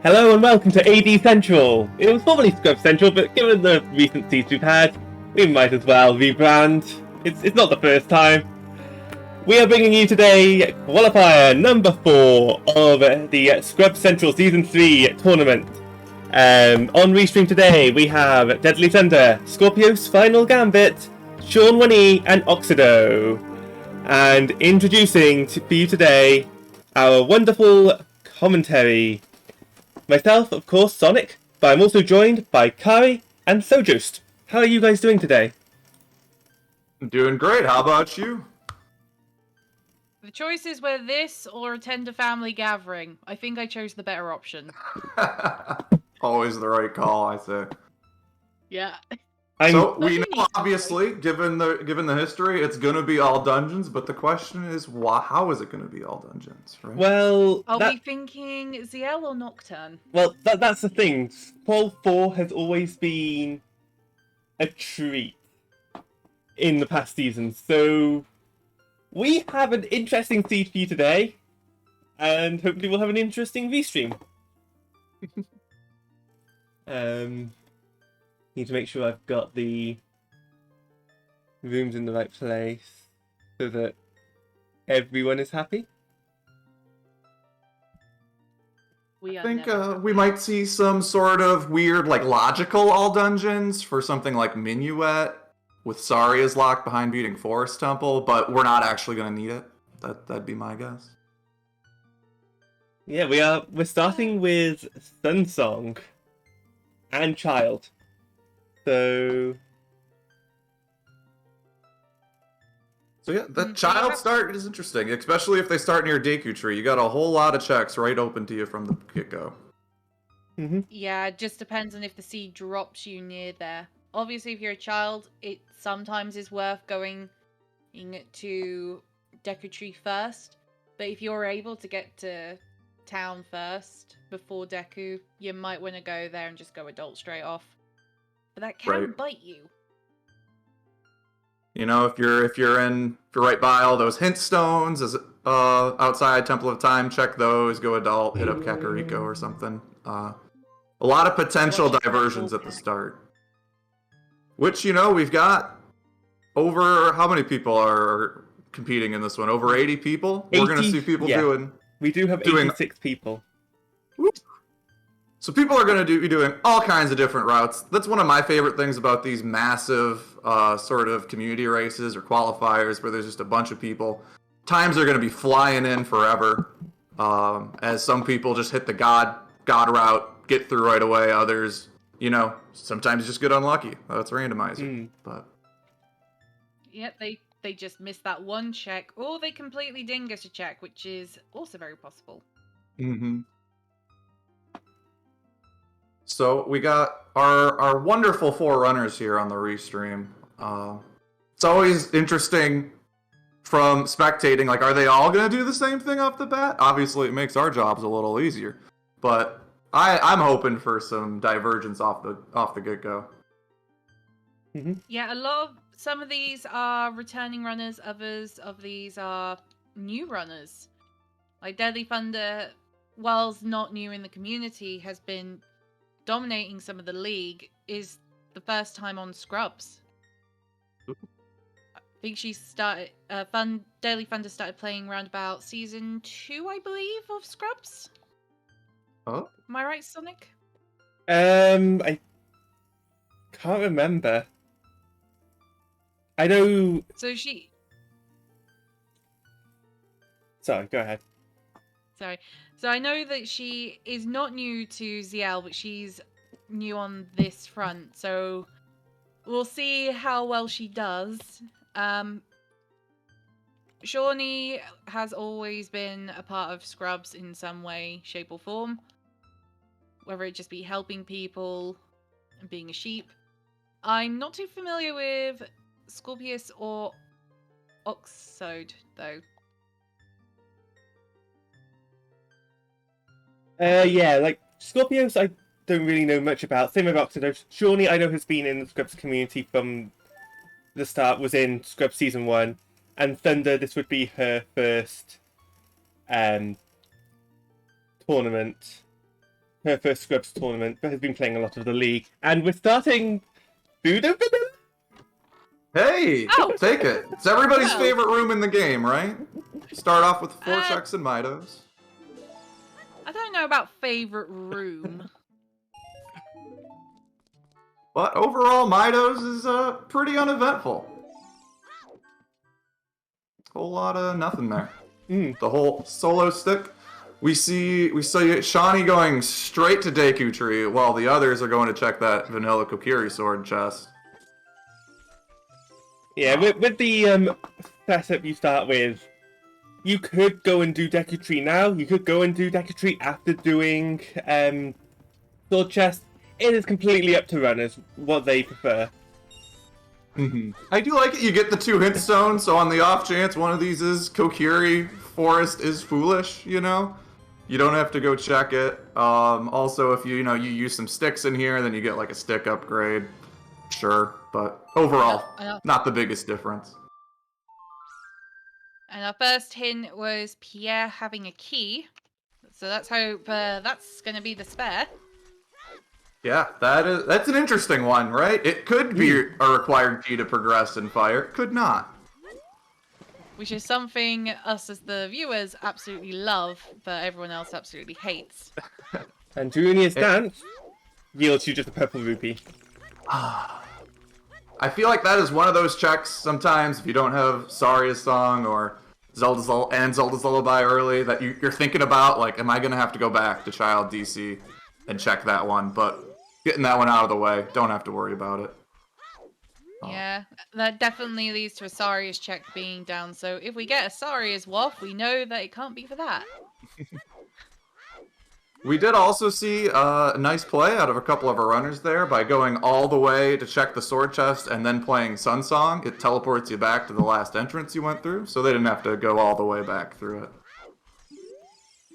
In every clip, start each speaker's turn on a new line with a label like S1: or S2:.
S1: Hello and welcome to AD Central. It was formerly Scrub Central, but given the recent seeds we've had, we might as well rebrand. It's not the first time. We are bringing you today Qualifier number 4 of the Scrub Central Season 3 tournament. On Restream today, we have Deadly Thunder, Scorpio's Final Gambit, Sean Winnie, and Oxido. And introducing for you today, our wonderful commentary. Myself, of course, Sonic, but I'm also joined by Kari and Sojust. How are you guys doing today?
S2: I'm doing great. How about you?
S3: The choices were this or attend a family gathering. I think I chose the better option.
S2: Always the right call, I say.
S3: Yeah.
S2: So we know, obviously, given the history, it's gonna be all dungeons. But the question is, how is it gonna be all dungeons? Right?
S1: Well,
S3: Are we thinking ZL or Nocturne?
S1: Well, that's the thing. Qual 4 has always been a treat in the past seasons, so we have an interesting seed for you today, and hopefully we'll have an interesting V-stream. Need to make sure I've got the rooms in the right place so that everyone is happy.
S2: I think we might see some sort of weird, logical all dungeons for something like Minuet, with Saria's locked behind beating Forest Temple, but we're not actually going to need it. That'd be my guess.
S1: Yeah, we're starting with Sunsong and Child. So
S2: yeah, the child start is interesting, especially if they start near Deku Tree. You got a whole lot of checks right open to you from the get-go.
S1: Mm-hmm.
S3: Yeah, it just depends on if the seed drops you near there. Obviously, if you're a child, it sometimes is worth going to Deku Tree first. But if you're able to get to town first before Deku, you might want to go there and just go adult straight off. But that can bite you.
S2: You know, if you're right by all those hint stones outside Temple of Time, check those. Go adult, hit up Kakariko or something. A lot of potential diversions at the start. Which, we've got over, how many people are competing in this one? Over 80 people?
S1: 80,
S2: we're going to see people doing...
S1: We do have 86 people.
S2: Whoops. So people are going to be doing all kinds of different routes. That's one of my favorite things about these massive sort of community races or qualifiers where there's just a bunch of people. Times are going to be flying in forever, as some people just hit the God route, get through right away. Others, sometimes just get unlucky. That's randomizer. But
S3: Yep, they just missed that one check, or they completely dingus a check, which is also very possible.
S2: Mm-hmm. So we got our wonderful 4 runners here on the restream. It's always interesting from spectating, are they all going to do the same thing off the bat? Obviously, it makes our jobs a little easier. But I'm hoping for some divergence off the get-go.
S1: Mm-hmm.
S3: Yeah, some of these are returning runners, others of these are new runners. Like Deadly Thunder, whilst not new in the community, has been dominating some of the league, is the first time on Scrubs.
S2: Ooh.
S3: I think she started Deadly Thunder started playing around about season 2, I believe, of Scrubs.
S2: Oh,
S3: am I right, Sonic?
S1: I can't remember. I know.
S3: So she.
S1: Sorry, go ahead.
S3: Sorry. So I know that she is not new to ZL, but she's new on this front. So we'll see how well she does. Shawnee has always been a part of Scrubs in some way, shape or form. Whether it just be helping people and being a sheep. I'm not too familiar with Scorpius or Oxide, though.
S1: Yeah, Scorpios I don't really know much about. Same with Oxido. Shawnee I know has been in the Scrubs community from the start, was in Scrubs Season 1. And Thunder, this would be her first tournament her first Scrubs tournament, but has been playing a lot of the league. And we're starting Food Open?
S2: Hey,
S3: Oh!
S2: take it. It's everybody's
S3: Wow.
S2: favorite room in the game, right? Start off with four
S3: Uh,
S2: checks and Mitos.
S3: I don't know about favorite room.
S2: But overall, Mitos is pretty uneventful. Whole lot of nothing there. The whole solo stick. We saw Shawnee going straight to Deku Tree, while the others are going to check that vanilla Kokiri sword chest.
S1: Yeah, with the setup you start with, you could go and do Deku Tree now. You could go and do Deku Tree after doing sword chest. It is completely up to runners what they prefer.
S2: I do like it. You get the 2 hint stones, so on the off chance one of these is Kokiri, Forest is foolish, you know? You don't have to go check it. Also, if you use some sticks in here, then you get like a stick upgrade. Sure, but overall, not the biggest difference.
S3: And our first hint was Pierre having a key. So let's hope that's going to be the spare.
S2: Yeah, that's an interesting one, right? It could be a required key to progress in Fire. Could not.
S3: Which is something us as the viewers absolutely love, but everyone else absolutely hates.
S1: And Junior's dance yields you just a purple rupee.
S2: I feel like that is one of those checks sometimes if you don't have Saria's song or Zelda's Lullaby early that you're thinking about, like, am I going to have to go back to Child DC and check that one? But getting that one out of the way, don't have to worry about it.
S3: Yeah, that definitely leads to Asaria's check being down. So if we get Asaria's Waff, we know that it can't be for that.
S2: We did also see a nice play out of a couple of our runners there by going all the way to check the sword chest and then playing Sun Song. It teleports you back to the last entrance you went through, so they didn't have to go all the way back through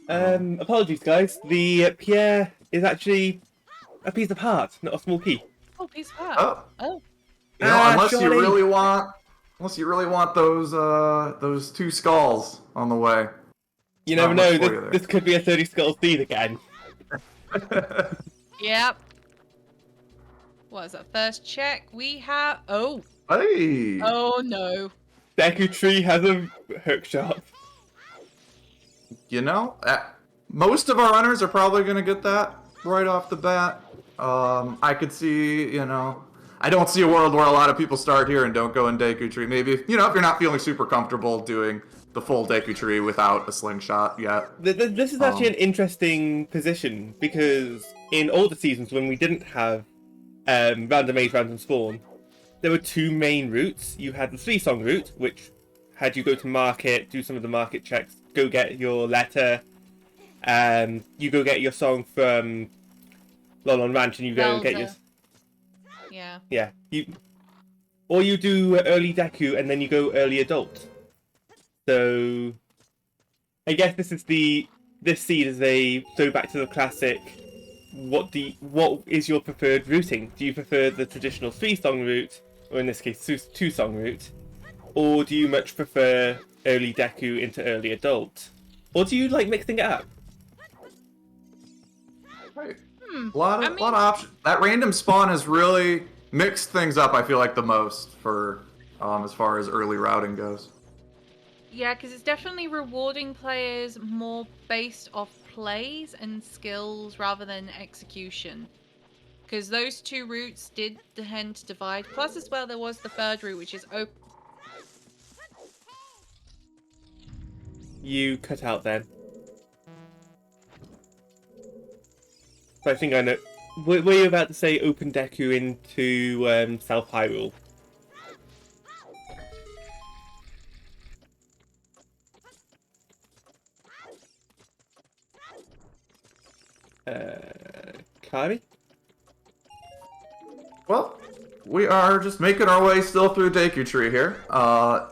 S2: it.
S1: Apologies, guys. The Pierre is actually a piece of heart, not a small key.
S3: Oh, piece of heart. Oh.
S2: You know, unless
S1: surely.
S2: you really want those 2 skulls on the way.
S1: You never know.
S2: much for you there.
S1: This could be a 30 skull seed again.
S3: Yep. What is that? First check. We have. Oh.
S2: Hey.
S3: Oh no.
S1: Deku Tree has a hook shot.
S2: You know, most of our runners are probably going to get that right off the bat. I could see, I don't see a world where a lot of people start here and don't go in Deku Tree. Maybe, if you're not feeling super comfortable doing the full Deku Tree without a slingshot yet.
S1: This is actually an interesting position, because in older seasons when we didn't have random age, random spawn, there were 2 main routes. You had the 3-song route, which had you go to market, do some of the market checks, go get your letter, you go get your song from Lolon Ranch, and you go
S3: Zelda.
S1: get your...
S3: Yeah.
S1: Yeah. Or you do early Deku, and then you go early adult. So, I guess this seed is a back to the classic. What is your preferred routing? Do you prefer the traditional 3-song route, or in this case 2-song route, or do you much prefer early Deku into early adult, or do you like mixing it up?
S2: Right. A lot of options. That random spawn has really mixed things up. I feel like the most for as far as early routing goes.
S3: Yeah, because it's definitely rewarding players more based off plays and skills rather than execution. Because those 2 routes did tend to divide. Plus, as well, there was the 3rd route, which is open.
S1: You cut out then. So I think I know. Were you about to say open Deku into South Hyrule? Kari?
S2: Well, we are just making our way still through Deku Tree here.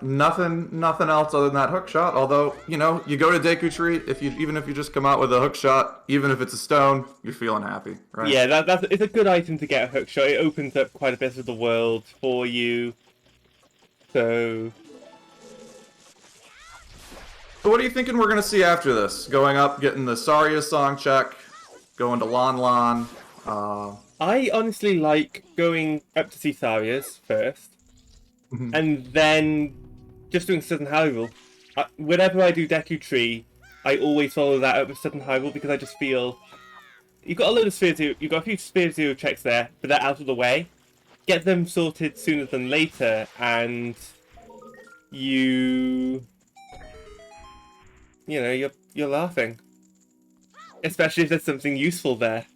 S2: Nothing else other than that hook shot. Although, you go to Deku Tree, even if you just come out with a hook shot, even if it's a stone, you're feeling happy, right?
S1: Yeah, it's a good item to get a hook shot. It opens up quite a bit of the world for you. So
S2: what are you thinking we're gonna see after this? Going up, getting the Saria song check, going to Lon Lon.
S1: I honestly like going up to see Saria's first,
S2: Mhm.
S1: and then just doing Southern Hyrule. Whenever I do Deku Tree, I always follow that up with Southern Hyrule because I just feel you've got a load of Sphere Zero, you've got a few Sphere Zero checks there, but they're out of the way. Get them sorted sooner than later, and you know, you're laughing, especially if there's something useful there.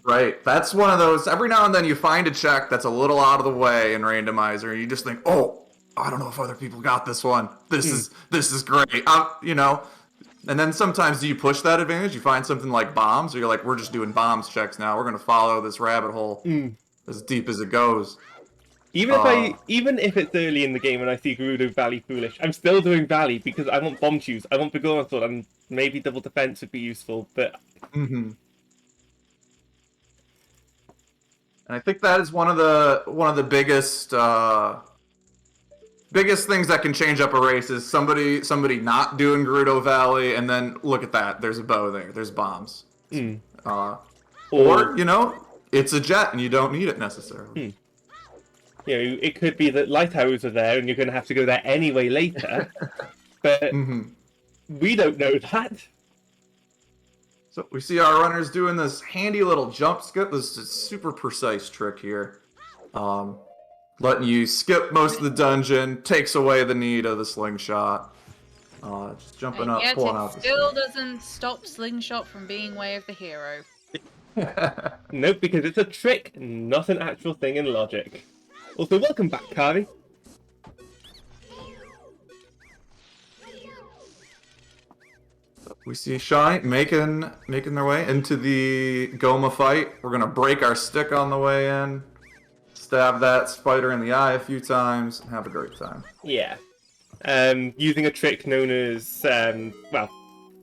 S2: Right. That's one of those. Every now and then you find a check that's a little out of the way in randomizer, and you just think, "Oh, I don't know if other people got this one. This is great." You know. And then sometimes do you push that advantage? You find something like bombs, or you're like, "We're just doing bombs checks now. We're gonna follow this rabbit hole as deep as it goes."
S1: Even if it's early in the game and I see Gerudo Valley Foolish, I'm still doing Valley because I want Bomb Shoes, I want Begone Sword, and maybe Double Defense would be useful, but...
S2: And I think that is one of the biggest things that can change up a race is somebody not doing Gerudo Valley, and then look at that, there's a bow there, there's bombs. Or, you know, it's a jet and you don't need it necessarily.
S1: You know, it could be that light arrows are there and you're going to have to go there anyway later, but we don't know that.
S2: So we see our runners doing this handy little jump skip. This is a super precise trick here. Letting you skip most of the dungeon, takes away the need of the slingshot. Just jumping up, pulling out the
S3: still doesn't stop slingshot from being way of the hero.
S1: Nope, because it's a trick, not an actual thing in logic. Also, welcome back, Kari.
S2: We see Shawnee making their way into the Goma fight. We're gonna break our stick on the way in, stab that spider in the eye a few times, and have a great time.
S1: Yeah. Using a trick known as, well,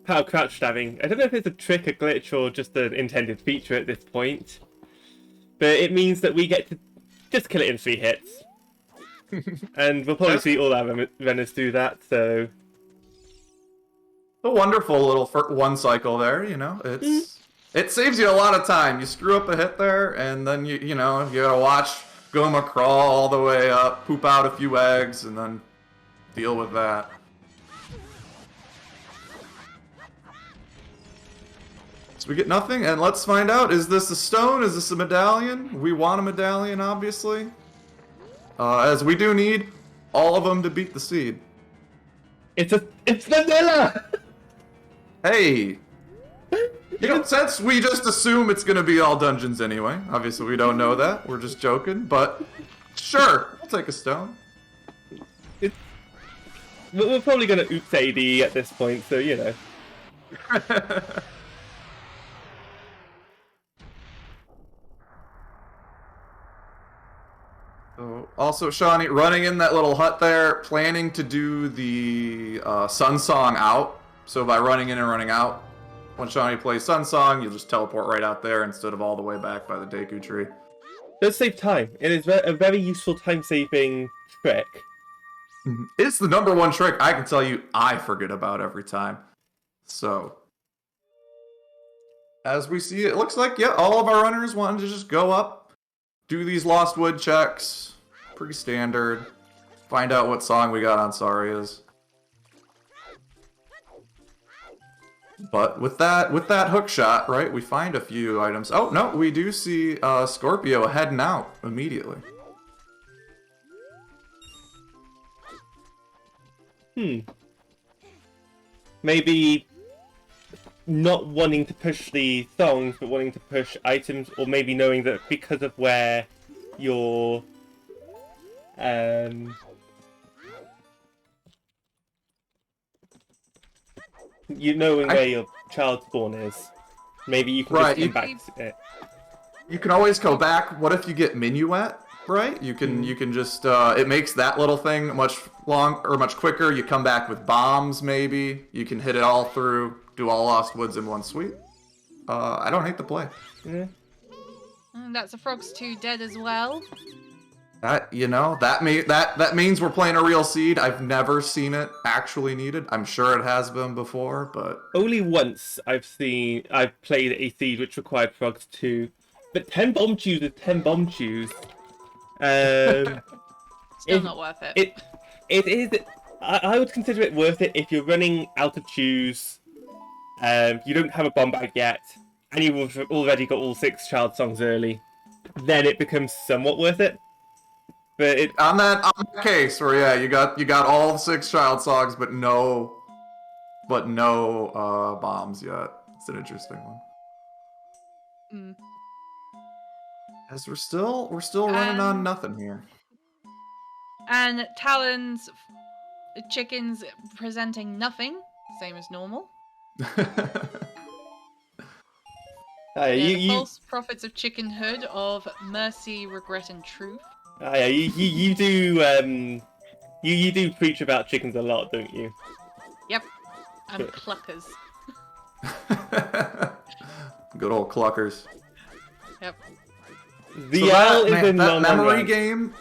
S1: power crouch stabbing. I don't know if it's a trick, a glitch, or just an intended feature at this point. But it means that we get to just kill it in 3 hits. And we'll probably see all our runners do that, so...
S2: A wonderful little one cycle there, you know. It saves you a lot of time. You screw up a hit there, and then you know, you gotta watch Goma crawl all the way up, poop out a few eggs, and then deal with that. So we get nothing, and let's find out, is this a stone? Is this a medallion? We want a medallion, obviously. As we do need all of them to beat the seed.
S1: It's vanilla!
S2: Hey! You know, since we just assume it's gonna be all dungeons anyway, obviously we don't know that, we're just joking, but sure, we'll take a stone.
S1: We're probably gonna oops AD at this point, so you know.
S2: Also, Shawnee, running in that little hut there, planning to do the Sun Song out. So by running in and running out, when Shawnee plays Sun Song, you'll just teleport right out there instead of all the way back by the Deku Tree.
S1: It does save time. It is a very useful time-saving trick.
S2: It's the #1 trick I can tell you I forget about every time. So, as we see, it looks like, yeah, all of our runners wanted to just go up, do these Lost Wood checks. Pretty standard. Find out what song we got on Saria's. But with that hook shot, right, we find a few items. Oh, no, we do see Scorpio heading out immediately.
S1: Maybe not wanting to push the songs, but wanting to push items, or maybe knowing that because of where your you knowing where your child's spawn is, maybe you can just come back to it.
S2: You can always go back. What if you get Minuet? Right? You can just it makes that little thing much quicker. You come back with bombs, maybe. You can hit it all through, do all Lost Woods in one sweep. I don't hate the play.
S1: Yeah.
S3: That's a Frogs 2 dead as well.
S2: That that means we're playing a real seed. I've never seen it actually needed. I'm sure it has been before, but
S1: Only once I've played a seed which required frogs too. But 10 bomb chews is 10 bomb chews. Um,
S3: Still
S1: if
S3: not worth it.
S1: it is, I would consider it worth it if you're running out of chews. You don't have a bomb bag yet, and you've already got all 6 child songs early. Then it becomes somewhat worth it. But
S2: on that case where yeah, you got all 6 child songs, but no bombs yet. It's an interesting one.
S3: Mm.
S2: As we're still running on
S3: And-
S2: nothing here.
S3: And Talon's chickens presenting nothing, same as normal.
S1: yeah,
S3: The false prophets of chickenhood of mercy, regret, and truth.
S1: yeah, you do you do preach about chickens a lot, don't you?
S3: Yep, and cluckers.
S2: Good old cluckers.
S3: Yep.
S1: The owl is in
S2: that
S1: long
S2: memory
S1: run.
S2: game,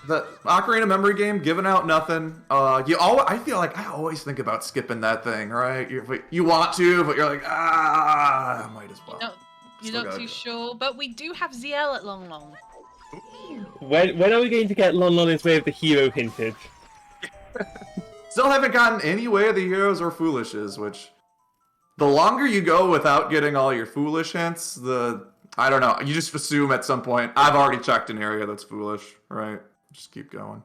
S2: the Ocarina memory game, giving out nothing. I feel like I always think about skipping that thing, right? You want to, but you're like, I might as well.
S3: You're not too sure, but we do have ZL at Long Long.
S1: When are we going to get Lon Lon's Way of the Hero hinted?
S2: Still haven't gotten any Way of the Heroes or Foolishes, which the longer you go without getting all your foolish hints, I don't know. You just assume at some point, I've already checked an area that's foolish, right? Just keep going.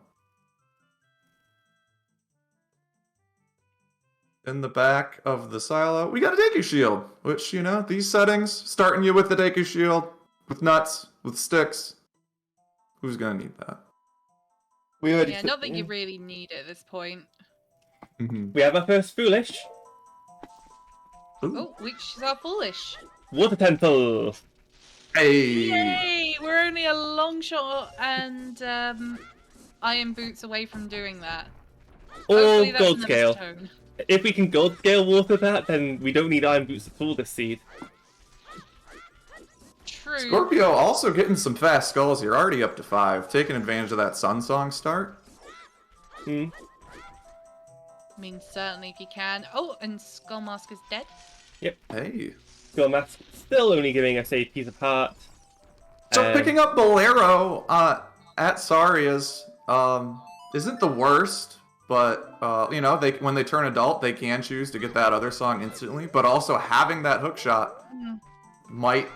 S2: In the back of the silo, we got a Deku Shield, which, these settings, starting you with the Deku Shield, with nuts, with sticks. Who's gonna need that?
S3: Not that you really need it at this point.
S1: We have our first foolish.
S2: Ooh.
S3: Oh, which is our foolish?
S1: Water Temple.
S2: Hey!
S3: Yay! We're only a long shot and iron boots away from doing that.
S1: Or
S3: Hopefully that's
S1: gold
S3: another
S1: scale.
S3: stone.
S1: If we can gold scale water that, then we don't need iron boots at all this seed.
S3: True.
S2: Scorpio also getting some fast skulls here, already up to 5, taking advantage of that Sun Song start.
S1: Hmm.
S3: I mean, certainly if you can. Oh, and Skullmask is dead.
S1: Yep.
S2: Hey.
S1: Skill Mask still only giving us a piece of heart.
S2: So picking up Bolero at Saria's isn't the worst, but when they turn adult, they can choose to get that other song instantly. But also having that hook shot might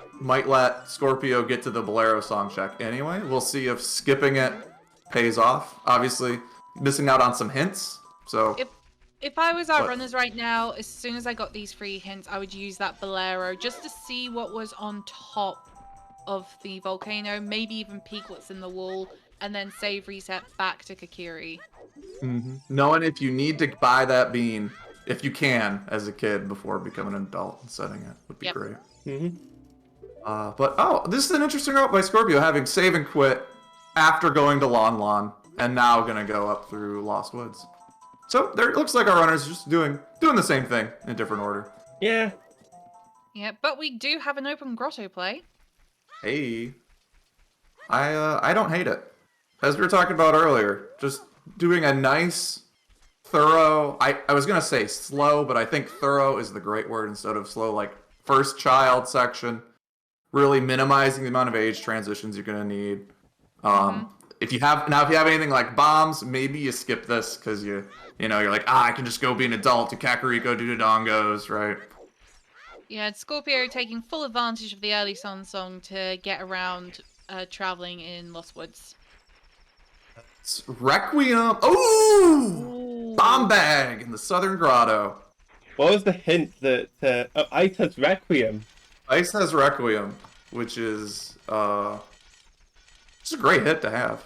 S2: let Scorpio get to the Bolero song check anyway. We'll see if skipping it pays off. Obviously, missing out on some hints. So
S3: if I was our runners right now, as soon as I got these free hints, I would use that Bolero just to see what was on top of the volcano, maybe even peek what's in the wall, and then save reset back to Kakiri.
S2: Knowing if you need to buy that bean, if you can, as a kid before becoming an adult and setting it, would be great. But this is an interesting route by Scorpio, having save and quit after going to Lon Lon, and now gonna go up through Lost Woods. So there, it looks like our runners just doing the same thing in a different order.
S1: Yeah.
S3: Yeah, but we do have an open grotto play.
S2: Hey, I don't hate it. As we were talking about earlier, just doing a nice, thorough. I was gonna say slow, but I think thorough is the great word instead of slow. Like first child section, really minimizing the amount of age transitions you're gonna need. If you have anything like bombs, maybe you skip this because you're like, I can just go be an adult to Kakariko do Dodongos, right?
S3: Yeah, it's Scorpio taking full advantage of the early Sun Song to get around traveling in Lost Woods.
S2: It's Requiem. Ooh! Bomb bag in the Southern Grotto.
S1: What was the hint that Ice has Requiem?
S2: Ice has Requiem, which is just a great hit to have.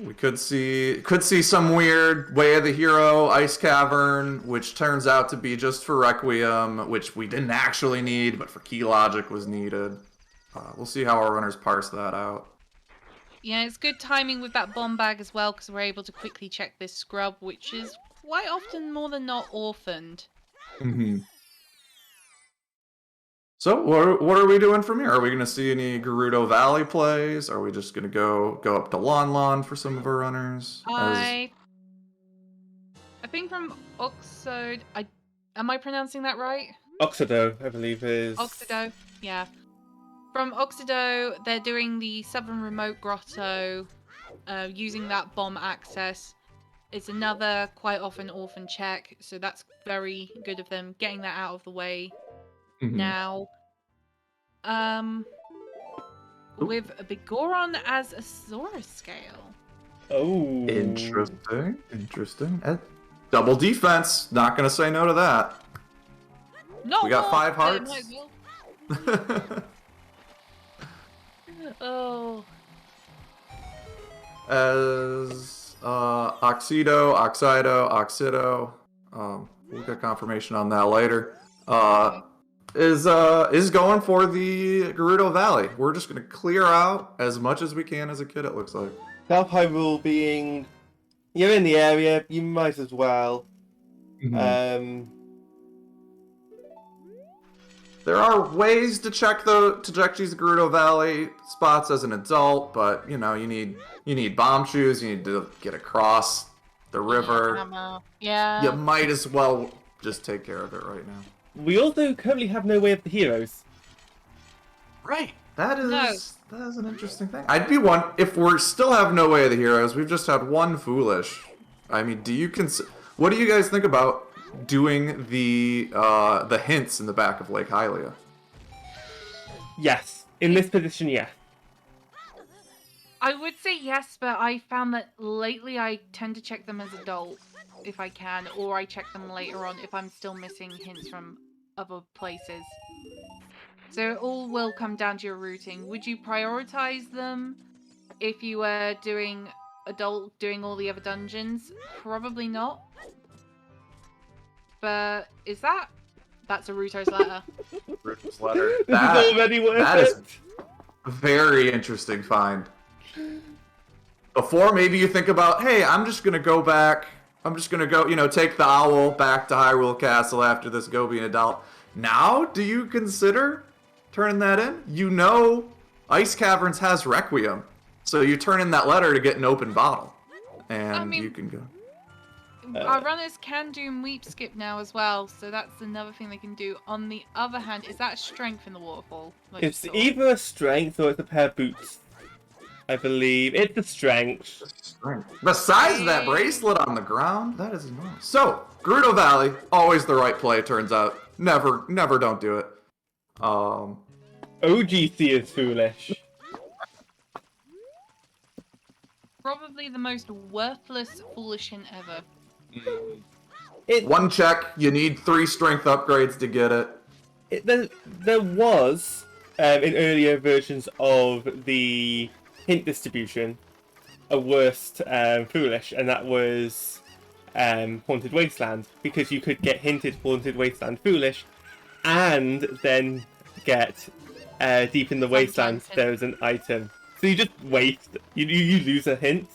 S2: We could see some weird Way of the Hero Ice Cavern, which turns out to be just for Requiem, which we didn't actually need, but for key logic was needed. We'll see how our runners parse that out.
S3: Yeah, it's good timing with that bomb bag as well, because we're able to quickly check this scrub, which is quite often more than not orphaned.
S2: So what are we doing from here? Are we going to see any Gerudo Valley plays? Are we just going to go up to Lon for some of our runners?
S3: I think from Oxide, am I pronouncing that right?
S1: Oxido, I believe, is...
S3: Oxido, yeah. From Oxido, they're doing the Southern Remote Grotto, using that bomb access. It's another quite often orphan check, so that's very good of them getting that out of the way now. With a Bigoron as a Zora scale.
S1: Oh.
S2: Interesting. Double defense. Not going to say no to that.
S3: No,
S2: we got 5 hearts.
S3: Oh.
S2: As Oxido, we'll get confirmation on that later. Is going for the Gerudo Valley. We're just gonna clear out as much as we can as a kid, it looks like.
S1: South Hyrule being... You're in the area, you might as well.
S2: There are ways to check these Gerudo Valley spots as an adult, but you know, you need bomb shoes, you need to get across the river.
S3: Yeah.
S2: You might as well just take care of it right now.
S1: We also currently have no way of the heroes.
S2: Right. That is an interesting thing. I'd be one if we still have no way of the heroes. We've just had one foolish. I mean, what do you guys think about doing the hints in the back of Lake Hylia?
S1: Yes. In this position, yes.
S3: I would say yes, but I found that lately I tend to check them as adults if I can, or I check them later on if I'm still missing hints from other places. So it all will come down to your routing. Would you prioritize them if you were doing doing all the other dungeons? Probably not. But that's a Ruto's letter.
S2: Ruto's letter.
S1: This is already worth
S2: that
S1: it.
S2: Is a very interesting find. Before, maybe you think about, hey, I'm just gonna go, take the owl back to Hyrule Castle after this, go be an adult. Now, do you consider turning that in? You know Ice Caverns has Requiem, so you turn in that letter to get an open bottle. And you can go.
S3: Our runners can do Weep Skip now as well, so that's another thing they can do. On the other hand, is that strength in the waterfall? Like
S1: it's either a strength or it's a pair of boots. I believe it's the strength.
S2: Besides that bracelet on the ground, that is enormous. So, Gerudo Valley, always the right play, turns out. Never don't do it.
S1: OGC is foolish.
S3: Probably the most worthless foolish hint ever.
S2: One check, you need 3 strength upgrades to get it.
S1: There was, in earlier versions of the hint distribution, a worst foolish, and that was Haunted Wasteland, because you could get hinted Haunted Wasteland foolish, and then get Deep in the Wasteland, there's an item. So you just waste, you lose a hint.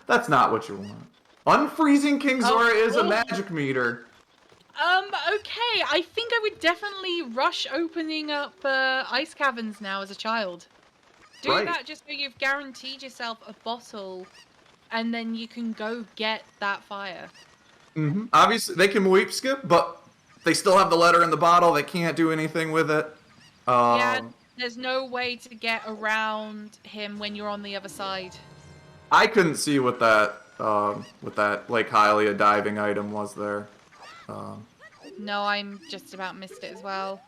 S2: That's not what you want. Unfreezing King Zora is a magic meter.
S3: Okay, I think I would definitely rush opening up Ice Caverns now as a child. Do that just so you've guaranteed yourself a bottle, and then you can go get that fire.
S2: Obviously, they can Weep Skip, but they still have the letter in the bottle. They can't do anything with it.
S3: Yeah, there's no way to get around him when you're on the other side.
S2: I couldn't see what that Lake Hylia diving item was there.
S3: No, I'm just about missed it as well.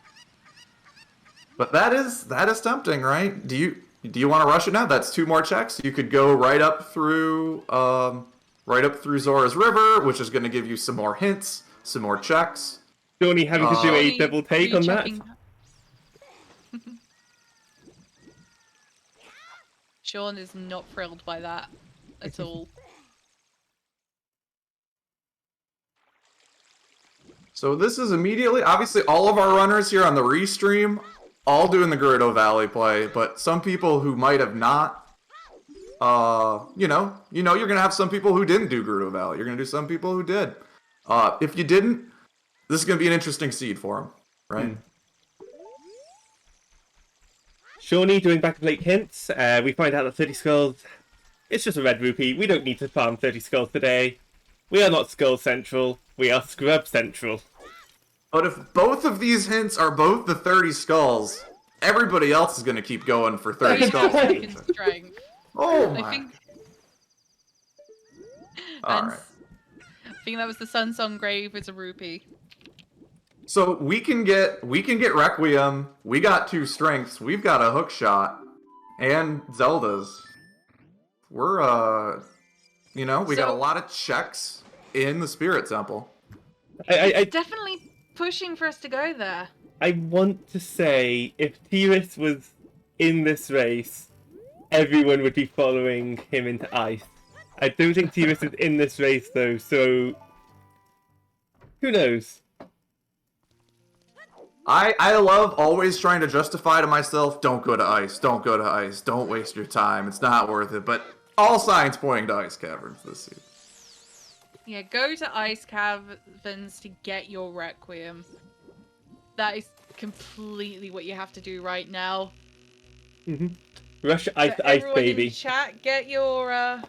S2: But that is tempting, right? Do you want to rush it now? That's 2 more checks. You could go right up through Zora's River, which is going to give you some more hints, some more checks.
S1: Only having to do a double take on that.
S3: Sean is not thrilled by that at all.
S2: So this is immediately, obviously all of our runners here on the restream, all doing the Gerudo Valley play, but some people who might have not, you're going to have some people who didn't do Gerudo Valley. You're going to do some people who did. If you didn't, this is going to be an interesting seed for him, right?
S1: Shawnee doing back of lake hints. We find out that 30 skulls. It's just a red rupee. We don't need to farm 30 skulls today. We are not Skull Central. We are Scrub Central.
S2: But if both of these hints are both the 30 skulls, everybody else is going to keep going for 30 skulls.
S3: Strength.
S2: Oh my.
S3: I think.
S2: All
S3: and
S2: right.
S3: I think that was the Sun Song Grave with a rupee.
S2: So we can get Requiem. We got 2 strengths. We've got a hook shot and Zelda's. We're we got a lot of checks in the Spirit Temple.
S1: I
S3: Definitely pushing for us to go there.
S1: I want to say if Tiris was in this race, everyone would be following him into ice. I don't think Tiris is in this race though, so who knows?
S2: I love always trying to justify to myself, don't go to ice, don't go to ice, don't waste your time, it's not worth it, but all signs pointing to ice caverns this season.
S3: Yeah, go to ice caverns to get your Requiem. That is completely what you have to do right now.
S1: Rush ice,
S3: So
S1: ice,
S3: everyone
S1: baby.
S3: in chat, get your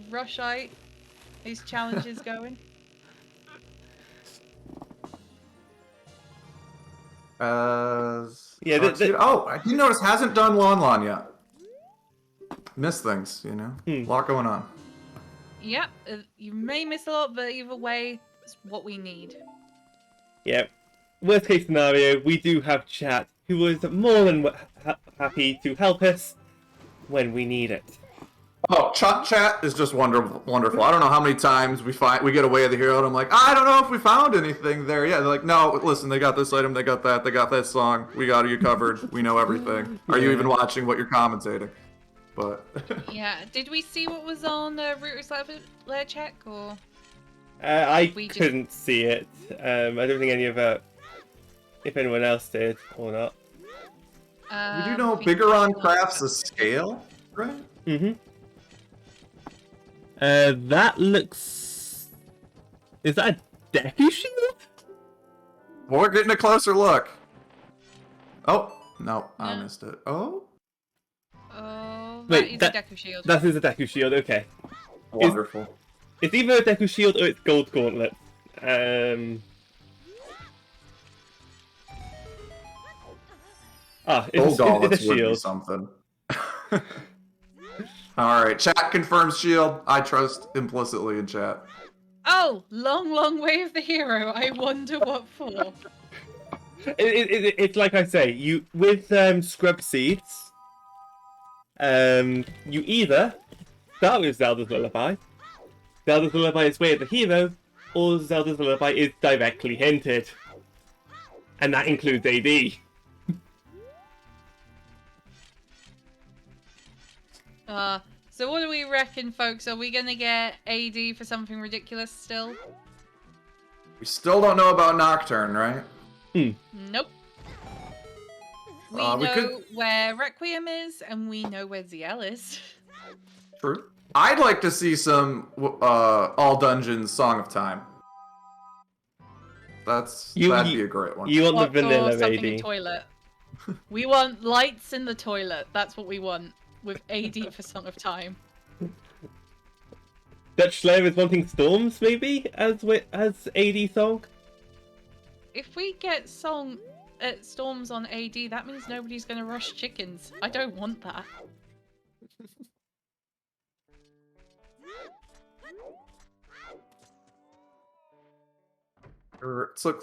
S3: rushite. These challenges going.
S1: Yeah,
S2: I did notice hasn't done Lon Lon yet. Miss things, A lot going on.
S3: Yep, you may miss a lot, but either way, it's what we need.
S1: Yeah. Worst case scenario, we do have chat who is more than happy to help us when we need it.
S2: Oh, chat is just wonderful. I don't know how many times we get away of the hero, and I'm like, I don't know if we found anything there. Yeah, they're like, no, listen, they got this item, they got that song, we got you covered, we know everything. Are you even watching what you're commentating? But
S3: Yeah, did we see what was on Router's lair check or?
S1: I couldn't see it. I don't think if anyone else did or not.
S2: You do know Bigoron crafts a scale, right?
S1: That looks. Is that a Deku shield?
S2: We're getting a closer look. Oh no, I missed it. Oh.
S3: Oh,
S1: Wait,
S3: that is a Deku shield.
S1: That is a Deku shield. Okay.
S2: Wonderful.
S1: It's either a Deku shield or it's gold gauntlet. It's a shield.
S2: Would be something. All right, chat confirms shield. I trust implicitly in chat.
S3: Oh, long way of the hero. I wonder what for.
S1: It's like I say, with scrub seeds, you either start with Zelda's Lullaby. Zelda's Lullaby is Way of the Hero, or Zelda's Lullaby is directly hinted. And that includes AD.
S3: So what do we reckon, folks? Are we gonna get AD for something ridiculous still?
S2: We still don't know about Nocturne, right?
S3: Nope. We know where Requiem is, and we know where ZL is.
S2: True. I'd like to see some All Dungeons Song of Time. That'd be a great one.
S1: You want the vanilla
S3: something
S1: AD.
S3: in toilet. We want lights in the toilet. That's what we want with AD for Song of Time.
S1: Dutch Slayer is wanting Storms, maybe, as AD song?
S3: If we get Storms on AD, that means nobody's going to rush chickens. I don't want that.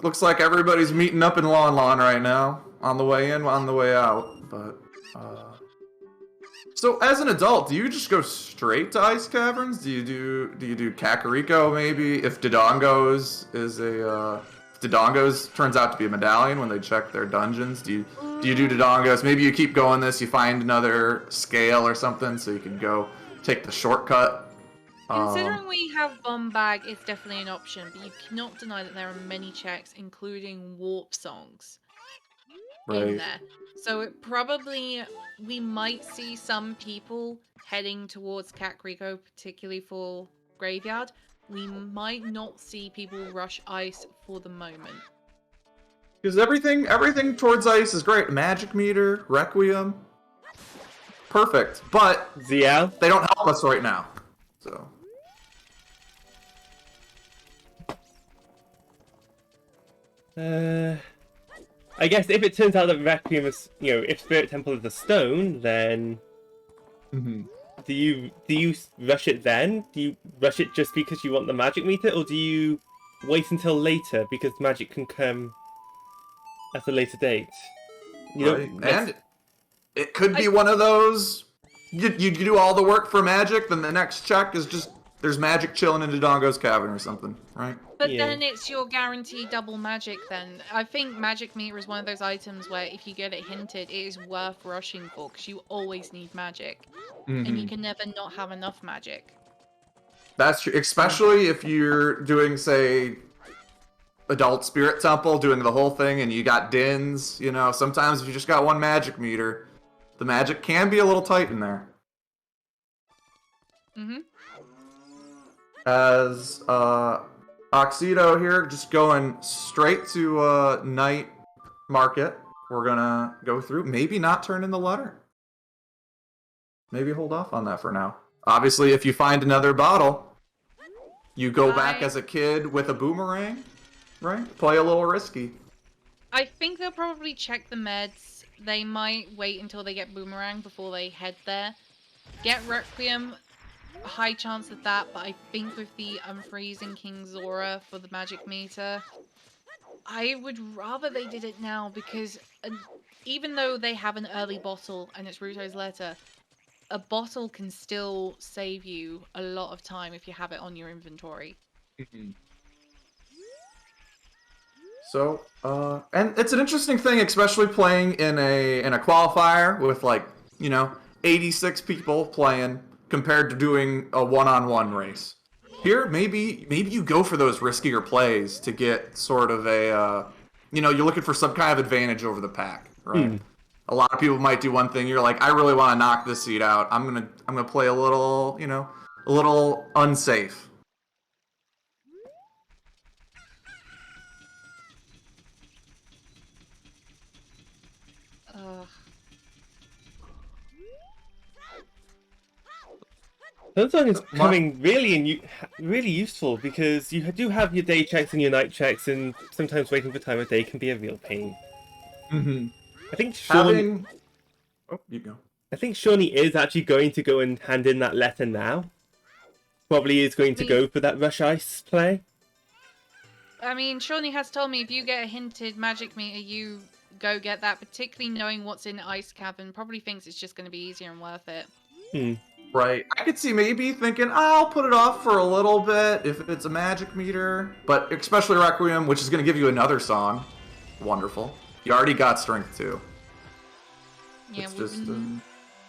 S2: Looks like everybody's meeting up in Lon Lon right now. On the way in, on the way out. But, So, as an adult, do you just go straight to Ice Caverns? Do you do Kakariko, maybe? If Dodongo's turns out to be a medallion when they check their dungeons, do you do Dodongo's? Maybe you keep going this, you find another scale or something, so you can go take the shortcut.
S3: Considering we have Bomb Bag, it's definitely an option, but you cannot deny that there are many checks, including warp songs, in there. So we might see some people heading towards Kakariko, particularly for Graveyard. We might not see people rush ice for the moment.
S2: Because everything towards ice is great. Magic meter, Requiem, perfect. But
S1: ZL?
S2: they don't help us right now. So.
S1: I guess if it turns out that Requiem is, if Spirit Temple is a stone, then do you rush it then? Do you rush it just because you want the magic meter, or do you wait until later because magic can come at a later date?
S2: Right. And it could be one of those. You do all the work for magic, then the next check is just there's magic chilling in Dodongo's cavern or something, right?
S3: But then it's your guaranteed double magic then. I think magic meter is one of those items where if you get it hinted, it is worth rushing for because you always need magic. And you can never not have enough magic.
S2: That's true, especially if you're doing, say, Adult Spirit Temple, doing the whole thing, and you got dins, sometimes if you just got one magic meter, the magic can be a little tight in there. As Oxido here, just going straight to Night Market. We're gonna go through, maybe not turn in the letter. Maybe hold off on that for now. Obviously, if you find another bottle, you go back as a kid with a boomerang, right? Play a little risky.
S3: I think they'll probably check the meds. They might wait until they get boomerang before they head there. Get Requiem. High chance of that, but I think with the unfreezing King Zora for the magic meter, I would rather they did it now because even though they have an early bottle and it's Ruto's letter, a bottle can still save you a lot of time if you have it on your inventory.
S2: So, and it's an interesting thing, especially playing in a qualifier with 86 people playing, compared to doing a one-on-one race. Here, maybe you go for those riskier plays to get sort of a, you're looking for some kind of advantage over the pack, right? A lot of people might do one thing. You're like, I really want to knock this seed out. I'm gonna play a little, a little unsafe.
S1: Song is becoming really useful because you do have your day checks and your night checks, and sometimes waiting for time of day can be a real pain. I think Sean.
S2: Oh, you go.
S1: I think Shawnee is actually going to go and hand in that letter now. Probably is going to go for that Rush Ice play.
S3: I mean, Shawnee has told me if you get a hinted magic meter, you go get that, particularly knowing what's in Ice Cavern. Probably thinks it's just going to be easier and worth it.
S2: Right. I could see maybe thinking, I'll put it off for a little bit if it's a magic meter. But especially Requiem, which is going to give you another song. Wonderful. You already got Strength 2.
S3: Yeah,
S2: it's
S3: we've
S2: just,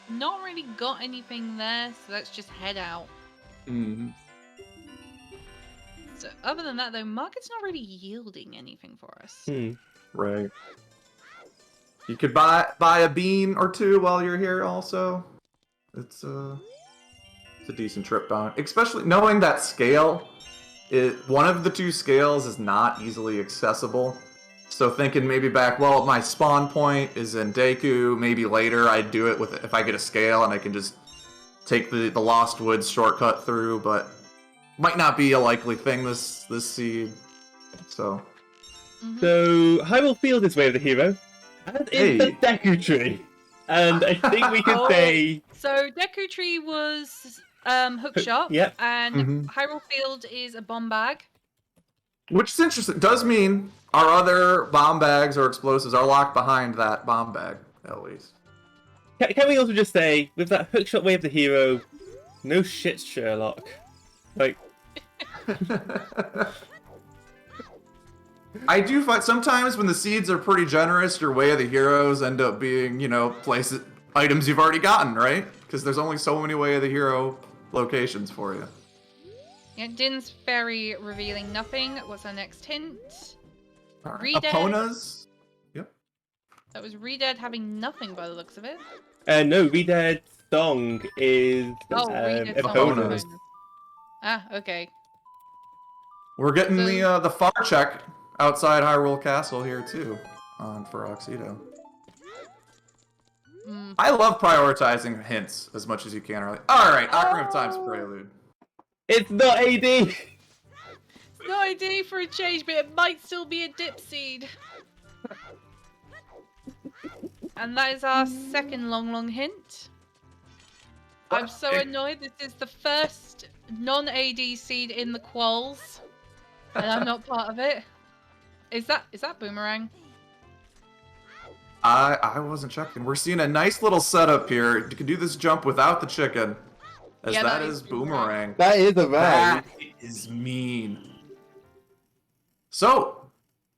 S3: not really got anything there, so let's just head out. So other than that, though, Market's not really yielding anything for us.
S2: Right. You could buy a bean or two while you're here also. It's a decent trip down, especially knowing that scale. One of the two scales is not easily accessible. So thinking maybe back, well, my spawn point is in Deku. Maybe later I'd do it if I get a scale and I can just take the Lost Woods shortcut through, but might not be a likely thing this seed. So
S1: Hyrule Field is Way of the Hero, and it's the Deku Tree. And I think we can say...
S3: So, Deku Tree was Hookshot, and Hyrule Field is a bomb bag.
S2: Which is interesting. Does mean our other bomb bags or explosives are locked behind that bomb bag, at least.
S1: Can we also just say, with that Hookshot Way of the Hero, no shit, Sherlock.
S2: I do find sometimes when the seeds are pretty generous, your Way of the Heroes end up being, items you've already gotten, right? Because there's only so many Way of the Hero locations for you.
S3: Yeah, Din's Fairy revealing nothing. What's our next hint?
S2: Right. Epona's? Yep.
S3: That was Redead having nothing by the looks of it.
S1: No, Redead's song is
S2: Epona's.
S3: Ah, okay.
S2: We're getting the far check outside Hyrule Castle here too. on for Oxydo.
S3: Mm.
S2: I love prioritizing hints as much as you can. Really. All right, Ocarina of Time's Prelude.
S1: It's not AD!
S3: It's no idea for a change, but it might still be a dip seed. And that is our second long hint. I'm so annoyed. This is the first non-AD seed in the quals, and I'm not part of it. Is that Boomerang?
S2: I wasn't checking. We're seeing a nice little setup here. You can do this jump without the chicken, as
S3: Yeah,
S2: that is Boomerang.
S1: That is a
S2: That is mean. So,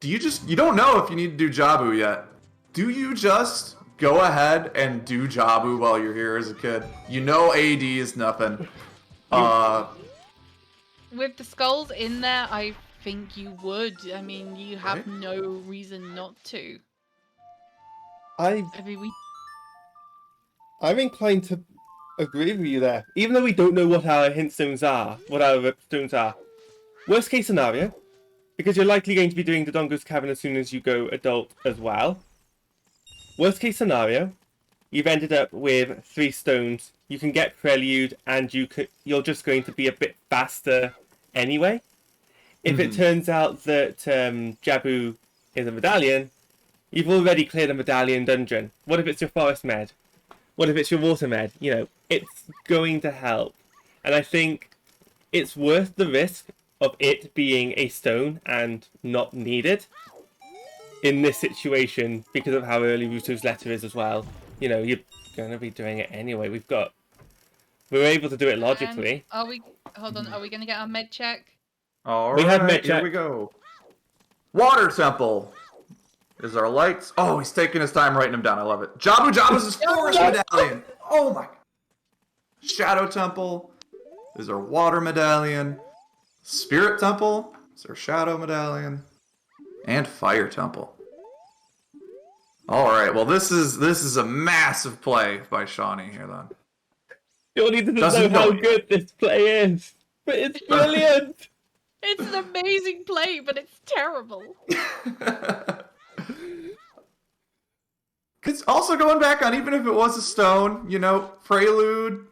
S2: you don't know if you need to do Jabu yet. Do you just go ahead and do Jabu while you're here as a kid? You know AD is nothing.
S3: With the skulls in there, I think you would. I mean, you have
S2: Right?
S3: no reason not to.
S1: I'm
S3: I mean,
S1: inclined to agree with you there. Even though we don't know what our hint stones are, worst case scenario, because you're likely going to be doing the Dongo's Cavern as soon as you go adult as well. Worst case scenario, you've ended up with 3 stones. You can get Prelude, and you're just going to be a bit faster anyway. If it turns out that Jabu is a medallion, you've already cleared a medallion dungeon. What if it's your forest med? What if it's your water med? You know, it's going to help. And I think it's worth the risk of it being a stone and not needed in this situation because of how early Ruto's letter is as well. You know, you're going to be doing it anyway. We're able to do it logically.
S3: and hold on, are we going to get our med check?
S2: All
S1: We have
S2: right,
S1: met
S2: here
S1: check.
S2: we go. Water Temple is our lights. Oh, he's taking his time writing them down. I love it. Jabu's his forest medallion. Oh my. Shadow Temple is our water medallion. Spirit Temple is our shadow medallion. And Fire Temple. All right. Well, this is a massive play by Shawnee here then.
S1: Shawnee doesn't
S2: Doesn't
S1: know how
S2: know.
S1: good this play is, but it's brilliant.
S3: It's an amazing play, but it's terrible.
S2: It's also going back on, even if it was a stone, you know, Prelude.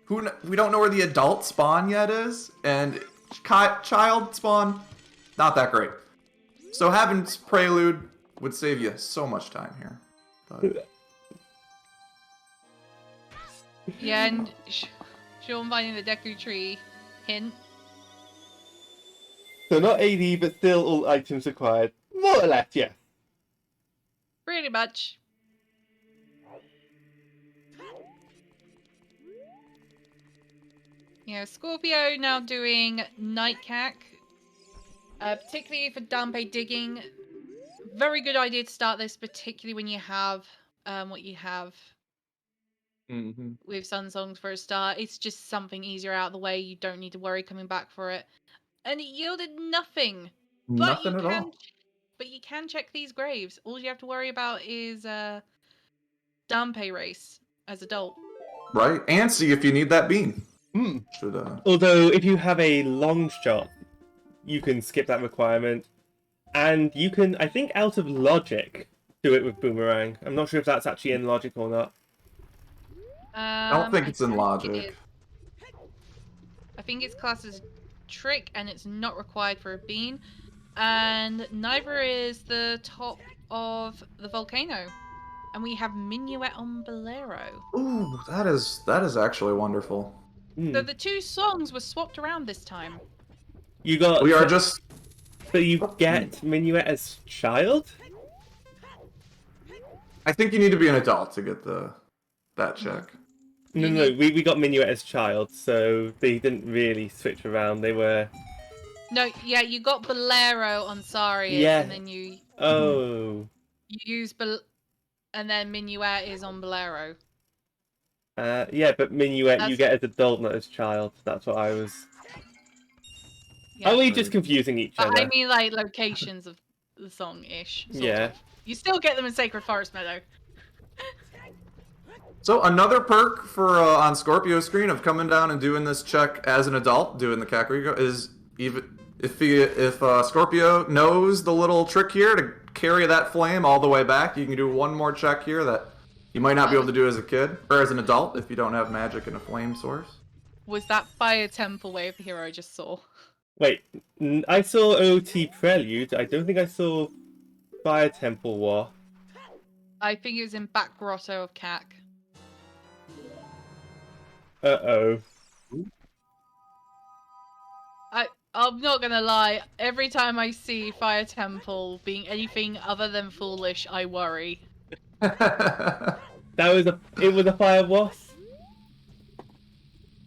S2: We don't know where the adult spawn yet is, and child spawn, not that great. So having Prelude would save you so much time here. But...
S3: Yeah, and Sean finding the Deku Tree hint.
S1: So not AD, but still all items required. More or less, yeah.
S3: Pretty much. Yeah, Scorpio now doing Nightcack. Particularly for Dampe digging. Very good idea to start this, particularly when you have what you have with Sun Songs for a start. It's just something easier out of the way. You don't need to worry coming back for it. And it yielded nothing.
S2: Nothing at all.
S3: But you can check these graves. All you have to worry about is Dampe race as adult.
S2: Right, and see if you need that bean.
S1: Although, if you have a long shot, you can skip that requirement. And you can, I think, out of logic, do it with Boomerang. I'm not sure if that's actually in logic or not.
S2: I don't think it's in logic.
S3: I think it's classed as trick, and it's not required for a bean. And neither is the top of the volcano. And we have Minuet on Bolero.
S2: Ooh, that is actually wonderful.
S3: So the 2 songs were swapped around this time.
S1: You got.
S2: We are just.
S1: So you get Minuet as child?
S2: I think you need to be an adult to get that check.
S1: No, we got Minuet as child, so they didn't really switch around. They were.
S3: No, yeah, you got Bolero on Sarius,
S1: Yeah.
S3: and then you use and then Minuet is on Bolero.
S1: Yeah, but Minuet you get as adult, not as child. That's what I was.
S3: Yeah.
S1: Are we just confusing each other?
S3: I mean, like, locations of the song-ish.
S1: Yeah.
S3: Of. You still get them in Sacred Forest Meadow.
S2: So another perk for on Scorpio's screen of coming down and doing this check as an adult, doing the Kakariko, is even if Scorpio knows the little trick here to carry that flame all the way back. You can do one more check here that you might not be able to do as a kid or as an adult if you don't have magic and a flame source.
S3: Was that Fire Temple wave here I just saw?
S1: Wait, I saw OT Prelude. I don't think I saw Fire Temple War.
S3: I think it was in Back Grotto of Cac.
S1: Uh-oh.
S3: I'm not gonna lie, every time I see Fire Temple being anything other than foolish, I worry.
S1: It was a Fire Wasp?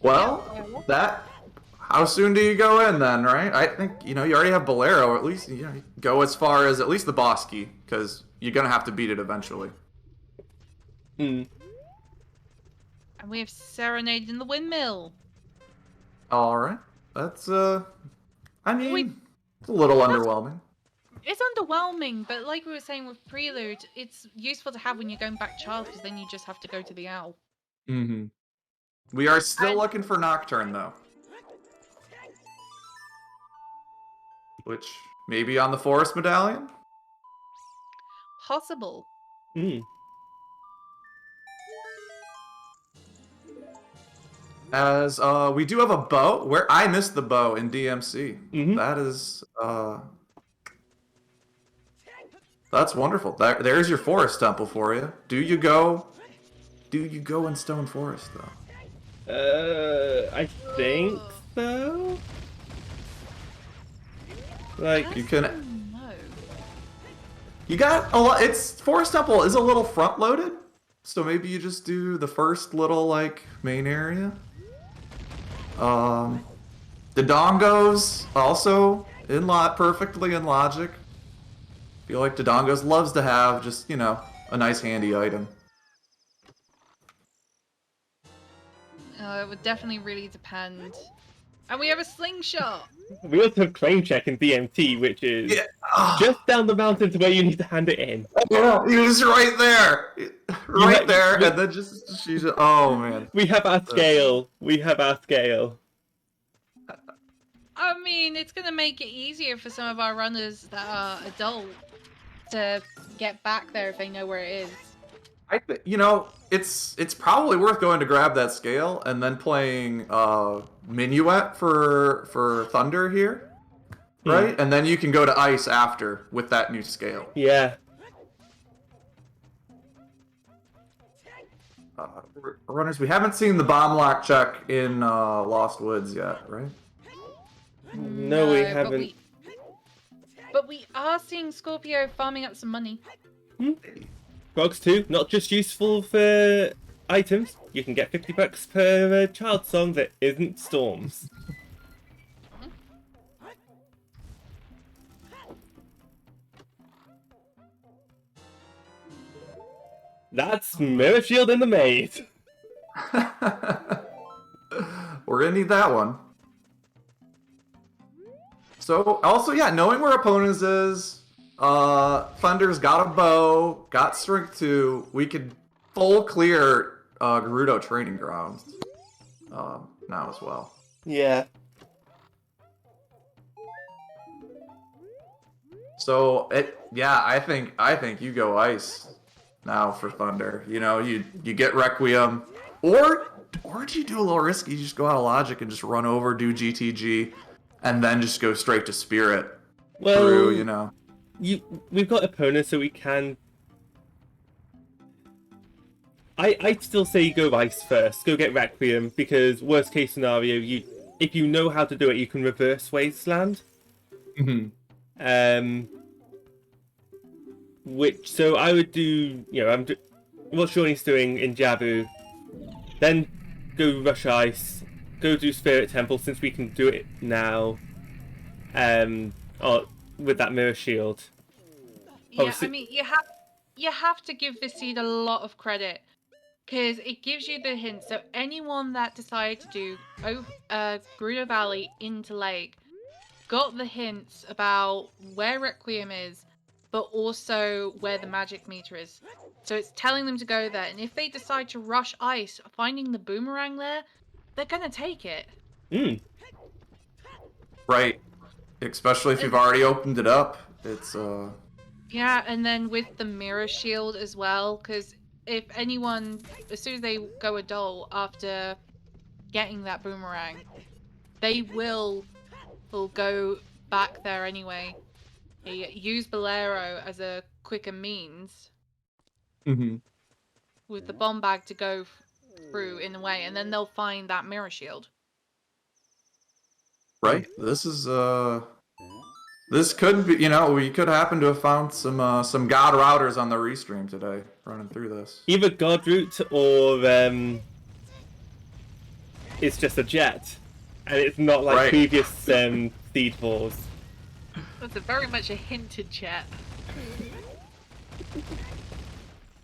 S2: Well, how soon do you go in then, right? I think, you already have Bolero, or at least, you go as far as at least the boss key, because you're going to have to beat it eventually.
S1: Hmm.
S3: And we have Serenade in the Windmill.
S2: Alright. That's, it's a little underwhelming.
S3: It's underwhelming, but like we were saying with Prelude, it's useful to have when you're going back child, because then you just have to go to the owl.
S2: Mm-hmm. We are still looking for Nocturne, though. Which, maybe on the Forest Medallion?
S3: Possible.
S1: Hmm.
S2: As, we do have a bow, where I missed the bow in DMC.
S1: Mm-hmm.
S2: That is, that's wonderful. There's your Forest Temple for you. Do you go in Stone Forest, though?
S1: I think so. Like,
S2: You can...
S3: No.
S2: You got a lot... Forest Temple is a little front-loaded, so maybe you just do the first little, like, main area. The Dodongos, also perfectly in logic. Feel like Dodongos loves to have just, a nice handy item.
S3: It would definitely really depend. And we have a slingshot!
S1: we also have Claim Check in DMT, which is just down the mountain to where you need to hand it in.
S2: Oh, he was right there! And then she's... Oh, man.
S1: We have our scale.
S3: I mean, it's going to make it easier for some of our runners that are adult to get back there if they know where it is.
S2: I think, it's probably worth going to grab that scale and then playing Minuet for Thunder here, right? And then you can go to Ice after with that new scale.
S1: Yeah.
S2: Runners, we haven't seen the bomb lock check in Lost Woods yet, right?
S1: No, we haven't.
S3: But we are seeing Scorpio farming up some money.
S1: Frogs too, not just useful for items. You can get $50 per child song that isn't Storms. That's Mirror Shield in the Maze.
S2: We're gonna need that one. So, also, yeah, knowing where opponents is, Thunder's got a bow, got strength 2, we could full clear Gerudo Training Grounds now as well.
S1: Yeah.
S2: So, I think you go Ice now for Thunder. You get Requiem, or do you do a little risky? You just go out of logic and just run over, do GTG, and then just go straight to Spirit through,
S1: We've got opponents, so we can... I'd still say you go Ice first. Go get Requiem, because worst case scenario, if you know how to do it, you can reverse Wasteland.
S2: Mm-hmm.
S1: So I would do, what Shawnee's doing in Jabu, then go Rush Ice, go do Spirit Temple since we can do it now, with that Mirror Shield.
S3: Yeah,
S1: Obviously...
S3: I mean, you have to give this seed a lot of credit, because it gives you the hint. So anyone that decided to do Gerudo Valley into Lake got the hints about where Requiem is, but also where the magic meter is. So it's telling them to go there, and if they decide to rush Ice, finding the boomerang there, they're gonna take it.
S2: Right. Especially if you've already opened it up. It's
S3: Yeah, and then with the mirror shield as well, because if anyone, as soon as they go adult after getting that boomerang, they will go back there anyway. Use Bolero as a quicker means
S2: Mm-hmm.
S3: with the bomb bag to go through in a way, and then they'll find that mirror shield.
S2: Right. This is this could be, we could happen to have found some god routers on the restream today running through this.
S1: Either God route or it's just a jet, and it's not like
S2: Right.
S1: previous Seed Wars.
S3: That's very much a hinted chat.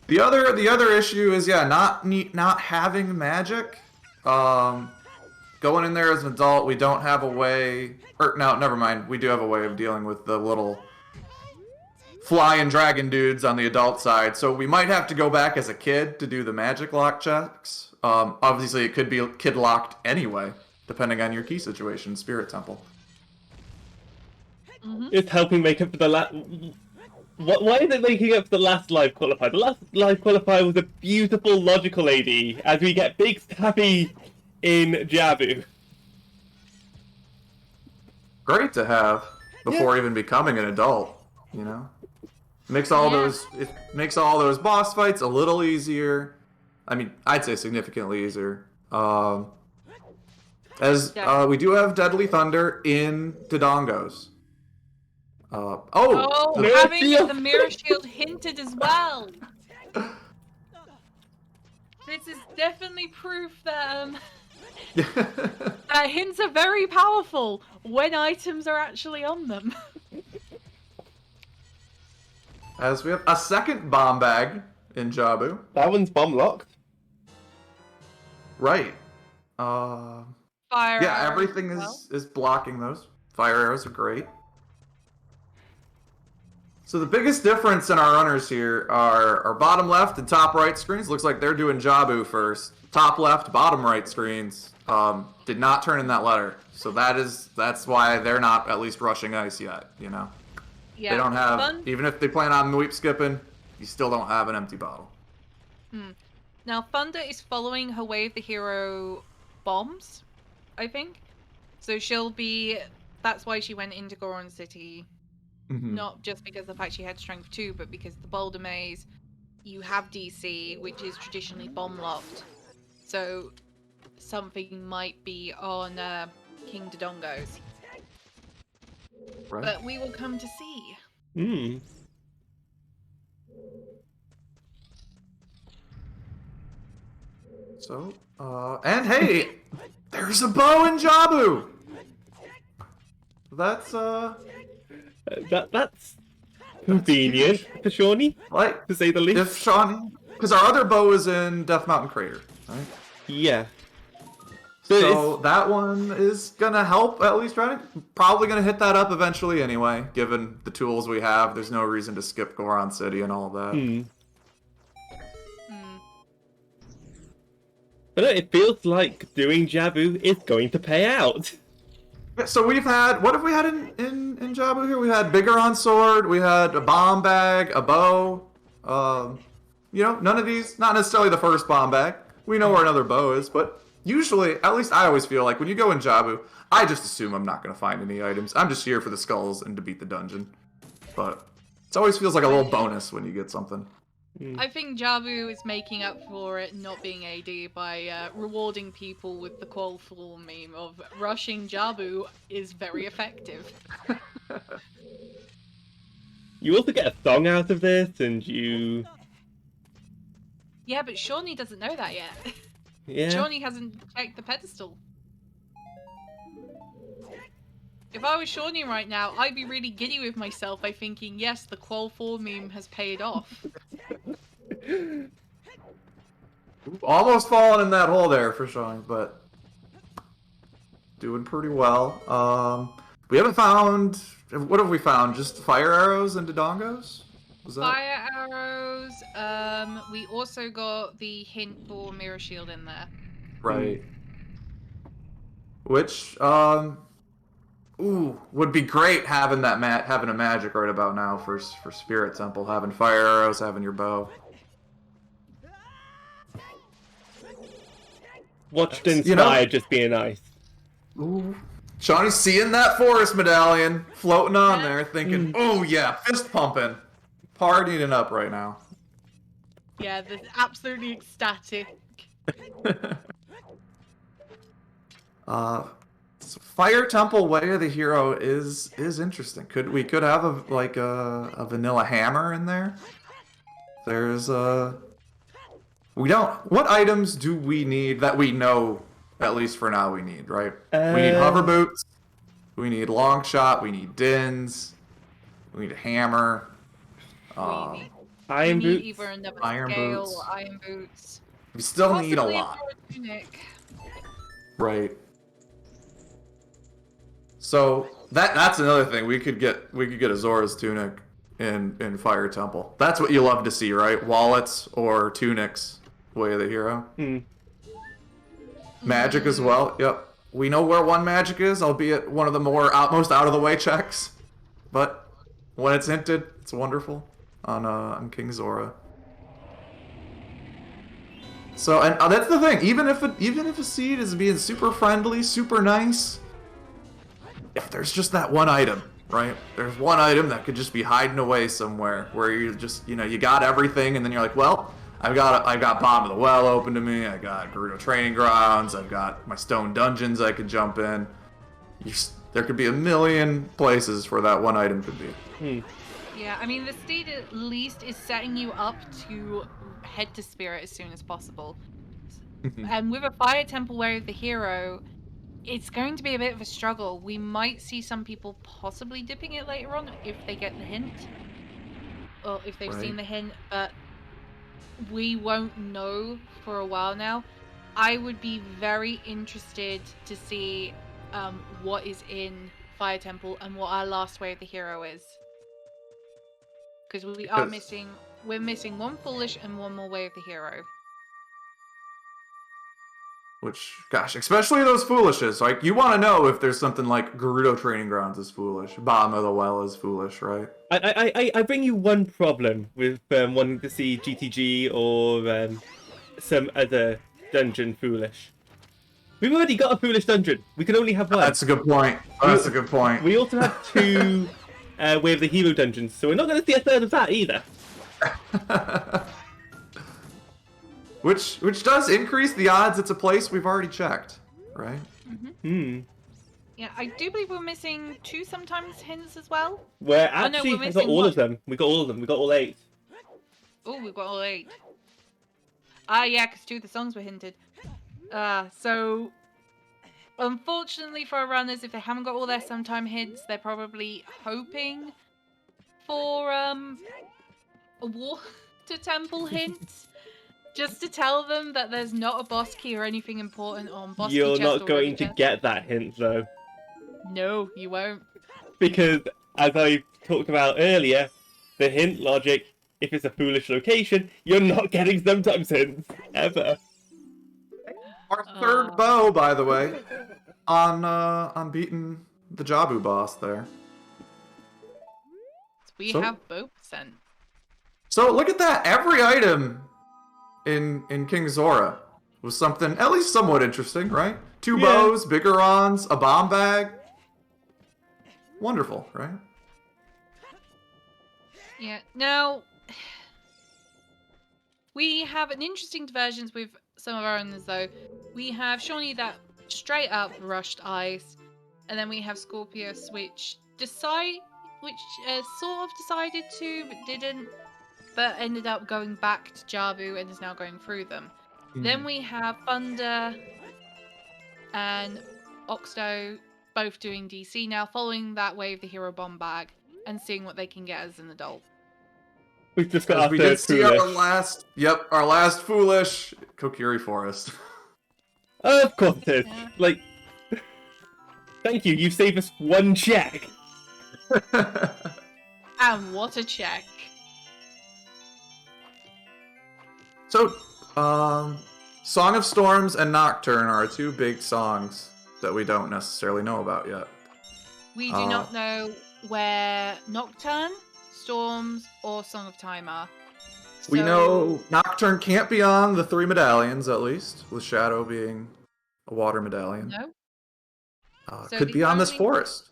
S2: The other issue is not having magic. Going in there as an adult, we don't have a way. Or no, never mind. We do have a way of dealing with the little flying dragon dudes on the adult side. So we might have to go back as a kid to do the magic lock checks. Obviously, it could be kid locked anyway, depending on your key situation, Spirit Temple.
S1: It's helping make up for the last. Why is it making up for the last live qualifier? The last live qualifier was a beautiful, logical lady, as we get big stabby in Jabu.
S2: Great to have before even becoming an adult, Makes all those boss fights a little easier. I mean, I'd say significantly easier. We do have Deadly Thunder in Dodongos.
S3: Having the mirror shield hinted as well. This is definitely proof that that hints are very powerful when items are actually on them.
S2: As we have a second bomb bag in Jabu.
S1: That one's bomb locked.
S2: Right.
S3: Fire
S2: yeah,
S3: arrows
S2: everything
S3: as well.
S2: is blocking those. Fire arrows are great. So the biggest difference in our runners here are our bottom left and top right screens. Looks like they're doing Jabu first. Top left, bottom right screens did not turn in that letter. So that's why they're not at least rushing ice yet,
S3: Yeah.
S2: They don't have, even if they plan on Mweep skipping, you still don't have an empty bottle.
S3: Now, Thunder is following her Wave the Hero bombs, I think. So that's why she went into Goron City. Not just because of the fact she had Strength 2, but because the Boulder Maze, you have DC, which is traditionally bomb locked. So something might be on King Dodongo's.
S2: Right.
S3: But we will come to see.
S2: So, and hey, there's a bow in Jabu! That's,
S1: That's convenient for Shawnee,
S2: like,
S1: to say the least.
S2: if Shawnee, because our other bow is in Death Mountain Crater, right?
S1: Yeah.
S2: So that one is gonna help at least, right? Probably gonna hit that up eventually anyway, given the tools we have. There's no reason to skip Goron City and all that.
S1: But no, it feels like doing Jabu is going to pay out.
S2: So we've had, what have we had in Jabu here? We had Bigoron Sword, we had a bomb bag, a bow. None of these, not necessarily the first bomb bag. We know where another bow is, but usually, at least I always feel like when you go in Jabu, I just assume I'm not going to find any items. I'm just here for the skulls and to beat the dungeon. But it always feels like a little bonus when you get something.
S3: I think Jabu is making up for it not being AD by rewarding people with the Qual Fall meme of rushing Jabu is very effective.
S1: You also get a song out of this, and you...
S3: Yeah, but Shawnee doesn't know that yet.
S1: Yeah.
S3: Shawnee hasn't checked the pedestal. If I was Shawnee right now, I'd be really giddy with myself by thinking, yes, the Qual Fall meme has paid off.
S2: Almost falling in that hole there for Shawnee, but doing pretty well. We haven't found... What have we found? Just fire arrows and Dodongos?
S3: Fire arrows. We also got the hint for Mirror Shield in there.
S2: Right. Which, Ooh, would be great having that having a magic right about now for Spirit Temple, having fire arrows, having your bow.
S1: Watched
S2: You know,
S1: Inspire just being nice.
S2: ooh. Shawnee's seeing that forest medallion floating on there, thinking, "Oh yeah, fist pumping, partying it up right now."
S3: Yeah, they're absolutely ecstatic.
S2: Fire Temple Way of the Hero is interesting. We could have a vanilla hammer in there. There's we don't. What items do we need that we know, at least for now, we need, right? We need hover boots. We need long shot. We need dins. We need a hammer.
S3: We
S1: Iron
S3: need
S1: boots.
S3: either another
S2: Iron
S3: scale
S2: boots.
S3: or iron boots.
S2: We still need a
S3: Possibly
S2: lot,
S3: a tunic.
S2: right? So that's another thing. We could get Azora's tunic in Fire Temple. That's what you love to see, right? Wallets or tunics, Way of the Hero. Magic as well. Yep. We know where one magic is, albeit one of the most out of the way checks. But when it's hinted, it's wonderful on King Zora. So and that's the thing. Even if a seed is being super friendly, super nice, if there's just that one item, right? There's one item that could just be hiding away somewhere where you just, you got everything, and then you're like, well, I've got Bottom of the Well open to me. I got Gerudo Training Grounds. I've got my stone dungeons I could jump in. There could be a million places where that one item could be.
S3: Yeah, I mean, the state at least is setting you up to head to Spirit as soon as possible. And with a Fire Temple Way of the Hero, it's going to be a bit of a struggle. We might see some people possibly dipping it later on if they get the hint. Or if they've seen the hint, but we won't know for a while now. I would be very interested to see what is in Fire Temple and what our last Way of the Hero is. Because we're missing one Foolish and one more Way of the Hero.
S2: Which, gosh, especially those Foolishes. Like, you want to know if there's something like Gerudo Training Grounds is foolish, Bottom of the Well is foolish, right?
S1: I bring you one problem with wanting to see GTG or some other dungeon foolish. We've already got a foolish dungeon. We can only have one.
S2: That's a good point. That's a good point.
S1: We also have two Way of the Hero dungeons, so we're not going to see a third of that either.
S2: Which does increase the odds it's a place we've already checked, right?
S3: Yeah, I do believe we're missing 2 sometimes hints as well.
S1: We're actually
S3: we're
S1: we got
S3: missing
S1: all
S3: one.
S1: of them. We got all of them. We got all 8.
S3: Oh, we've got all 8. Ah, yeah, because 2 of the songs were hinted. So unfortunately for our runners, if they haven't got all their sometime hints, they're probably hoping for a Water Temple hint. Just to tell them that there's not a boss key or anything important on boss key
S1: You're
S3: chest
S1: not going to
S3: chest.
S1: get that hint though.
S3: No, you won't.
S1: Because, as I talked about earlier, the hint logic, if it's a foolish location, you're not getting sometimes hints, ever.
S2: Our third bow, by the way, on beating the Jabu boss there.
S3: We have both sent.
S2: So look at that. Every item in King Zora was something at least somewhat interesting, right? 2 bows, Biggerons, a bomb bag. Wonderful, right?
S3: Yeah. Now, we have an interesting divergence with some of our owners, though. We have Shawnee that straight up rushed ice, and then we have Scorpius, which sort of decided to, but didn't, but ended up going back to Jabu and is now going through them. Then we have Thunder and Oxto both doing DC now, following that Way of the Hero bomb bag and seeing what they can get as an adult.
S1: We've just got
S2: we did see our last foolish Kokiri Forest.
S1: Of course it is.
S3: Yeah.
S1: Like, thank you. You saved us one check.
S3: And what a check.
S2: So, Song of Storms and Nocturne are 2 big songs that we don't necessarily know about yet.
S3: We do not know where Nocturne, Storms, or Song of Time are.
S2: We know Nocturne can't be on the 3 medallions, at least, with Shadow being a water medallion.
S3: No. So
S2: could be on this forest.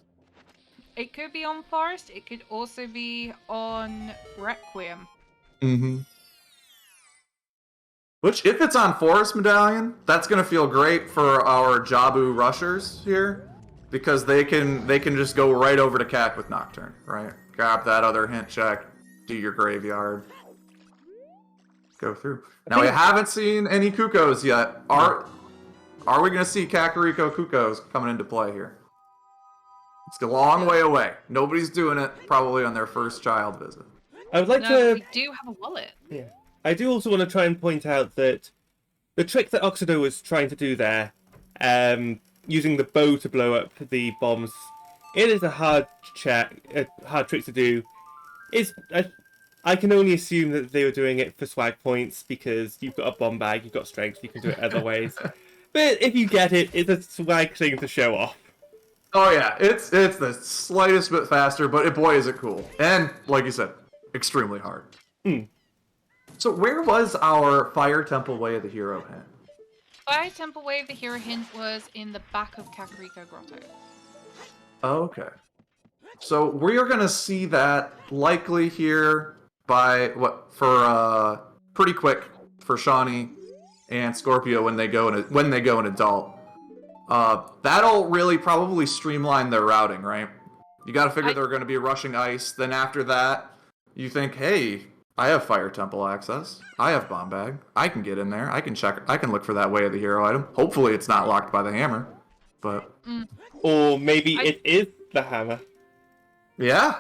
S3: It could be on Forest. It could also be on Requiem.
S2: Mm-hmm. Which, if it's on Forest Medallion, that's gonna feel great for our Jabu rushers here, because they can just go right over to Cac with Nocturne, right? Grab that other hint check, do your graveyard, go through. Now we haven't seen any Kukos yet. Are we gonna see Kakariko Kukos coming into play here? It's a long way away. Nobody's doing it probably on their first child visit.
S1: I would like to.
S3: We do have a wallet.
S1: Yeah. I do also want to try and point out that the trick that Oxido was trying to do there, using the bow to blow up the bombs, it is a hard trick to do. I can only assume that they were doing it for swag points because you've got a bomb bag, you've got strength, you can do it other ways. But if you get it, it's a swag thing to show off.
S2: Oh yeah, it's the slightest bit faster, but boy is it cool. And, like you said, extremely hard. So where was our Fire Temple Way of the Hero hint?
S3: Fire Temple Way of the Hero hint was in the back of Kakariko Grotto.
S2: Okay. So we are gonna see that likely here by pretty quick for Shawnee and Scorpio when they go in adult. That'll really probably streamline their routing, right? You gotta figure they're gonna be rushing ice, then after that, you think, hey, I have Fire Temple access. I have Bomb Bag. I can get in there. I can check. I can look for that Way of the Hero item. Hopefully it's not locked by the hammer. But
S1: Or maybe it is the hammer.
S2: Yeah.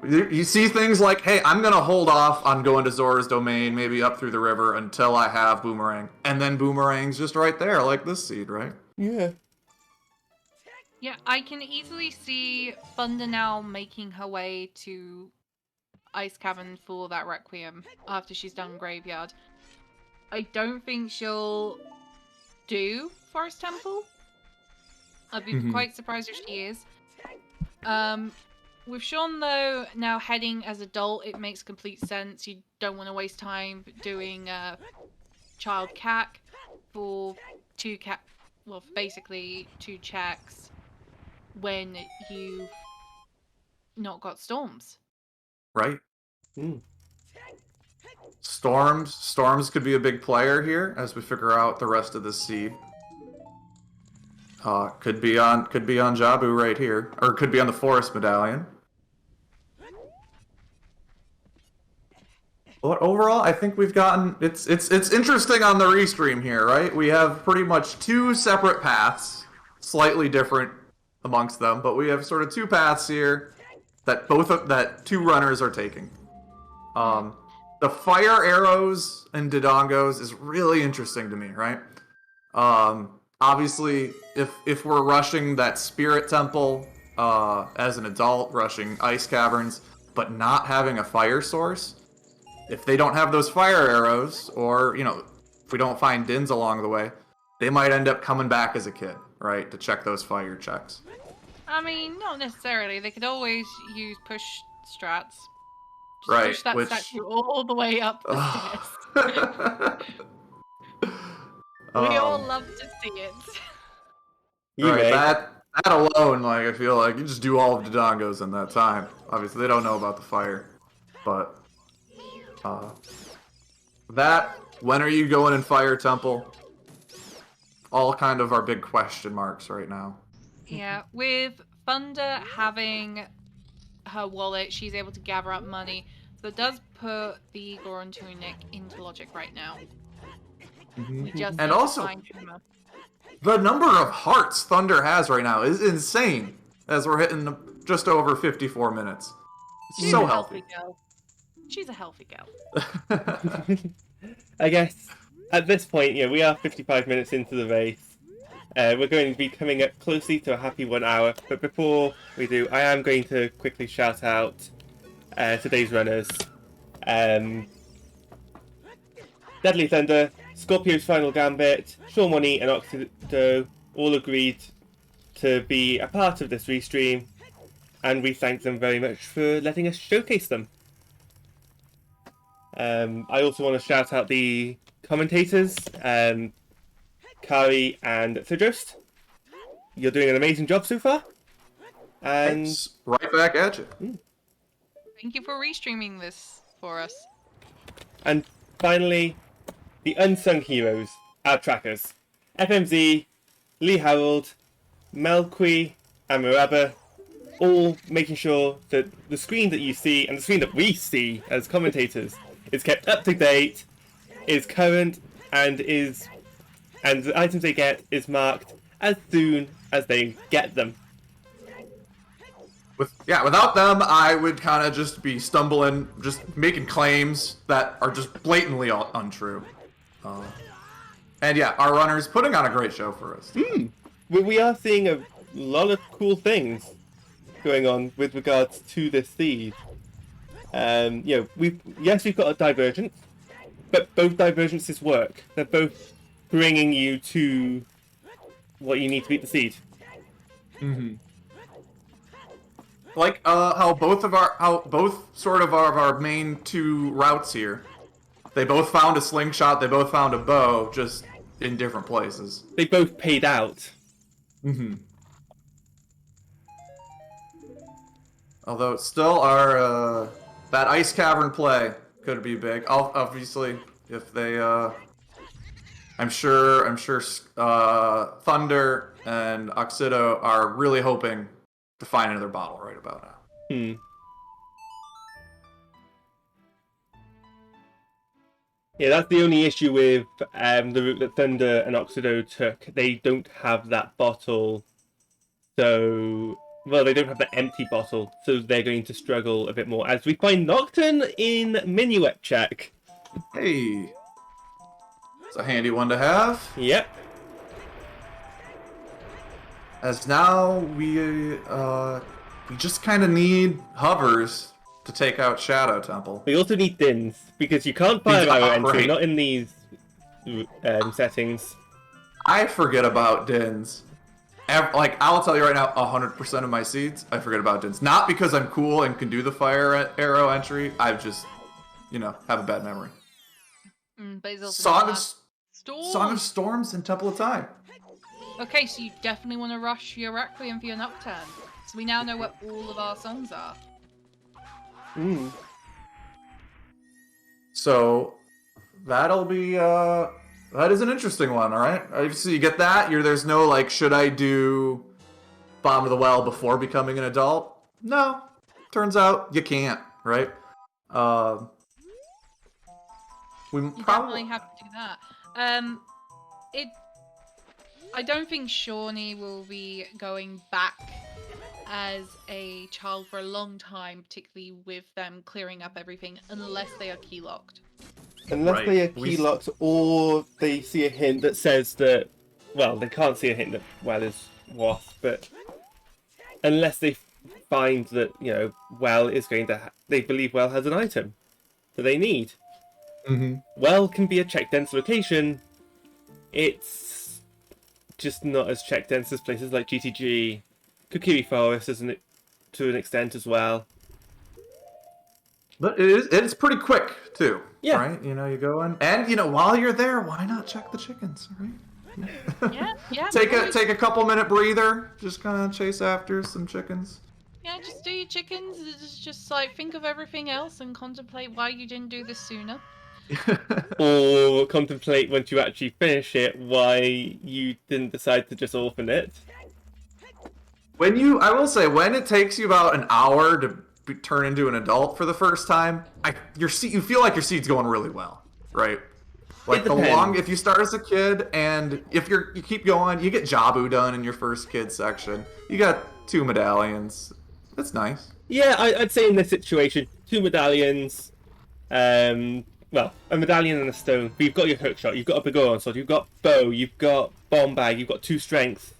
S2: You see things like, hey, I'm going to hold off on going to Zora's Domain, maybe up through the river, until I have Boomerang. And then Boomerang's just right there, like this seed, right?
S1: Yeah.
S3: Yeah, I can easily see Thunder now making her way to Ice Cavern for that Requiem after she's done Graveyard. I don't think she'll do Forest Temple. I'd be quite surprised if she is. With Sean, though, now heading as adult, it makes complete sense. You don't want to waste time doing Child CAC for basically 2 checks when you've not got Storms.
S2: Right. Storms could be a big player here as we figure out the rest of the seed. Could be on Jabu right here, or could be on the Forest Medallion. But overall, I think we've gotten it's interesting on the restream here, right? We have pretty much 2 separate paths, slightly different amongst them, but we have sort of 2 paths here that 2 runners are taking. The fire arrows and Dodongos is really interesting to me, right? Obviously, if we're rushing that Spirit Temple as an adult, rushing Ice Caverns, but not having a fire source, if they don't have those fire arrows, or, if we don't find Dins along the way, they might end up coming back as a kid, right, to check those fire checks.
S3: I mean, not necessarily. They could always use push strats. Just
S2: right,
S3: push that statue all the way up the stairs. We all love to see it.
S2: Right, that alone, I feel like you just do all of Dodongos in that time. Obviously, they don't know about the fire, but when are you going in Fire Temple? All kind of our big question marks right now.
S3: Yeah, with Thunder having her wallet, she's able to gather up money. So it does put the Goron Tunic into logic right now. We just
S2: and
S3: need
S2: also,
S3: to find Huma.
S2: The number of hearts Thunder has right now is insane, as we're hitting just over 54 minutes.
S3: She's
S2: so
S3: a
S2: healthy.
S3: Girl. She's a healthy girl.
S1: I guess at this point, we are 55 minutes into the race. We're going to be coming up closely to a happy 1 hour, but before we do, I am going to quickly shout out today's runners. Deadly Thunder, Scorpio's Final Gambit, Shawmoney and Oxido all agreed to be a part of this restream. and we thank them very much for letting us showcase them. I also want to shout out the commentators, Kari and Sidrost. You're doing an amazing job so far. And
S2: Thanks. Right back at you.
S3: Thank you for restreaming this for us.
S1: And finally, the unsung heroes, our trackers. FMZ, Lee Harold, Melqui, and Maraba, all making sure that the screen that you see, and the screen that we see as commentators, is kept up to date, is current, and the items they get is marked as soon as they get them.
S2: Without them, I would kind of just be stumbling, just making claims that are just blatantly untrue. And yeah, our runners putting on a great show for us.
S1: We are seeing a lot of cool things going on with regards to this seed. We've got a divergence, but both divergences work. They're both bringing you to what you need to beat the seed.
S2: Like how both of our main two routes here, they both found a slingshot, they both found a bow, just in different places.
S1: They both paid out.
S2: Although still our that ice cavern play could be big. Obviously, if they I'm sure Thunder and Oxido are really hoping to find another bottle right about now.
S1: Yeah, that's the only issue with the route that Thunder and Oxido took. They don't have that bottle, so... Well, they don't have the empty bottle, so they're going to struggle a bit more. As we find Nocturne in Minuet check.
S2: Hey! It's a handy one to have.
S1: Yep.
S2: As now we just kind of need hovers to take out Shadow Temple.
S1: We also need Dins, because you can't fire arrow entry,
S2: right.
S1: not in these settings.
S2: I forget about Dins. I'll tell you right now, 100% of my seeds, I forget about Dins. Not because I'm cool and can do the fire arrow entry, I just, have a bad memory.
S3: But it's also
S2: Song of Storms and Temple of Time.
S3: Okay, so you definitely want to rush your Requiem for your Nocturne. So we now know what all of our songs are.
S2: So, that'll be, that is an interesting one, alright? So you get that, there's no, should I do Bottom of the Well before becoming an adult? No. Turns out you can't, right?
S3: You definitely have to do that. I don't think Shawnee will be going back as a child for a long time, particularly with them clearing up everything, unless they are key locked.
S1: Unless they are key locked, or they see a hint that says that, well, they can't see a hint that Well is Wasp, but unless they find that, Well is going to, they believe Well has an item that they need. Well can be a check dense location. It's just not as check dense as places like GTG, Kokiri Forest, isn't it, to an extent as well.
S2: But it's pretty quick too.
S1: Yeah.
S2: Right? You go in, and while you're there, why not check the chickens, right?
S3: Yeah.
S2: Take a couple minute breather, just kind of chase after some chickens.
S3: Yeah, just do your chickens. It's just think of everything else and contemplate why you didn't do this sooner.
S1: Or contemplate once you actually finish it why you didn't decide to just orphan it.
S2: I will say, when it takes you about an hour to turn into an adult for the first time, you feel like your seed's going really well, right? If you start as a kid and if you keep going, you get Jabu done in your first kid section. You got 2 medallions. That's nice.
S1: Yeah, I'd say in this situation, 2 medallions. Well, a medallion and a stone. But you've got your hookshot, you've got a Begoron sword, you've got bow, you've got bomb bag, you've got 2 strength.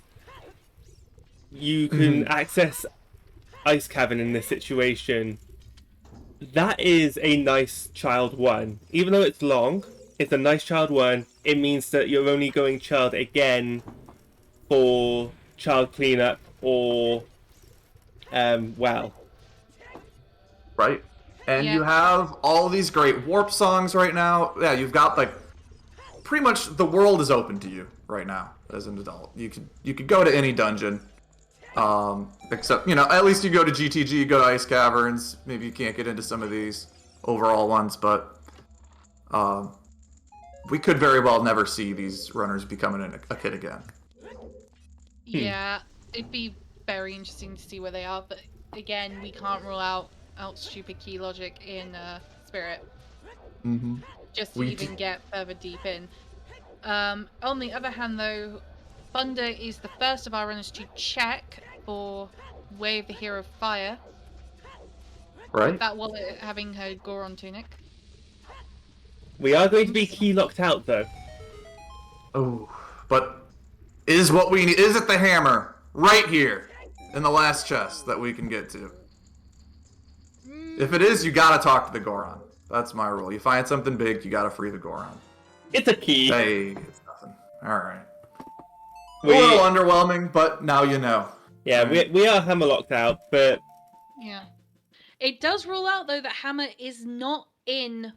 S1: You can access Ice Cavern in this situation. That is a nice child 1. Even though it's long, it's a nice child 1. It means that you're only going child again for child cleanup or well.
S2: Right? And
S3: Yeah.
S2: you have all these great warp songs right now. Yeah, you've got like pretty much the world is open to you right now as an adult. You could go to any dungeon. Except, at least you go to GTG, you go to Ice Caverns. Maybe you can't get into some of these overall ones, but we could very well never see these runners becoming a kid again.
S3: Yeah, it'd be very interesting to see where they are, but again, we can't rule out stupid key logic in Spirit.
S2: Mm-hmm.
S3: Just to
S2: We
S3: even
S2: d-
S3: get further deep in. On the other hand, though, Thunder is the first of our runners to check for Wave the Hero Fire.
S2: Right?
S3: With that wallet having her Goron tunic.
S1: We are going to be key locked out though.
S2: Oh, but is what we need? Is it the hammer right here in the last chest that we can get to? If it is, you gotta talk to the Goron. That's my rule. You find something big, you gotta free the Goron.
S1: It's a key.
S2: Hey, it's nothing. All right.
S1: We-
S2: A little underwhelming, but now you know.
S1: Yeah, we are hammer locked out, but
S3: Yeah. It does rule out, though, that Hammer is not in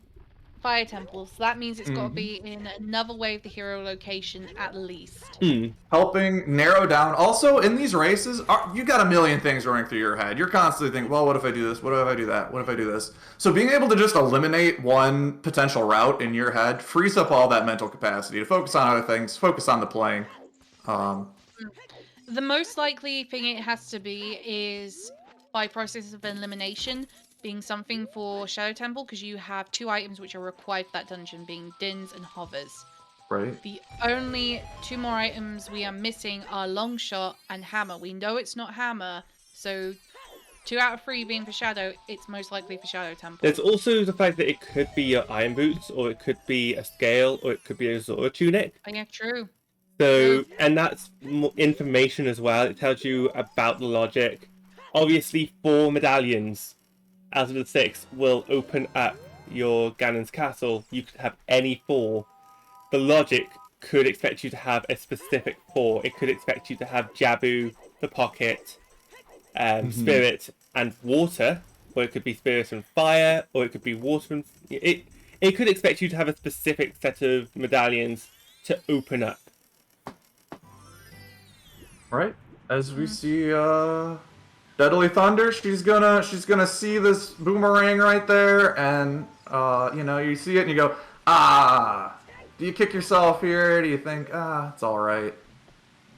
S3: Fire Temple, so that means it's got to be in another Wave the Hero location at least.
S2: Helping narrow down. Also, in these races, you got a million things running through your head. You're constantly thinking, well, what if I do this? What if I do that? What if I do this? So being able to just eliminate one potential route in your head frees up all that mental capacity to focus on other things, focus on the playing.
S3: The most likely thing it has to be is by process of elimination, being something for Shadow Temple, because you have 2 items which are required for that dungeon, being Dins and Hovers.
S2: Right.
S3: The only 2 more items we are missing are Longshot and Hammer. We know it's not Hammer, so 2 out of 3 being for Shadow, it's most likely for Shadow Temple.
S1: there's also the fact that it could be your Iron Boots, or it could be a Scale, or it could be a Zora Tunic.
S3: Oh, yeah, true.
S1: So, and that's information as well. It tells you about the logic. Obviously, 4 medallions out of the 6 will open up your Ganon's castle. You could have any 4. The logic could expect you to have a specific 4. It could expect you to have Jabu, the Pocket, Spirit, and Water, or it could be Spirit and Fire, or it could be Water and... It could expect you to have a specific set of medallions to open up.
S2: Right. As we see, Deadly Thunder, she's gonna see this boomerang right there, and you see it and you go, do you kick yourself here? Do you think, it's all right?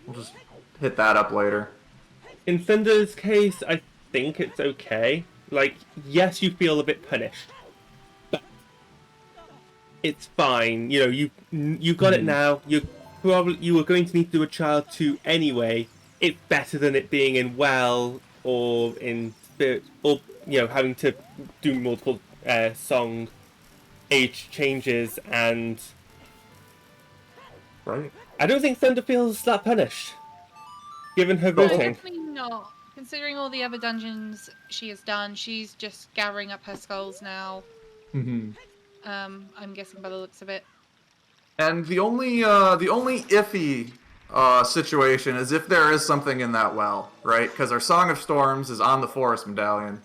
S2: We'll just hit that up later.
S1: In Thunder's case, I think it's okay. Like, yes, you feel a bit punished, but it's fine. You got it now. You were going to need to do a Child 2 anyway. It's better than it being in Well or in Spirit, or having to do multiple song age changes. And
S2: Right.
S1: I don't think Thunder feels that punished, given her
S3: No,
S1: voting.
S3: definitely not. Considering all the other dungeons she has done, she's just gathering up her skulls now. I'm guessing by the looks of it.
S2: And the only iffy situation is if there is something in that well, right? Because our Song of Storms is on the Forest Medallion.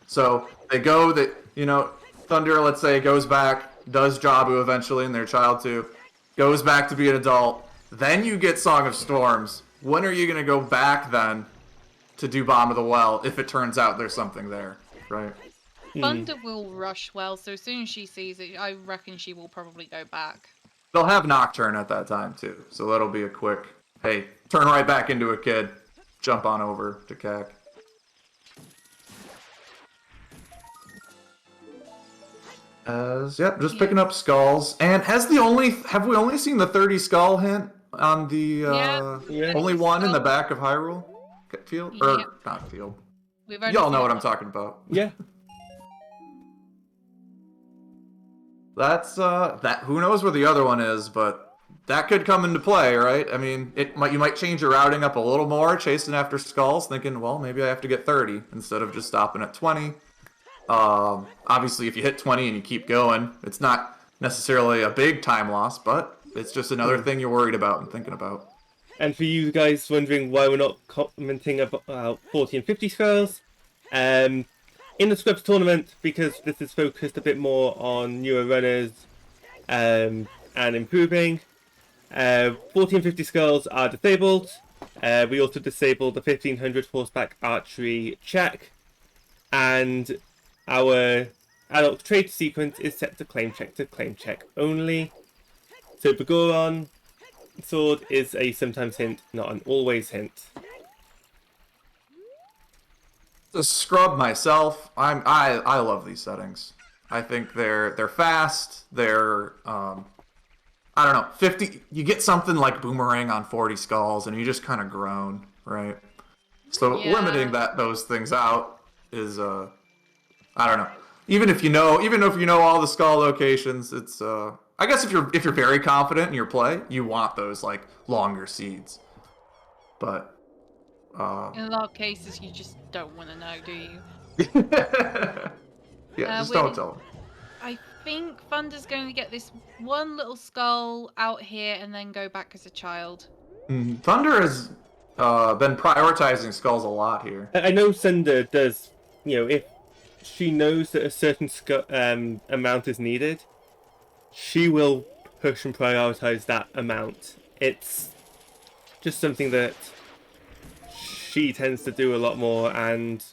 S2: So they go Thunder, let's say, goes back, does Jabu eventually in their Child 2, goes back to be an adult. Then you get Song of Storms. When are you going to go back then to do Bomb of the Well if it turns out there's something there, right?
S3: Thunder will rush well, so as soon as she sees it, I reckon she will probably go back.
S2: They'll have Nocturne at that time, too. So that'll be a quick, hey, turn right back into a kid. Jump on over to CAC. Just picking up skulls. And have we only seen the 30 skull hint on the, only one in the back of Hyrule field?
S3: Yep.
S2: Or, not field.
S3: We've only
S2: Y'all
S3: seen
S2: know what
S3: it
S2: I'm
S3: once.
S2: talking about.
S1: Yeah.
S2: That's that. Who knows where the other one is, but that could come into play, right? I mean, you might change your routing up a little more, chasing after skulls, thinking, well, maybe I have to get 30 instead of just stopping at 20. Obviously, if you hit 20 and you keep going, it's not necessarily a big time loss, but it's just another thing you're worried about and thinking about.
S1: And for you guys wondering why we're not commenting about 40 and 50 skulls, in the Scrubs tournament, because this is focused a bit more on newer runners and improving, 40 and 50 skulls are disabled. We also disabled the 1500 horseback archery check, and our adult trade sequence is set to claim check only. So Begoron sword is a sometimes hint, not an always hint.
S2: To scrub myself, I love these settings. I think they're fast. They're I don't know, 50. You get something like Boomerang on 40 skulls, and you just kind of groan, right? So
S3: Yeah.
S2: limiting those things out is I don't know. Even if you know all the skull locations, it's I guess if you're very confident in your play, you want those like longer seeds. But
S3: In a lot of cases, you just don't want to know, do you?
S2: yeah, just don't tell them.
S3: I think Thunder's going to get this one little skull out here and then go back as a child.
S2: Thunder has been prioritizing skulls a lot here.
S1: I know Thunder does, if she knows that a certain amount is needed, she will push and prioritize that amount. It's just something that she tends to do a lot more, and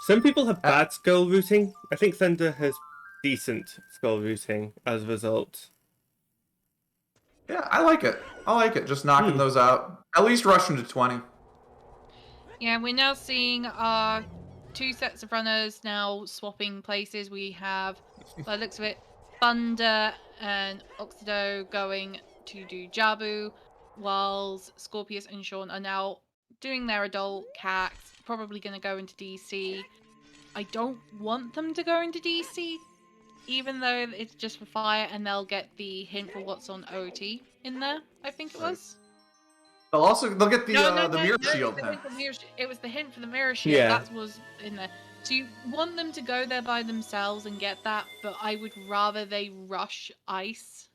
S1: some people have bad skull routing. I think Thunder has decent skull routing as a result.
S2: Yeah, I like it. Just knocking those out. At least rushing to 20.
S3: Yeah, we're now seeing our two sets of runners now swapping places. We have, by the looks of it, Thunder and Oxido going to do Jabu, whilst Scorpius and Sean are now doing their adult cats, probably going to go into DC. I don't want them to go into DC, even though it's just for fire, and they'll get the hint for what's on OT in there, I think it was.
S2: They'll get the mirror shield
S3: it
S2: hint.
S3: It was the hint for the mirror shield.
S1: Yeah.
S3: That was in there. So you want them to go there by themselves and get that, but I would rather they rush ice.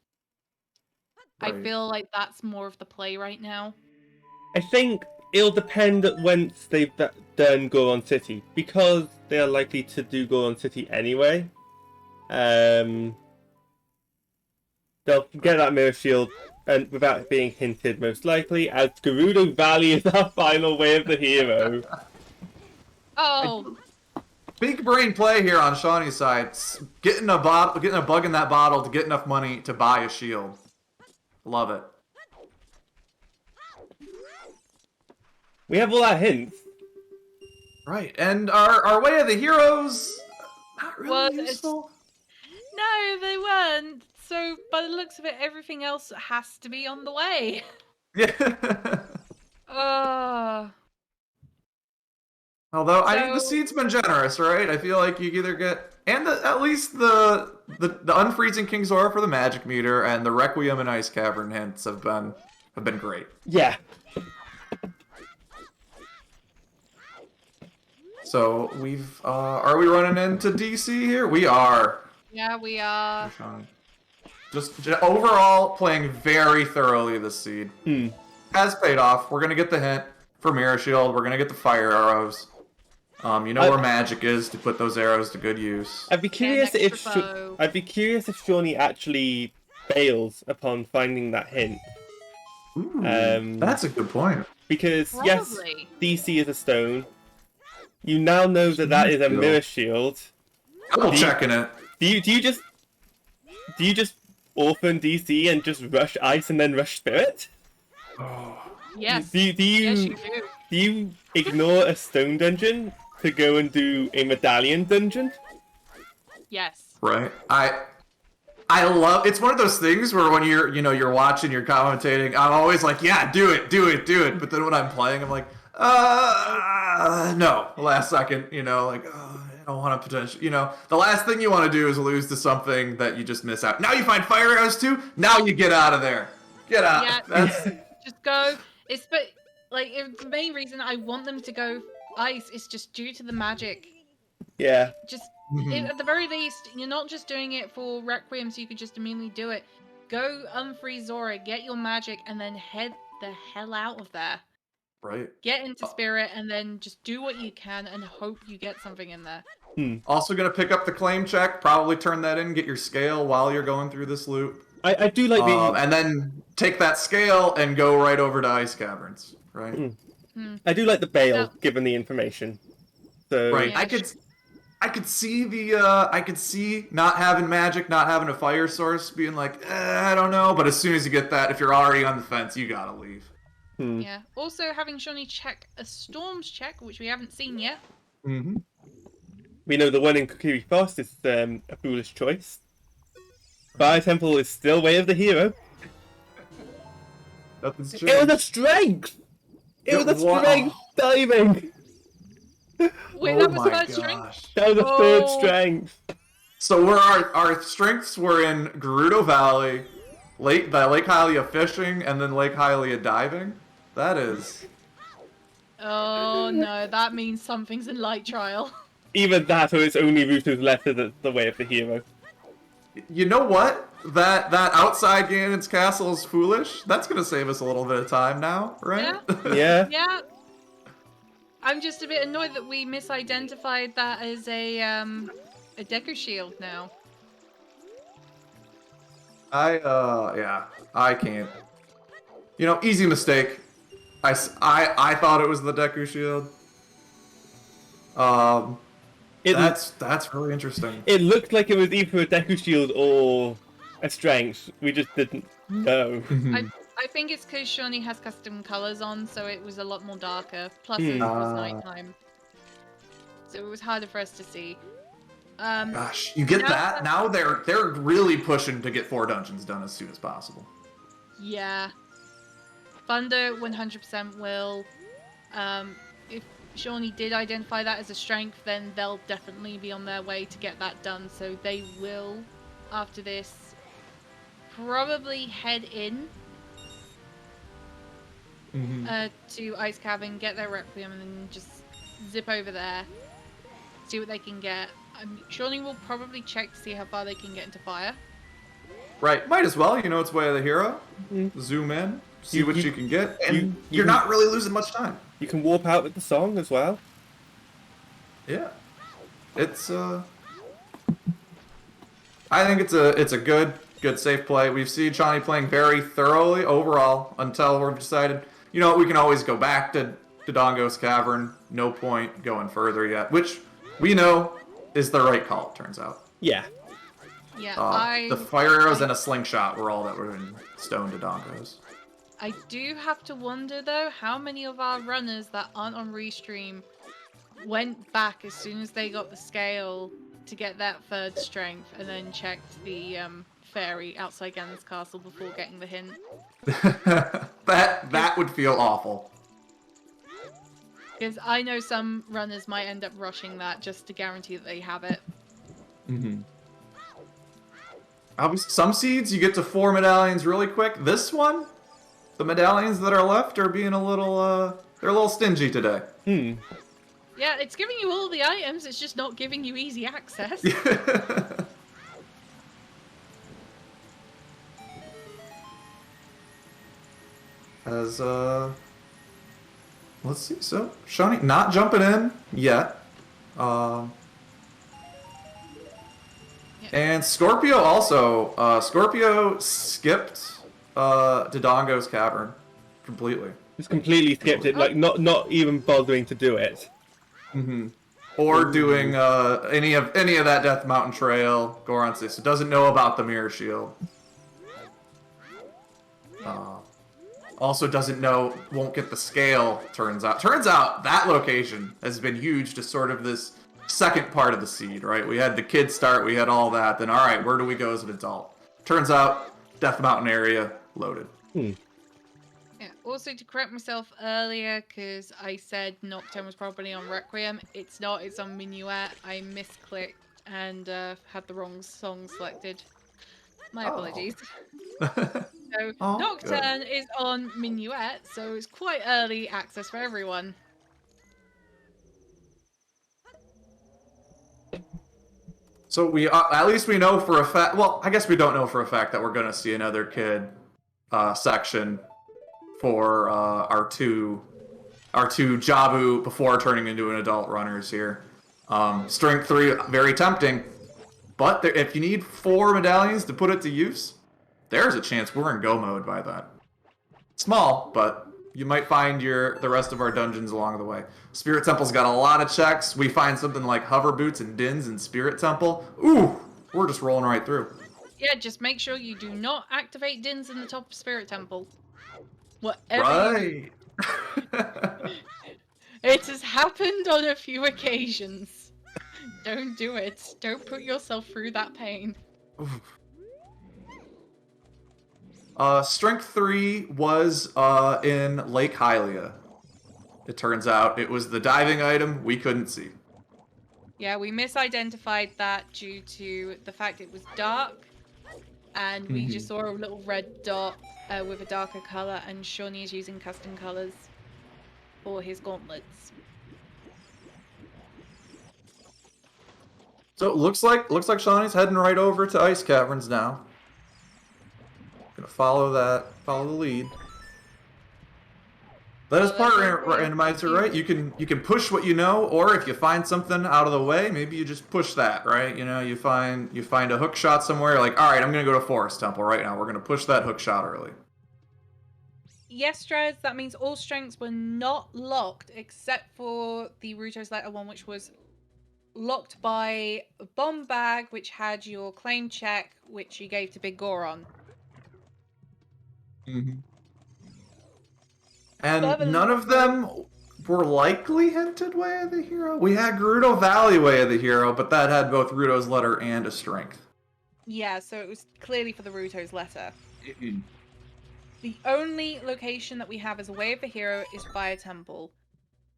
S2: Right.
S3: I feel like that's more of the play right now.
S1: I think it'll depend once they've done Goron City, because they are likely to do Goron City anyway. They'll get that mirror shield and without being hinted, most likely, as Gerudo Valley is our final way of the hero.
S3: Oh,
S2: Big brain play here on Shawnee's side. Getting a bug in that bottle to get enough money to buy a shield. Love it.
S1: We have all our hints.
S2: Right, and our way of the heroes, not really useful.
S3: No, they weren't. So, by the looks of it, everything else has to be on the way.
S2: Yeah. Although I think the seed's been generous, right? I feel like you either get at least the unfreezing King's Aura for the magic meter and the Requiem and Ice Cavern hints have been great.
S1: Yeah.
S2: So we've are we running into DC here? We are.
S3: Yeah, we are.
S2: Just overall playing very thoroughly this seed. Has paid off. We're gonna get the hint for Mirror Shield. We're gonna get the fire arrows. Where magic is to put those arrows to good use.
S1: I'd be curious if Shawnee actually fails upon finding that hint.
S2: Ooh, that's a good point.
S1: Because
S3: Probably.
S1: yes, DC is a stone. You now know that is a mirror shield.
S2: I'm checking it.
S1: Do you just orphan DC and just rush ice and then rush spirit?
S2: Oh.
S3: Yes.
S1: Yes, you do. Do you ignore a stone dungeon to go and do a medallion dungeon?
S3: Yes.
S2: Right. I love it's one of those things where when you're watching, you're commentating, I'm always like, yeah, do it. But then when I'm playing, I'm like, no. Last second, I don't want to potentially, the last thing you want to do is lose to something that you just miss out. Now you find fire arrows too. Now you get out of there. Get out.
S3: Yeah, just go. If the main reason I want them to go ice is just due to the magic.
S1: Yeah.
S3: Just at the very least, you're not just doing it for Requiem so you can just immediately do it. Go unfreeze Zora, get your magic, and then head the hell out of there.
S2: Right.
S3: Get into Spirit, and then just do what you can and hope you get something in there.
S2: Also gonna pick up the claim check, probably turn that in, get your scale while you're going through this loop.
S1: I do like the...
S2: And then take that scale and go right over to Ice Caverns, right?
S1: I do like the bail,
S3: Now-
S1: given the information. So...
S2: Right.
S3: Yeah,
S2: I could see I could see not having magic, not having a fire source, being like, I don't know. But as soon as you get that, if you're already on the fence, you gotta leave.
S3: Yeah. Also, having Shawnee check a storms check, which we haven't seen yet.
S2: Mm-hmm.
S1: We know the one in Kokiri Forest is a foolish choice. Fire Temple is still way of the hero.
S2: Nothing's
S1: It
S2: changed.
S1: was a strength! It was a
S2: Wow.
S1: strength diving!
S3: Wait,
S2: Oh
S3: that was
S2: my
S3: third string?
S2: gosh.
S1: That was a third strength.
S2: So where our strengths were in Gerudo Valley, the Lake Hylia fishing, and then Lake Hylia diving. That is.
S3: Oh no, that means something's in Light Trial.
S1: Even that, or it's only route is left as the way of the hero.
S2: You know what? That outside Ganon's castle is foolish. That's gonna save us a little bit of time now, right?
S1: Yeah.
S3: Yeah. I'm just a bit annoyed that we misidentified that as a Deku Shield now.
S2: I can't. You know, easy mistake. I thought it was the Deku Shield. That's really interesting.
S1: It looked like it was either a Deku Shield or a strength. We just didn't know.
S3: I think it's because Shawnee has custom colors on, so it was a lot more darker. Plus, it was nighttime, so it was harder for us to see.
S2: Gosh, you get that? Now they're really pushing to get 4 dungeons done as soon as possible.
S3: Yeah. Thunder 100% will. If Shawnee did identify that as a strength, then they'll definitely be on their way to get that done. So they will, after this, probably head in to Ice Cavern, get their Requiem, and then just zip over there, see what they can get. Shawnee will probably check to see how far they can get into fire.
S2: Right, might as well. You know, it's way of the hero. Zoom in, see what you can get, and you're not really losing much time.
S1: You can warp out with the song as well.
S2: Yeah, it's I think it's a good safe play. We've seen Shawnee playing very thoroughly overall until we've decided, you know, we can always go back to Dodongo's Cavern. No point going further yet, which we know is the right call. It turns out.
S1: Yeah.
S3: Yeah,
S2: the fire arrows and a slingshot were all that were in Stone Dodongos.
S3: I do have to wonder though, how many of our runners that aren't on Restream went back as soon as they got the scale to get that 3rd strength, and then checked the fairy outside Ganon's castle before getting the hint.
S2: that would feel awful.
S3: Because I know some runners might end up rushing that just to guarantee that they have it.
S2: Obviously, some seeds you get to 4 medallions really quick. This one, the medallions that are left are being a little they're a little stingy today.
S3: Yeah, it's giving you all the items, it's just not giving you easy access.
S2: As let's see. So Shawnee not jumping in yet. And Scorpio also. Scorpio skipped Dodongo's Cavern completely.
S1: Just completely skipped it, like not even bothering to do it.
S2: Or doing any of that Death Mountain Trail. Goron 6 doesn't know about the Mirror Shield. Also doesn't know, won't get the scale, turns out. Turns out that location has been huge to sort of this second part of the seed, right? We had the kid start, we had all that, then alright, where do we go as an adult? Turns out, Death Mountain area, loaded.
S3: Yeah, also to correct myself earlier, because I said Nocturne was probably on Requiem. It's not, it's on Minuet. I misclicked and had the wrong song selected. My apologies. So Nocturne is on Minuet, so it's quite early access for everyone.
S2: So we at least we know for a fact. Well, I guess we don't know for a fact that we're gonna see another kid section for our two Jabu before turning into an adult runners here. Strength 3, very tempting, but if you need 4 medallions to put it to use, there's a chance we're in go mode by then. Small, but you might find the rest of our dungeons along the way. Spirit Temple's got a lot of checks. We find something like hover boots and dins in Spirit Temple. Ooh, we're just rolling right through.
S3: Yeah, just make sure you do not activate dins in the top of Spirit Temple. Whatever.
S2: Right.
S3: It has happened on a few occasions. Don't do it. Don't put yourself through that pain.
S2: Strength 3 was in Lake Hylia. It turns out it was the diving item we couldn't see.
S3: Yeah, we misidentified that due to the fact it was dark, and we just saw a little red dot with a darker color, and Shawnee is using custom colors for his gauntlets.
S2: So it looks like Shawnee's heading right over to Ice Caverns now. Gonna follow the lead. That is part randomizer, right? You can push what you know, or if you find something out of the way, maybe you just push that, right? You know, you find a hook shot somewhere, like, all right, I'm gonna go to Forest Temple right now. We're gonna push that hook shot early.
S3: Yes, Dreads, that means all strengths were not locked except for the Ruto's Letter one, which was locked by a bomb bag, which had your claim check, which you gave to Big Goron.
S2: And none of them were likely hinted Way of the Hero. We had Gerudo Valley Way of the Hero, but that had both Ruto's Letter and a strength.
S3: Yeah, so it was clearly for the Ruto's Letter. The only location that we have as a Way of the Hero is Fire Temple.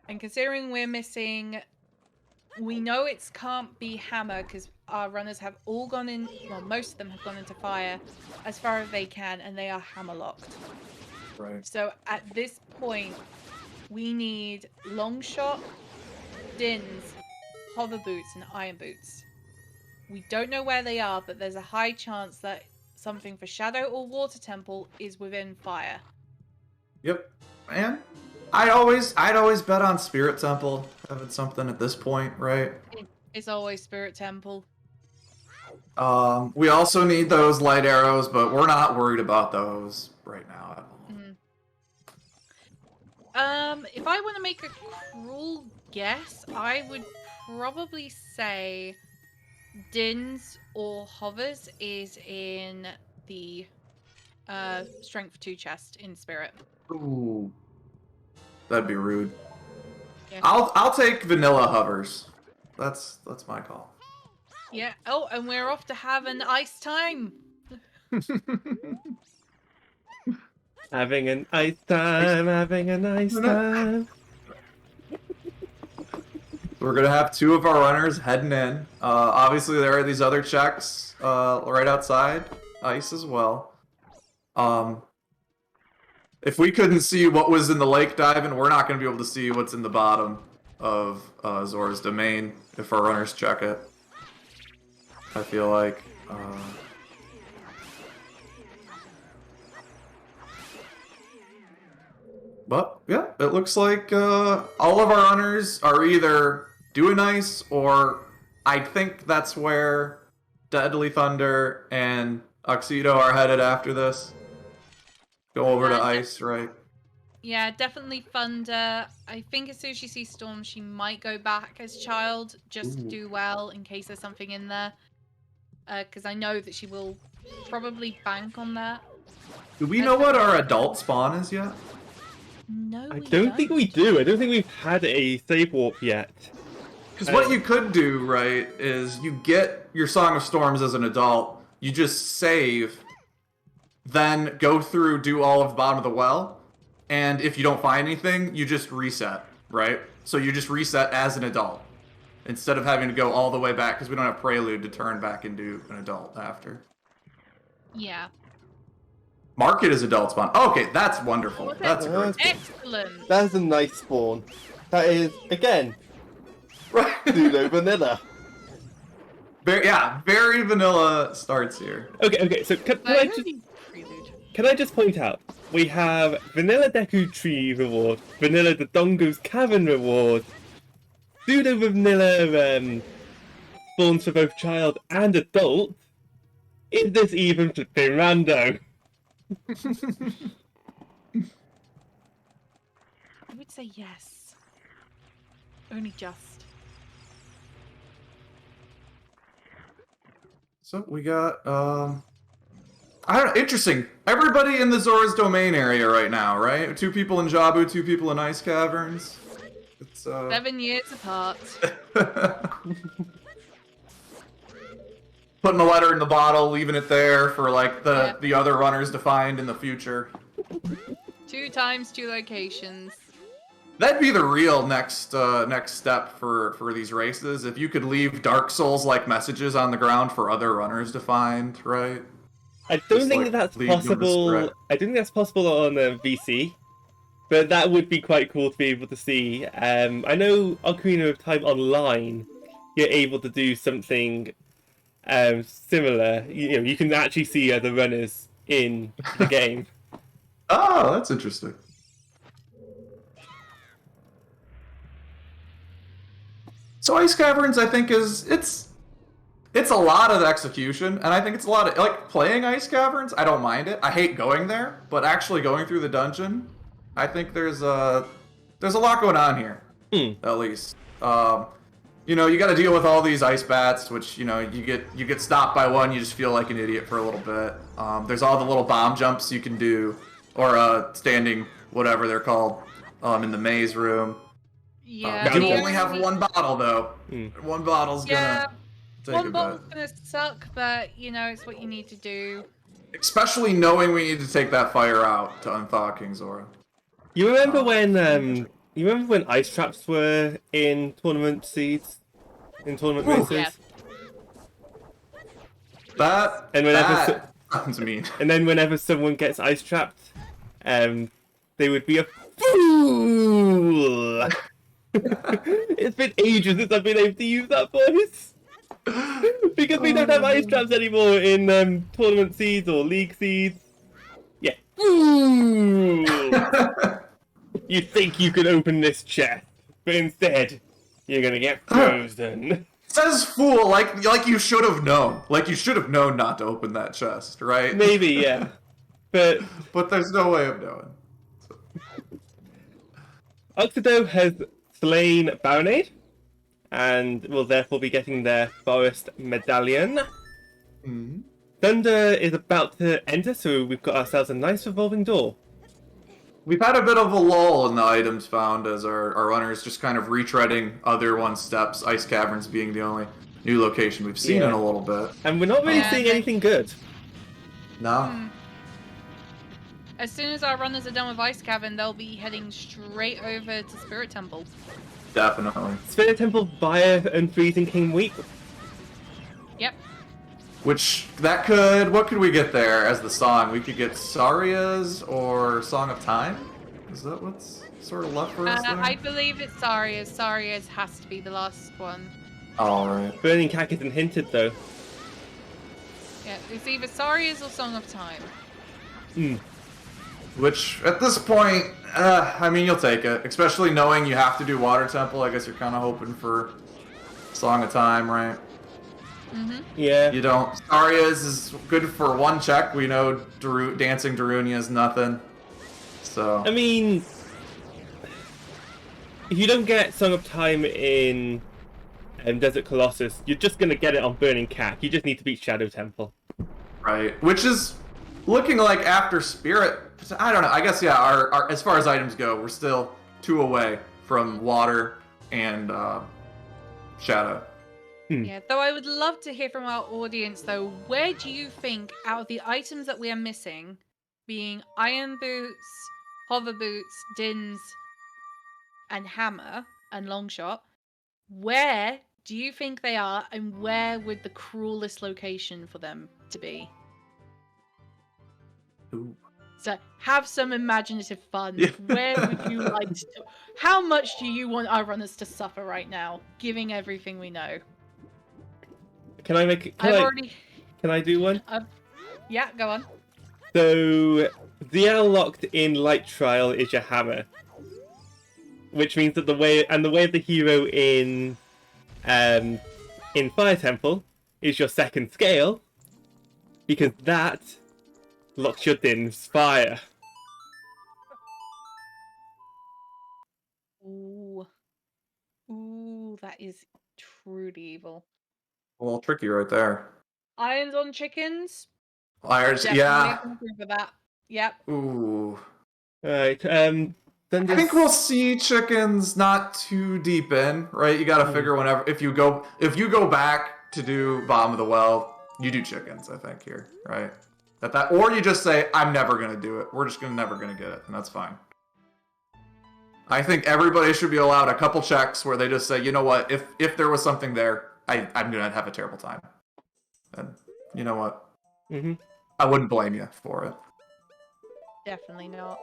S3: And considering we're missing... We know it can't be Hammer, because our runners have all gone in... Well, most of them have gone into Fire as far as they can, and they are Hammer locked.
S2: Right.
S3: So at this point, we need Long Shot, Dins, Hover Boots, and Iron Boots. We don't know where they are, but there's a high chance that something for Shadow or Water Temple is within Fire.
S2: Yep. Man, I'd always bet on Spirit Temple having something at this point, right?
S3: It's always Spirit Temple.
S2: We also need those light arrows, but we're not worried about those right now at all.
S3: If I want to make a cruel guess, I would probably say Dins or Hovers is in the Strength 2 chest in Spirit.
S2: Ooh, that'd be rude.
S3: Yeah.
S2: I'll take Vanilla Hovers. That's my call.
S3: Yeah. Oh, and we're off to have an ice time.
S1: Having an ice time, having a nice time.
S2: We're gonna have 2 of our runners heading in. Obviously, there are these other checks right outside ice as well. If we couldn't see what was in the lake diving, we're not gonna be able to see what's in the bottom of Zora's domain if our runners check it. I feel like. But yeah, it looks like all of our runners are either doing ice, or I think that's where Deadly Thunder and Oxido are headed after this. Go over to ice, right?
S3: Yeah, definitely Thunder. I think as soon as she sees Storm, she might go back as Child just to do well in case there's something in there. Because I know that she will probably bank on that.
S2: Do we know what our adult spawn is yet?
S3: No,
S1: I don't think we do. I don't think we've had a save warp yet.
S2: Because what you could do, right, is you get your Song of Storms as an adult, you just save, then go through, do all of the bottom of the well, and if you don't find anything, you just reset, right? So you just reset as an adult, instead of having to go all the way back, because we don't have Prelude to turn back into an adult after.
S3: Yeah.
S2: Market is adult spawn. Okay, that's wonderful. That's a great spawn.
S3: Excellent.
S1: That's a nice spawn. That is, again,
S2: Right.
S1: pseudo vanilla.
S2: very vanilla starts here.
S1: Okay. So can I just point out we have Vanilla Deku Tree reward, Vanilla Dodongo's Cavern reward, Pseudo Vanilla spawns for both child and adult. Is this even flipping rando?
S3: I would say yes. Only just.
S2: So we got I don't know, interesting. Everybody in the Zora's Domain area right now, right? 2 people in Jabu, 2 people in Ice Caverns. It's
S3: 7 years apart.
S2: Putting a letter in the bottle, leaving it there for like the other runners to find in the future.
S3: 2 times 2 locations.
S2: That'd be the real next step for these races. If you could leave Dark Souls like messages on the ground for other runners to find, right?
S1: I don't
S2: Just,
S1: think
S2: like,
S1: that's
S2: leave them
S1: possible.
S2: astray.
S1: I don't think that's possible on VC, but that would be quite cool to be able to see. I know Ocarina of Time Online, you're able to do something similar. You can actually see other runners in the game.
S2: Oh, that's interesting. So Ice Caverns, I think, it's a lot of execution, and I think it's a lot of like playing Ice Caverns. I don't mind it. I hate going there, but actually going through the dungeon, I think there's a lot going on here. At least, you got to deal with all these ice bats, which you get stopped by one, you just feel like an idiot for a little bit. There's all the little bomb jumps you can do, or standing whatever they're called, in the maze room.
S3: Yeah.
S2: You only have one bottle though. One bottle's gonna take
S3: one
S2: a
S3: bottle's
S2: bit.
S3: gonna suck, but it's what you need to do.
S2: Especially knowing we need to take that fire out to unthaw King Zora.
S1: You remember when ice traps were in tournament seeds, in tournament races?
S3: Yeah.
S2: That sounds mean.
S1: And then whenever someone gets ice trapped, they would be a fool. It's been ages since I've been able to use that voice. Because we don't have ice traps anymore in tournament seeds or league seeds. Yeah. Fool! You think you can open this chest, but instead, you're gonna get frozen.
S2: Says fool, like you should have known. Like you should have known not to open that chest, right?
S1: Maybe, yeah. But
S2: there's no way of knowing.
S1: Oxydo has slain Baronade, and will therefore be getting their forest medallion. Thunder is about to enter, so we've got ourselves a nice revolving door.
S2: We've had a bit of a lull in the items found as our runners just kind of retreading other one's steps, Ice Caverns being the only new location we've seen in a little bit.
S1: And we're not really seeing anything good.
S2: No.
S3: As soon as our runners are done with Ice Cavern, they'll be heading straight over to Spirit Temple.
S2: Definitely.
S1: Spirit Temple via Unfreezing King Week.
S3: Yep.
S2: What could we get there as the song? We could get Saria's or Song of Time? Is that what's sort of left for us there?
S3: I believe it's Saria's. Saria's has to be the last one.
S2: Alright.
S1: Burning Cack isn't hinted though.
S3: Yeah, it's either Saria's or Song of Time.
S2: Which, at this point, you'll take it. Especially knowing you have to do Water Temple, I guess you're kind of hoping for Song of Time, right?
S1: Yeah.
S2: You don't. Saria's is good for one check. We know Dancing Darunia is nothing. So.
S1: I mean, if you don't get Song of Time in Desert Colossus, you're just going to get it on Burning Cack. You just need to beat Shadow Temple.
S2: Right. Which is looking like after Spirit. I don't know. I guess, yeah, our as far as items go, we're still 2 away from Water and Shadow.
S3: Yeah, though I would love to hear from our audience, though, where do you think, out of the items that we are missing, being Iron Boots, Hover Boots, Dins, and Hammer, and Longshot, where do you think they are, and where would the cruelest location for them to be?
S2: Ooh.
S3: So, have some imaginative fun.
S2: Yeah.
S3: Where would you like to... How much do you want our runners to suffer right now, giving everything we know?
S1: Can I make it? Can I do one?
S3: Yeah, go on.
S1: So, the L locked in Light Trial is your hammer, which means that the way of the hero in Fire Temple is your second scale, because that locks your Din's fire.
S3: Ooh. Ooh, that is truly evil.
S2: A little tricky right there.
S3: Irons on chickens?
S2: Irons,
S3: Definitely
S2: yeah.
S3: can agree with that. Yep.
S2: Ooh.
S1: Right.
S2: I think we'll see chickens not too deep in, right? You got to figure whenever if you go back to do bottom of the well, you do chickens. I think here, right? Or you just say I'm never gonna do it. We're just never gonna get it, and that's fine. I think everybody should be allowed a couple checks where they just say, you know what, if there was something there, I'm gonna have a terrible time, and you know what, I wouldn't blame you for it.
S3: Definitely not.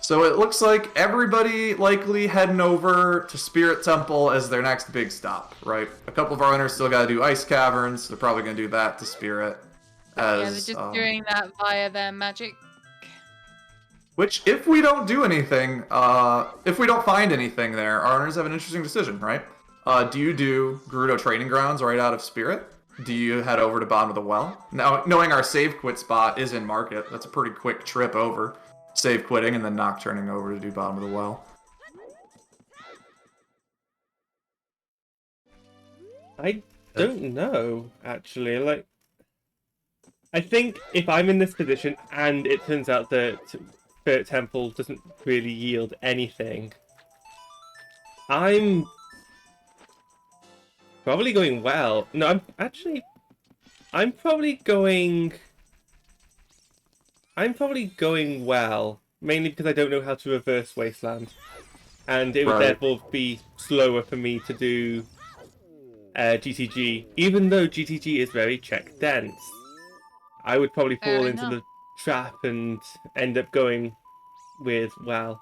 S2: So it looks like everybody likely heading over to Spirit Temple as their next big stop, right? A couple of our runners still got to do Ice Caverns. They're probably going to do that to Spirit.
S3: Yeah, they're just doing that via their magic.
S2: Which, if we don't do anything, if we don't find anything there, our runners have an interesting decision, right? Do you do Gerudo Training Grounds right out of Spirit? Do you head over to Bottom of the Well? Now, knowing our save quit spot is in Market, that's a pretty quick trip over. Save quitting and then nocturning over to do Bottom of the Well.
S1: I don't know, actually. Like, I think if I'm in this position and it turns out that Spirit Temple doesn't really yield anything, I'm probably going well. No, I'm probably going well, mainly because I don't know how to reverse Wasteland, and it would therefore be slower for me to do GTG, even though GTG is very check dense. I would probably fall into the trap and end up going with well.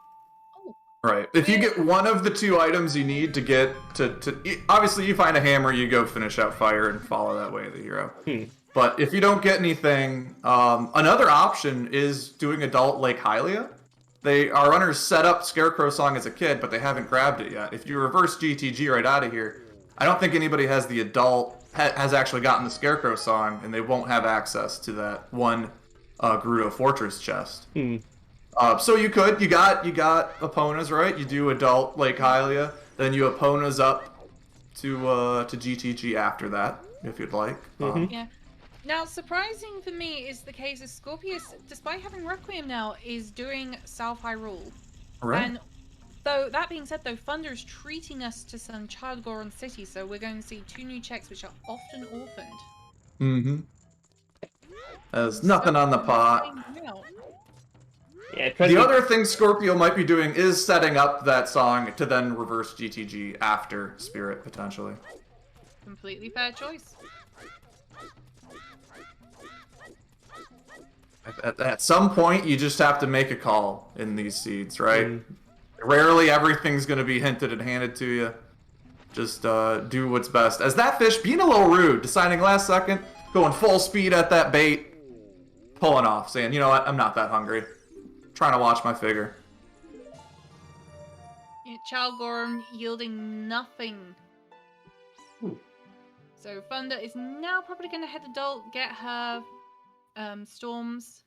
S2: Right. If you get one of the two items you need to get to obviously you find a hammer, you go finish out fire and follow that way of the hero. But if you don't get anything, another option is doing adult Lake Hylia. Our runners set up Scarecrow Song as a kid, but they haven't grabbed it yet. If you reverse GTG right out of here, I don't think anybody has the adult has actually gotten the Scarecrow Song, and they won't have access to that one Gerudo Fortress chest. So you got Eponas, right? You do adult Lake Hylia, then you Eponas up to GTG after that, if you'd like.
S3: Yeah. Now, surprising for me is the case of Scorpius, despite having Requiem now, is doing South Hyrule.
S2: Right.
S3: And though that being said, though, Thunder is treating us to some Child Goron City, so we're going to see 2 new checks which are often orphaned.
S2: There's nothing on the pot.
S1: Yeah,
S2: the other thing Scorpio might be doing is setting up that song to then reverse GTG after Spirit, potentially.
S3: Completely fair choice.
S2: At some point, you just have to make a call in these seeds, right? Rarely everything's going to be hinted and handed to you. Just do what's best. As that fish being a little rude, deciding last second, going full speed at that bait, pulling off, saying, you know what, I'm not that hungry. Trying to watch my figure.
S3: Yeah, Child Goron yielding nothing. So Thunder is now probably going to head adult, get her storms,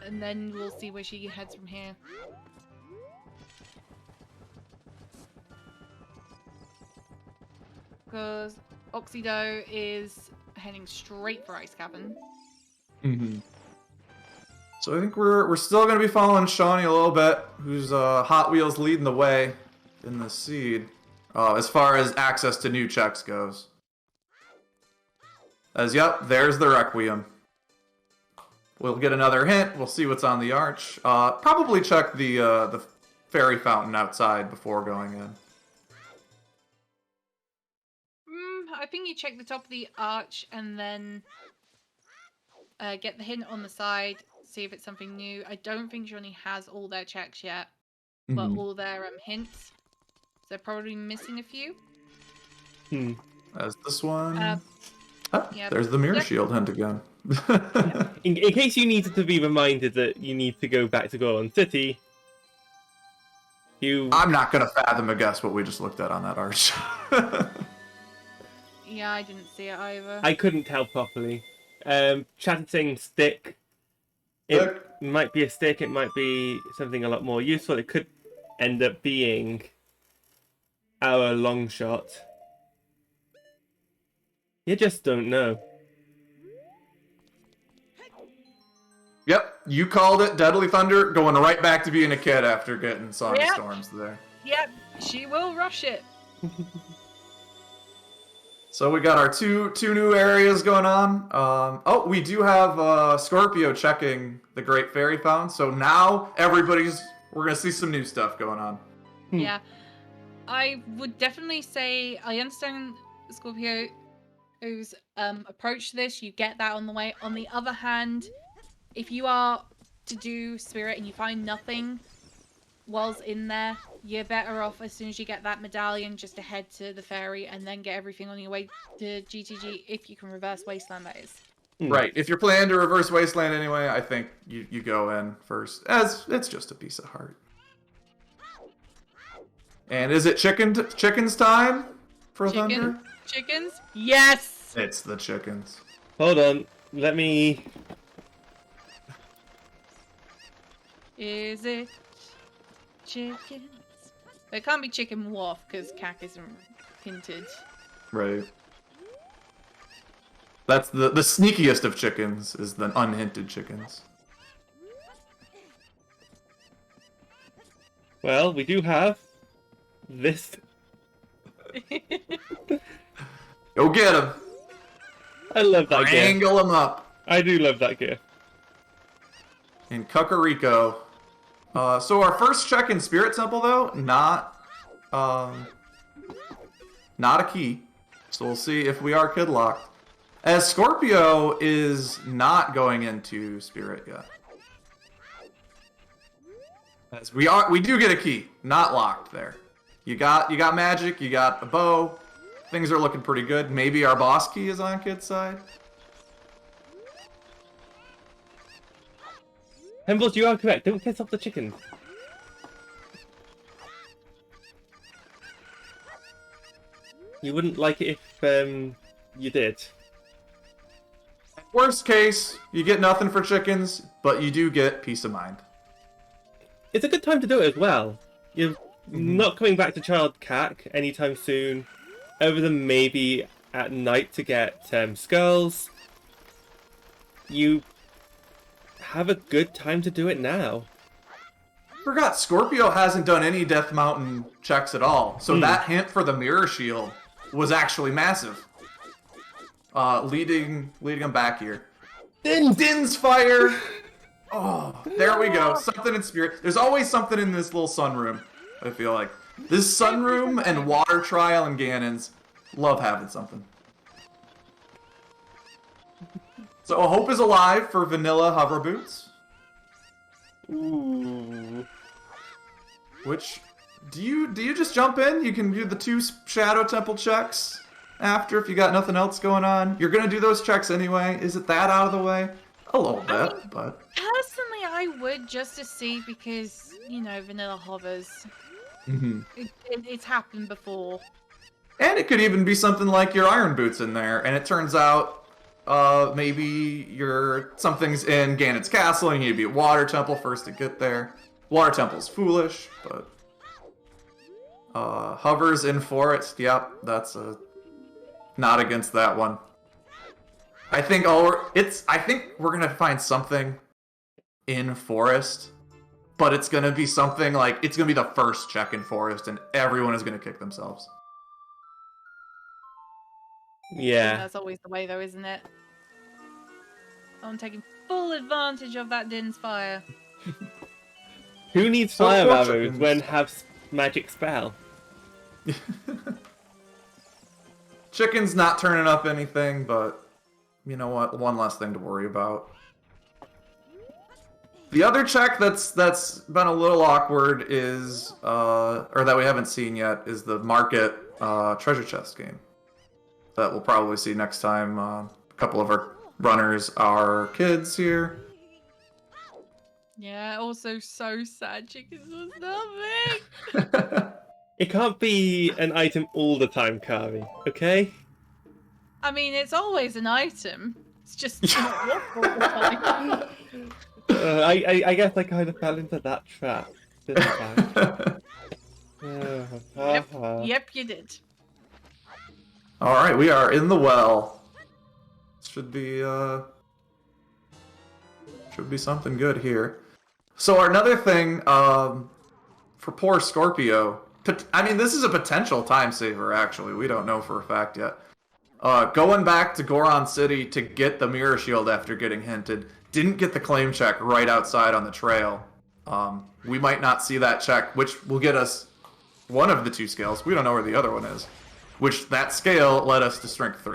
S3: and then we'll see where she heads from here. Because Oxido is heading straight for Ice Cavern.
S2: So I think we're still going to be following Shawnee a little bit, who's Hot Wheels leading the way in the seed, as far as access to new checks goes. Yep, there's the Requiem. We'll get another hint. We'll see what's on the arch. Probably check the fairy fountain outside before going in.
S3: I think you check the top of the arch and then get the hint on the side, see if it's something new. I don't think Johnny has all their checks yet, but all their hints. So they're probably missing a few.
S2: As this one.
S3: Yep.
S2: There's the mirror
S3: Yep.
S2: shield hint again.
S1: In case you needed to be reminded that you need to go back to Goron City,
S2: I'm not gonna fathom a guess what we just looked at on that arch.
S3: Yeah, I didn't see it either.
S1: I couldn't tell properly. Chatted saying stick. It might be a stick, it might be something a lot more useful. It could end up being our long shot. You just don't know.
S2: Yep, you called it. Deadly Thunder going right back to being a kid after getting Song of Storms there.
S3: Yep, she will rush it.
S2: So we got our two new areas going on. Oh, we do have Scorpio checking the Great Fairy Fountain. So now we're gonna see some new stuff going on.
S3: Yeah, I would definitely say I understand Scorpio's approach to this. You get that on the way. On the other hand, if you are to do Spirit and you find nothing whilst in there, you're better off as soon as you get that medallion just to head to the ferry and then get everything on your way to GTG if you can reverse Wasteland, that is.
S2: Right. If you're planning to reverse Wasteland anyway, I think you go in first, as it's just a piece of heart. And is it chickens time for Thunder?
S3: Chickens? Yes!
S2: It's the chickens.
S1: Hold on, let me...
S3: Is it chickens? It can't be chicken wolf because Cack isn't hinted.
S2: Right. That's the sneakiest of chickens, is the unhinted chickens.
S1: Well, we do have this.
S2: Go get him!
S1: I love that gear.
S2: Angle him up!
S1: I do love that gear.
S2: In Kakariko. So our first check in Spirit Temple, though, not a key. So we'll see if we are kid locked. As Scorpio is not going into Spirit yet. As we do get a key, not locked there. You got magic, you got a bow. Things are looking pretty good. Maybe our boss key is on kid's side.
S1: Hembles, you are correct. Don't piss off the chickens. You wouldn't like it if you did.
S2: Worst case, you get nothing for chickens, but you do get peace of mind.
S1: It's a good time to do it as well. You're not coming back to Child Cack anytime soon, other than maybe at night to get skulls. You have a good time to do it now.
S2: Forgot Scorpio hasn't done any Death Mountain checks at all, so that hint for the mirror shield was actually massive. Leading him back here. Din's fire! Oh, there we go. Something in Spirit. There's always something in this little sunroom, I feel like. This sunroom and water trial and Ganon's love having something. So Hope is alive for vanilla hover boots.
S1: Ooh.
S2: Which, do you just jump in? You can do the 2 Shadow Temple checks after if you got nothing else going on. You're gonna do those checks anyway. Is it that out of the way? A little bit, but...
S3: Personally, I would just to see because, vanilla hovers. It's happened before.
S2: And it could even be something like your iron boots in there, and it turns out maybe something's in Ganon's castle and you need to be at Water Temple first to get there. Water Temple's foolish, but hovers in forest, yep, that's not against that one. I think we're gonna find something in forest, but it's gonna be something like it's gonna be the first check in forest and everyone is gonna kick themselves.
S1: Yeah.
S3: That's always the way, though, isn't it? I'm taking full advantage of that Din's fire.
S1: Who needs fire arrows when have magic spell?
S2: Chicken's not turning up anything, but you know what? One less thing to worry about. The other check that's been a little awkward is, or that we haven't seen yet, is the market treasure chest game. that we'll probably see next time. A couple of our runners are kids here.
S3: Yeah, also so sad chickens was nothing.
S1: It can't be an item all the time, Kari, okay?
S3: I mean, it's always an item. It's just not your fault all the time.
S1: I guess I kind of fell into that trap, didn't I?
S3: Yep, you did.
S2: All right, we are in the well. Should be something good here. So another thing, for poor Scorpio. I mean, this is a potential time saver. Actually, we don't know for a fact yet. Going back to Goron City to get the mirror shield after getting hinted, didn't get the claim check right outside on the trail. We might not see that check, which will get us one of the two scales. We don't know where the other one is. Which that scale led us to Strength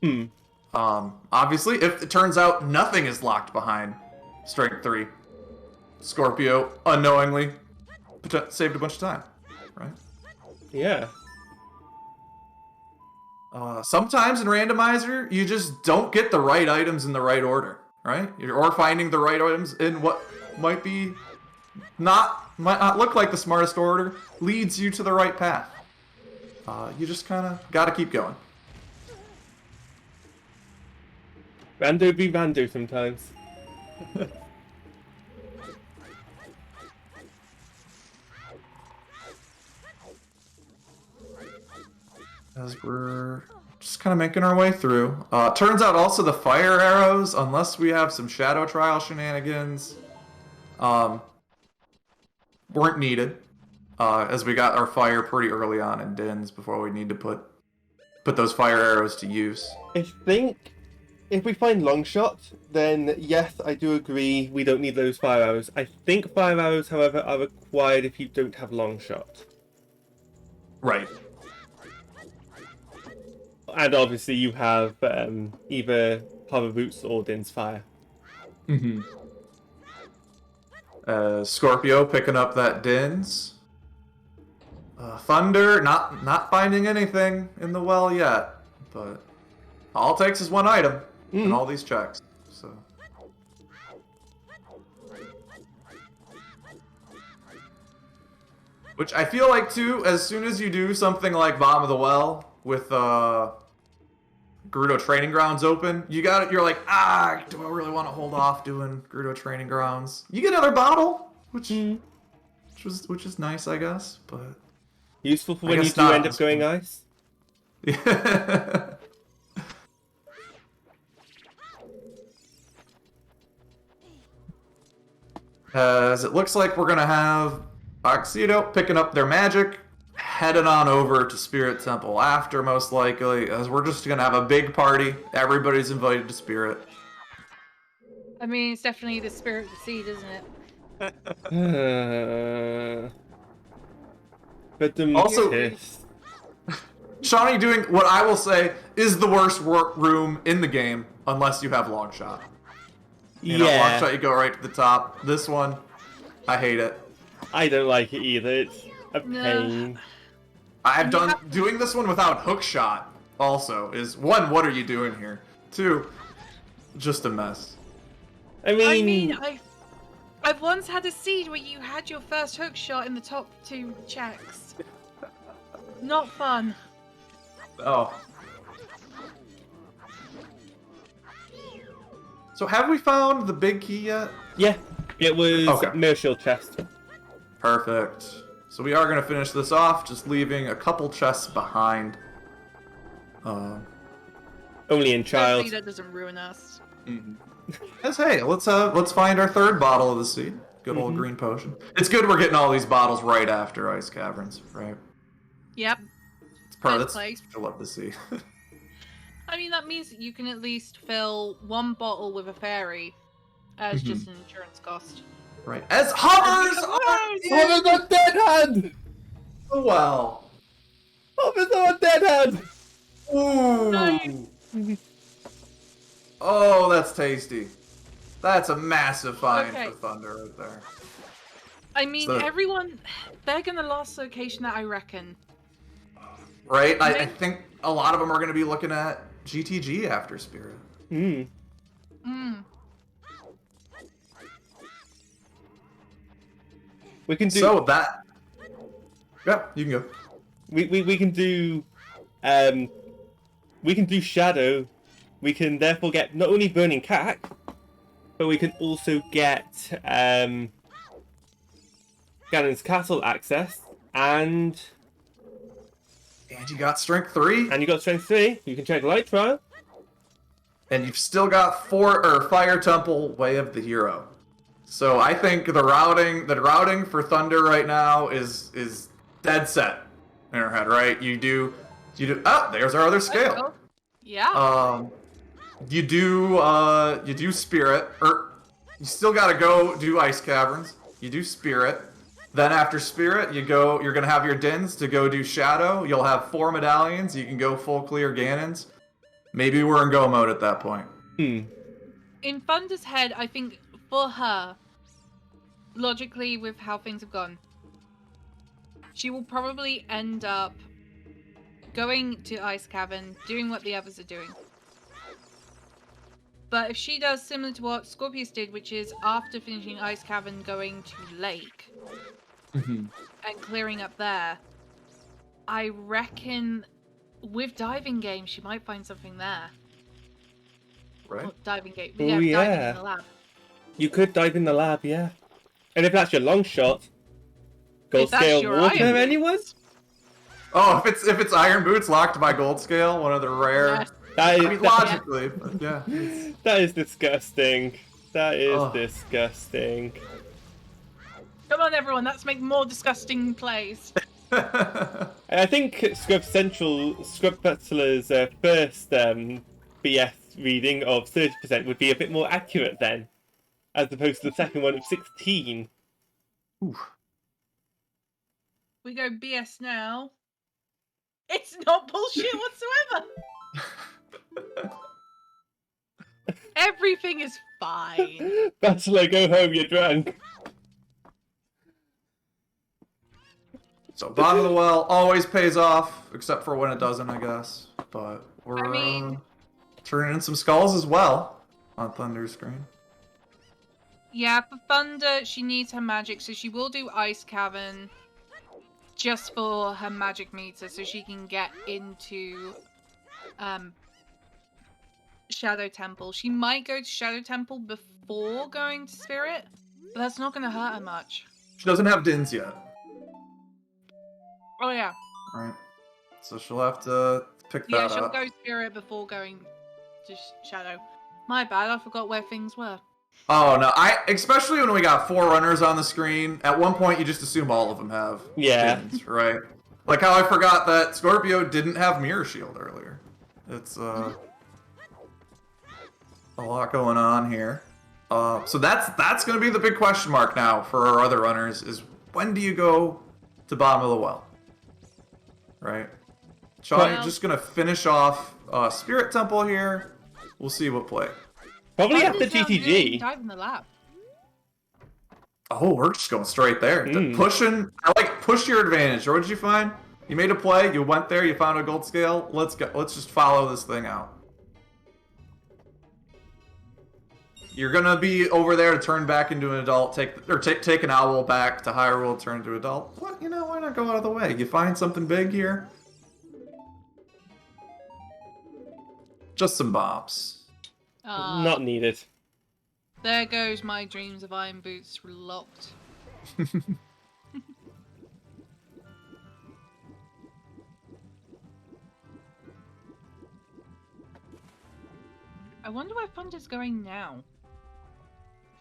S2: 3. Obviously, if it turns out nothing is locked behind Strength 3, Scorpio unknowingly saved a bunch of time, right?
S1: Yeah.
S2: Sometimes in randomizer, you just don't get the right items in the right order, right? Or finding the right items in what might not look like the smartest order leads you to the right path. You just kind of gotta keep going.
S1: Rando be rando sometimes.
S2: As we're just kind of making our way through. Turns out also the fire arrows, unless we have some shadow trial shenanigans, weren't needed. As we got our fire pretty early on in Dins before we need to put those fire arrows to use.
S1: I think if we find long shot, then yes, I do agree we don't need those fire arrows. I think fire arrows, however, are required if you don't have long shot.
S2: Right.
S1: And obviously you have either Hover Roots or Din's Fire.
S2: Mm-hmm. Scorpio picking up that Dins. Thunder, not finding anything in the well yet, but all it takes is one item in all these checks. So. Which I feel like too, as soon as you do something like Bottom of the Well with Gerudo Training Grounds open, you're like, do I really want to hold off doing Gerudo Training Grounds? You get another bottle, which is nice, I guess, but
S1: useful for when you do end up going ice.
S2: Yeah. As it looks like we're gonna have Oxedo picking up their magic, heading on over to Spirit Temple after, most likely, as we're just gonna have a big party. Everybody's invited to Spirit.
S3: I mean, it's definitely the spirit of the seed, isn't it?
S1: But the
S2: Also, Shawnee doing what I will say is the worst room in the game, unless you have long shot. You know, long shot, you go right to the top. This one, I hate it.
S1: I don't like it either. It's a pain.
S2: I've done doing this one without hook shot. Also, is one, what are you doing here? Two, just a mess.
S1: I mean,
S3: I've once had a seed where you had your first hook shot in the top two checks. Not fun.
S2: Oh. So have we found the big key yet?
S1: Yeah, it was Mirror Shield chest.
S2: Perfect. So we are going to finish this off, just leaving a couple chests behind.
S1: Only in child.
S3: Hopefully that doesn't ruin us.
S2: Yes, hey, let's find our third bottle of the seed. Good old green potion. It's good we're getting all these bottles right after Ice Caverns, right?
S3: Yep.
S2: It's part of
S3: Best
S2: this.
S3: place.
S2: I love to see.
S3: I mean, that means that you can at least fill one bottle with a fairy as just an insurance cost.
S2: Right. As hovers
S1: Hovers on dead hand!
S2: Oh, well.
S1: Hovers on dead hand!
S2: Ooh.
S3: Nice.
S2: Oh, that's tasty. That's a massive find for Thunder right there.
S3: I mean, everyone, they're gonna lost location that I reckon.
S2: right? I think a lot of them are going to be looking at GTG after Spirit.
S1: Hmm. We can do.
S2: So that. Yeah, you can go.
S1: We can do. We can do Shadow. We can therefore get not only Burning Cack, but we can also get Ganon's Castle access, and
S2: you got Strength 3.
S1: you got Strength 3. You can check Light Trial.
S2: And you've still got Fire Temple, Way of the Hero. So I think the routing for Thunder right now is dead set in her head, right? You do. Oh, there's our other scale.
S3: Yeah.
S2: You do Spirit, or you still gotta go do Ice Caverns. You do Spirit. Then after Spirit, you're gonna have your Dins to go do Shadow. You'll have 4 medallions. You can go full clear Ganons. Maybe we're in go mode at that point.
S3: In Thunder's head, I think for her, logically with how things have gone, she will probably end up going to Ice Cavern, doing what the others are doing. But if she does similar to what Scorpius did, which is after finishing Ice Cavern going to Lake and clearing up there, I reckon with Diving Game she might find something there.
S2: Right?
S3: Well, diving Game.
S1: Oh,
S3: Diving
S1: yeah.
S3: in the lab.
S1: You could dive in the lab, yeah. And if that's your long shot, Gold
S3: If that's
S1: Scale
S3: your
S1: Water,
S3: Iron
S1: anyone?
S2: Oh, if it's Iron Boots locked by Gold Scale, one of the rare.
S3: Yes.
S1: That is,
S2: Logically, but yeah.
S1: that is disgusting. That is
S2: Ugh.
S1: disgusting.
S3: Come on, everyone, let's make more disgusting plays.
S1: I think Scrub Butler's first BS reading of 30% would be a bit more accurate then, as opposed to the second one of 16.
S2: Oof.
S3: We go BS now. It's not bullshit whatsoever. Everything is fine.
S1: Butler, go home, you're drunk.
S2: So bottom of the well always pays off, except for when it doesn't, I guess. But we're turning in some skulls as well on Thunder's screen.
S3: Yeah, for Thunder, she needs her magic, so she will do Ice Cavern just for her magic meter, so she can get into Shadow Temple. She might go to Shadow Temple before going to Spirit, but that's not going to hurt her much.
S2: She doesn't have Dins yet.
S3: Oh yeah.
S2: Right. So she'll have to pick that
S3: Yeah,
S2: up.
S3: she'll go Spirit before going to Shadow. My bad, I forgot where things were.
S2: Oh no! Especially when we got 4 runners on the screen. At one point, you just assume all of them have Dins, right? Like how I forgot that Scorpio didn't have Mirror Shield earlier. It's a lot going on here. So that's gonna be the big question mark now for our other runners: is when do you go to bottom of the well? Right? Sean, you're just gonna finish off Spirit Temple here. We'll see what play.
S1: Probably after GTG.
S3: Dive in the lab.
S2: Oh, we're just going straight there. Pushing. I like push your advantage. Or what did you find? You made a play. You went there. You found a gold scale. Let's go. Let's just follow this thing out. You're gonna be over there to turn back into an adult. Take an owl back to Hyrule. Turn into adult. What? You know, why not go out of the way? You find something big here. Just some bombs.
S1: Not needed.
S3: There goes my dreams of Iron Boots locked. I wonder where Thunder's going now.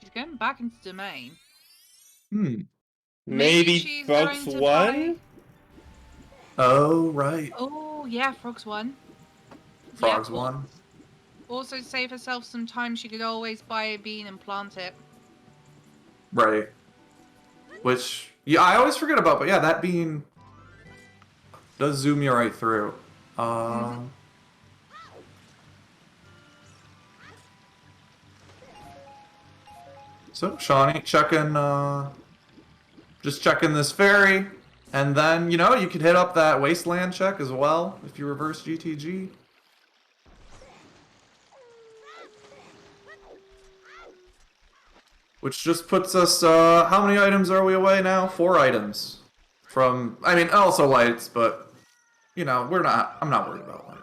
S3: She's going back into Domain.
S1: Maybe
S3: she's
S1: Frogs
S3: going to
S1: won?
S2: Oh, right.
S3: Oh, yeah, Frogs won.
S2: Frogs
S3: Yeah.
S2: won.
S3: Also, to save herself some time, she could always buy a bean and plant it.
S2: Right. Which, yeah, I always forget about, but yeah, that bean does zoom you right through. So, Shawnee, just checking this ferry. And then, you know, you could hit up that Wasteland check as well if you reverse GTG. Which just puts us, how many items are we away now? 4 items. From, I mean, also lights, but, you know, I'm not worried about lights.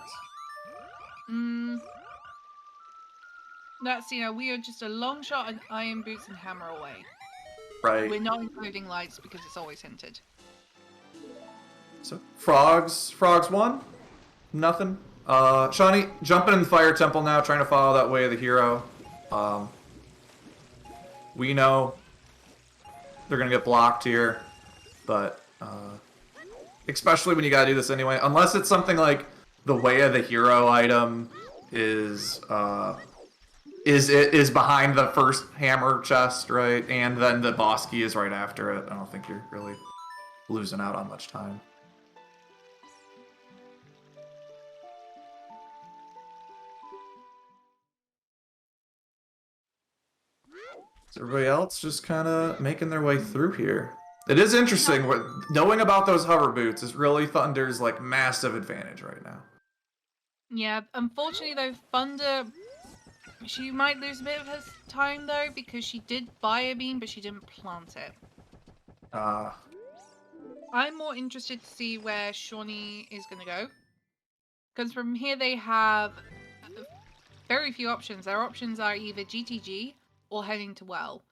S3: That's, we are just a long shot and iron boots and hammer away.
S2: Right.
S3: We're not including lights because it's always hinted.
S2: So, Frogs 1. Nothing. Shawnee, jumping in the Fire Temple now, trying to follow that way of the hero. We know they're gonna get blocked here, but especially when you gotta do this anyway, unless it's something like the way of the hero item is behind the first hammer chest, right? And then the boss key is right after it. I don't think you're really losing out on much time. So everybody else just kind of making their way through here. It is interesting. Knowing about those hover boots is really Thunder's like massive advantage right now.
S3: Yeah, unfortunately though, Thunder, she might lose a bit of her time though because she did buy a beam, but she didn't plant it. I'm more interested to see where Shawnee is going to go. Because from here they have very few options. Their options are either GTG or heading to Well.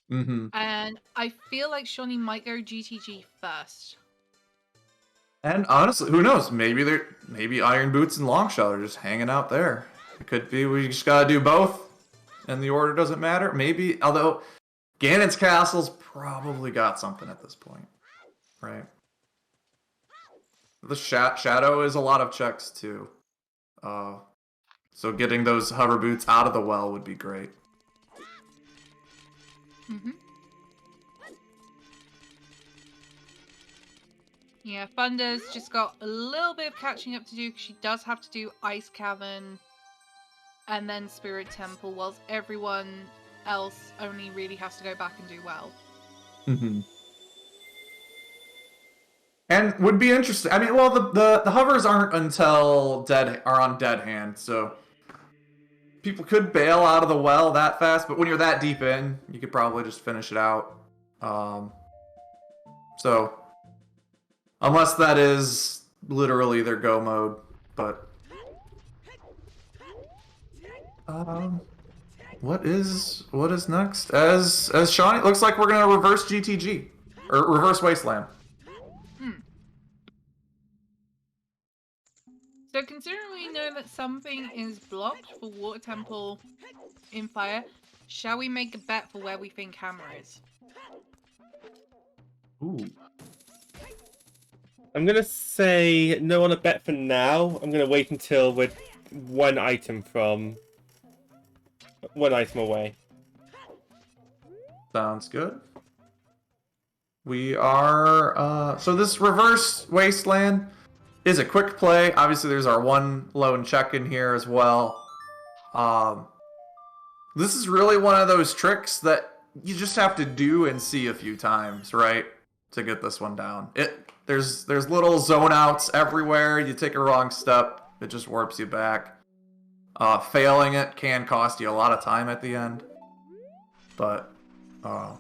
S3: And I feel like Shawnee might go GTG first.
S2: And honestly, who knows? Maybe Iron Boots and Longshot are just hanging out there. It could be we just gotta do both, and the order doesn't matter. Maybe, although Ganon's Castle's probably got something at this point, right? The Shadow is a lot of checks too. So getting those hover boots out of the well would be great.
S3: Yeah, Thunder's just got a little bit of catching up to do because she does have to do Ice Cavern and then Spirit Temple, whilst everyone else only really has to go back and do Well.
S2: And would be interesting. I mean, well, the hovers aren't until on dead hand, so people could bail out of the well that fast. But when you're that deep in, you could probably just finish it out. So unless that is literally their go mode, but what is next? As Shawnee, it looks like we're gonna reverse GTG or reverse Wasteland.
S3: So considering we know that something is blocked for Water Temple in Fire, shall we make a bet for where we think Hammer is?
S2: Ooh.
S1: I'm gonna say no on a bet for now. I'm gonna wait until we're one item away.
S2: Sounds good. We are so this reverse Wasteland is a quick play. Obviously, there's our one lone check in here as well. This is really one of those tricks that you just have to do and see a few times, right, to get this one down. There's little zone outs everywhere. You take a wrong step, it just warps you back. Failing it can cost you a lot of time at the end. But I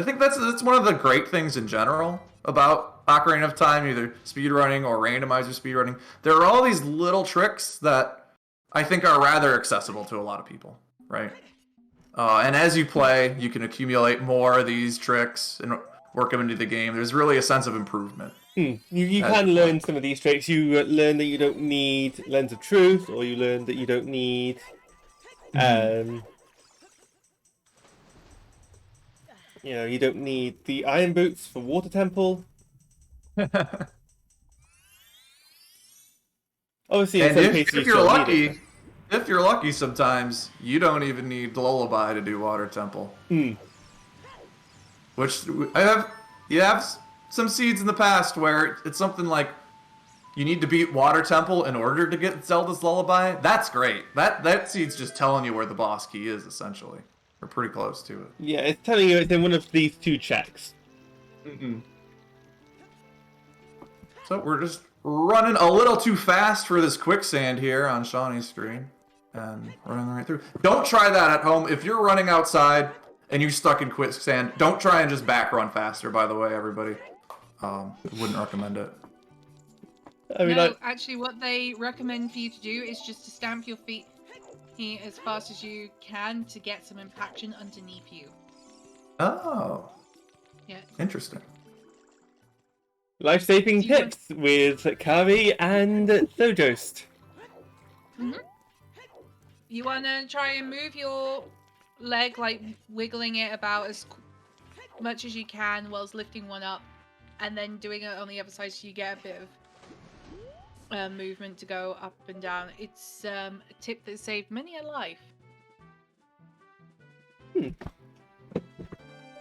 S2: think that's one of the great things in general about Ocarina of Time, either speedrunning or randomizer speedrunning. There are all these little tricks that I think are rather accessible to a lot of people, right? And as you play, you can accumulate more of these tricks and work them into the game. There's really a sense of improvement.
S1: You can learn some of these tricks. You learn that you don't need Lens of Truth, or you learn that you don't need you don't need the Iron Boots for Water Temple. Obviously, in some cases,
S2: if you're lucky, sometimes you don't even need Lullaby to do Water Temple. Which you have some seeds in the past where it's something like you need to beat Water Temple in order to get Zelda's Lullaby. That's great. That seed's just telling you where the boss key is, essentially. We're pretty close to it.
S1: Yeah, it's telling you it's in one of these two checks.
S2: Mm-mm. So we're just running a little too fast for this quicksand here on Shawnee's screen. And running right through. Don't try that at home. If you're running outside and you're stuck in quicksand, don't try and just back run faster, by the way, everybody. Wouldn't recommend it.
S3: Actually, what they recommend for you to do is just to stamp your feet as fast as you can to get some impaction underneath you.
S2: Oh.
S3: Yeah.
S2: Interesting.
S1: Life-saving tips with Kari and Sojost.
S3: Mm-hmm. You want to try and move your leg, like wiggling it about as much as you can whilst lifting one up, and then doing it on the other side so you get a bit of movement to go up and down. It's a tip that saved many a life.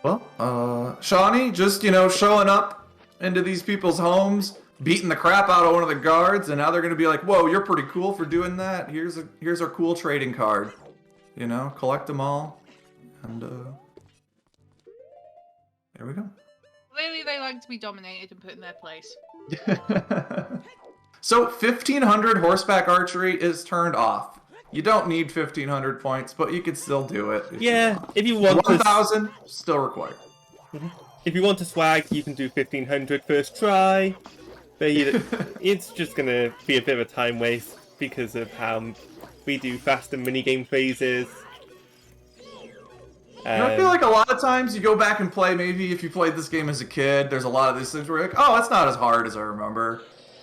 S2: Well, Shawnee, just, showing up into these people's homes, beating the crap out of one of the guards, and now they're going to be like, whoa, you're pretty cool for doing that. Here's our cool trading card. Collect them all. And, there we go.
S3: Clearly they like to be dominated and put in their place.
S2: So, 1,500 horseback archery is turned off. You don't need 1,500 points, but you can still do it.
S1: If you want
S2: 1,000, still required.
S1: If you want to swag, you can do 1,500 first try. But it's just going to be a bit of a time waste because of how we do faster minigame phases.
S2: I feel like a lot of times you go back and play, maybe if you played this game as a kid, there's a lot of these things where you're like, oh, it's not as hard as I remember.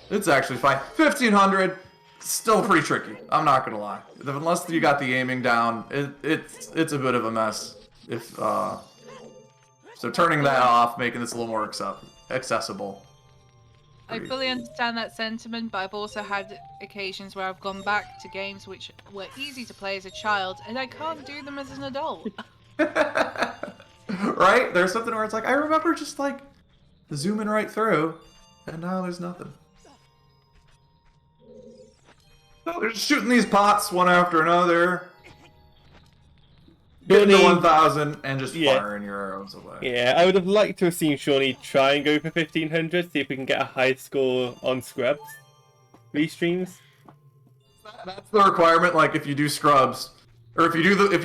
S2: It's actually fine. 1,500, still pretty tricky. I'm not going to lie. Unless you got the aiming down, it's a bit of a mess. So turning that off, making this a little more accessible.
S3: I fully understand that sentiment, but I've also had occasions where I've gone back to games which were easy to play as a child, and I can't do them as an adult.
S2: Right? There's something where it's like, I remember just like zooming right through, and now there's nothing. So they're just shooting these pots one after another. Getting to 1,000 and just firing your arrows away.
S1: Yeah, I would have liked to have seen Shawnee try and go for 1,500, see if we can get a high score on Scrubs restreams.
S2: That's the requirement. Like if you do Scrubs, or if you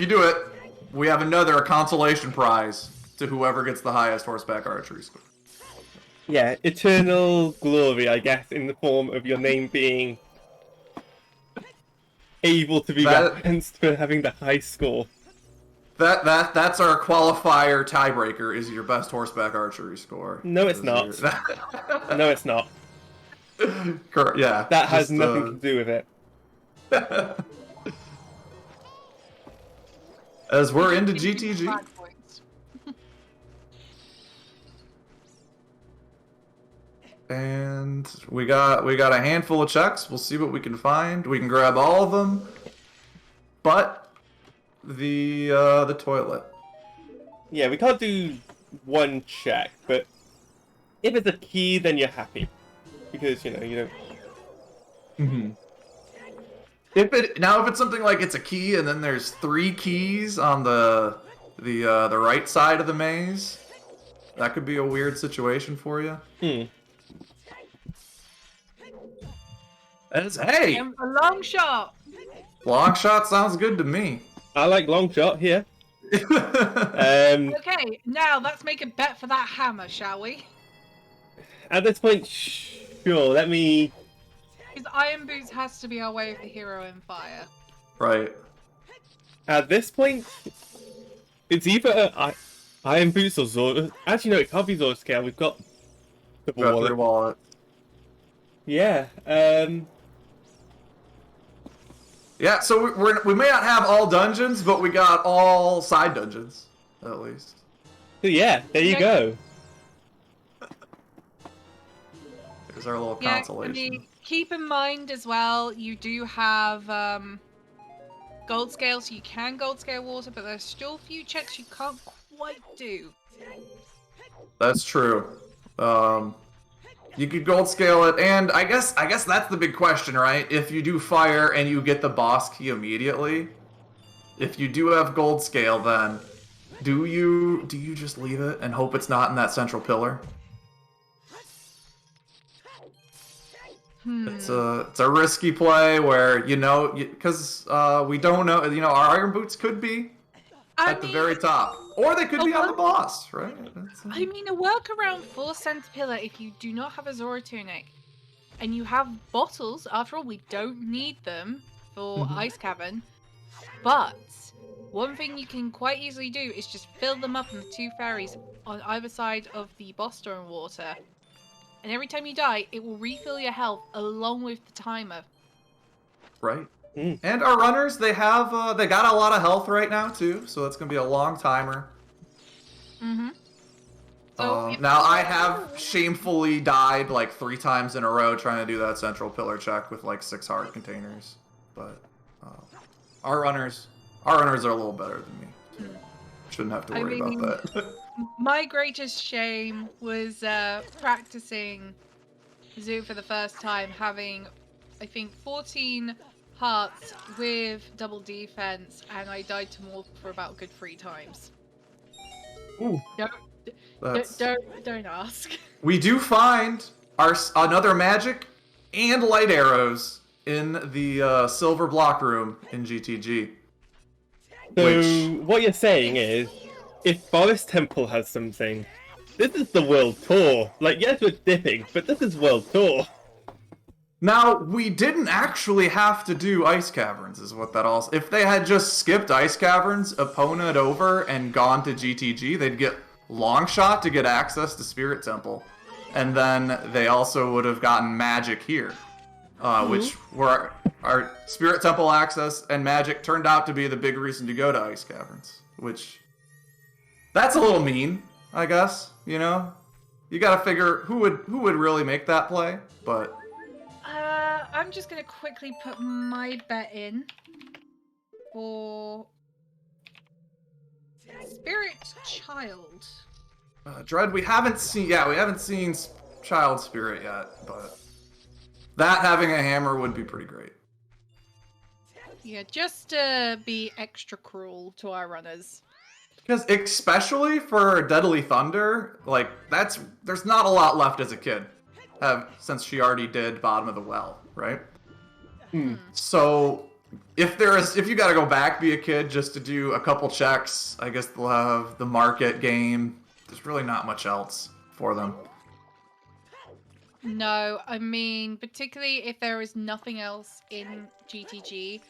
S2: do it, we have a consolation prize to whoever gets the highest horseback archery score.
S1: Yeah, eternal glory, I guess, in the form of your name being able to be referenced for having the high score.
S2: That's our qualifier tiebreaker, is your best horseback archery score.
S1: No, it's not. No, it's not.
S2: Correct, yeah.
S1: That has nothing to do with it.
S2: As we're into GTG. And we got a handful of checks. We'll see what we can find. We can grab all of them. But the toilet.
S1: Yeah, we can't do one check, but if it's a key, then you're happy. Because, you don't...
S2: Mm-hmm. If it's something like it's a key and then there's 3 keys on the right side of the maze, that could be a weird situation for you. Hey!
S3: A long shot!
S2: Long shot sounds good to me.
S1: I like long shot here.
S3: Okay, now let's make a bet for that hammer, shall we?
S1: At this point, sure, let me...
S3: Because Iron Boots has to be our way of the hero in fire.
S2: Right.
S1: At this point, it's either Iron Boots or Zora. Actually, no, it can't be Zora scale. We've got the wallet. Yeah.
S2: Yeah. So we may not have all dungeons, but we got all side dungeons, at least.
S1: Yeah. There you go.
S2: There's our little consolation.
S3: Keep in mind as well, you do have gold scale, so you can gold scale water, but there's still a few checks you can't quite do.
S2: That's true. You could gold scale it, and I guess that's the big question, right? If you do fire and you get the boss key immediately, if you do have gold scale, then Do you just leave it and hope it's not in that central pillar? It's a risky play where because we don't know. Our iron boots could be at the very top, or they could be on the boss, right?
S3: I mean, a workaround for center pillar if you do not have a Zora tunic, and you have bottles. After all, we don't need them for Ice Cavern, but one thing you can quite easily do is just fill them up in the 2 fairies on either side of the boss stone water. And every time you die, it will refill your health along with the timer.
S2: Right. And our runners, they got a lot of health right now too, so that's gonna be a long timer.
S3: So
S2: now I have shamefully died like 3 times in a row trying to do that central pillar check with like 6 heart containers, but our runners are a little better than me. Shouldn't have to worry about that.
S3: My greatest shame was practicing Zoo for the first time, having, I think, 14 hearts with double defense, and I died to Morph for about a good 3 times.
S2: Ooh.
S3: Don't ask.
S2: We do find another magic and light arrows in the silver block room in GTG.
S1: So what you're saying is, if Forest Temple has something, this is the world tour. Like, yes, we're dipping, but this is world tour.
S2: Now, we didn't actually have to do Ice Caverns, is what that also... If they had just skipped Ice Caverns, Epona over, and gone to GTG, they'd get Long Shot to get access to Spirit Temple. And then they also would have gotten Magic here, which were our Spirit Temple access and Magic turned out to be the big reason to go to Ice Caverns, which... That's a little mean, I guess, You gotta figure who would really make that play, but...
S3: I'm just gonna quickly put my bet in for Spirit Child.
S2: Dread, we haven't seen Child Spirit yet, but that having a hammer would be pretty great.
S3: Yeah, just to be extra cruel to our runners.
S2: Because especially for Deadly Thunder, like there's not a lot left as a kid, since she already did Bottom of the Well, right? So if you gotta go back, be a kid just to do a couple checks, I guess they'll have the market game. There's really not much else for them.
S3: No, I mean, particularly if there is nothing else in GTG,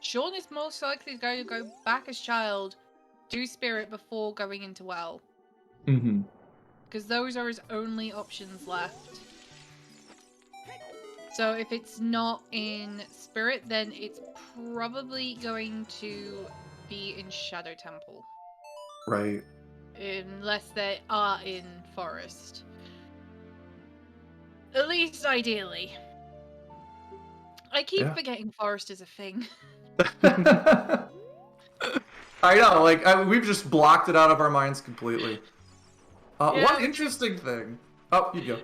S3: Sean is most likely going to go back as Child, do Spirit before going into Well. Because those are his only options left. So if it's not in Spirit, then it's probably going to be in Shadow Temple.
S2: Right.
S3: Unless they are in Forest. At least ideally. I keep forgetting Forest is a thing.
S2: I know, we've just blocked it out of our minds completely. One interesting thing... Oh, you go.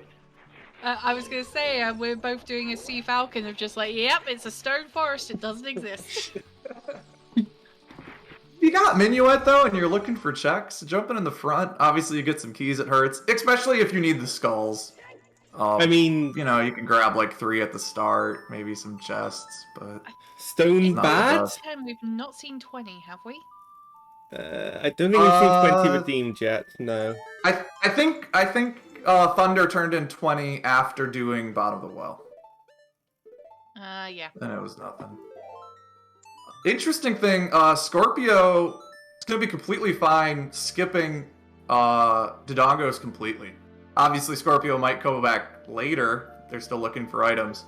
S3: I was going to say, we're both doing a Sea Falcon of just yep, it's a stone forest, it doesn't exist.
S2: You got Minuet, though, and you're looking for checks. Jumping in the front, obviously you get some keys, it hurts. Especially if you need the skulls.
S1: I mean...
S2: you can grab 3 at the start, maybe some chests, but...
S1: Stone bad?
S3: We've not seen 20, have we?
S1: I don't think we've seen 20 redeemed yet, no.
S2: I think Thunder turned in 20 after doing Bottom of the Well.
S3: Yeah.
S2: And it was nothing. Interesting thing, Scorpio is going to be completely fine skipping Dodongos completely. Obviously, Scorpio might go back later. They're still looking for items.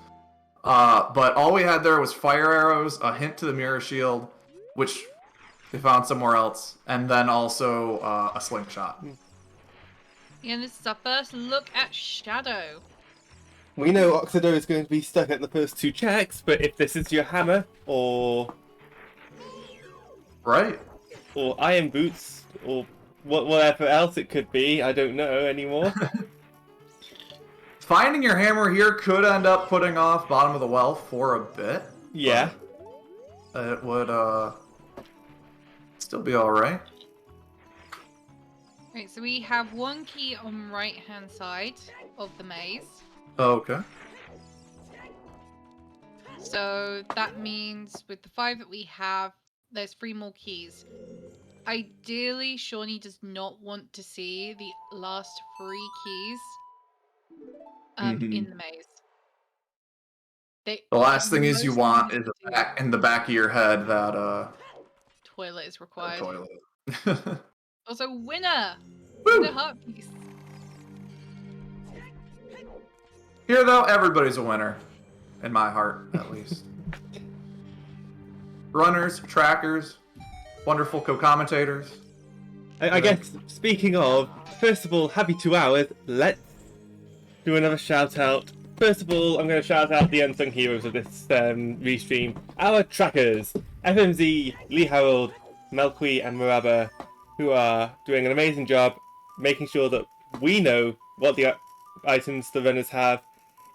S2: But all we had there was fire arrows, a hint to the mirror shield, which they found somewhere else, and then also a slingshot.
S3: And this is our first look at Shadow.
S1: We know Oxido is going to be stuck at the first 2 checks, but if this is your hammer, or...
S2: Right.
S1: Or iron boots, or whatever else it could be, I don't know anymore.
S2: Finding your hammer here could end up putting off Bottom of the Well for a bit.
S1: Yeah.
S2: It would, still be alright.
S3: Right, so we have one key on right-hand side of the maze.
S2: Okay.
S3: So that means with the 5 that we have, there's 3 more keys. Ideally, Shawnee does not want to see the last 3 keys in the maze.
S2: The last thing is you
S3: most
S2: want
S3: things
S2: is
S3: to
S2: in the back of your head that
S3: toilet is required.
S2: toilet.
S3: Also, winner!
S2: Woo!
S3: Winner heart piece.
S2: Here though, everybody's a winner. In my heart, at least. Runners, trackers, wonderful co-commentators.
S1: I guess, speaking of, first of all, happy 2 hours. Let's do another shout out. First of all, I'm going to shout out the unsung heroes of this restream. Our trackers, FMZ, Lee Harold, Melqui, and Maraba, who are doing an amazing job making sure that we know what the items the runners have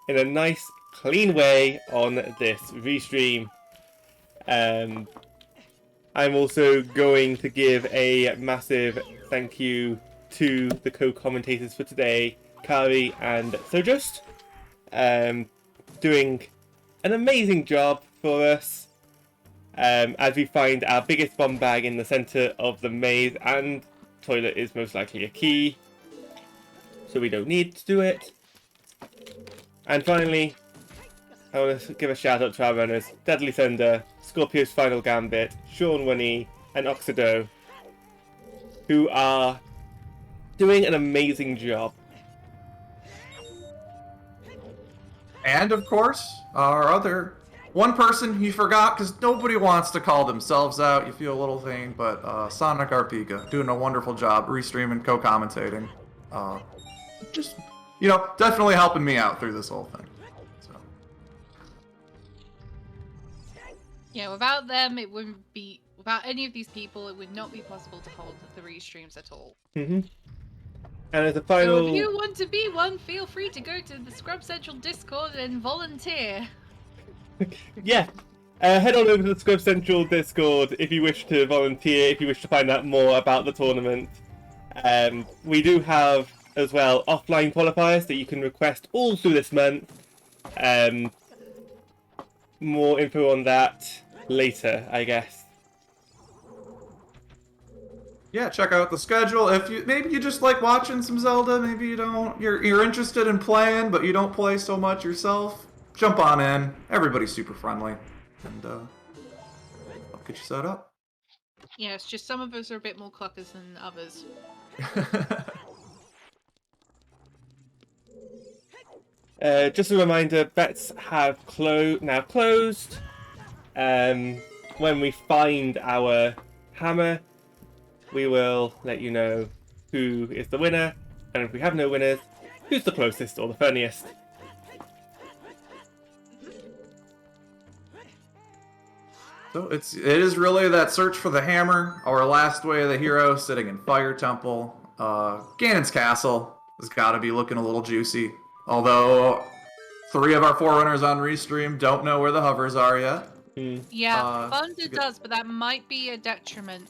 S1: in a nice, clean way on this restream. I'm also going to give a massive thank you to the co-commentators for today, Kari and Sojust, doing an amazing job for us as we find our biggest bomb bag in the centre of the maze, and toilet is most likely a key, so we don't need to do it. And finally, I want to give a shout out to our runners, Deadly Thunder, Scorpio's Final Gambit, Sean Winnie, and Oxido, who are doing an amazing job.
S2: And of course, our other one person you forgot because nobody wants to call themselves out. You feel a little thing, but Sonic Arpika doing a wonderful job restreaming, co-commentating. Just, definitely helping me out through this whole thing. So.
S3: Yeah, without them, it wouldn't be. Without any of these people, it would not be possible to hold the restreams at all.
S1: Mm-hmm. And as a final...
S3: So if you want to be one, feel free to go to the Scrub Central Discord and volunteer.
S1: Yeah. Head on over to the Scrub Central Discord if you wish to volunteer, if you wish to find out more about the tournament. We do have, as well, offline qualifiers that you can request all through this month. More info on that later, I guess.
S2: Yeah, check out the schedule. If maybe you just like watching some Zelda, maybe you don't. You're interested in playing, but you don't play so much yourself. Jump on in. Everybody's super friendly, and I'll get you set up.
S3: Yeah, it's just some of us are a bit more cluckers than others.
S1: Just a reminder, bets have now closed. When we find our hammer, we will let you know who is the winner, and if we have no winners, who's the closest or the funniest.
S2: So it is really that search for the hammer, our last way of the hero sitting in Fire Temple. Ganon's Castle has got to be looking a little juicy. Although 3 of our 4 runners on Restream don't know where the hovers are yet.
S3: Yeah, Thunder does, but that might be a detriment.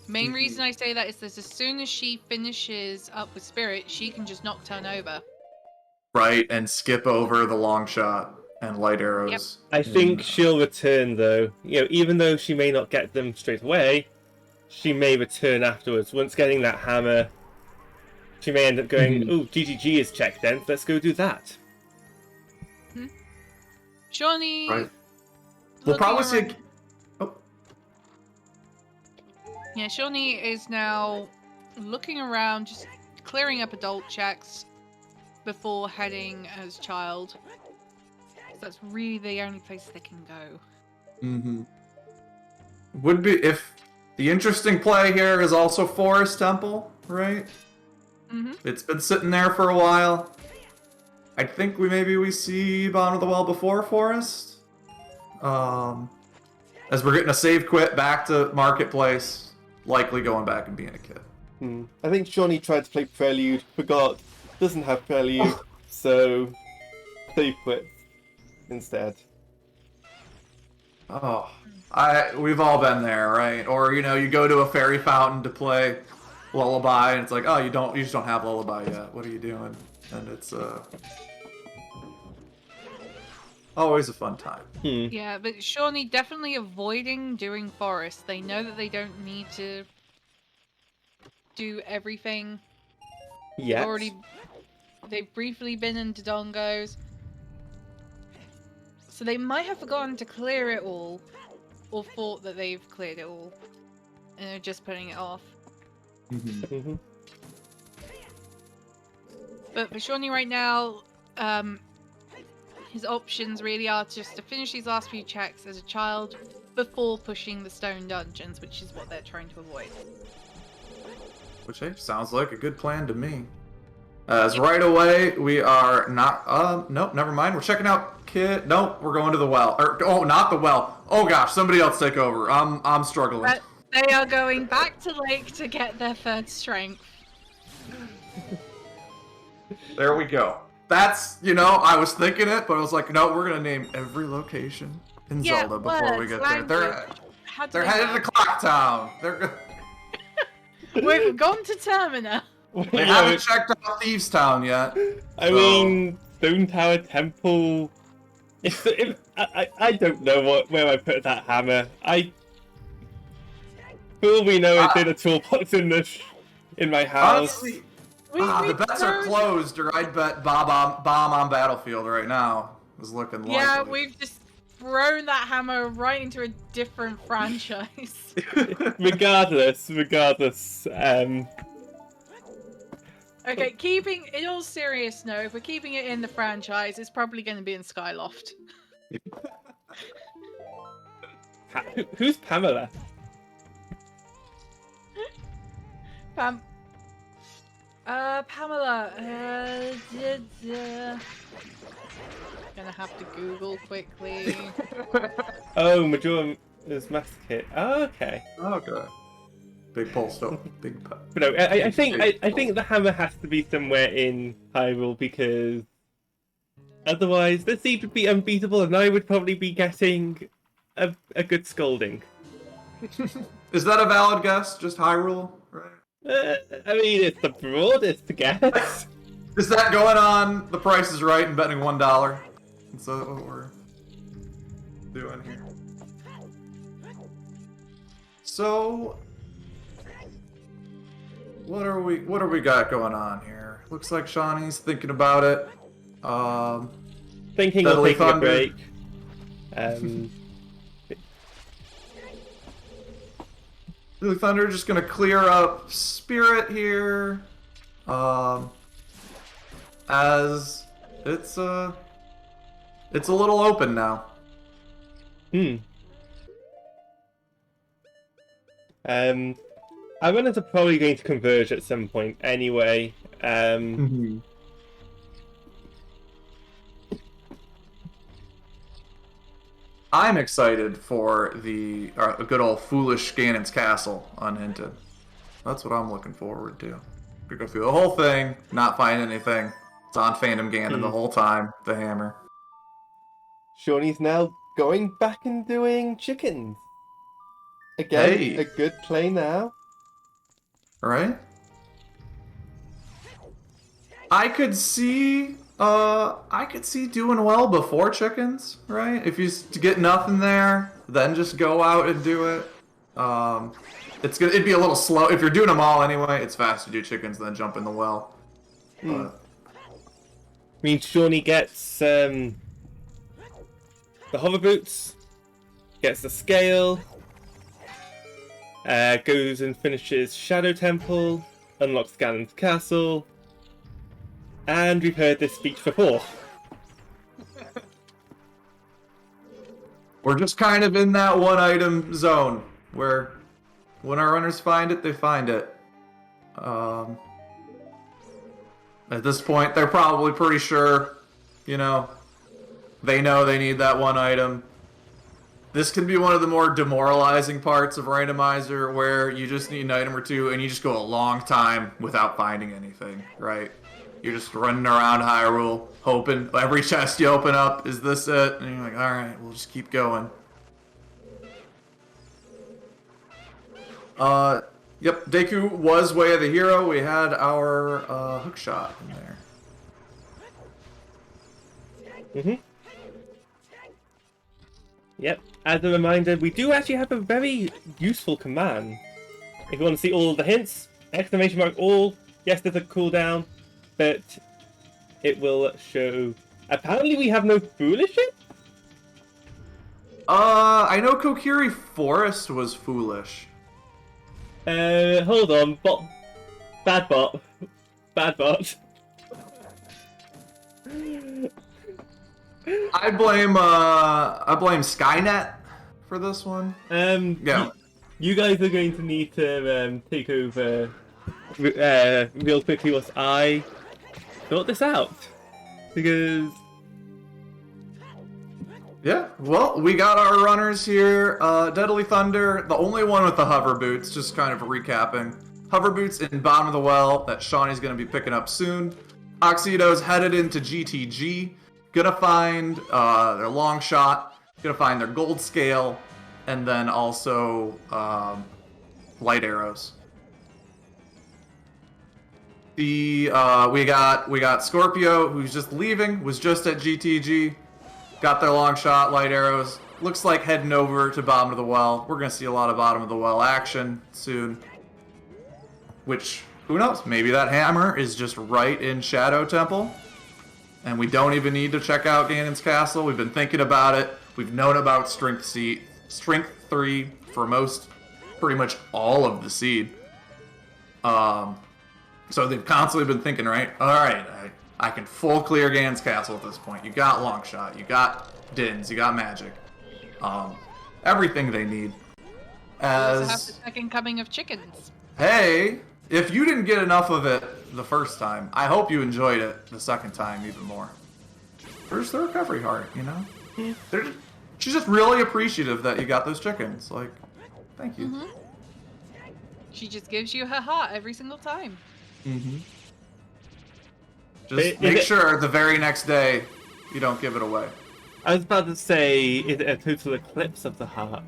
S3: Main reason I say that is that as soon as she finishes up with Spirit, she can just knock turn over.
S2: Right, and skip over the long shot and light arrows.
S1: Yep. I think she'll return though. Even though she may not get them straight away, she may return afterwards. Once getting that hammer, she may end up going, "Oh, GGG is checked then, let's go do that."
S3: Shawnee...
S2: Right. We'll probably see
S3: Yeah, Shawnee is now looking around, just clearing up adult checks before heading as child. So that's really the only place they can go.
S2: Would be if the interesting play here is also Forest Temple, right? It's been sitting there for a while. I think maybe we see Bottom of the Well before Forest. As we're getting a save quit back to Marketplace, likely going back and being a kid.
S1: I think Shawnee tried to play Prelude, forgot, doesn't have Prelude, so save quit instead.
S2: We've all been there, right? Or, you go to a fairy fountain to play lullaby, and it's like, oh, you just don't have lullaby yet. What are you doing? And it's always a fun time.
S3: Yeah, but Shawnee definitely avoiding doing forest. They know that they don't need to do everything.
S1: Yes.
S3: They've briefly been in Dodongos. So they might have forgotten to clear it all, or thought that they've cleared it all, and they're just putting it off.
S1: Mm-hmm.
S3: But for Shawnee right now, his options really are just to finish these last few checks as a child before pushing the stone dungeons, which is what they're trying to avoid.
S2: Which sounds like a good plan to me. As right away, we are not. Nope, never mind. We're checking out Kid. Nope, we're going to the well. Oh, not the well. Oh gosh, somebody else take over. I'm struggling.
S3: But they are going back to Lake to get their third strength.
S2: There we go. That's, I was thinking it, but I was like, no, we're gonna name every location in Zelda before we get there. They're headed to Clock Town.
S3: We've gone to Termina.
S2: They haven't checked out Thieves Town yet.
S1: I mean, Stone Tower Temple. I don't know where I put that hammer. For all we know, it's in a toolbox in my house.
S2: Honestly, the bets are closed, or I'd bet Bomb on Battlefield right now is looking likely.
S3: Yeah, we've just thrown that hammer right into a different franchise.
S1: regardless.
S3: Okay, in all serious note, if we're keeping it in the franchise, it's probably going to be in Skyloft.
S1: Who's Pamela?
S3: Pamela. Gonna have to Google quickly.
S1: Oh, Majora's Mask Kit. Oh, okay.
S2: Okay. Big pull stop. Big.
S1: But no, I think the hammer has to be somewhere in Hyrule because otherwise the seed would be unbeatable, and I would probably be getting a good scolding.
S2: Is that a valid guess? Just Hyrule, right?
S1: I mean, it's the broadest guess.
S2: Is that going on The Price is Right and betting $1? Is that what we're doing here? So, what are we got going on here? Looks like Shawnee's thinking about it.
S1: Thinking of taking a break.
S2: Deadly Thunder just gonna clear up Spirit here. As it's a little open now.
S1: Our runners are probably going to converge at some point anyway.
S2: I'm excited for the good old foolish Ganon's Castle unhinted. That's what I'm looking forward to. We go through the whole thing, not find anything. It's on Phantom Ganon the whole time. The hammer.
S1: Shawnee's now going back and doing chickens. Again,
S2: Hey.
S1: A good play now.
S2: Right? I could see doing well before chickens, right? If you get nothing there, then just go out and do it. It'd be a little slow if you're doing them all anyway. It's fast to do chickens than jump in the well. But
S1: I mean, Shawnee gets the hover boots, gets the scale, goes and finishes Shadow Temple, unlocks Ganon's Castle, and we've heard this speech before.
S2: we're just kind of in that one item zone where when our runners find it, they find it. At this point, they're probably pretty sure, they know they need that one item. This can be one of the more demoralizing parts of Randomizer where you just need an item or two and you just go a long time without finding anything, right? You're just running around Hyrule, hoping every chest you open up, is this it? And you're like, alright, we'll just keep going. Yep, Deku was Way of the Hero. We had our hook shot in there.
S1: Mm-hmm. Yep. As a reminder, we do actually have a very useful command. If you want to see all of the hints, exclamation mark all. Yes, there's a cooldown, but it will show. Apparently, we have no foolishing.
S2: I know Kokiri Forest was foolish.
S1: Hold on, bad bot, bad bot.
S2: I blame Skynet for this one. Yeah.
S1: You guys are going to need to take over real quickly once I sort this out, because
S2: Yeah, well, we got our runners here. Deadly Thunder, the only one with the hover boots, just kind of recapping. Hover boots in bottom of the well that Shawnee's going to be picking up soon. Oxido's headed into GTG. Gonna find their long shot. Gonna find their gold scale. And then also light arrows. We got Scorpio, who's just leaving, was just at GTG. Got their long shot, light arrows. Looks like heading over to bottom of the well. We're gonna see a lot of bottom of the well action soon. Which, who knows? Maybe that hammer is just right in Shadow Temple. And we don't even need to check out Ganon's Castle. We've been thinking about it. We've known about Strength 3 for pretty much all of the seed. So they've constantly been thinking, right? Alright, I can full clear Ganon's Castle at this point. You got Longshot, you got Dins, you got Magic. Everything they need.
S3: We also have the second coming of chickens.
S2: Hey, if you didn't get enough of it the first time, I hope you enjoyed it the second time even more. There's the recovery heart, you know? Yeah. She's just really appreciative that you got those chickens. Like, thank you.
S3: Mm-hmm. She just gives you her heart every single time.
S2: Mm-hmm. Just make sure the very next day you don't give it away.
S1: I was about to say, is it a total eclipse of the heart?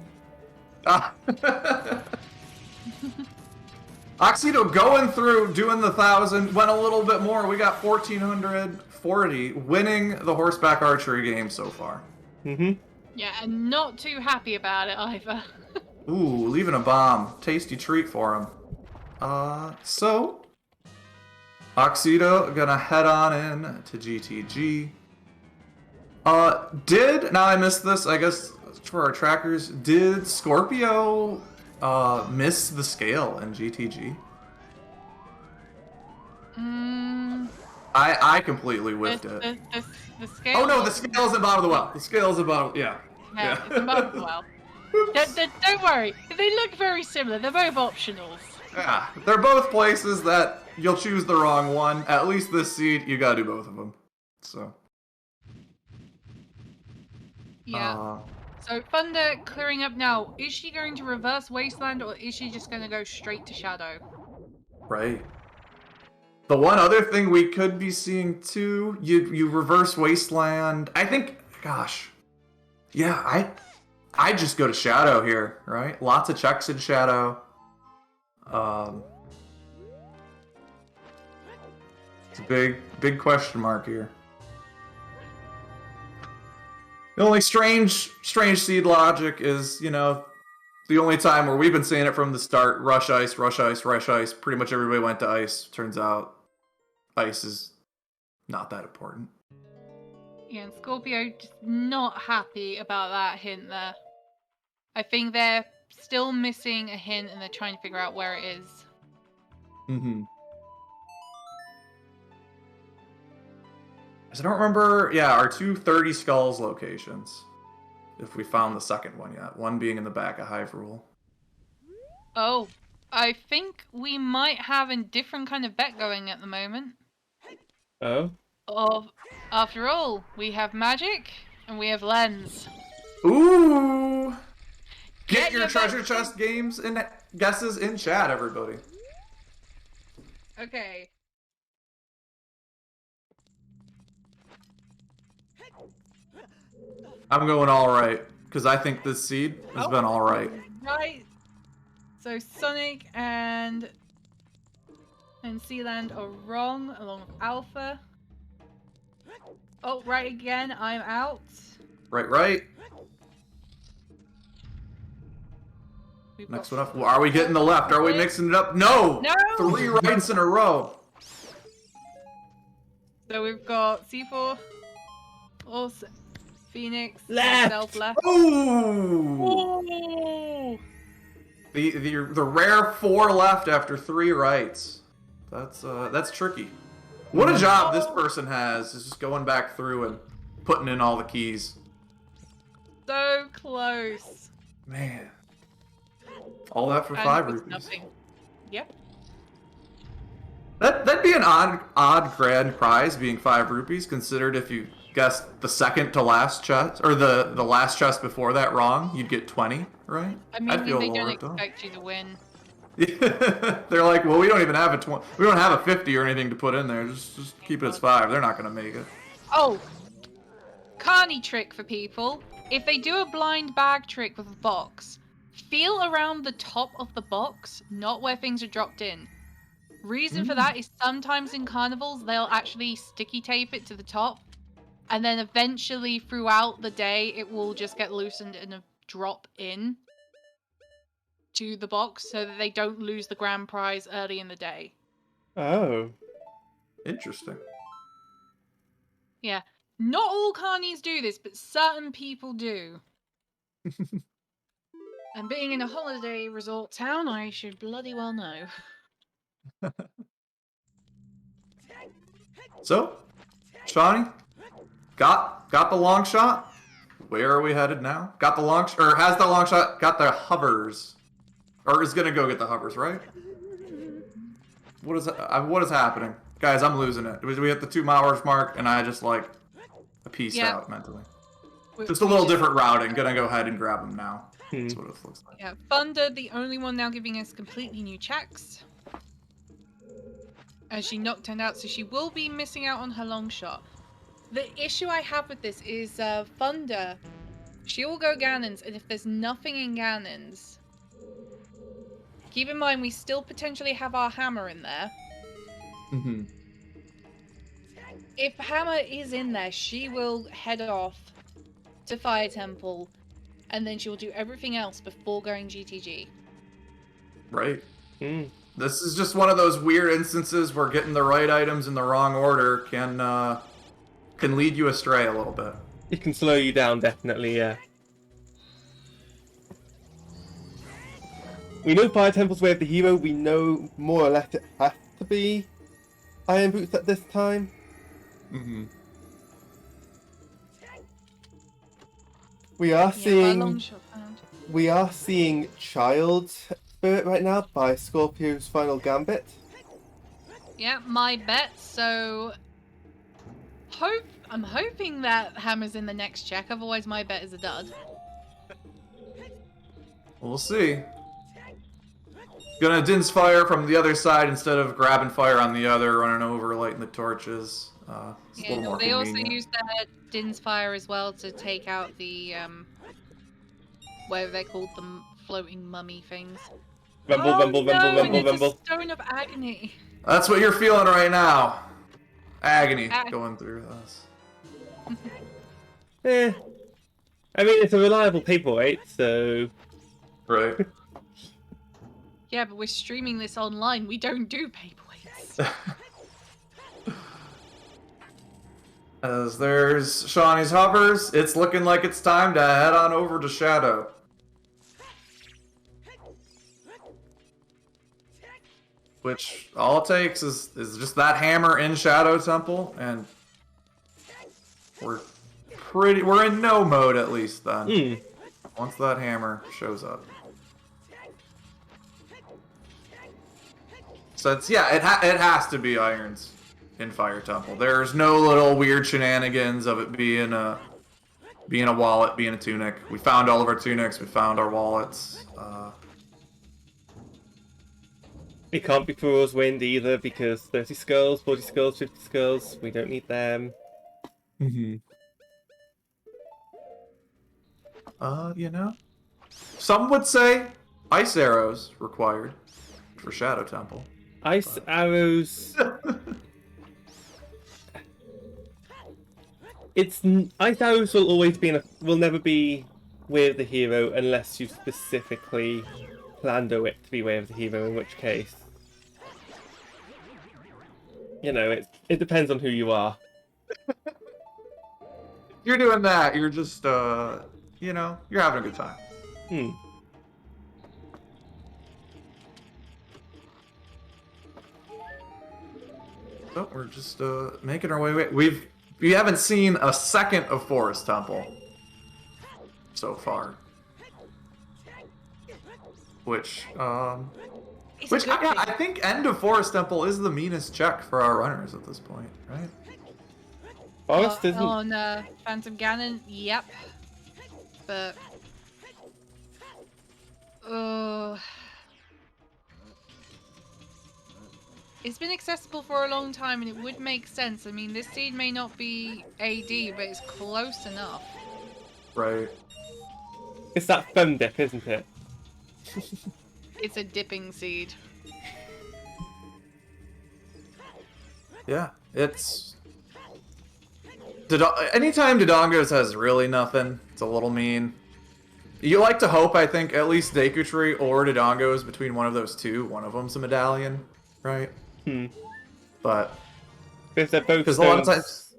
S2: Oxido going through, doing the 1,000, went a little bit more. We got 1,440, winning the horseback archery game so far.
S1: Mm-hmm.
S3: Yeah, and not too happy about it either.
S2: Ooh, leaving a bomb. Tasty treat for him. So Oxido gonna head on in to GTG. Now I missed this, I guess, for our trackers. Did Scorpio miss the scale in GTG? I completely whiffed it.
S3: The scale.
S2: Oh no, the scale's in bottom of the well. The scale's in bottom. Yeah.
S3: Yeah, it's in bottom of the well. Don't worry, they look very similar. They're both optionals.
S2: Yeah, they're both places that you'll choose the wrong one. At least this seed, you gotta do both of them. So.
S3: Yeah. So Thunder clearing up now. Is she going to reverse Wasteland or is she just going to go straight to Shadow?
S2: Right. The one other thing we could be seeing too, you reverse Wasteland. I think, gosh, yeah, I just go to Shadow here, right? Lots of checks in Shadow. It's a big question mark here. The only strange seed logic is, you know, the only time where we've been seeing it from the start, rush ice, rush ice, rush ice. Pretty much everybody went to ice. Turns out ice is not that important.
S3: Yeah, and Scorpio just not happy about that hint there. I think they're still missing a hint and they're trying to figure out where it is.
S2: Mm-hmm. I don't remember, yeah, our two 30 Skulls locations. If we found the second one yet. One being in the back of Hyrule.
S3: Oh, I think we might have a different kind of bet going at the moment.
S1: Oh?
S3: After all, we have Magic and we have Lens.
S2: Ooh! Get your
S3: your
S2: treasure
S3: bets
S2: chest games and guesses in chat, everybody.
S3: Okay. I'm
S2: going all right, because I think this seed has been all right.
S3: Right. So Sonic and Sealand are wrong, along with Alpha. Oh, right again, I'm out.
S2: Right.
S3: We've
S2: Next
S3: got
S2: one up. Are we getting the left? Are we mixing it up? No!
S3: No!
S2: 3 rights in a row.
S3: So we've got C4, also Phoenix,
S1: Left!
S3: myself left.
S2: Ooh!
S3: Oh!
S2: The rare 4 left after 3 rights. That's tricky. What a job this person has, is just going back through and putting in all the keys.
S3: So close.
S2: Man. All that for
S3: And
S2: 5
S3: it was
S2: rupees.
S3: nothing. Yep.
S2: That'd be an odd grand prize, being 5 rupees, considered if you guessed the second to last chest, or the last chest before that wrong, you'd get 20, right?
S3: I mean,
S2: I'd feel
S3: they
S2: a little
S3: don't
S2: ripped off.
S3: expect you to win.
S2: They're like, well, we don't even have we don't have a 50 or anything to put in there. Just keep it as 5. They're not gonna make it.
S3: Oh! Carney trick for people. If they do a blind bag trick with a box, feel around the top of the box, not where things are dropped in. Reason for that is sometimes in carnivals, they'll actually sticky tape it to the top, and then eventually throughout the day, it will just get loosened and drop in to the box so that they don't lose the grand prize early in the day.
S1: Oh.
S2: Interesting.
S3: Yeah. Not all carnies do this, but certain people do. And being in a holiday resort town, I should bloody well know.
S2: So, Shawnee, got the long shot. Where are we headed now? Got the long or has the long shot got the hovers, or is gonna go get the hovers, right? What is happening, guys? I'm losing it. We hit the 2 hours mark, and I just like a pieced out mentally. Just a little different routing. Gonna go ahead and grab them now. That's what it looks like.
S3: Yeah, Thunder, the only one now giving us completely new checks. As she knocked out, so she will be missing out on her long shot. The issue I have with this is Thunder. She will go Ganon's, and if there's nothing in Ganon's, keep in mind we still potentially have our hammer in there.
S2: Mm-hmm.
S3: If hammer is in there, she will head off to Fire Temple, and then she will do everything else before going GTG.
S2: Right. This is just one of those weird instances where getting the right items in the wrong order can lead you astray a little bit.
S1: It can slow you down, definitely, yeah. We know Fire Temple's way of the hero. We know more or less it has to be Iron Boots at this time.
S2: Mm-hmm.
S1: We are seeing...
S3: long shot found.
S1: We are seeing Child Spirit right now by Scorpio's Final Gambit.
S3: Yeah, my bet, so... I'm hoping that hammer's in the next check, otherwise my bet is a dud.
S2: We'll see. Gonna Din's fire from the other side instead of grabbing fire on the other, running over, lighting the torches. It's a little more
S3: they also
S2: convenient.
S3: use their Din's fire as well to take out the, whatever they're called, the floating mummy things.
S1: Rumble, rumble,
S3: no,
S1: rumble,
S3: and
S1: rumble,
S3: it's a
S1: rumble.
S3: Stone of Agony.
S2: That's what you're feeling right now. Agony going through us.
S1: Eh. I mean, it's a reliable paperweight, so...
S2: Right.
S3: Yeah, but we're streaming this online. We don't do paperweights.
S2: As there's Shawnee's hovers, it's looking like it's time to head on over to Shadow. Which all it takes is just that hammer in Shadow Temple, and we're in no mode at least then. Once that hammer shows up. So it's it has to be irons in Fire Temple. There's no little weird shenanigans of it being a wallet, being a tunic. We found all of our tunics. We found our wallets.
S1: It can't be Furor's Wind either, because 30 skulls, 40 skulls, 50 skulls, we don't need them.
S2: You know, some would say Ice arrows required for Shadow Temple.
S1: Ice arrows. Ice arrows will always be will never be Way of the Hero unless you specifically planned it to be Way of the Hero. In which case, you know, it depends on who you are.
S2: You're doing that. You're just you know, you're having a good time.
S1: Hmm.
S2: So we're just making our way. We haven't seen a second of Forest Temple so far, which
S3: It's a good
S2: I think end of Forest Temple is the meanest check for our runners at this point, right?
S1: Forest isn't.
S3: On Phantom Ganon, yep. But it's been accessible for a long time, and it would make sense. I mean, this seed may not be AD, but it's close enough.
S2: Right.
S1: It's that thumb dip, isn't it?
S3: It's a dipping seed.
S2: Yeah, it's... Anytime Dodongos has really nothing, it's a little mean. You like to hope, I think, at least Deku or Dodongos between one of those two. One of them's a medallion, right? But...
S1: Because they're both
S2: Because a lot of times...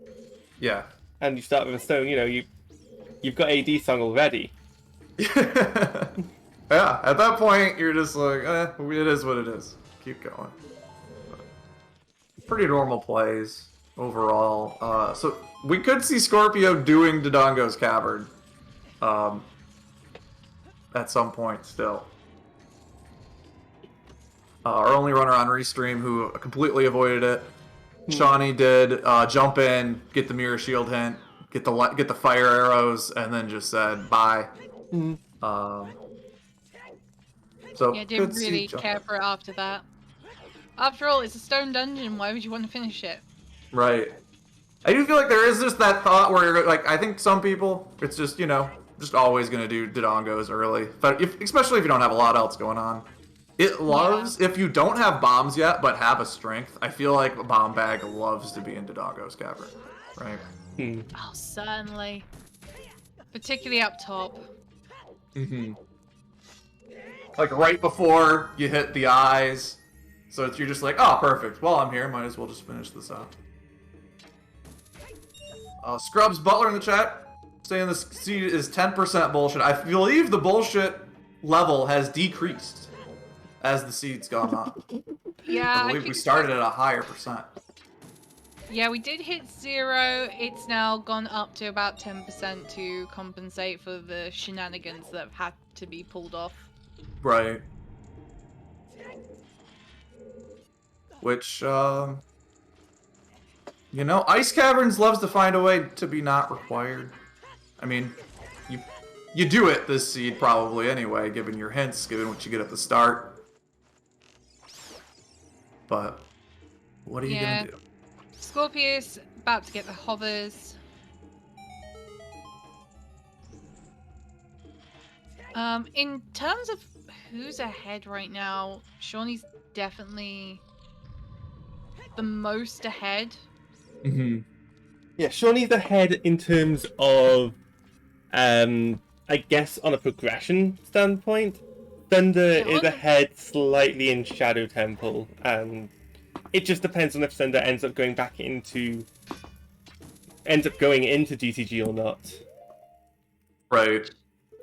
S2: Yeah.
S1: And you start with a stone, you know, you've got AD song already.
S2: Yeah, at that point, you're just like, it is what it is. Keep going. Pretty normal plays overall. So we could see Scorpio doing Dodongo's Cavern at some point still. Our only runner on Restream who completely avoided it. Shawnee did jump in, get the mirror shield hint, get the fire arrows, and then just said bye. So
S3: Yeah, didn't really care for it after that. After all, it's a stone dungeon. Why would you want to finish it?
S2: Right. I do feel like there is just that thought where you're like, I think some people, it's just, you know, just always gonna do Dodongos early, but especially if you don't have a lot else going on. It loves, if you don't have bombs yet, but have a strength, I feel like a bomb bag loves to be in Dodongo's Cavern, right?
S3: Oh, certainly. Particularly up top.
S2: Like right before you hit the eyes, so you're just like, oh, perfect. Well, I'm here, might as well just finish this out. Scrubs Butler in the chat saying this seed is 10% bullshit. I believe the bullshit level has decreased as the seed's gone up.
S3: Yeah,
S2: I believe we started at a higher percent.
S3: Yeah, we did hit 0. It's now gone up to about 10% to compensate for the shenanigans that have had to be pulled off.
S2: Right. Which, you know, Ice Caverns loves to find a way to be not required. I mean, you do it this seed probably anyway, given your hints, given what you get at the start. But, what are you gonna do?
S3: Scorpius about to get the hovers. In terms of who's ahead right now, Shawnee's definitely the most ahead.
S1: Yeah, Shawnee's ahead in terms of, I guess on a progression standpoint. Thunder is ahead slightly in Shadow Temple, and it just depends on if Thunder ends up going into GTG or not.
S2: Right.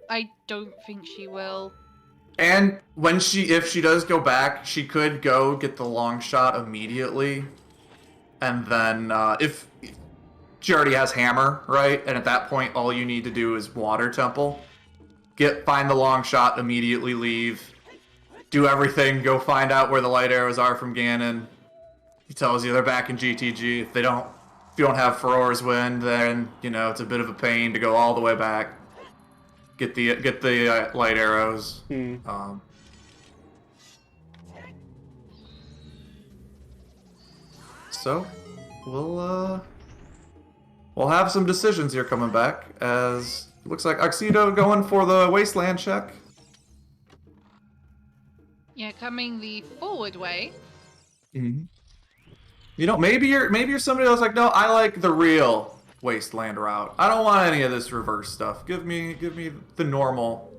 S3: I don't think she will.
S2: And if she does go back, she could go get the long shot immediately, and then if she already has hammer, right? And at that point, all you need to do is Water Temple, find the long shot, immediately leave, do everything, go find out where the light arrows are from Ganon. He tells you they're back in GTG. If you don't have Farore's Wind, then you know it's a bit of a pain to go all the way back. Get the light arrows. So we'll have some decisions here coming back, as it looks like Oxido going for the Wasteland check.
S3: Yeah, coming the forward way.
S2: Mm-hmm. You know, maybe you're somebody that's like, no, I like the real wasteland route. I don't want any of this reverse stuff. Give me the normal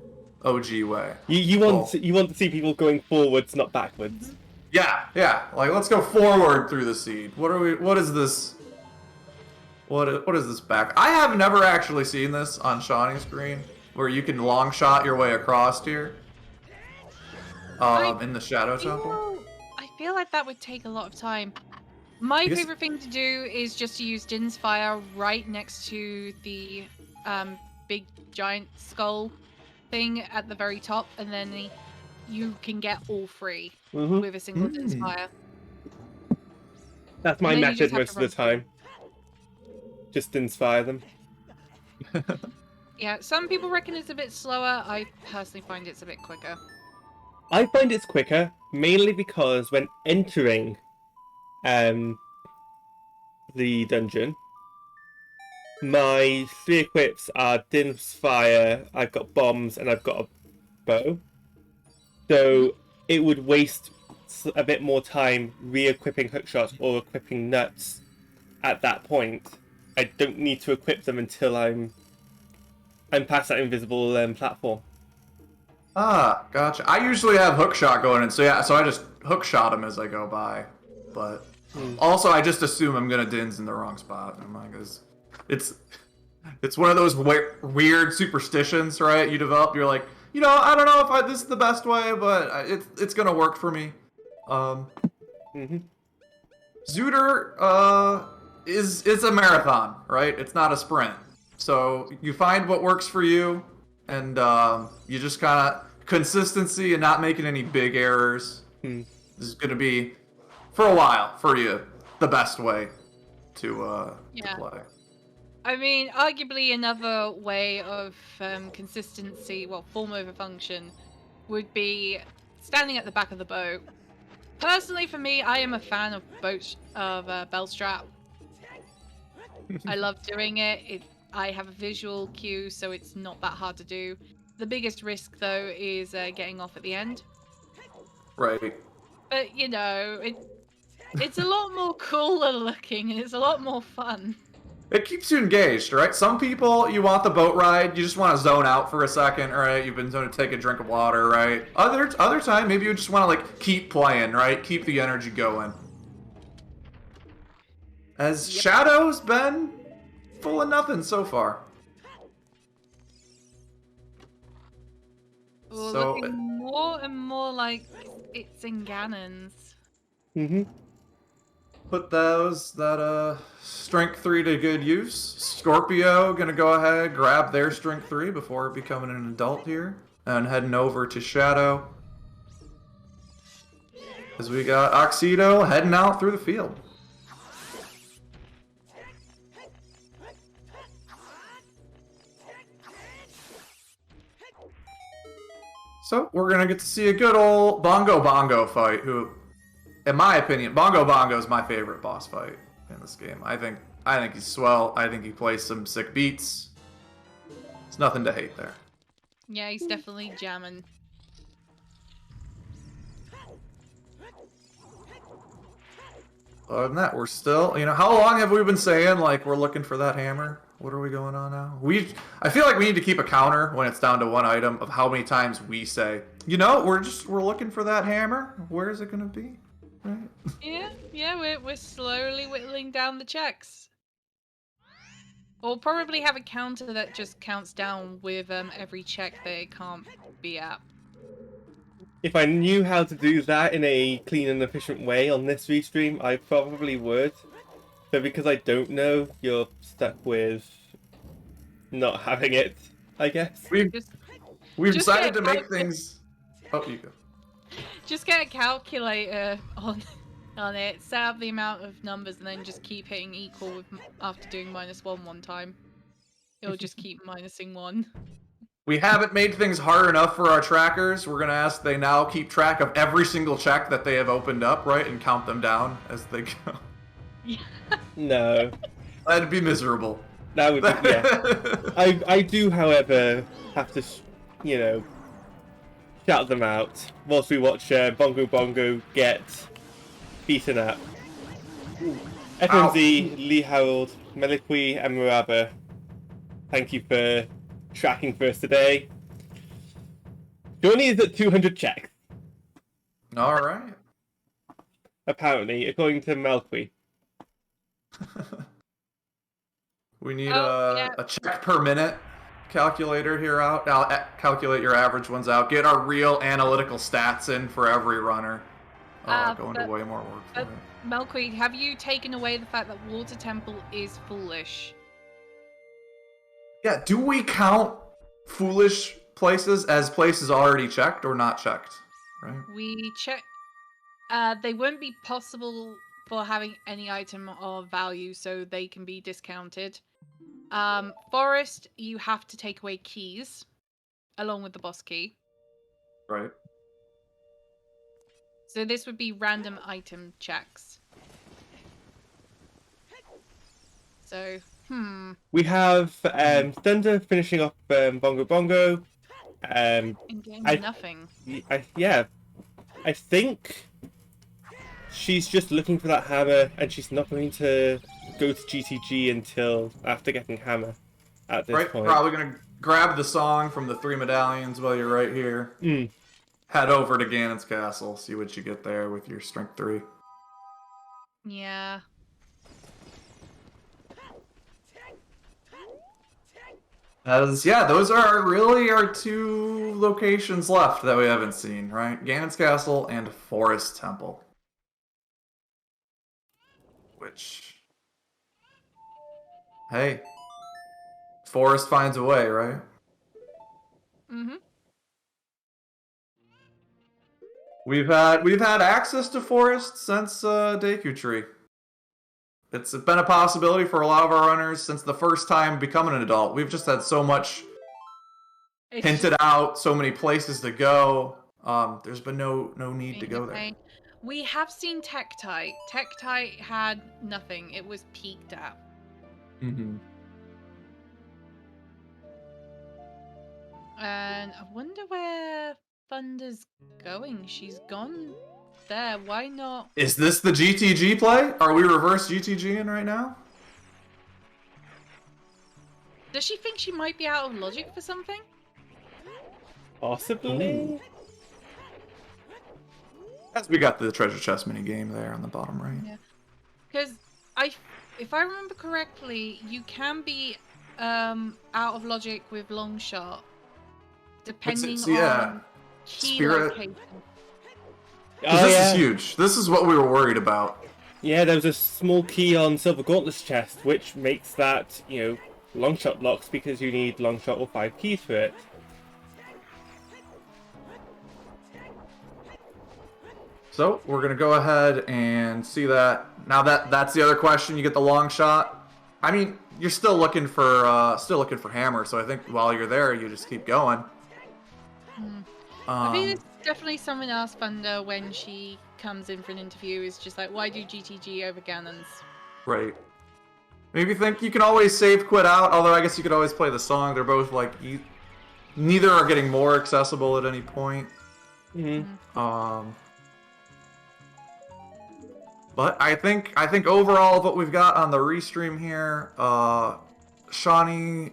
S2: OG way.
S1: You
S2: Well,
S1: want to see people going forwards, not backwards.
S2: yeah. Like, let's go forward through the seed. What is this? What is this back? I have never actually seen this on Shawnee's screen, where you can long shot your way across here. In the Shadow Temple.
S3: I feel like that would take a lot of time. My
S2: Because-
S3: favorite thing to do is just to use Din's Fire right next to the big giant skull thing at the very top, and then you can get all three with a single Din's Fire.
S1: That's my
S3: And then you
S1: method
S3: just have
S1: most
S3: to
S1: of the time. Just inspire them.
S3: Yeah, some people reckon it's a bit slower. I personally find it's a bit quicker.
S1: I find it's quicker, mainly because when entering the dungeon, my 3 equips are Din's Fire, I've got bombs, and I've got a bow. So it would waste a bit more time re-equipping hookshot or equipping nuts at that point. I don't need to equip them until I'm past that invisible platform.
S2: Ah, gotcha. I usually have hookshot going in, so I just hookshot them as I go by. But also, I just assume I'm gonna Din's in the wrong spot. I'm like, it's one of those weird superstitions, right? You develop. You're like, I don't know if this is the best way, but it's gonna work for me. Zooter is a marathon, right? It's not a sprint. So you find what works for you, and you just kind of consistency and not making any big errors. This is going to be, for a while, for you, the best way to play.
S3: I mean, arguably another way of consistency, form over function, would be standing at the back of the boat. Personally, for me, I am a fan of bell strap. I love doing it. I have a visual cue, so it's not that hard to do. The biggest risk, though, is getting off at the end.
S2: Right.
S3: But, it's a lot more cooler looking, and it's a lot more fun.
S2: It keeps you engaged, right? Some people, you want the boat ride, you just want to zone out for a second, right? You've been going to take a drink of water, right? Other time, maybe you just want to, keep playing, right? Keep the energy going. As Shadow's been full of nothing so far.
S3: Well, looking more and more like it's in Ganon's.
S2: Put that strength 3 to good use. Scorpio gonna go ahead, grab their strength 3 before becoming an adult here. And heading over to Shadow. As we got Oxedo heading out through the field. So we're gonna get to see a good old Bongo fight. Who, in my opinion, Bongo is my favorite boss fight in this game. I think he's swell. I think he plays some sick beats. There's nothing to hate there.
S3: Yeah, he's definitely jamming.
S2: Other than that, we're still, how long have we been saying, we're looking for that hammer? What are we going on now? I feel like we need to keep a counter when it's down to one item of how many times we say, we're looking for that hammer. Where is it going to be? Right?
S3: Yeah, we're slowly whittling down the checks. We'll probably have a counter that just counts down with every check that it can't be at.
S1: If I knew how to do that in a clean and efficient way on this restream, I probably would. But because I don't know, you're stuck with not having it, I guess.
S2: We've decided to make things... Oh, you go.
S3: Just get a calculator on it, set up the amount of numbers, and then just keep hitting equal after doing -1 one time. It'll just keep minusing 1.
S2: We haven't made things hard enough for our trackers. We're going to ask they now keep track of every single check that they have opened up, right? And count them down as they go.
S3: Yeah.
S1: No.
S2: That'd be miserable.
S1: That would be, yeah. I do, however, have to, shout them out whilst we watch Bongo Bongo get beaten up. FMZ, Lee Harold, Melikwi, and Muraba, thank you for tracking for us today. Johnny is at 200 checks,
S2: All right.
S1: apparently, according to Melikwi.
S2: We need
S3: yeah.
S2: a check per minute calculator here out. I'll calculate your average ones out. Get our real analytical stats in for every runner. Go into way more work for it.
S3: Melquid, have you taken away the fact that Water Temple is foolish?
S2: Yeah, do we count foolish places as places already checked or not checked? Right.
S3: We check. They won't be possible for having any item of value, so they can be discounted. Forest, you have to take away keys, along with the boss key.
S2: Right.
S3: So this would be random item checks. So,
S1: We have Thunder finishing up Bongo Bongo.
S3: and getting nothing.
S1: Yeah, I think she's just looking for that hammer, and she's not going to go to GTG until after getting hammer at this point.
S2: Probably going to grab the song from the 3 medallions while you're right here. Head over to Ganon's castle, see what you get there with your strength 3.
S3: Yeah.
S2: Those are really our 2 locations left that we haven't seen, right? Ganon's castle and Forest Temple. Which, hey, Forest finds a way, right? We've had access to Forest since Deku Tree. It's been a possibility for a lot of our runners since the first time becoming an adult. We've just had so much hinted out, so many places to go. There's been no need to go there.
S3: We have seen Tektite. Tektite had nothing. It was peaked at. And I wonder where Thunder's going. She's gone there. Why not?
S2: Is this the GTG play? Are we reverse GTG in right now?
S3: Does she think she might be out of logic for something?
S1: Possibly.
S2: As we got the treasure chest mini game there on the bottom right.
S3: Yeah. Because if I remember correctly, you can be out of logic with long shot, depending on key location.
S2: This is huge. This is what we were worried about.
S1: Yeah, there was a small key on Silver Gauntlet's chest, which makes that, long shot locks because you need long shot or 5 keys for it.
S2: So we're gonna go ahead and see that. Now that's the other question. You get the long shot. I mean, you're still looking for hammer. So I think while you're there, you just keep going.
S3: I think it's definitely someone else, Thunder, when she comes in for an interview, is just like, why do GTG over Ganon's?
S2: Right. Maybe think you can always save quit out. Although I guess you could always play the song. They're both like neither are getting more accessible at any point. But I think overall what we've got on the restream here, Shawnee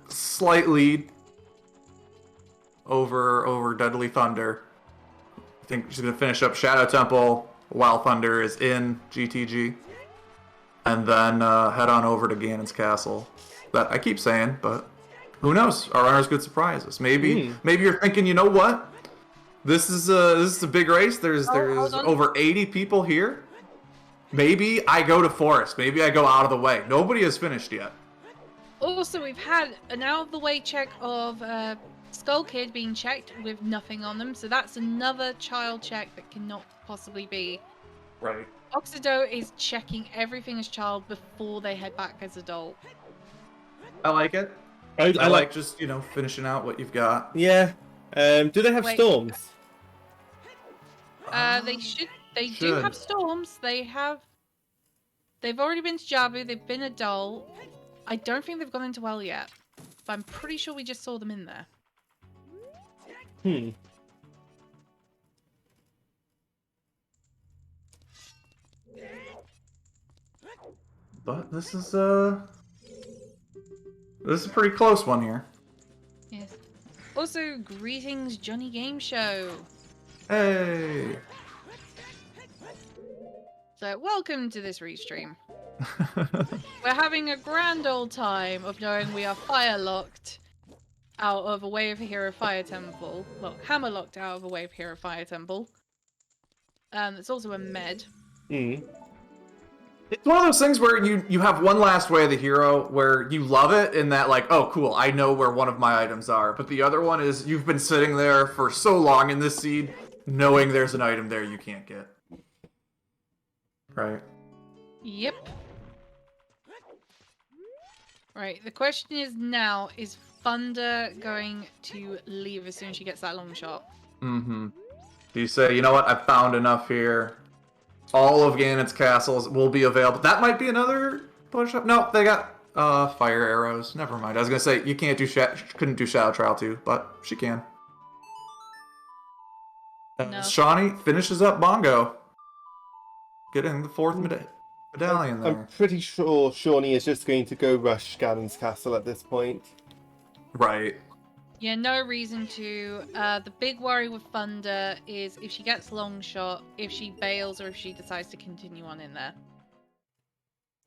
S2: slight lead over Deadly Thunder. I think she's gonna finish up Shadow Temple while Thunder is in GTG, and then head on over to Ganon's castle. That I keep saying, but who knows? Our runners could surprise us. Maybe you're thinking, you know what? This is a big race. There's over 80 people here. Maybe I go to Forest. Maybe I go out of the way. Nobody has finished yet.
S3: Also, we've had an out-of-the-way check of Skull Kid being checked with nothing on them, so that's another child check that cannot possibly be.
S2: Right.
S3: Oxido is checking everything as child before they head back as adult.
S2: I like it. I like just, finishing out what you've got.
S1: Yeah. Do they have storms?
S3: They should. They do have storms. They've already been to Jabu. They've been adult. I don't think they've gone into well yet, but I'm pretty sure we just saw them in there.
S2: But this is a pretty close one here.
S3: Yes. Also, greetings, Johnny Game Show.
S2: Hey.
S3: So, welcome to this restream. We're having a grand old time of knowing we are fire locked out of a Way of Hero Fire Temple. Well, hammer locked out of a Way of Hero Fire Temple. It's also a med.
S1: Mm.
S2: It's one of those things where you have one last Way of the Hero where you love it in that, like, oh, cool, I know where one of my items are. But the other one is you've been sitting there for so long in this seed, knowing there's an item there you can't get. Right?
S3: Yep. Right, the question is now, is Thunder going to leave as soon as she gets that long shot?
S2: Mm-hmm. Do you say, you know what, I've found enough here. All of Ganon's castles will be available. That might be another push-up. No, they got fire arrows. Never mind. I was going to say, you can't do couldn't do Shadow Trial too, but she can.
S3: No.
S2: Shawnee finishes up Bongo. Getting the 4th medallion there.
S1: I'm pretty sure Shawnee is just going to go rush Ganon's castle at this point.
S2: Right.
S3: Yeah, no reason to. The big worry with Thunder is if she gets long shot, if she bails, or if she decides to continue on in there.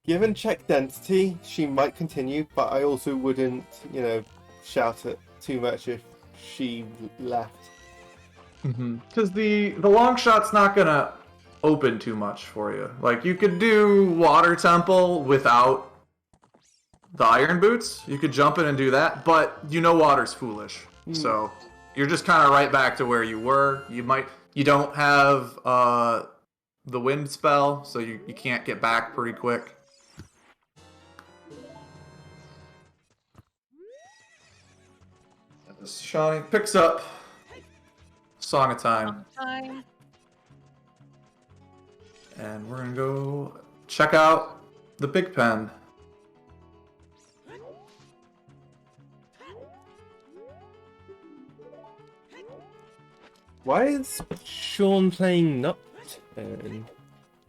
S1: Given check density, she might continue, but I also wouldn't, shout it too much if she left.
S2: Because the long shot's not going to open too much for you. Like, you could do Water Temple without the Iron Boots. You could jump in and do that, but water's foolish. So you're just kind of right back to where you were. You don't have the wind spell, so you can't get back pretty quick. Shawnee picks up Song of Time. And we're gonna go check out the Big Pen.
S1: Why is Sean playing Nocturne?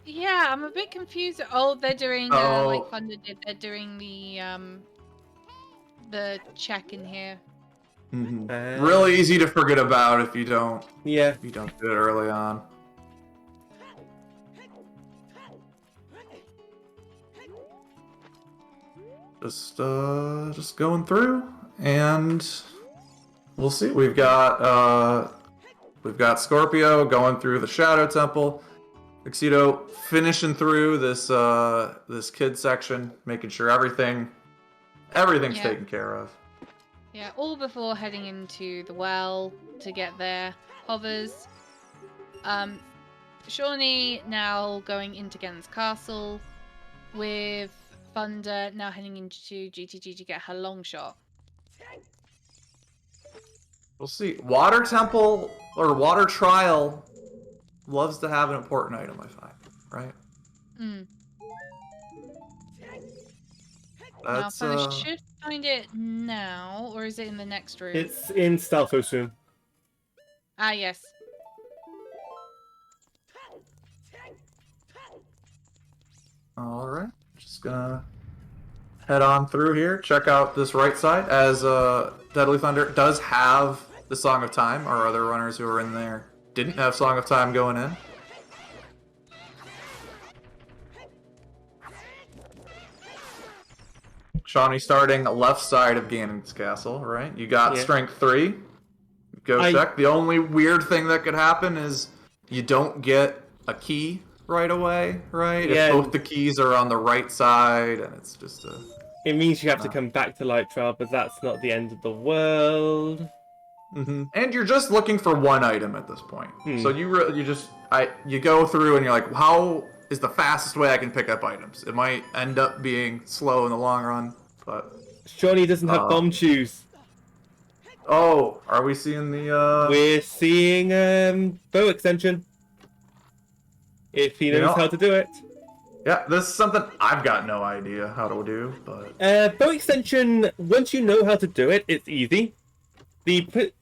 S3: Yeah, I'm a bit confused. Oh, they're doing like Thunder did. They're doing the check in here.
S2: Really easy to forget about if you don't.
S1: Yeah.
S2: If you don't do it early on. Just going through, and we'll see. We've got Scorpio going through the Shadow Temple. Tuxedo finishing through this kid section, making sure everything's taken care of.
S3: Yeah, all before heading into the well to get there. Hovers. Shawnee now going into Gen's castle, with Thunder now heading into GTG to get her long shot.
S2: We'll see. Water Temple or Water Trial loves to have an important item, I find, right?
S3: Now, Thunder should find it now, or is it in the next room?
S1: It's in Stalfos room.
S3: Ah, yes.
S2: Alright, just gonna head on through here, check out this right side, as Deadly Thunder does have the Song of Time. Our other runners who were in there didn't have Song of Time going in. Shawnee starting left side of Ganon's castle, right? You got Strength 3. Go check. The only weird thing that could happen is you don't get a key right away, right?
S1: Yeah.
S2: If both the keys are on the right side, and it's just a...
S1: It means you have to come back to Light Trial, but that's not the end of the world.
S2: And you're just looking for one item at this point. So you go through and you're like, how is the fastest way I can pick up items? It might end up being slow in the long run, but...
S1: Shawnee doesn't have bomb shoes.
S2: Oh, are we seeing the...
S1: We're seeing bow extension. If he knows how to do it.
S2: Yeah, this is something I've got no idea how to do, but...
S1: bow extension, once you know how to do it, it's easy. The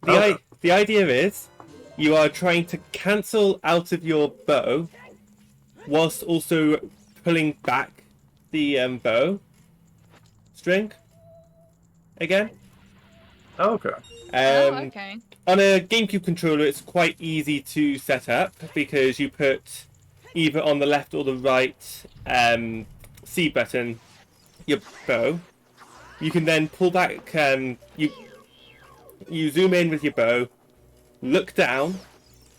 S1: idea is, you are trying to cancel out of your bow, whilst also pulling back the bow string again.
S2: Oh, okay.
S3: Okay.
S1: On a GameCube controller, it's quite easy to set up because you put either on the left or the right C button your bow. You can then pull back. You zoom in with your bow, look down,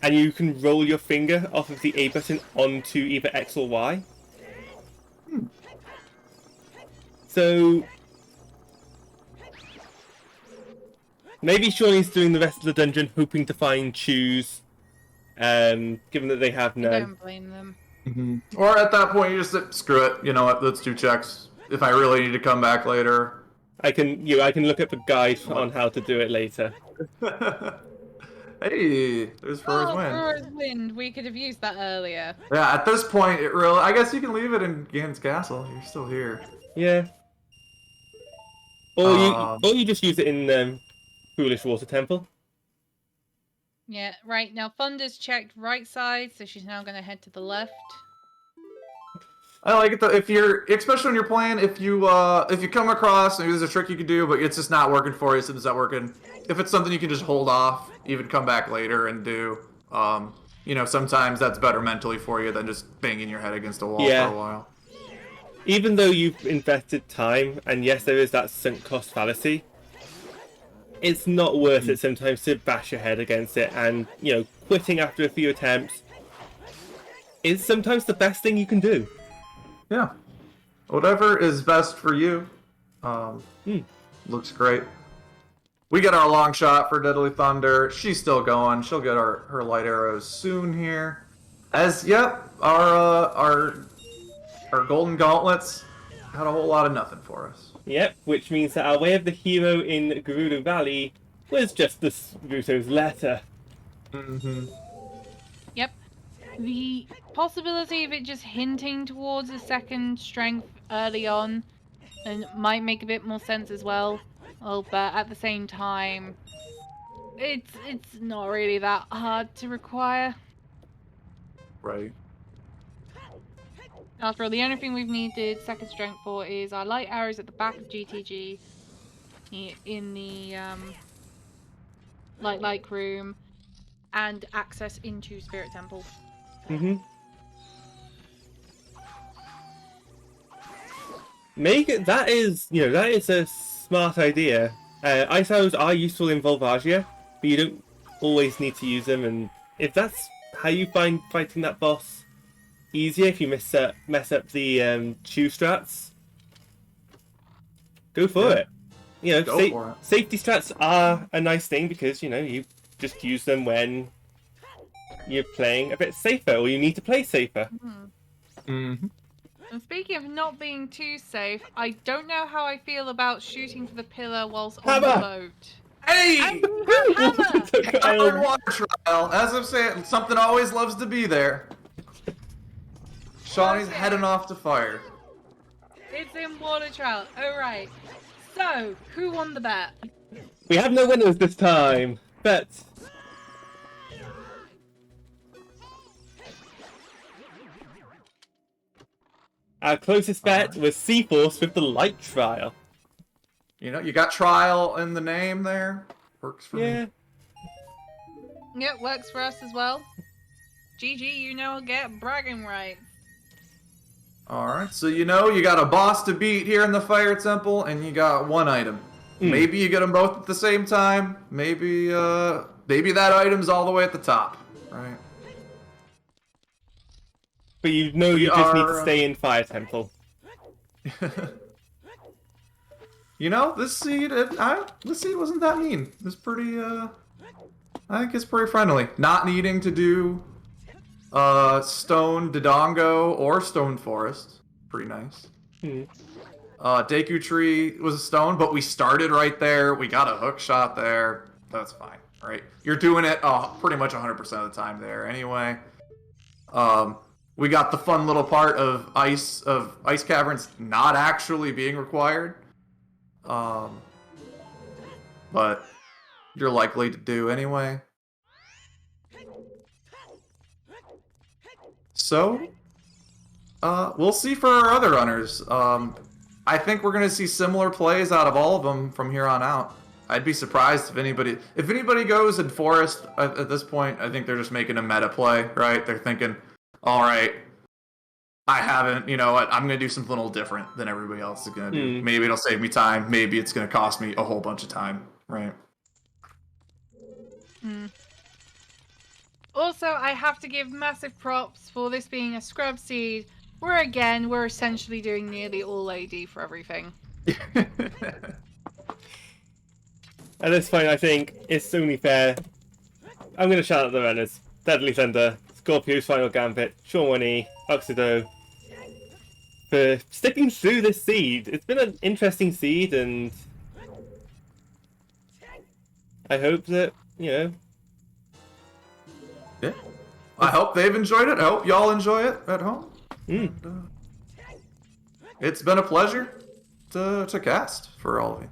S1: and you can roll your finger off of the A button onto either X or Y. So maybe Shawnee's doing the rest of the dungeon hoping to find shoes, given that they have
S3: I
S1: none.
S3: don't blame them.
S2: Or at that point, you just say, screw it. You know what? Let's do checks. If I really need to come back later.
S1: I can look up a guide on how to do it later.
S2: Hey, there's Fro's Wind.
S3: Roar's Wind. We could have used that earlier.
S2: Yeah, at this point, it really. I guess you can leave it in Ganon's castle. You're still here.
S1: Yeah. Or you just use it in Foolish Water Temple.
S3: Yeah, right. Now Thunder's checked right side, so she's now going to head to the left.
S2: I like it though. If you're, especially when you're playing, if you come across maybe there's a trick you could do, but it's just not working for you, so it's not working. If it's something you can just hold off, even come back later and do. You know, sometimes that's better mentally for you than just banging your head against a wall for a while.
S1: Even though you've invested time, and yes, there is that sunk cost fallacy, it's not worth it sometimes to bash your head against it, and quitting after a few attempts is sometimes the best thing you can do.
S2: Yeah. Whatever is best for you. Looks great. We get our long shot for Deadly Thunder. She's still going. She'll get her light arrows soon here. Our golden gauntlets had a whole lot of nothing for us.
S1: Yep, which means that our way of the hero in Gerudo Valley was just the Ruto's letter.
S3: Yep. The possibility of it just hinting towards a second strength early on and might make a bit more sense as well. Well, but at the same time, it's not really that hard to require.
S2: Right.
S3: After all, the only thing we've needed second strength for is our light arrows at the back of GTG in the light room and access into Spirit Temple.
S1: That is a smart idea. Ice arrows are useful in Volvagia, but you don't always need to use them, and if that's how you find fighting that boss easier, if you mess up the chew strats, go for it. Safety strats are a nice thing because you just use them when you're playing a bit safer or you need to play safer.
S3: And speaking of not being too safe, I don't know how I feel about shooting for the pillar whilst on the boat.
S2: Hey!
S3: Hammer!
S2: Iron water trial. As I'm saying, something always loves to be there. Shawnee's heading off to fire.
S3: It's in water trial. Alright. So, who won the bet?
S1: We have no winners this time, but our closest bet was C-Force with the light trial.
S2: You got trial in the name there. Works for me.
S3: Yeah, it works for us as well. GG, get bragging rights.
S2: Alright, so you got a boss to beat here in the Fire Temple, and you got one item. Maybe you get them both at the same time. Maybe that item's all the way at the top, right?
S1: But you just need to stay in Fire Temple.
S2: This seed wasn't that mean. It was pretty, I think it's pretty friendly. Not needing to do Stone Dodongo or Stone Forest. Pretty nice. Deku Tree was a stone, but we started right there. We got a hook shot there. That's fine, right? You're doing it pretty much 100% of the time there anyway. We got the fun little part of ice caverns not actually being required. But you're likely to do anyway. So, We'll see for our other runners. I think we're gonna see similar plays out of all of them from here on out. I'd be surprised if anybody goes in Forest at this point. I think they're just making a meta play, right? They're thinking, all right, I haven't, you know what? I'm gonna do something a little different than everybody else is gonna do. Maybe it'll save me time. Maybe it's gonna cost me a whole bunch of time, right?
S3: Also, I have to give massive props for this being a scrub seed, where again, we're essentially doing nearly all AD for everything.
S1: At this point, I think it's only fair. I'm going to shout out the runners. Deadly Thunder, Scorpio's Final Gambit, Shawnee, Oxido, for sticking through this seed. It's been an interesting seed, and I hope that, you know...
S2: Yeah. I hope they've enjoyed it. I hope y'all enjoy it at home. It's been a pleasure to cast for all of you.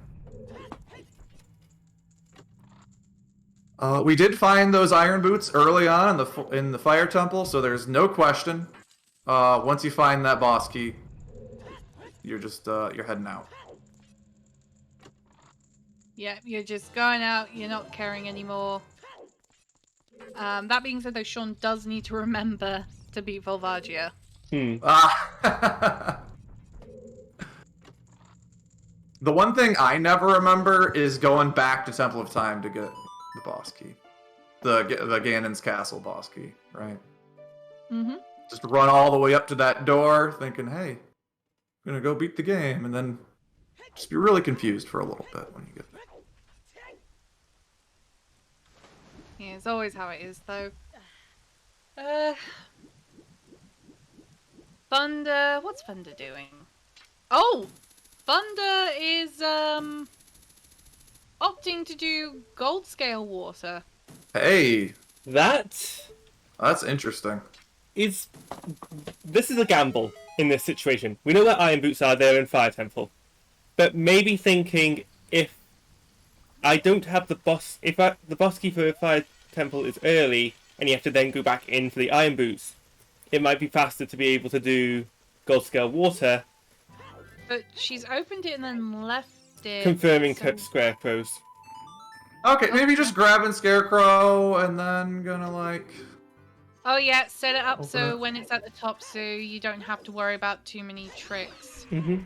S2: We did find those iron boots early on in the Fire Temple, so there's no question. Once you find that boss key, you're just you're heading out.
S3: Yeah, you're just going out. You're not caring anymore. That being said, though, Sean does need to remember to beat Volvagia.
S2: The one thing I never remember is going back to Temple of Time to get the boss key. The Ganon's Castle boss key, right? Just run all the way up to that door thinking, hey, I'm gonna go beat the game, and then just be really confused for a little bit when you get there.
S3: Yeah, it's always how it is, though. Thunder... What's Thunder doing? Oh! Thunder is, opting to do gold scale water.
S2: Hey!
S1: That's
S2: interesting.
S1: This is a gamble in this situation. We know that iron boots are there in Fire Temple. But maybe thinking, if I don't have the boss... If the boss key for Fire Temple is early, and you have to then go back in for the iron boots, it might be faster to be able to do gold scale water.
S3: But she's opened it and then left it.
S1: Confirming Scarecrows.
S2: Okay, maybe just grabbing Scarecrow and then gonna like...
S3: Oh yeah, set it up so
S2: it.
S3: when it's at the top, so you don't have to worry about too many tricks.
S2: Well,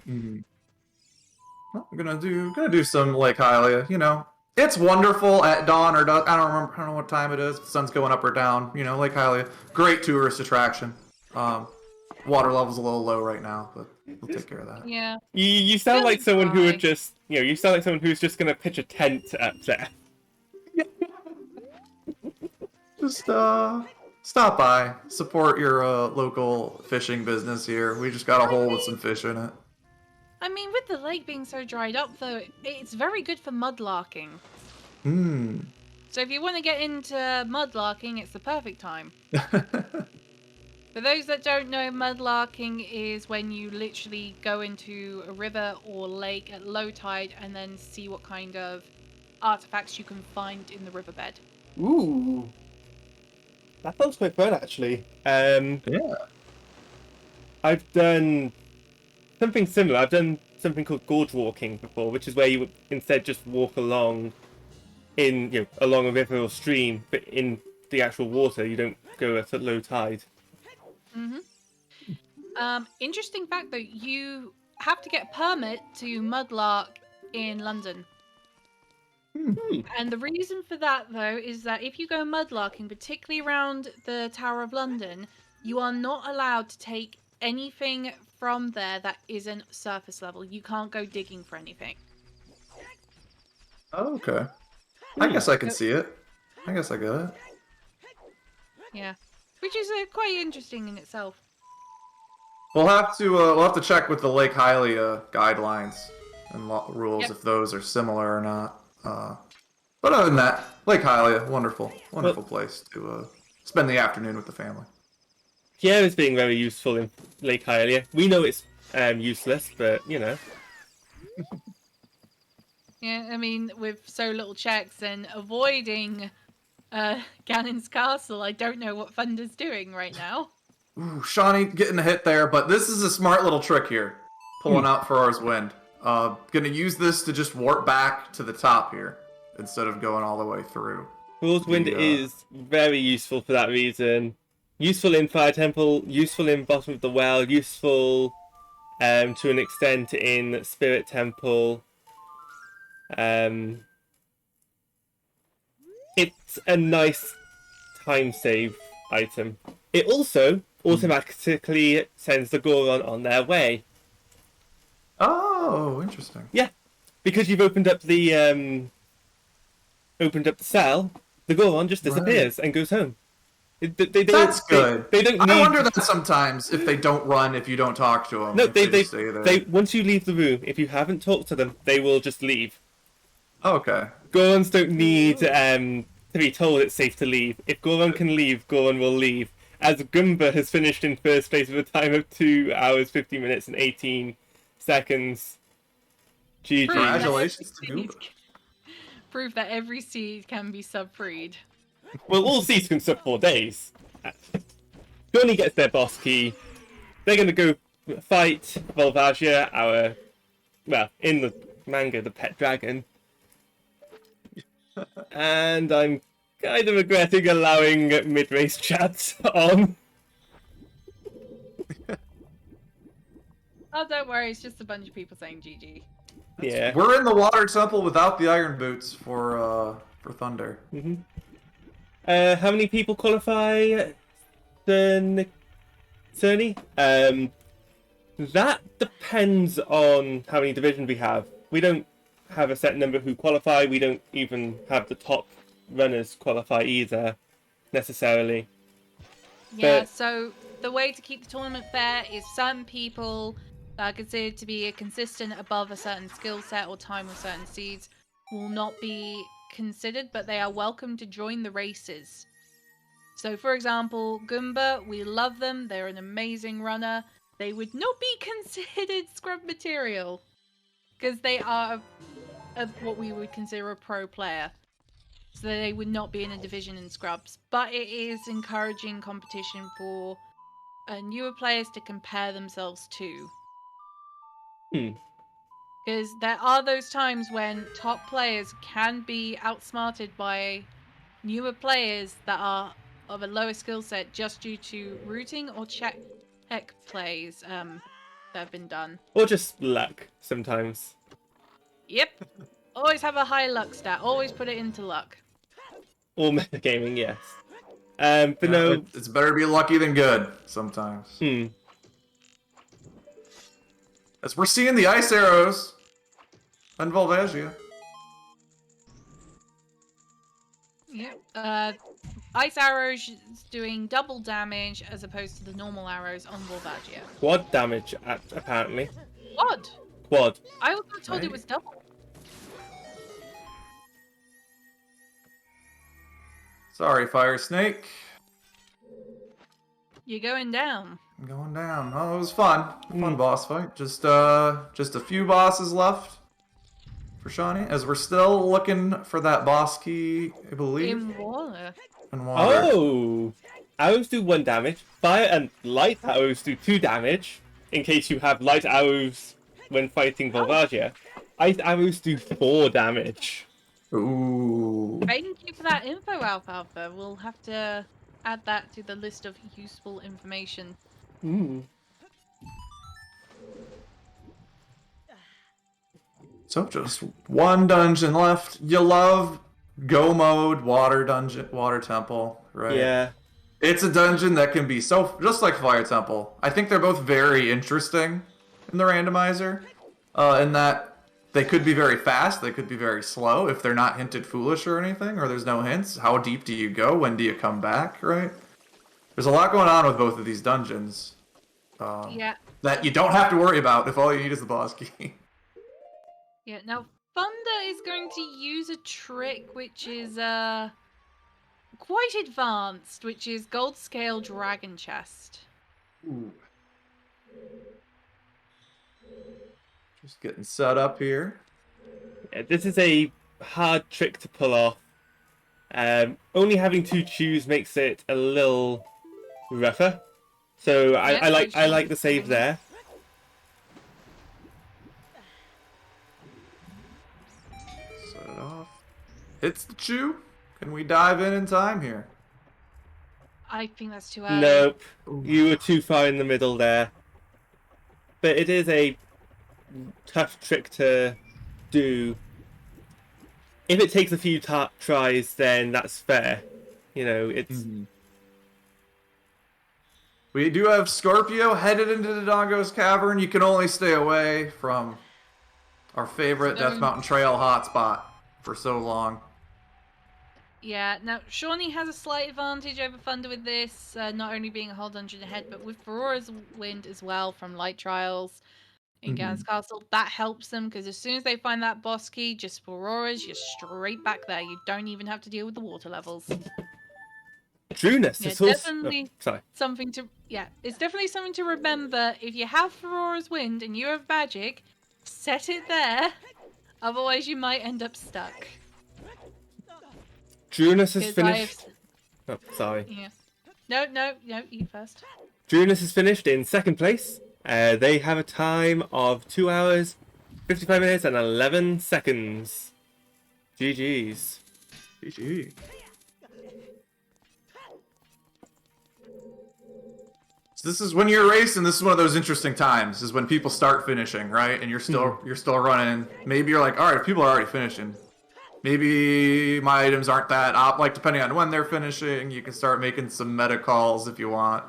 S2: I'm gonna do some Lake Hylia. You know, it's wonderful at dawn or dusk. I don't know what time it is. The sun's going up or down. You know, Lake Hylia, great tourist attraction. Water level's a little low right now, but we'll take care of that.
S3: Yeah.
S1: You sound like someone who would just, you sound like someone who's just gonna pitch a tent up there.
S2: Just stop by, support your local fishing business here. We just got a hole with some fish in it.
S3: I mean, with the lake being so dried up, though, it's very good for mudlarking. So if you want to get into mudlarking, it's the perfect time. For those that don't know, mudlarking is when you literally go into a river or lake at low tide and then see what kind of artifacts you can find in the riverbed.
S1: Ooh. That sounds quite fun, actually. Yeah. I've done something similar. I've done something called gorge walking before, which is where you would instead just walk along along a river or stream, but in the actual water. You don't go at low tide.
S3: Interesting fact, though, you have to get a permit to mudlark in London. And the reason for that, though, is that if you go mudlarking, particularly around the Tower of London, you are not allowed to take anything from there that isn't surface level. You can't go digging for anything.
S2: Oh, okay. I guess I can see it. I guess I get it.
S3: Yeah, which is quite interesting in itself.
S2: We'll have to check with the Lake Hylia guidelines and rules if those are similar or not. But other than that, Lake Hylia, wonderful place to spend the afternoon with the family.
S1: Yeah, it's being very useful in Lake Hylia. We know it's useless, but you know.
S3: Yeah, I mean, with so little checks and avoiding Ganon's castle, I don't know what Thunder's doing right now.
S2: Ooh, Shawnee getting a hit there, but this is a smart little trick here. Pulling out Farar's Wind. Gonna use this to just warp back to the top here instead of going all the way through.
S1: Farar's Wind is very useful for that reason. Useful in Fire Temple, useful in Bottom of the Well, useful to an extent in Spirit Temple. It's a nice time save item. It also automatically sends the Goron on their way.
S2: Oh, interesting.
S1: Yeah, because you've opened up the cell, the Goron just disappears and goes home.
S2: That's good.
S1: They don't need...
S2: I wonder that sometimes if they don't run if you don't talk to them.
S1: No,
S2: they stay there.
S1: they once you leave the room, if you haven't talked to them, they will just leave.
S2: Okay.
S1: Gorons don't need to be told it's safe to leave. If Goron can leave, Goron will leave. As Gumba has finished in first place with a time of 2 hours, 50 minutes, and 18 seconds. GG.
S2: Congratulations to Gumba.
S3: Prove that every seed can be sub-freed.
S1: Well, all seeds can sub 4 days. Johnny gets their boss key. They're going to go fight Volvagia, in the manga, the pet dragon. And I'm kind of regretting allowing mid-race chats on.
S3: Oh, don't worry, it's just a bunch of people saying GG.
S1: Yeah.
S2: We're in the water temple without the iron boots for Thunder.
S1: Mm-hmm. How many people qualify? Cerny? That depends on how many divisions we have. We don't have a set number who qualify. We don't even have the top runners qualify either, necessarily.
S3: Yeah, so the way to keep the tournament fair is some people that are considered to be consistent above a certain skill set or time with certain seeds will not be considered, but they are welcome to join the races. So, for example, Goomba, we love them. They're an amazing runner. They would not be considered scrub material because they are what we would consider a pro player. So they would not be in a division in scrubs. But it is encouraging competition for newer players to compare themselves to. Because there are those times when top players can be outsmarted by newer players that are of a lower skill set just due to routing or check plays that have been done.
S1: Or just luck, sometimes.
S3: Yep. Always have a high luck stat. Always put it into luck.
S1: Or metagaming, yes. But no...
S2: It's better to be lucky than good, sometimes. As we're seeing the ice arrows on Volvagia.
S3: Yep. Ice arrows doing double damage as opposed to the normal arrows on Volvagia.
S1: Quad damage, apparently.
S3: Quad? I was told it was double.
S2: Sorry, Fire Snake.
S3: You're going down.
S2: I'm going down. Oh, it was fun. Fun boss fight. Just a few bosses left for Shawnee, as we're still looking for that boss key, I believe.
S3: In water.
S2: In water.
S1: Oh! Arrows do 1 damage. Fire and light arrows do 2 damage, in case you have light arrows when fighting Volvagia. Ice arrows do 4 damage.
S2: Ooh.
S3: Thank you for that info, Alfalfa. We'll have to add that to the list of useful information.
S2: So just one dungeon left. You love go mode water dungeon, water temple, right?
S1: Yeah.
S2: It's a dungeon that can be so just like Fire Temple. I think they're both very interesting in the randomizer, in that they could be very fast, they could be very slow if they're not hinted foolish or anything, or there's no hints. How deep do you go? When do you come back? Right? There's a lot going on with both of these dungeons.
S3: Yeah.
S2: That you don't have to worry about if all you need is the boss key.
S3: Yeah, now Thunder is going to use a trick which is quite advanced, which is Gold Scale Dragon Chest.
S2: Ooh. Just getting set up here.
S1: Yeah, this is a hard trick to pull off. Only having 2 chews makes it a little rougher. So
S3: Yeah,
S1: I like the save there.
S2: Set it off. Hits the chew. Can we dive in time here?
S3: I think that's too early.
S1: Nope.
S2: Ooh.
S1: You were too far in the middle there. But it is a tough trick to do. If it takes a few tries, then that's fair. You know, it's...
S2: We do have Scorpio headed into Dodongo's cavern. You can only stay away from our favorite Death Mountain Trail hotspot for so long.
S3: Yeah, now Shawnee has a slight advantage over Thunder with this, not only being a whole dungeon ahead, but with Aurora's Wind as well from Light Trials in Gans Castle. That helps them because as soon as they find that boss key, just Aurora's, you're straight back there. You don't even have to deal with the water levels.
S1: Drunus,
S3: Yeah,
S1: it's also...
S3: definitely
S1: sorry.
S3: something to... Yeah, it's definitely something to remember. If you have Aurora's Wind and you have magic, set it there. Otherwise, you might end up stuck.
S1: Drunus has finished... Oh, sorry.
S3: Yeah. No, you first.
S1: Drunus is finished in second place. They have a time of 2 hours, 55 minutes and 11 seconds. GG's.
S2: GG. So this is when you're racing. This is one of those interesting times. Is when people start finishing, right? And you're still running. Maybe you're like, all right, people are already finishing. Maybe my items aren't that like depending on when they're finishing. You can start making some meta calls if you want.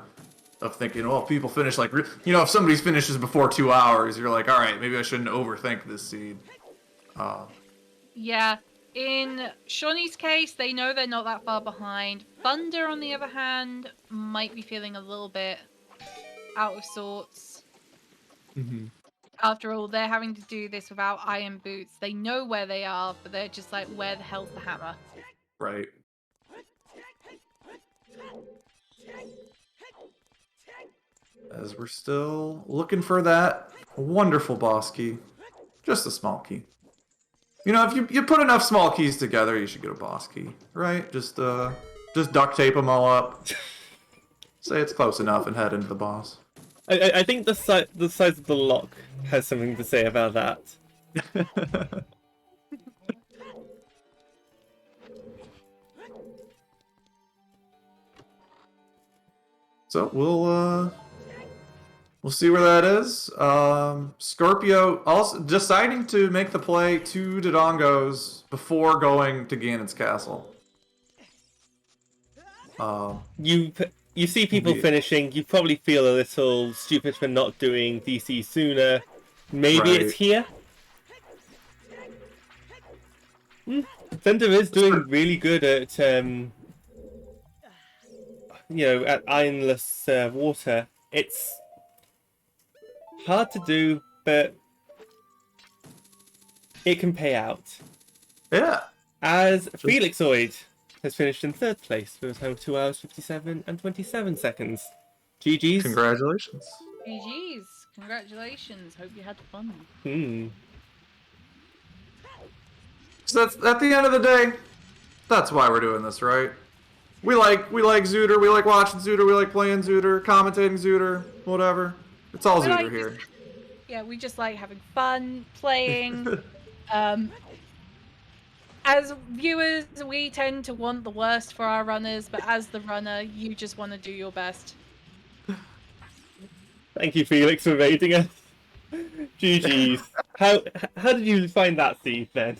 S2: Of thinking, well, people finish like, you know, if somebody finishes before 2 hours, you're like, all right, maybe I shouldn't overthink this seed.
S3: Yeah. In Shawnee's case, they know they're not that far behind. Thunder, on the other hand, might be feeling a little bit out of sorts. After all, they're having to do this without iron boots. They know where they are, but they're just like, where the hell's the hammer?
S2: Right. As we're still looking for that wonderful boss key. Just a small key. You know, if you put enough small keys together, you should get a boss key, right? Just duct tape them all up. Say it's close enough and head into the boss.
S1: I think the size of the lock has something to say about that.
S2: So we'll see where that is. Scorpio also deciding to make the play to Dodongo's before going to Ganon's castle.
S1: You see people finishing, you probably feel a little stupid for not doing DC sooner. Maybe it's here? Thunder is doing really good at, at ironless water. It's hard to do, but it can pay out.
S2: Yeah.
S1: As Felixoid has finished in third place with a time of 2 hours, 57 and 27 seconds. GG's.
S2: Congratulations.
S3: GG's. Congratulations. Hope you had fun.
S2: So that's at the end of the day, that's why we're doing this, right? We like Zooter, we like watching Zooter, we like playing Zooter, commentating Zooter, whatever. It's all Zooter here.
S3: Yeah, we just like having fun, playing. As viewers, we tend to want the worst for our runners, but as the runner, you just want to do your best.
S1: Thank you, Felix, for rating us. GG's. How did you find that seed then?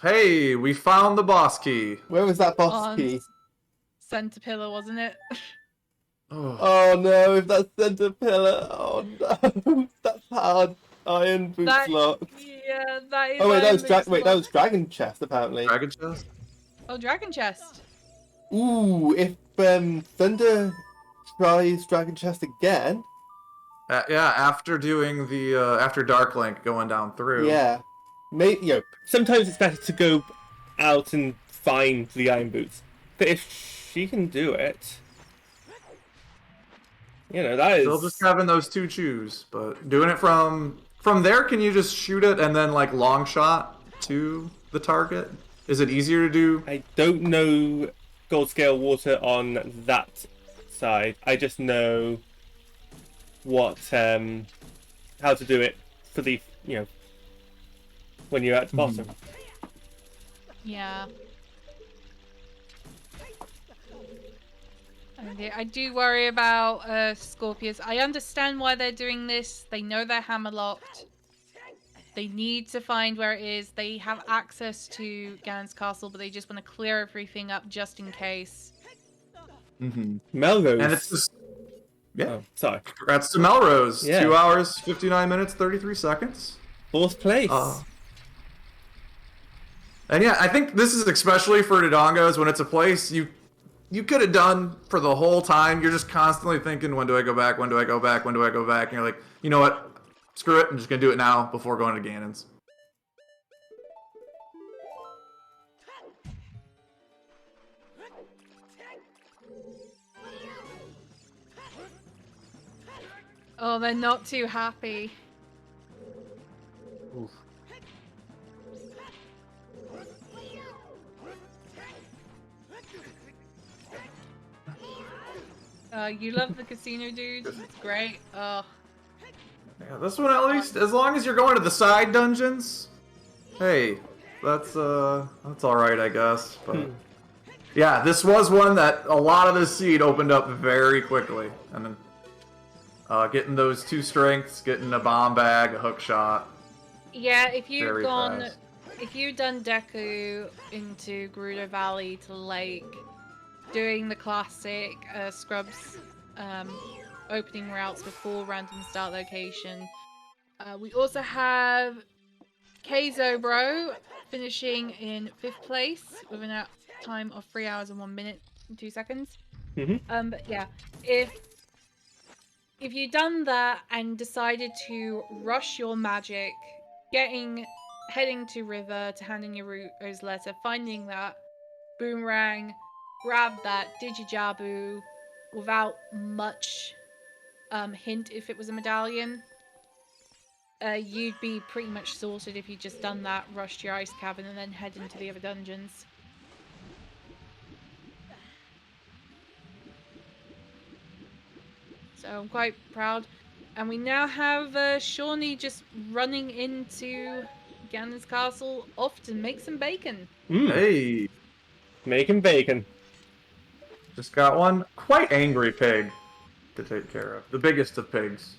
S2: Hey, we found the boss key.
S1: Where was that boss key?
S3: Center pillar, wasn't it?
S1: Oh no, if that's center pillar, oh no, that's hard. Iron boots lock.
S3: Yeah, that is.
S1: Oh wait, that was dragon chest apparently.
S2: Dragon chest.
S3: Oh, dragon chest.
S1: Ooh, if Thunder tries dragon chest again.
S2: Yeah, after doing the after Dark Link going down through.
S1: Yeah, maybe sometimes it's better to go out and find the iron boots, but if she can do it. That is...
S2: Still just having those two chews, but doing it from there, can you just shoot it and then, like, long shot to the target? Is it easier to do?
S1: I don't know gold scale water on that side. I just know what how to do it for the when you're at the bottom.
S3: Yeah. Okay, I do worry about Scorpius. I understand why they're doing this. They know they're hammerlocked. They need to find where it is. They have access to Ganon's castle, but they just want to clear everything up just in case.
S1: Melrose.
S2: And it's just
S1: Oh, sorry.
S2: Congrats to Melrose.
S1: Yeah.
S2: 2 hours, 59 minutes, 33 seconds.
S1: 4th place.
S2: And yeah, I think this is especially for Dodongos when it's a place you could have done for the whole time. You're just constantly thinking, when do I go back? When do I go back? When do I go back? And you're like, you know what? Screw it. I'm just going to do it now before going to Ganon's.
S3: Oh, they're not too happy.
S2: Oof.
S3: You love the casino, dude. It's great. Oh.
S2: Yeah, this one at least, as long as you're going to the side dungeons, hey, that's all right, I guess. But yeah, this was one that a lot of this seed opened up very quickly, and then getting those 2 strengths, getting a bomb bag, a hook shot.
S3: Yeah, if you've
S2: Very
S3: gone,
S2: fast.
S3: if you've done Deku into Gerudo Valley to Lake, doing the classic Scrubs opening routes before random start location. We also have Kazobro finishing in 5th place with a time of 3 hours and 1 minute and 2 seconds. But yeah, if you'd done that and decided to rush your magic, heading to River to hand in your Ruto's letter, finding that boomerang, grab that Digijabu without much hint if it was a medallion, you'd be pretty much sorted if you'd just done that, rushed your ice cabin, and then head into the other dungeons. So I'm quite proud. And we now have Shawnee just running into Ganon's castle off to make some bacon.
S2: Hey,
S1: Making bacon.
S2: just got one quite angry pig to take care of. The biggest of pigs.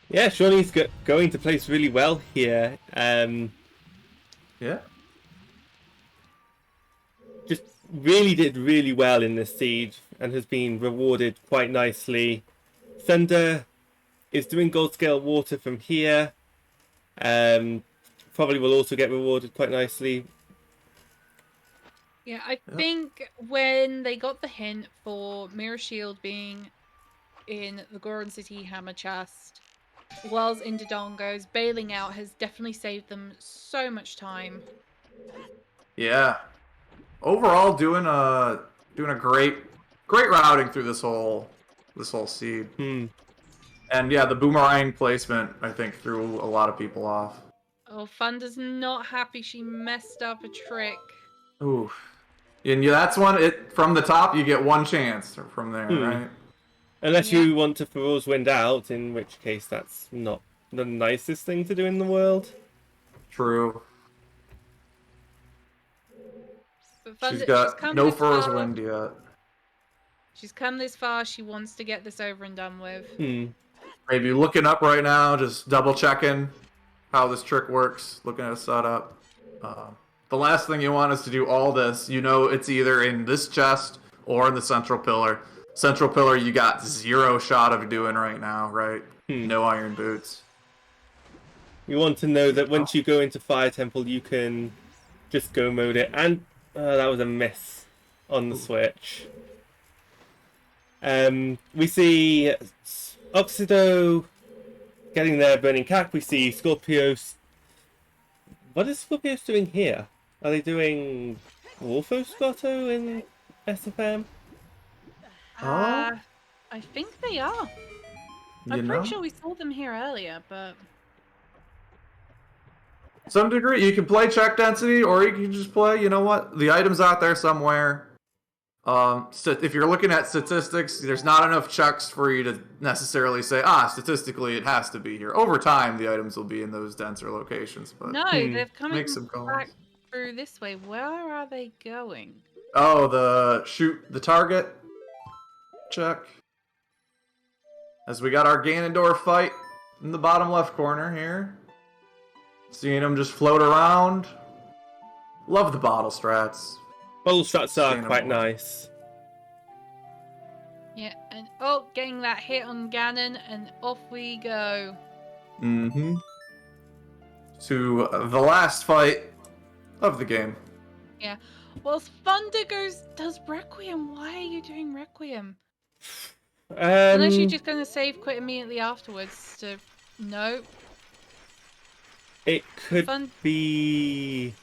S1: Yeah, Shawnee's going to place really well here.
S2: Yeah.
S1: Just really did really well in this siege and has been rewarded quite nicely. Thunder is doing gold scale water from here. Probably will also get rewarded quite nicely.
S3: Yeah, I think when they got the hint for Mirror Shield being in the Goron City Hammer Chest, whilst in Dodongo's, bailing out has definitely saved them so much time.
S2: Yeah. Overall, doing a great routing through this whole seed. And yeah, the boomerang placement I think threw a lot of people off.
S3: Oh, Thunder's not happy she messed up a trick.
S2: Ooh. And yeah, that's one. From the top, you get one chance from there, right?
S1: Unless you want to Feroz Wind out, in which case that's not the nicest thing to do in the world.
S2: True.
S3: But Thunder,
S2: She's got no Fur's Wind yet.
S3: She's come this far, she wants to get this over and done with.
S2: Maybe looking up right now, just double checking how this trick works, looking at a setup. The last thing you want is to do all this. You know it's either in this chest or in the central pillar. Central pillar you got 0 shot of doing right now, right? No iron boots.
S1: You want to know that once you go into Fire Temple, you can just go mode it. And that was a miss on the switch. We see Oxido getting their Burning Cack. We see Scorpios. What is Scorpios doing here? Are they doing Wolfo Scotto in SFM?
S3: I think they are. I'm pretty sure we saw them here earlier, but...
S2: some degree, you can play check density, or you can just play, you know what, the item's out there somewhere. So if you're looking at statistics, there's not enough checks for you to necessarily say, statistically it has to be here. Over time, the items will be in those denser locations, but
S3: No, they're coming
S2: make some calls.
S3: back through this way. Where are they going?
S2: Oh, shoot the target check. As we got our Ganondorf fight in the bottom left corner here. Seeing him just float around. Love the bottle strats.
S1: Bottle strats are quite nice.
S3: Yeah, and getting that hit on Ganon, and off we go.
S2: Mm-hmm. To the last fight of the game.
S3: Yeah. Well, Thunder does Requiem. Why are you doing Requiem? Unless you're just going to save quit immediately afterwards to... No.
S1: It could be...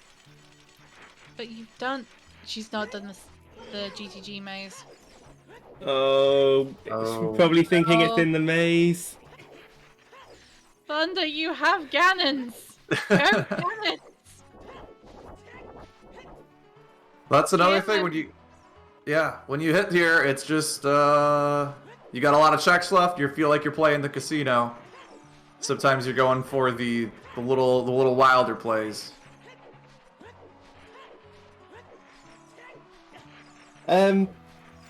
S3: But you've done... She's not done the GTG maze.
S1: Oh. Probably thinking it's in the maze.
S3: Thunder, you have Ganons! Go Ganons!
S2: That's another thing when you... Yeah, when you hit here, it's just, you got a lot of checks left, you feel like you're playing the casino. Sometimes you're going for the little wilder plays.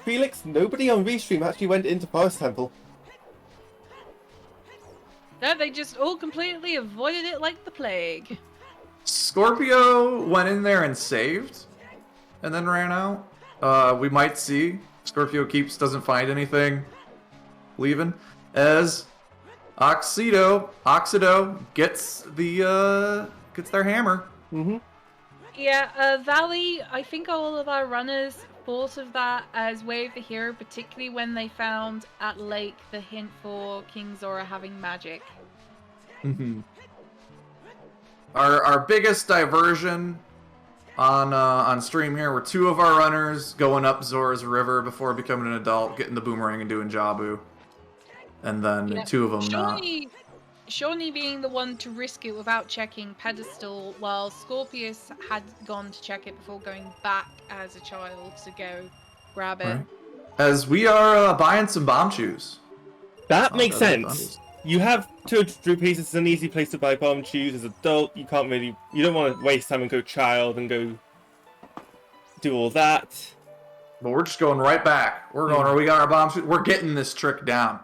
S1: Felix, nobody on Restream actually went into Forest Temple.
S3: No, they just all completely avoided it like the plague.
S2: Scorpio went in there and saved, and then ran out. We might see. Scorpio doesn't find anything, leaving. As Oxido gets their hammer.
S1: Mm-hmm.
S3: Yeah, Valley, I think all of our runners thought of that as Way of the Hero, particularly when they found at Lake the hint for King Zora having magic.
S2: Mm-hmm. Our biggest diversion on stream here were two of our runners going up Zora's River before becoming an adult, getting the boomerang and doing Jabu. And then two of them not.
S3: Shawnee being the one to risk it without checking pedestal, while Scorpius had gone to check it before going back as a child to go grab it.
S2: Right. As we are buying some bomb shoes.
S1: That makes sense. You have 200 rupees, it's an easy place to buy bomb shoes. As an adult, you don't want to waste time and go child and go do all that.
S2: But we're just going right back. We got our bomb shoes. We're getting this trick down.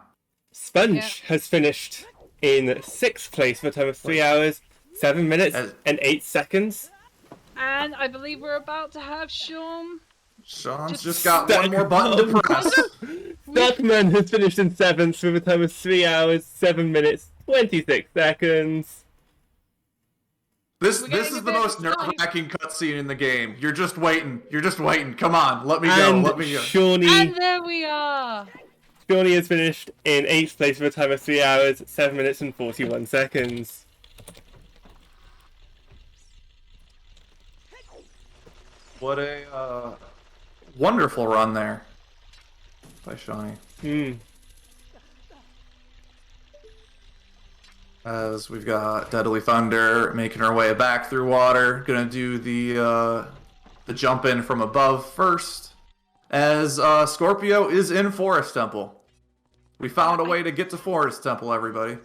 S1: Sponge has finished in 6th place for a time of 3 hours, 7 minutes, and 8 seconds.
S3: And I believe we're about to have Sean's
S2: just got one more button to press.
S1: Duckman has finished in 7th with a time of 3 hours, 7 minutes, 26 seconds.
S2: This is the most nerve-wracking cutscene in the game. You're just waiting. Come on, let me go.
S3: And there we are.
S1: Shawnee has finished in 8th place with a time of 3 hours, 7 minutes, and 41 seconds.
S2: What a wonderful run there by Shawnee. As we've got Deadly Thunder making her way back through water, gonna do the jump in from above first. As Scorpio is in Forest Temple. We found a way to get to Forest Temple, everybody.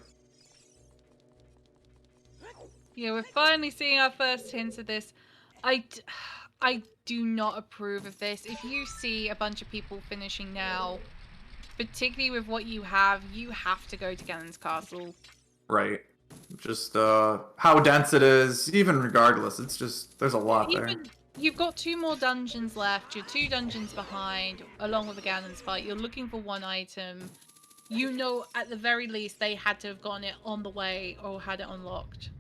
S3: Yeah, we're finally seeing our first hints of this. I do not approve of this. If you see a bunch of people finishing now, particularly with what you have to go to Ganon's Castle.
S2: Right. Just how dense it is, even regardless, it's just, there's a lot there.
S3: You've got 2 more dungeons left. You're 2 dungeons behind, along with the Ganon's fight. You're looking for 1 item. You know, at the very least, they had to have gotten it on the way or had it unlocked.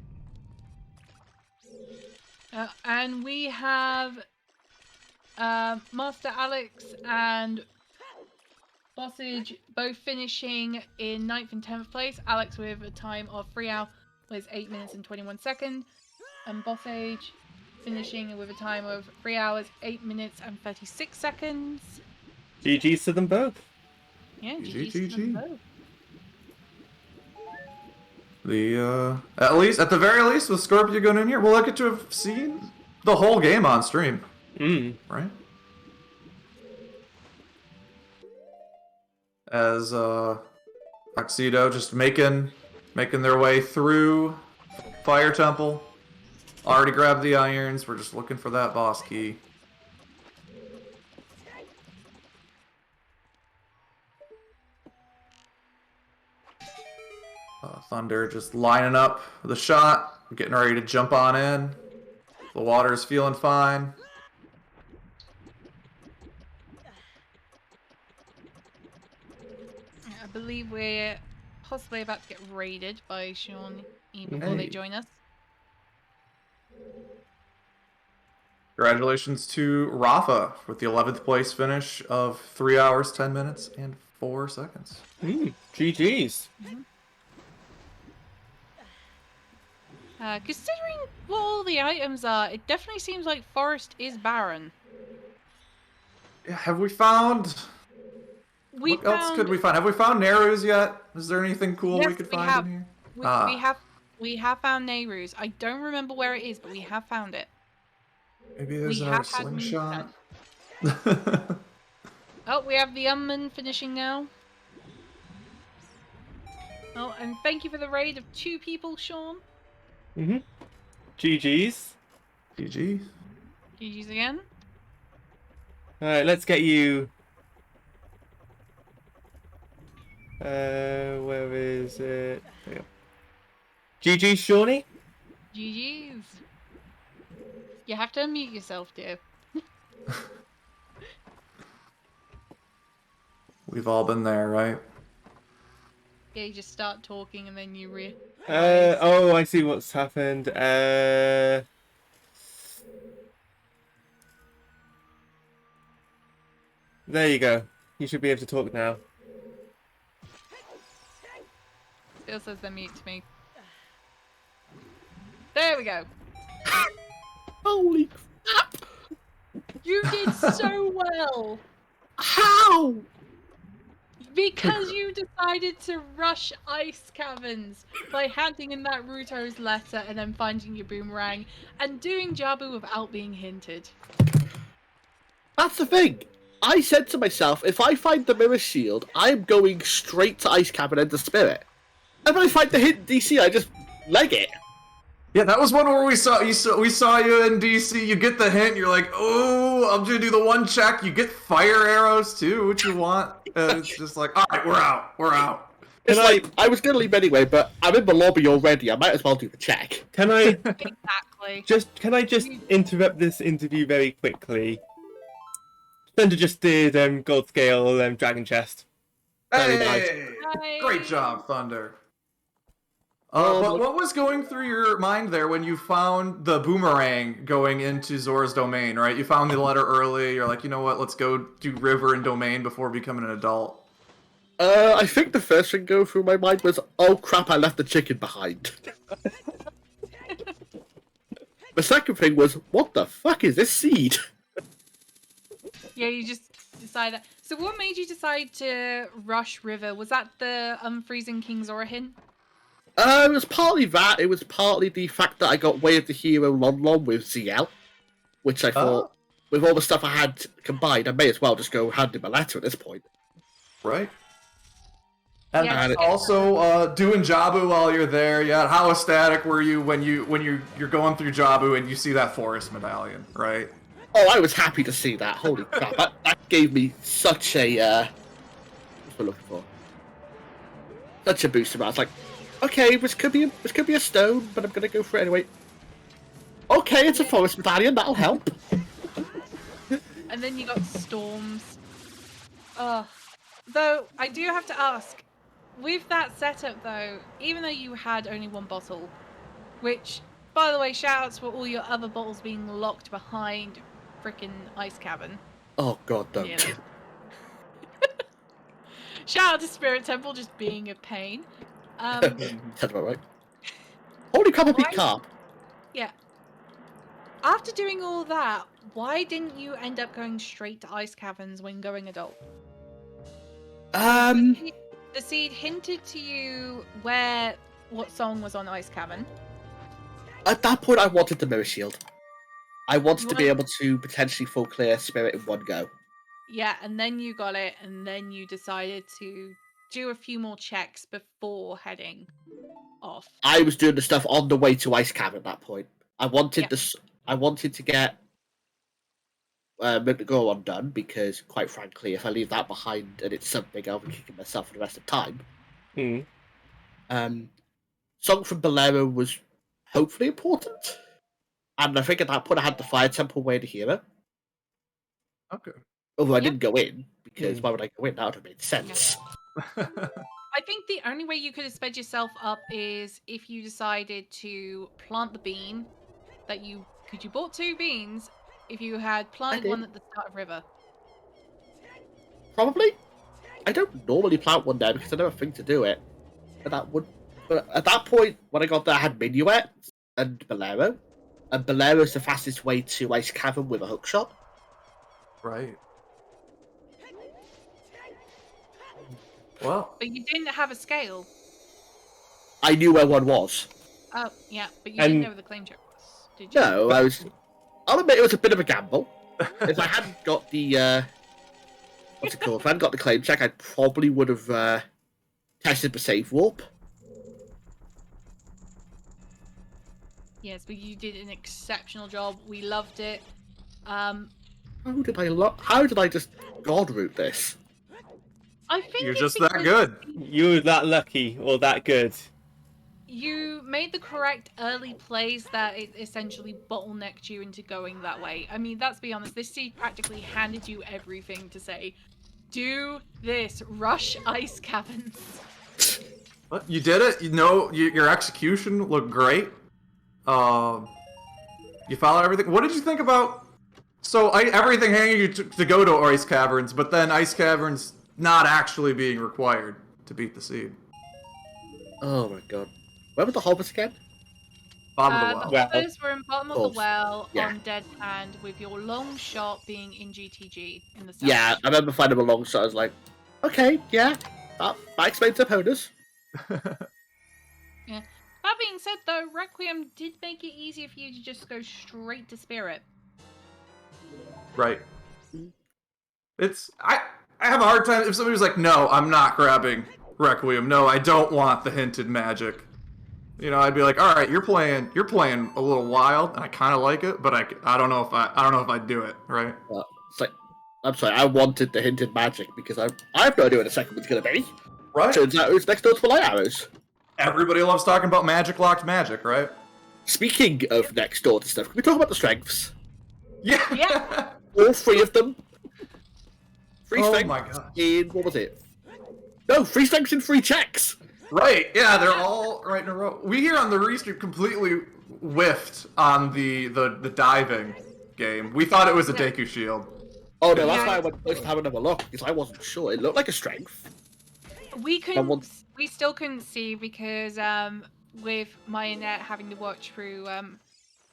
S3: And we have Master Alex and Bossage both finishing in 9th and 10th place. Alex with a time of 3 hours, 8 minutes and 21 seconds. And Bossage finishing with a time of 3 hours, 8 minutes and 36 seconds.
S1: GG's to them both.
S3: Yeah, GG's to them both.
S2: At the very least, with Scorpio going in here, we'll get to have seen the whole game on stream, right? As Tuxedo just making their way through Fire Temple. Already grabbed the irons. We're just looking for that boss key. Thunder just lining up the shot, getting ready to jump on in. The water's feeling fine.
S3: I believe we're possibly about to get raided by Sean before they join us.
S2: Congratulations to Rafa with the 11th place finish of 3 hours, 10 minutes, and 4 seconds.
S1: GG's.
S3: Considering what all the items are, it definitely seems like Forest is barren.
S2: Yeah, have we found... What else could we find? Have we found Neru's yet? Is there anything cool we could find in here?
S3: We have found Nehru's. I don't remember where it is, but we have found it.
S2: Maybe there's another slingshot.
S3: Oh, we have the Unman finishing now. Oh, and thank you for the raid of 2 people, Sean.
S1: GG's.
S2: GG.
S3: GG's again.
S1: Alright, let's get you... where is it? There you go. GG's, Shawnee?
S3: GG's. You have to unmute yourself, dear.
S2: We've all been there, right?
S3: Yeah, you just start talking and then you
S1: oh, I see what's happened. There you go. You should be able to talk now.
S3: Still says they're mute to me. There we go.
S4: Holy crap!
S3: You did so well!
S4: How?
S3: Because you decided to rush ice caverns by handing in that Ruto's letter and then finding your boomerang and doing Jabu without being hinted.
S4: That's the thing. I said to myself, if I find the mirror shield, I'm going straight to Ice Cavern and the Spirit. And when I find the hidden DC, I just leg it.
S2: Yeah, that was one where we saw you in DC. You get the hint. You're like, oh, I'm gonna do the one check. You get fire arrows too, which you want. And it's just like, all right, we're out. We're out.
S4: It's like I was gonna leave anyway, but I'm in the lobby already. I might as well do the check.
S1: Can I
S3: Exactly.
S1: Can I just interrupt this interview very quickly? Thunder just did gold scale dragon chest. Very nice.
S2: Hey, great job, Thunder. But what was going through your mind there when you found the boomerang going into Zora's domain, right? You found the letter early, you're like, you know what, let's go do River and Domain before becoming an adult.
S4: I think the first thing going through my mind was, oh crap, I left the chicken behind. The second thing was, what the fuck is this seed?
S3: Yeah, you just decided. So what made you decide to rush River? Was that the unfreezing King Zora hint?
S4: It was partly that. It was partly the fact that I got Way of the Hero Lon with ZL, which I thought, with all the stuff I had combined, I may as well just go hand him a letter at this point.
S2: Right. And
S3: Yeah.
S2: also doing Jabu while you're there. Yeah, how ecstatic were you when you're going through Jabu and you see that forest medallion, right?
S4: Oh, I was happy to see that. Holy crap! That gave me such a what's we're looking for? Such a boost. I was like, okay, this could be a stone, but I'm gonna go for it anyway. Okay, it's a forest medallion. That'll help.
S3: And then you got storms. Though I do have to ask, with that setup though, even though you had only one bottle, which, by the way, shoutouts for all your other bottles being locked behind frickin' ice cavern.
S4: Oh god, don't.
S3: Yeah. Shout out to Spirit Temple just being a pain.
S4: That's about right. Holy crap, a big carp.
S3: Yeah. After doing all that, why didn't you end up going straight to ice caverns when going adult? The seed hinted to you where what song was on Ice Cavern.
S4: At that point, I wanted the mirror shield. I wanted to be able to potentially full clear Spirit in one go.
S3: Yeah, and then you got it, and then you decided to do a few more checks before heading off.
S4: I was doing the stuff on the way to Ice Cavern at that point. I wanted I wanted to get Go done because, quite frankly, if I leave that behind and it's something, I'll be kicking myself for the rest of the time. Song from Bolero was hopefully important, and I think at that point I had the Fire Temple Way to Hero.
S2: Okay.
S4: Although I didn't go in, because why would I go in? That would have made sense.
S3: I think the only way you could have sped yourself up is if you decided to plant the bean that you bought 2 beans if you had planted one at the start of river.
S4: Probably. I don't normally plant one there because I never think to do it. But at that point, when I got there, I had Minuet and Bolero. And Bolero's the fastest way to Ice Cavern with a hook shot.
S2: Right. Well.
S3: But you didn't have a scale.
S4: I knew where one was.
S3: Oh, yeah, but you didn't know where the claim check was, did you?
S4: No, I'll admit it was a bit of a gamble. If I hadn't got the what's it called? If I hadn't got the claim check, I probably would have tested the save warp.
S3: Yes, but you did an exceptional job. We loved it.
S4: How did I just god root this?
S3: I think
S2: You're
S3: it's
S2: just that
S3: because
S2: good.
S1: You're that lucky or that good.
S3: You made the correct early plays that it essentially bottlenecked you into going that way. I mean, let's be honest, this seed practically handed you everything to say, do this, rush Ice Caverns.
S2: But you did it. You know, your execution looked great. You followed everything. What did you think about? So everything hanging you to go to Ice Caverns, but then Ice Caverns not actually being required to beat the seed.
S4: Oh my god. Where were the hobbits again?
S2: Bottom of the
S3: The
S2: well.
S3: others were in bottom of the well
S4: Yeah.
S3: on dead hand with your long shot being in GTG in the south.
S4: Yeah, I remember finding a long shot. I was like, okay, yeah, that explains the bonus.
S3: Yeah. That being said, though, Requiem did make it easier for you to just go straight to Spirit.
S2: Right. It's I have a hard time if somebody was like, no, I'm not grabbing Requiem. No, I don't want the hinted magic. You know, I'd be like, all right, you're playing a little wild, and I kind of like it, but I don't know if I'd do it, right?
S4: Well, it's like, I'm sorry, I wanted the hinted magic because I have no idea what the second one's gonna be.
S2: Right.
S4: Turns out it was next door to the light arrows.
S2: Everybody loves talking about magic locked magic, right?
S4: Speaking of next door to stuff, can we talk about the strengths?
S2: Yeah.
S4: All 3 of them. 3
S2: Oh
S4: strengths
S2: my god.
S4: in what was it? No, 3 strengths in 3 checks.
S2: Right, yeah, they're all right in a row. We here on the Restream completely whiffed on the diving game. We thought it was a Deku shield.
S4: Oh no, that's why I went first to have another look, because I wasn't sure. It looked like a strength.
S3: We still couldn't see because with my net having to watch through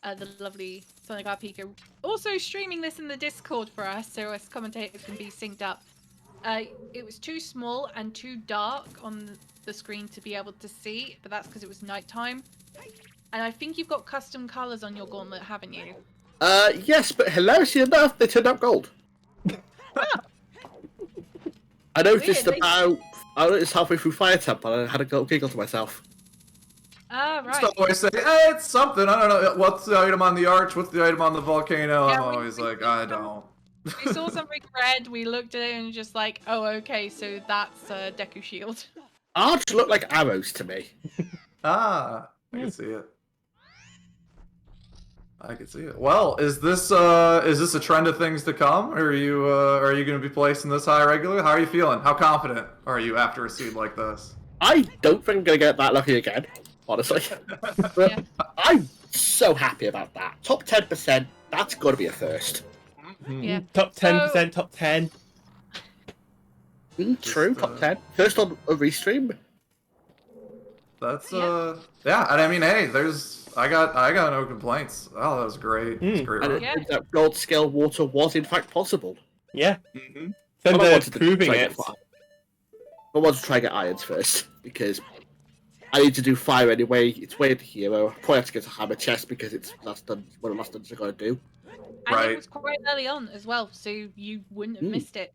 S3: the lovely Sonic RPK also streaming this in the Discord for us, so us commentators can be synced up. It was too small and too dark on the screen to be able to see, but that's because it was nighttime. And I think you've got custom colors on your gauntlet, haven't you?
S4: Yes, but hilariously enough, they turned out gold. I noticed halfway through Fire Temple, and I had a little giggle to myself.
S3: Ah, right.
S2: Just always say, hey, it's something. I don't know. What's the item on the arch? What's the item on the volcano?
S3: Yeah,
S2: I'm always like, I don't.
S3: We saw something red, we looked at it and just like, oh, okay, so that's a Deku shield.
S4: Arch looked like arrows to me.
S2: I can see it. I can see it. Well, is this a trend of things to come? Or are you going to be placing this high regularly? How are you feeling? How confident are you after a seed like this?
S4: I don't think I'm going to get that lucky again, honestly.
S3: Yeah.
S4: I'm so happy about that. Top 10%, that's got to be a first.
S3: Yeah.
S1: Top 10%, top 10.
S4: True, top 10. First on a restream.
S2: That's yeah, and I mean, hey, I got no complaints. Oh, that was great. It's great.
S4: And
S2: Run.
S4: it turns out gold scale water was in fact possible.
S1: Yeah.
S2: Mm-hmm.
S1: So
S4: But I
S1: they're
S4: wanted to
S1: proving
S4: try
S1: it.
S4: get I wanted to try and get irons first because I need to do fire anyway. It's way into hero. I probably have to go to hammer chest because it's last done. One of the last dungeons I gotta do.
S3: And
S2: Right.
S3: it was quite early on as well, so you wouldn't have missed it.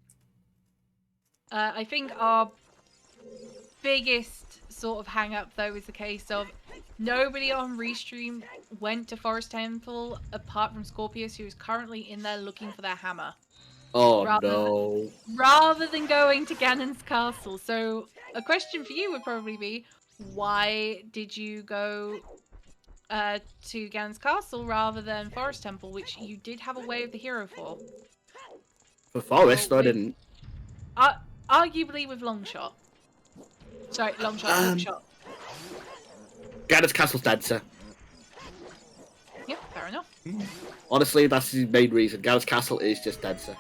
S3: I think our biggest sort of hang up though is the case of nobody on Restream went to Forest Temple apart from Scorpius, who is currently in there looking for their hammer.
S4: Oh
S3: Rather
S4: no.
S3: Rather than going to Ganon's castle. So a question for you would probably be, why did you go to Ganon's castle rather than Forest Temple, which you did have a way of the hero for?
S4: For Forest,
S3: Well,
S4: I didn't.
S3: Arguably with Longshot. Sorry, Longshot.
S4: Ganon's castle's denser.
S3: Yep, fair enough.
S4: Honestly, that's the main reason. Ganon's castle is just denser.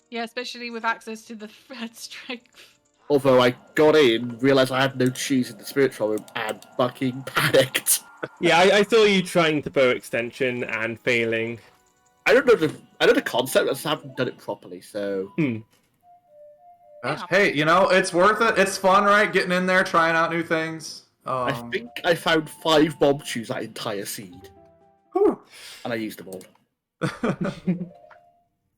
S3: Yeah, especially with access to the thread strength.
S4: Although I got in, realised I had no shoes in the spiritual room, and fucking panicked.
S1: Yeah, I saw you trying the bow extension and failing.
S4: I don't know the concept, I just haven't done it properly, so...
S2: Gosh, hey, you know, it's worth it. It's fun, right? Getting in there, trying out new things.
S4: I think I found 5 bomb shoes that entire seed.
S2: Whew.
S4: And I used them all.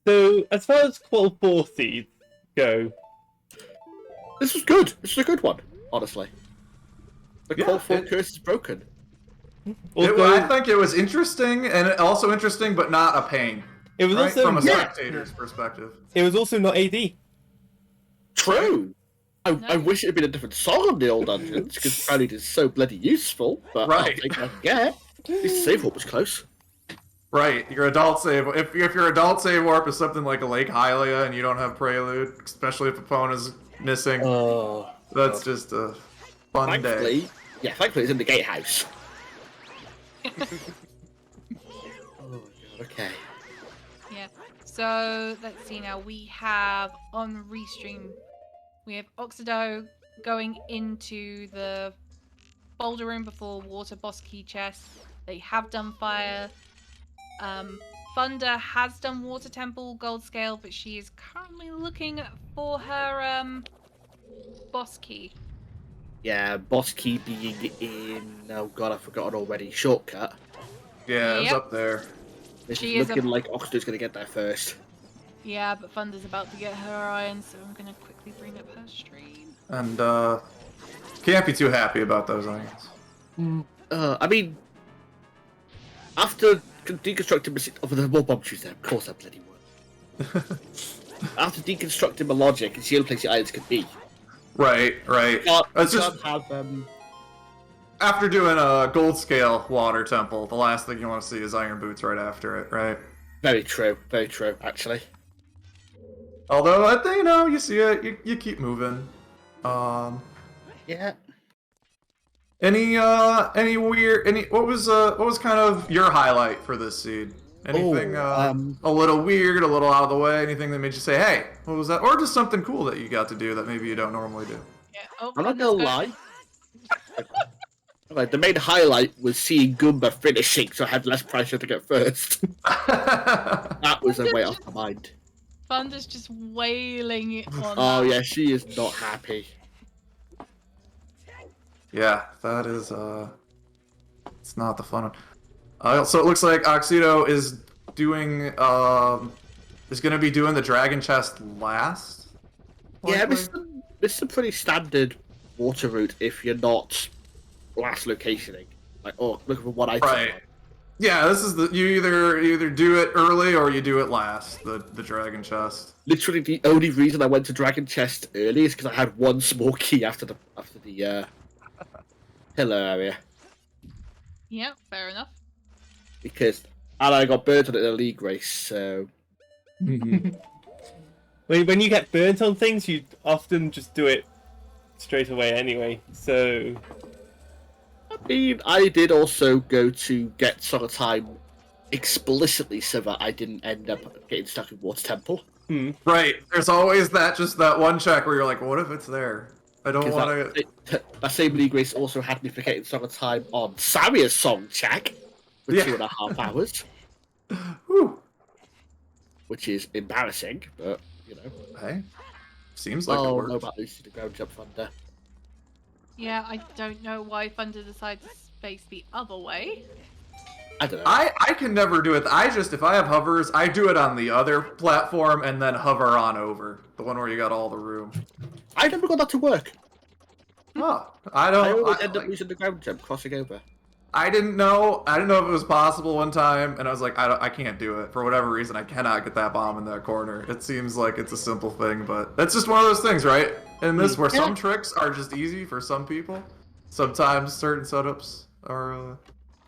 S1: So, as far as Qual 4 seeds go,
S4: This was good. This was a good one, honestly. The
S2: Yeah,
S4: Qual 4 curse is broken.
S1: although
S2: I think it was interesting, and also interesting, but not a pain.
S1: it was
S2: Right?
S1: also
S2: From a spectator's perspective.
S1: it was also not AD.
S4: True. I
S3: No.
S4: wish it had been a different song on the old dungeons, because apparently it's so bloody useful, but I'll
S2: Right.
S4: take what I can get. At least the save warp was close.
S2: Right, your adult save. If your adult save warp is something like a Lake Hylia and you don't have Prelude, especially if opponent's missing,
S4: Oh.
S2: that's just a fun day.
S4: Thankfully, thankfully it's in the gatehouse. Oh, okay.
S3: Yeah. So let's see now. We have on Restream, we have Oxido going into the boulder room before water boss key chest. They have done fire. Thunder has done water temple gold scale, but she is currently looking for her boss key.
S4: Yeah, boss key being in... Oh god, I've forgotten already. Shortcut.
S2: Yeah, it's
S3: Yep.
S2: up there.
S4: This
S3: She
S4: is
S3: is
S4: looking like Oxford's going to get there first.
S3: Yeah, but Thunder's about to get her iron, so I'm gonna quickly bring up her stream.
S2: And, can't be too happy about those onions.
S4: I mean... After deconstructing... Oh, there's more bomb shoes there. Of course I bloody would. After deconstructing my logic, it's the only place the irons could be.
S2: Right. It's just
S4: have,
S2: after doing a gold scale water temple, the last thing you want to see is iron boots right after it, right?
S4: Very true, actually.
S2: Although I think you see it, you keep moving.
S4: Yeah.
S2: What was kind of your highlight for this seed? Anything a little weird, a little out of the way? Anything that made you say, "Hey, what was that?" Or just something cool that you got to do that maybe you don't normally do?
S3: Yeah. Oh,
S4: I'm not
S3: Thunder's
S4: gonna lie. Like, the main highlight was seeing Goomba finishing, so I had less pressure to get first. That was a way off my mind.
S3: Thunder's just wailing it on.
S4: Oh
S3: that.
S4: yeah, she is not happy.
S2: Yeah, that is it's not the fun one. So it looks like Oxido is doing is gonna be doing the dragon chest last.
S4: Yeah,
S2: likely?
S4: this is a pretty standard water route if you're not last locationing. Like, oh, looking for one item.
S2: Right. Yeah, this is you either do it early or you do it last. The dragon chest.
S4: Literally, the only reason I went to Dragon Chest early is because I had one small key after the pillar area.
S3: Yeah, fair enough.
S4: And I got burnt on it in a league race, so...
S1: When you get burnt on things, you often just do it straight away anyway. So
S4: I mean, I did also go to get Song of Time explicitly so that I didn't end up getting stuck in Water Temple.
S2: Right. There's always that one check where you're like, what if it's there? I don't want to.
S4: That same league race also had me forgetting Song of Time on Saria's song check for 2.5 hours.
S2: Whew.
S4: Which is embarrassing, but, you know.
S2: Hey, seems like it
S4: Oh,
S2: worked.
S4: no, about Lucy the ground jump thunder.
S3: Yeah, I don't know why Thunder decided to face the other way.
S4: I don't know.
S2: I can never do it. If I have hovers, I do it on the other platform and then hover on over. The one where you got all the room.
S4: I never got that to work.
S2: Oh,
S4: I always end up using the ground jump, crossing over.
S2: I didn't know if it was possible one time, and I was like, I can't do it. For whatever reason, I cannot get that bomb in that corner. It seems like it's a simple thing, but that's just one of those things, right? In this, where some tricks are just easy for some people, sometimes certain setups are...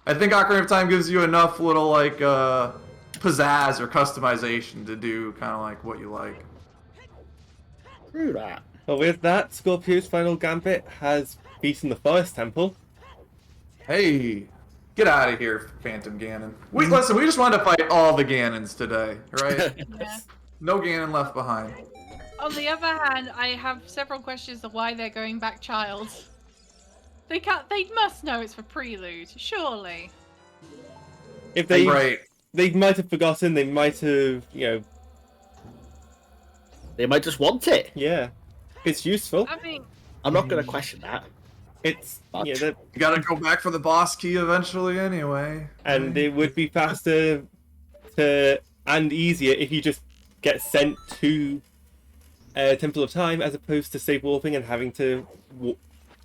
S2: I think Ocarina of Time gives you enough little, like, pizzazz or customization to do kind of like what you like.
S4: True that.
S1: Well, with that, Scorpio's final gambit has beaten the Forest Temple.
S2: Hey, get out of here, Phantom Ganon. Listen, we just wanted to fight all the Ganons today, right?
S3: Yeah.
S2: No Ganon left behind.
S3: On the other hand, I have several questions of why they're going back child. They can't. They must know it's for Prelude, surely.
S1: If they
S2: Right.
S1: they might have forgotten, they might have,
S4: They might just want it.
S1: yeah. It's useful.
S3: I mean,
S4: I'm not going to question that.
S1: It's,
S4: But-
S2: You gotta go back for the boss key eventually anyway.
S1: and it would be faster and easier if you just get sent to Temple of Time as opposed to save warping and having to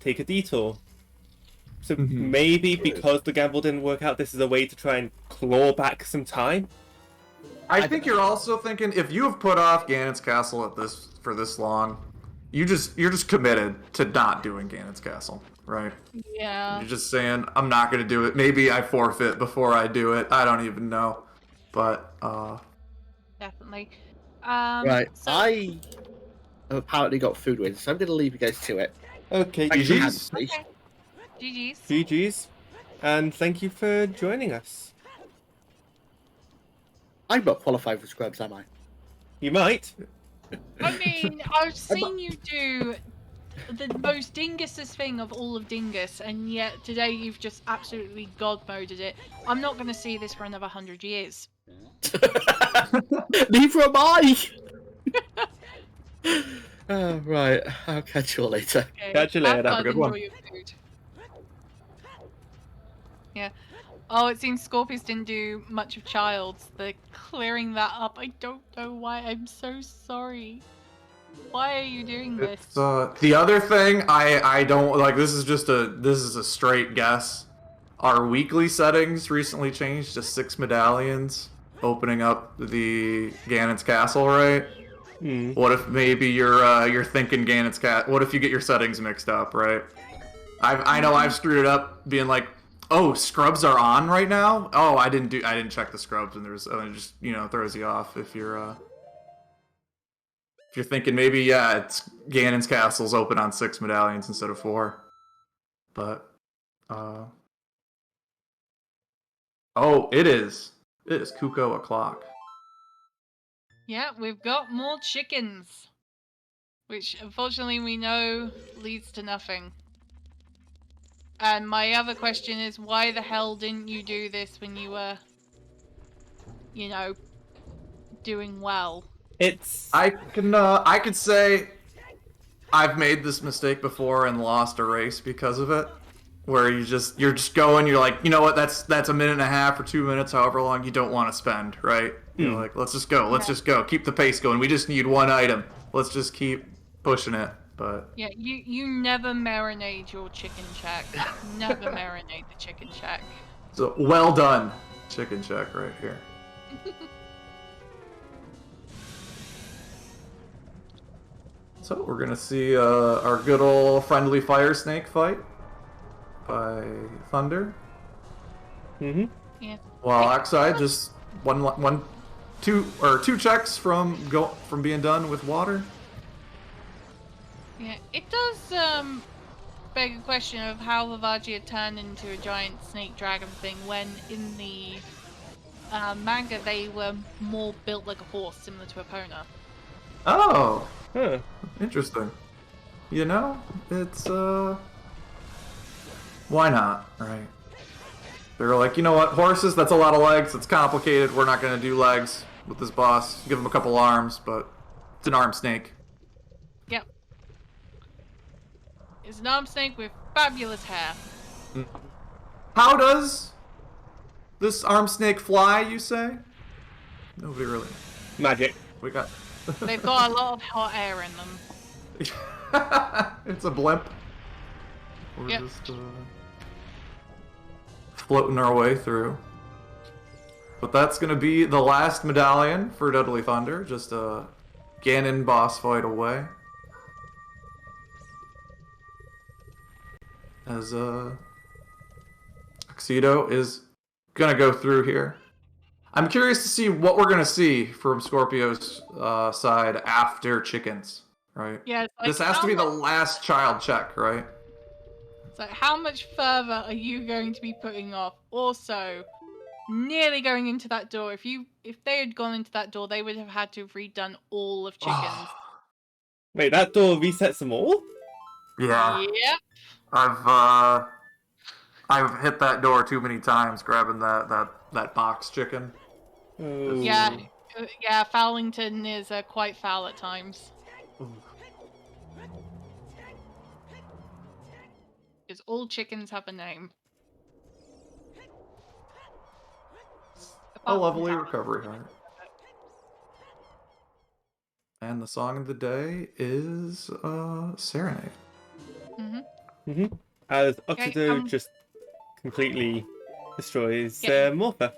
S1: take a detour. So maybe because the gamble didn't work out, this is a way to try and claw back some time.
S2: I think you're also thinking if you have put off Ganon's Castle for this long, you're just committed to not doing Ganon's Castle, right?
S3: yeah.
S2: You're just saying I'm not gonna do it. Maybe I forfeit before I do it. I don't even know, but
S3: Definitely.
S4: Right.
S3: So,
S4: I have apparently got food wins, so I'm going to leave you guys to it.
S1: Okay,
S4: Thank you,
S2: GG's.
S4: Anthony.
S3: okay. GG's.
S1: GG's. And thank you for joining us.
S4: I'm not qualified for scrubs, am I?
S1: You might.
S3: I mean, I've seen you do the most dingusest thing of all of Dingus, and yet today you've just absolutely god-moded it. I'm not going to see this for another 100 years.
S4: Neither am I! Oh, right. I'll catch you all later.
S3: Okay.
S1: Catch you later, have a
S3: fun,
S2: good one.
S3: enjoy your food. Yeah. Oh, it seems Scorpius didn't do much of Childs. They're clearing that up. I don't know why. I'm so sorry. Why are you doing this?
S2: it's the other thing I don't like. This is a straight guess. Our weekly settings recently changed to 6 medallions, opening up the Ganon's Castle, right? What if maybe you're thinking Ganon's Castle? What if you get your settings mixed up, right? I know I've screwed it up, being like, oh, scrubs are on right now. Oh, I didn't check the scrubs, and there's it just throws you off if you're thinking maybe it's Ganon's Castle's open on 6 medallions instead of 4, but oh, it is Kuko o'clock.
S3: Yeah, we've got more chickens. Which, unfortunately, we know leads to nothing. And my other question is, why the hell didn't you do this when you were, doing well?
S2: I could say I've made this mistake before and lost a race because of it. Where you're just going, you're like, you know what, that's a minute and a half or 2 minutes, however long you don't want to spend, right? You're like, let's just go, keep the pace going. We just need one item. Let's just keep pushing it. But
S3: Yeah, you never marinate your chicken check. Never marinate the chicken check.
S2: so well done, chicken check right here. So we're gonna see our good old friendly fire snake fight by Thunder.
S1: Mm-hmm.
S3: Yeah.
S2: While Oxide just two checks from being done with water.
S3: Yeah, it does beg a question of how Vavagia turned into a giant snake dragon thing when in the manga they were more built like a horse, similar to Epona.
S2: Oh,
S1: Huh.
S2: interesting. It's why not, right? They're like, you know what, horses, that's a lot of legs, it's complicated, we're not gonna do legs with this boss. Give him a couple arms, but it's an arm snake.
S3: Yep. It's an arm snake with fabulous hair.
S2: How does this arm snake fly, you say? Nobody really knows.
S1: Magic.
S2: We got...
S3: They've got a lot of hot air in them.
S2: It's a blimp. We're
S3: Yep.
S2: just floating our way through. But that's going to be the last medallion for Deadly Thunder. Just a Ganon boss fight away. As Tuxedo is going to go through here. I'm curious to see what we're going to see from Scorpio's side after chickens, right?
S3: Yeah, it's like,
S2: This has to be the last child check, right?
S3: So how much further are you going to be putting off? Also, nearly going into that door. If they had gone into that door, they would have had to have redone all of chickens.
S1: Wait, that door resets them all?
S2: Yeah.
S3: Yep.
S2: I've hit that door too many times grabbing that box chicken.
S1: Oh.
S3: Yeah. Yeah, Fowlington is quite foul at times. Because all chickens have a name.
S2: A
S3: Apart from
S2: lovely
S3: Fowlington.
S2: recovery heart. And the song of the day is Serenade.
S1: As Oxido
S3: Okay,
S1: just completely destroys
S3: Yeah.
S1: Morpha.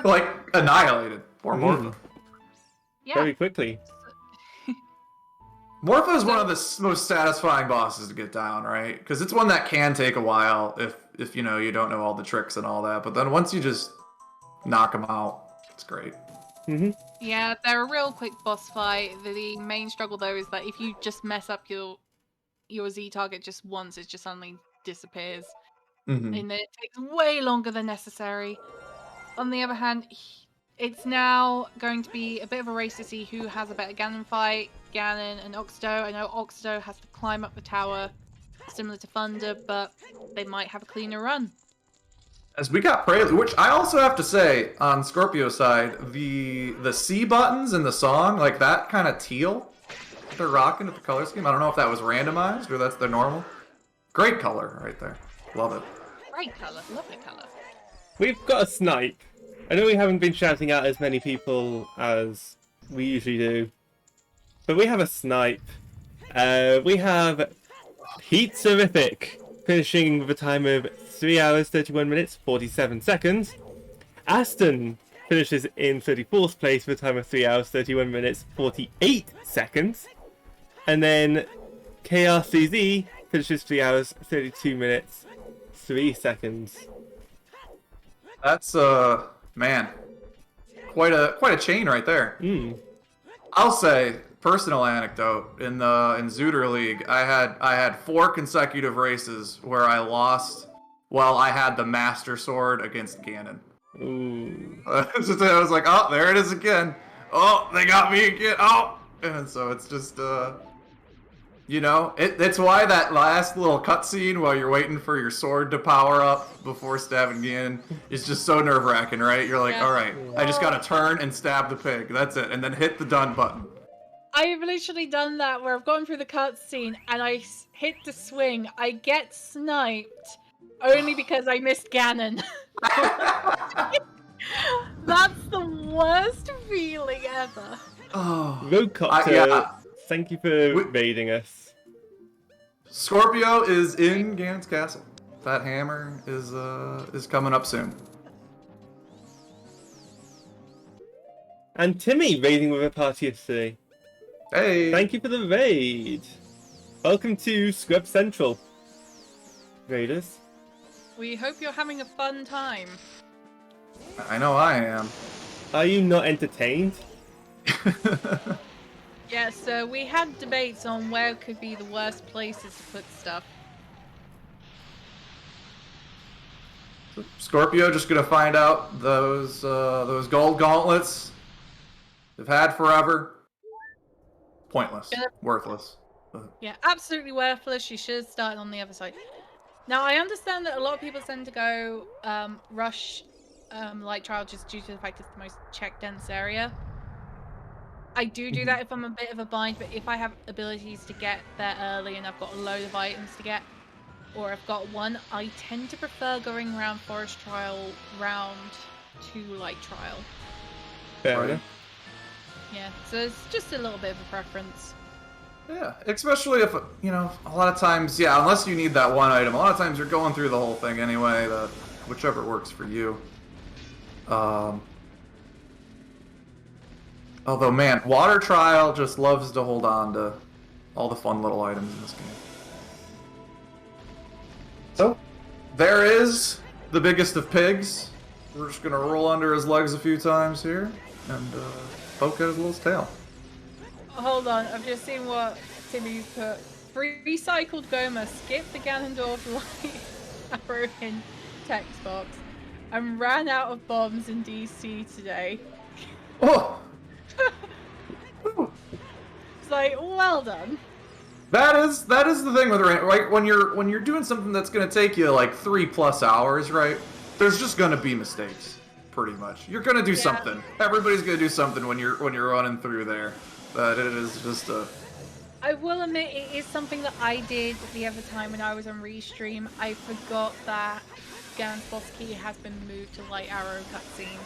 S2: Like annihilated. Poor Morpha.
S3: Yeah.
S1: Very quickly.
S2: Morpha is one of the most satisfying bosses to get down, right? Because it's one that can take a while if you know you don't know all the tricks and all that. But then once you just knock them out, it's great.
S3: Yeah, they're a real quick boss fight. The main struggle though is that if you just mess up your Z target just once, it just suddenly disappears.
S2: Mm-hmm.
S3: And it takes way longer than necessary. On the other hand, it's now going to be a bit of a race to see who has a better Ganon fight. Ganon and Oxido. I know Oxido has to climb up the tower, similar to Thunder, but they might have a cleaner run.
S2: As we got Prelude, which I also have to say, on Scorpio's side, the C buttons in the song, like that kind of teal they're rocking with the color scheme. I don't know if that was randomized or that's their normal. Great color right there. Love it.
S3: Great colour, lovely colour.
S1: We've got a snipe. I know we haven't been shouting out as many people as we usually do, but we have a snipe. We have Heat Terrific, finishing with a time of 3 hours, 31 minutes, 47 seconds. Aston finishes in 34th place with a time of 3 hours, 31 minutes, 48 seconds. And then KRCZ finishes 3 hours, 32 minutes, 3 seconds.
S2: That's man, quite a chain right there.
S1: Mm.
S2: I'll say, personal anecdote, in Zooter League, I had 4 consecutive races where I lost while I had the Master Sword against Ganon.
S1: Ooh.
S2: I was like, oh, there it is again. Oh, they got me again. Oh, and so it's just you know, it's why that last little cutscene while you're waiting for your sword to power up before stabbing Ganon is just so nerve-wracking, right? You're like,
S3: Yeah.
S2: all right, I just gotta turn and stab the pig. That's it, and then hit the done button.
S3: I've literally done that where I've gone through the cutscene and I hit the swing. I get sniped only because I missed Ganon. That's the worst feeling ever.
S2: Oh,
S1: Roadcopter,
S2: yeah.
S1: thank you for raiding us.
S2: Scorpio is in Ganon's castle. That hammer is coming up soon.
S1: And Timmy raiding with a party yesterday.
S2: Hey,
S1: Thank you for the raid. Welcome to Scrub Central, raiders.
S3: We hope you're having a fun time.
S2: I know I am.
S1: Are you not entertained?
S3: Yeah, so we had debates on where could be the worst places to put stuff.
S2: Scorpio just gonna find out those gold gauntlets they've had forever. Pointless,
S3: Yeah.
S2: worthless.
S3: Yeah, absolutely worthless. You should have started on the other side. Now, I understand that a lot of people tend to go rush Light Trial just due to the fact it's the most check dense area. I do that if I'm a bit of a bind, but if I have abilities to get there early and I've got a load of items to get, or I've got one, I tend to prefer going around Forest Trial round to Light Trial.
S1: Fair
S2: Right.
S1: enough.
S3: Yeah, so it's just a little bit of a preference.
S2: Yeah, especially if, you know, a lot of times, yeah, unless you need that one item, a lot of times you're going through the whole thing anyway, whichever works for you. Although, man, Water Trial just loves to hold on to all the fun little items in this game. So, there is the biggest of pigs. We're just gonna roll under his legs a few times here and poke at his little tail.
S3: Hold on, I've just seen what Timmy's put. Recycled Goma, skip the Ganondorf light arrow in text box. And ran out of bombs in DC today.
S2: Oh!
S3: It's like, well done.
S2: That is the thing with rain, right? When you're doing something that's gonna take you like 3+ hours, right? There's just gonna be mistakes, pretty much. You're gonna do something. Everybody's gonna do something when you're running through there. But it is just a.
S3: I will admit it is something that I did the other time when I was on Restream. I forgot that Ganon's boss key has been moved to Light Arrow cutscene.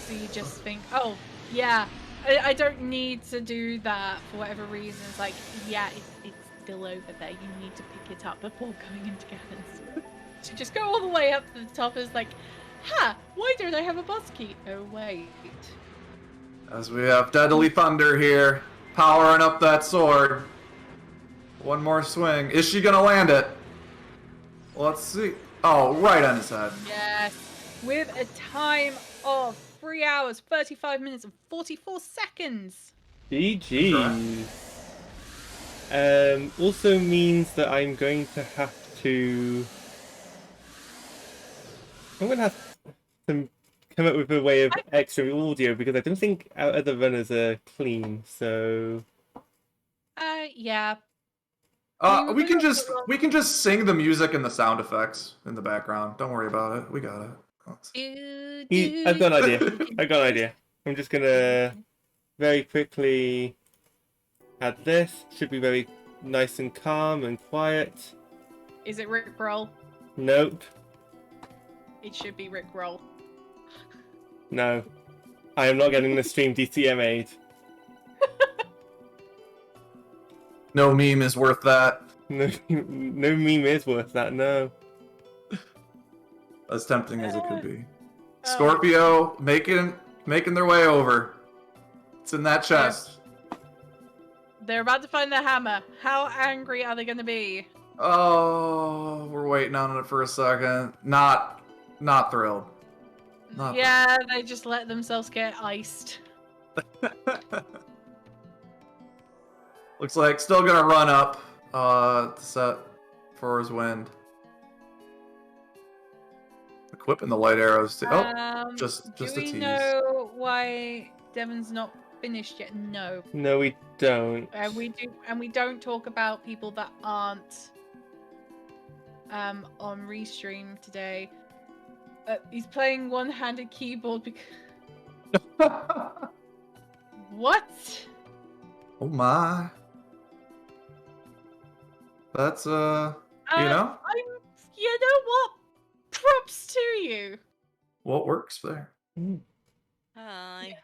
S3: So you just think, oh, yeah, I don't need to do that for whatever reason. It's like, yeah, it's still over there. You need to pick it up before going into Ganon's. So just go all the way up to the top. It's like, why don't I have a boss key? Oh, wait.
S2: As we have Deadly Thunder here, powering up that sword. One more swing. Is she gonna land it? Let's see. Oh, right on his head.
S3: Yes, with a time of 3 hours, 35 minutes, and 44 seconds.
S1: GG. Also means that I'm going to have to. I'm going to have to come up with a way of extra audio because I don't think our other runners are clean. So.
S3: Yeah.
S2: We can just sing the music and the sound effects in the background. Don't worry about it. We got it.
S1: I've got an idea. I'm just gonna very quickly add this. Should be very nice and calm and quiet.
S3: Is it Rickroll?
S1: Nope.
S3: It should be Rickroll.
S1: No. I am not getting the stream DCMA'd.
S2: No meme is worth that.
S1: No meme is worth that, no.
S2: As tempting as it could be. Scorpio making their way over. It's in that chest.
S3: They're about to find the hammer. How angry are they going to be?
S2: Oh, we're waiting on it for a second. Not thrilled.
S3: Yeah, they just let themselves get iced.
S2: Looks like still gonna run up to set for his wind. Equipping the light arrows too. Just a tease.
S3: Do we know why Devon's not finished yet? No.
S1: No, we don't.
S3: We don't talk about people that aren't on Restream today. He's playing one-handed keyboard because. What?
S2: Oh my. That's you know?
S3: You know what? Props to you.
S2: What works there?
S5: Hi.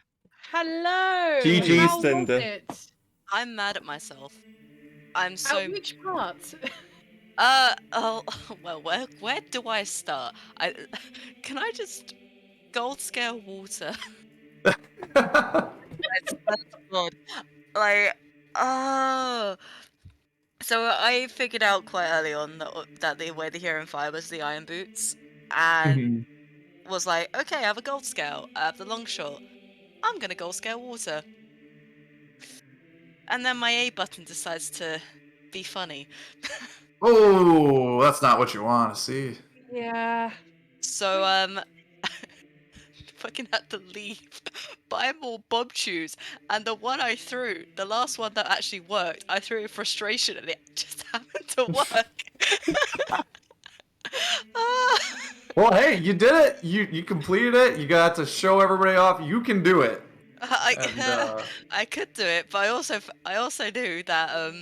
S3: Hello.
S1: GG,
S3: How was
S1: Cinder.
S3: it?
S5: I'm mad at myself. I'm so.
S3: At which part?
S5: Oh, well, where do I start? Can I just gold scale water? That's good. Like, oh. So I figured out quite early on that the way the hero fire was the iron boots, and was like, okay, I have a gold scale, I have the long shot, I'm gonna gold scale water. And then my A button decides to be funny.
S2: Oh, that's not what you want to see.
S3: Yeah.
S5: So fucking had to leave, buy more bomb shoes, and the one I threw, the last one that actually worked, I threw in frustration and it just happened to work.
S2: Well, hey, you did it. You completed it. You got to show everybody off. You can do it. And,
S5: I could do it, but I also knew that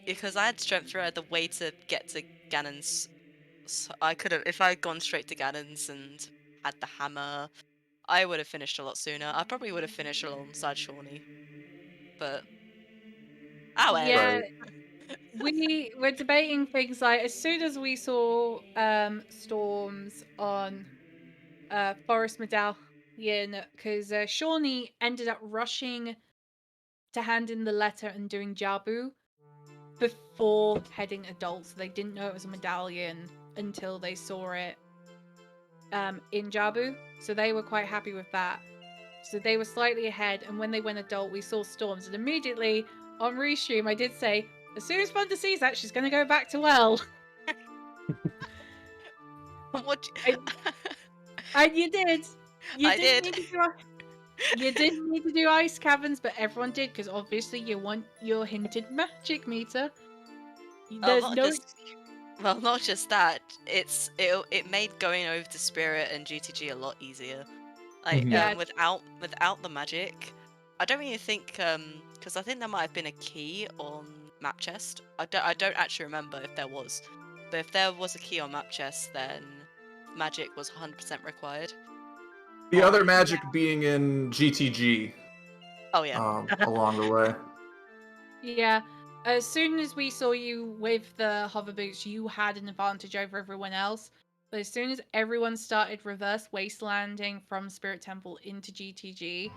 S5: because I had strength through the way to get to Ganon's. So I could have, if I had gone straight to Ganon's and had the hammer, I would have finished a lot sooner. I probably would have finished alongside Shawnee, but well.
S3: Yeah,
S2: Right.
S3: we were debating things like as soon as we saw storms on Forest Medallion, because Shawnee ended up rushing to hand in the letter and doing Jabu before heading adult, so they didn't know it was a medallion until they saw it in Jabu, so they were quite happy with that. So they were slightly ahead, and when they went adult, we saw storms, and immediately on restream, I did say, as soon as Thunder sees that, she's going to go back to well.
S5: What?
S3: And you did. You
S5: I
S3: didn't
S5: did.
S3: need to do. You didn't need to do ice caverns, but everyone did because obviously you want your hinted magic meter.
S5: Well,
S3: There's no.
S5: not just that. It made going over to Spirit and GTG a lot easier. Like
S2: Mhm.
S3: Yeah.
S5: without the magic, I don't really think because I think there might have been a key on map chest. I don't actually remember if there was, but if there was a key on map chest, then magic was 100% required.
S2: The other
S5: On-
S2: magic being in GTG
S5: Oh yeah.
S2: along the way.
S3: Yeah. As soon as we saw you with the hover boots, you had an advantage over everyone else. But as soon as everyone started reverse wastelanding from Spirit Temple into GTG,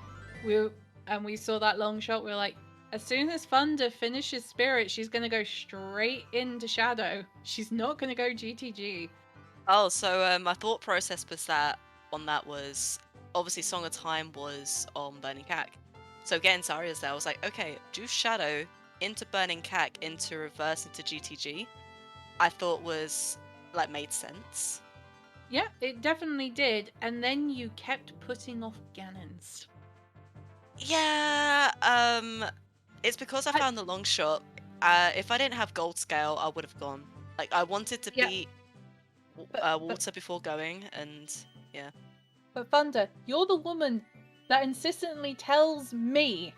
S3: we saw that long shot, we were like, as soon as Thunder finishes Spirit, she's gonna go straight into Shadow. She's not gonna go GTG.
S5: Oh, so my thought process was that was obviously Song of Time was on Burning Cack. So getting Zarya's there, I was like, okay, do Shadow into Burning Cack into reverse into GTG. I thought was like made sense.
S3: Yeah, it definitely did. And then you kept putting off Ganon's.
S5: Yeah, it's because I found the long shot. If I didn't have gold scale, I would have gone. Like I wanted to
S3: Yeah.
S5: beat
S3: But
S5: water before going, and yeah.
S3: But Thunder, you're the woman that insistently tells me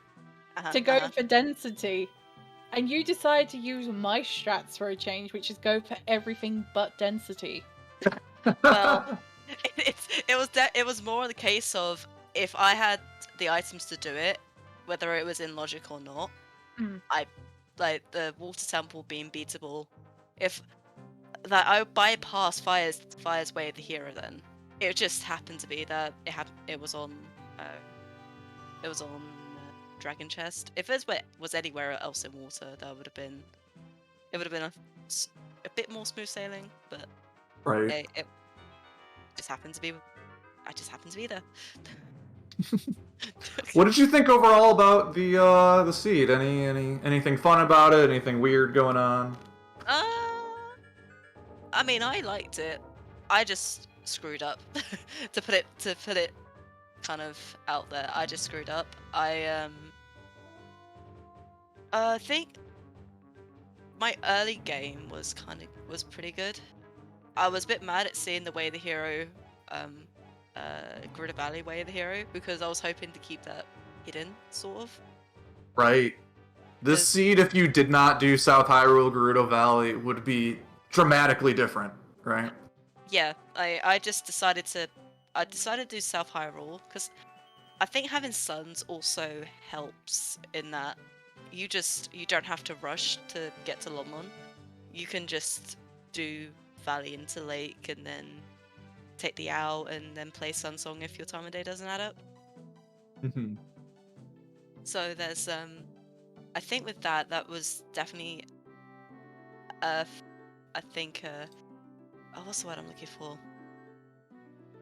S5: Uh-huh,
S3: to go
S5: uh-huh.
S3: for density. And you decide to use my strats for a change, which is go for everything but density.
S5: Well, it was more the case of if I had the items to do it, whether it was in logic or not.
S3: Mm.
S5: I like the water temple being beatable. If that I bypass Fire's Way of the Hero, then it just happened to be that it was on Dragon Chest. If it was anywhere else in water, that would have been a bit more smooth sailing. But
S2: Right.
S5: it just happened to be. I just happened to be there.
S2: What did you think overall about the seed? Anything fun about it? Anything weird going on?
S5: I mean, I liked it. I just screwed up. to put it kind of out there, I just screwed up. I think my early game was pretty good. I was a bit mad at seeing the Way of the Hero, Gerudo Valley Way of the Hero, because I was hoping to keep that hidden, sort of.
S2: Right. This
S5: 'Cause-
S2: seed, if you did not do South Hyrule Gerudo Valley, would be dramatically different, right?
S5: Yeah, I just decided to do South Hyrule because I think having sons also helps in that you don't have to rush to get to Lomon. You can just do Valley into Lake and then take the owl and then play Sun Song if your time of day doesn't add up.
S2: Mm-hmm.
S5: So there's I think with that was definitely I think oh, what's the word I'm looking for?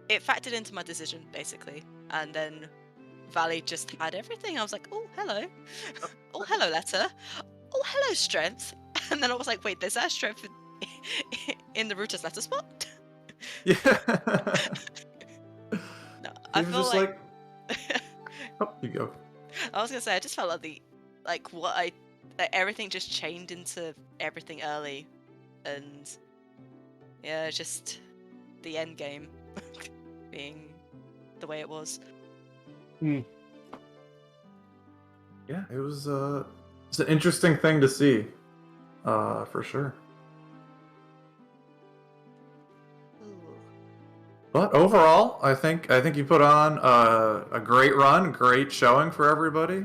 S5: It factored into my decision basically, and then Valley just had everything. I was like, oh hello, oh hello letter, oh hello strength, and then I was like, wait, there's that strength in the Rutus letter spot?
S2: Yeah.
S5: No,
S2: He
S5: I
S2: was
S5: feel
S2: just
S5: like
S2: oh, you go.
S5: I was gonna say I just felt like everything just chained into everything early, and yeah, just the end game being the way it was.
S1: Hmm.
S2: Yeah, it was it's an interesting thing to see, for sure. But overall, I think you put on a great run, great showing for everybody.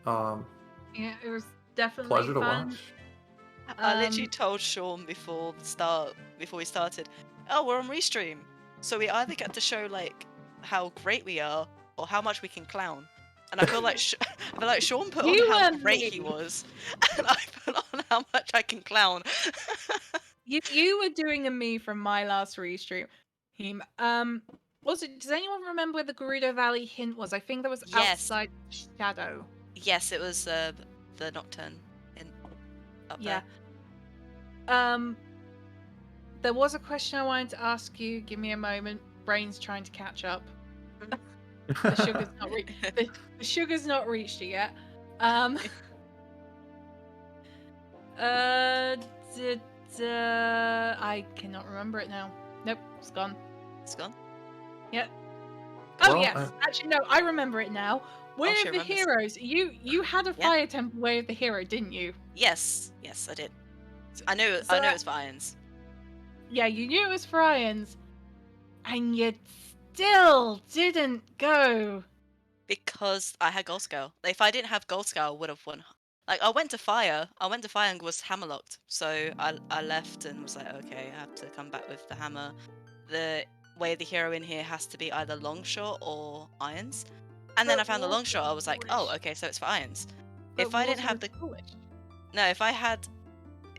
S3: Yeah, it was definitely
S2: Pleasure to
S3: fun.
S2: watch.
S5: I literally told Sean before we started, oh, we're on Restream, so we either get to show like how great we are or how much we can clown. And I feel like I feel like Sean put on
S3: You
S5: how
S3: and
S5: great he
S3: me.
S5: was, and I put on how much I can clown.
S3: You were doing a me from my last restream. Also, does anyone remember where the Gerudo Valley hint was? I think that was
S5: Yes.
S3: outside Shadow.
S5: Yes, it was the Nocturne in up
S3: Yeah.
S5: there.
S3: There was a question I wanted to ask you. Give me a moment. Brain's trying to catch up. The sugar's not the sugar's not reached it yet. I cannot remember it now. Nope, it's gone.
S5: It's gone.
S3: Yep. Oh
S2: Well,
S3: yes, actually no, I remember it now. Way
S5: she
S3: of the
S5: remembers.
S3: Heroes. You had a
S5: Yeah.
S3: fire temple Way of the Hero, didn't you?
S5: Yes, I did. I knew it was for Irons.
S3: Yeah, you knew it was for Irons, and you still didn't go.
S5: Because I had Gold Scale. Like, if I didn't have Gold Scale, I would have won. Like, I went to Fire and was hammerlocked. So I left and was like, okay, I have to come back with the hammer. The Way of the Hero in here has to be either Longshot or Irons. And then I found the Longshot, I was like, oh, okay, so it's for Irons.
S3: But
S5: If I didn't have the...
S3: foolish.
S5: No, if I had...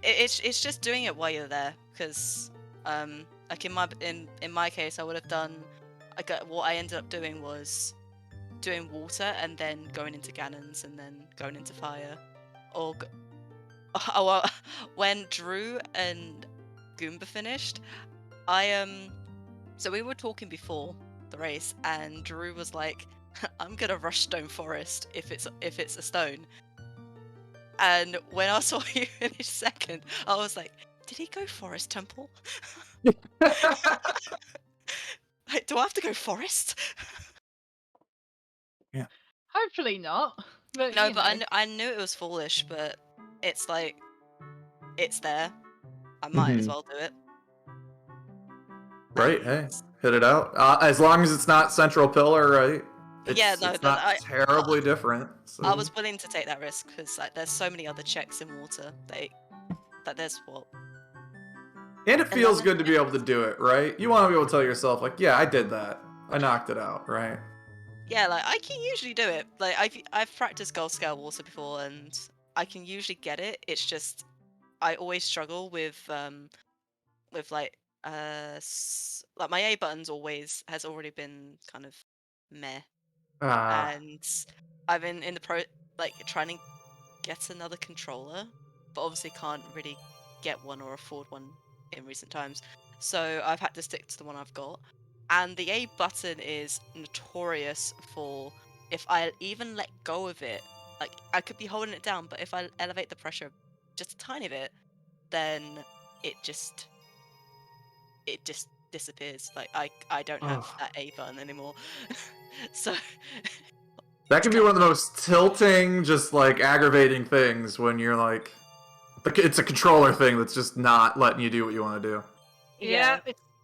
S5: It's just doing it while you're there. Because, like, in my case, I would have done... what I ended up doing was... doing water and then going into cannons and then going into fire, or when Drew and Goomba finished, so we were talking before the race, and Drew was like, "I'm gonna rush Stone Forest if it's a stone." And when I saw you finish second, I was like, "Did he go Forest Temple? Like, do I have to go Forest?"
S3: Hopefully not. But
S5: No,
S3: you
S5: but
S3: know.
S5: I knew it was foolish, but it's like, it's there. I might as
S2: Mhm.
S5: well do it.
S2: Right,
S5: And
S2: hey, hit it out. As long as it's not Central Pillar, right?
S5: yeah, no,
S2: It's not terribly different. So.
S5: I was willing to take that risk because like there's so many other checks in water that there's what.
S2: And it feels
S5: 11
S2: good to be able to
S5: checks?
S2: do it, right? You want to be able to tell yourself, like, yeah, I did that. I knocked it out, right?
S5: Yeah, like I can usually do it. Like I've practiced Gold Scale water before and I can usually get it. It's just I always struggle with like like my A buttons always has already been kind of meh. And I've been in the like trying to get another controller, but obviously can't really get one or afford one in recent times. So I've had to stick to the one I've got. And the A button is notorious for, if I even let go of it, like I could be holding it down, but if I elevate the pressure just a tiny bit, then it just disappears. Like I don't have that A button anymore. So
S2: that can be one of the most tilting, just like aggravating things when you're like, it's a controller thing that's just not letting you do what you want to do.
S3: Yeah,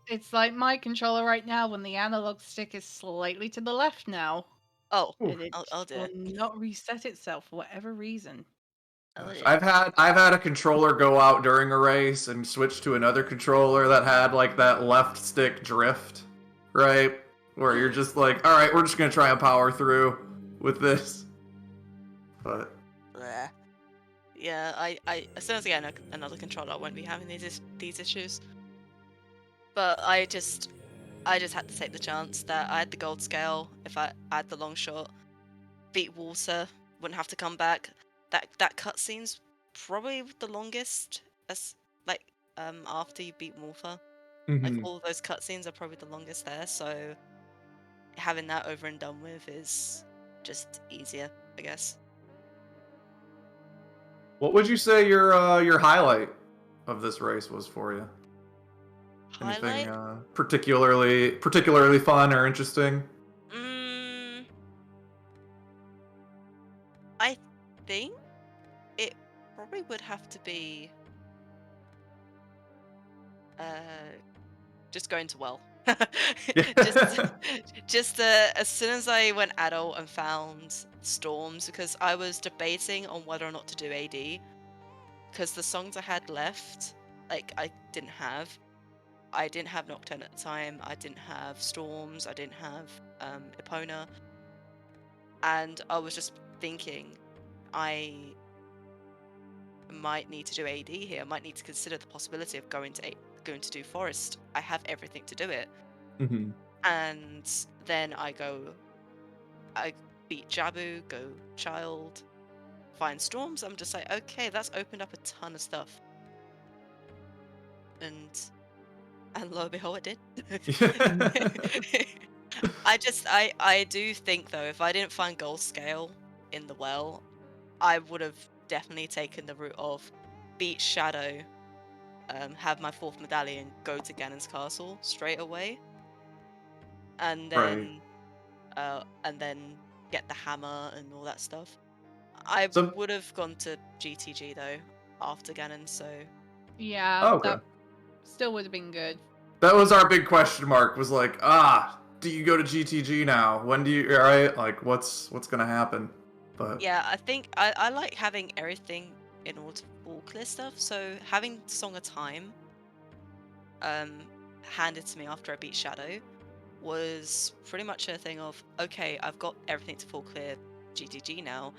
S3: it's like my controller right now when the analog stick is slightly to the left now.
S5: Oh,
S3: And it
S5: I'll do
S3: will
S5: it.
S3: not reset itself for whatever reason.
S2: I've had a controller go out during a race and switch to another controller that had like that left stick drift, right? Where you're just like, all right, we're just gonna try and power through with this. But
S5: Bleh. Yeah, I as soon as I get another controller, I won't be having these issues. But I just had to take the chance that I had the Gold Scale. If I had the long shot, beat water, wouldn't have to come back. That cutscene's probably the longest. As like after you beat Morpher, like all of those cutscenes are probably the longest there. So having that over and done with is just easier, I guess.
S2: what would you say your highlight of this race was for you?
S5: Highlight?
S2: Anything particularly fun or interesting?
S5: think it probably would have to be just going to well. just as soon as I went adult and found storms, because I was debating on whether or not to do AD, because the songs I had left, like I didn't have Nocturne at the time, I didn't have Storms, I didn't have Epona, and I was just thinking I might need to do AD here. I might need to consider the possibility of going to do Forest. I have everything to do it.
S2: Mm-hmm.
S5: And then I beat Jabu, go Child, find Storms. I'm just like, okay, that's opened up a ton of stuff. And lo and behold, it did. I do think though, if I didn't find Gold Scale in the well, I would have definitely taken the route of beat Shadow, have my 4th medallion, go to Ganon's castle straight away, and then get the hammer and all that stuff. I
S2: So-
S5: would have gone to GTG though after Ganon, so
S3: Yeah,
S2: Oh, okay.
S3: that still would have been good.
S2: That was our big question mark. Was like, do you go to GTG now? When do you? Right? Like, what's gonna happen? But
S5: yeah, I think I like having everything in order to full clear stuff. So having Song of Time handed to me after I beat Shadow was pretty much a thing of, okay, I've got everything to full clear GTG now,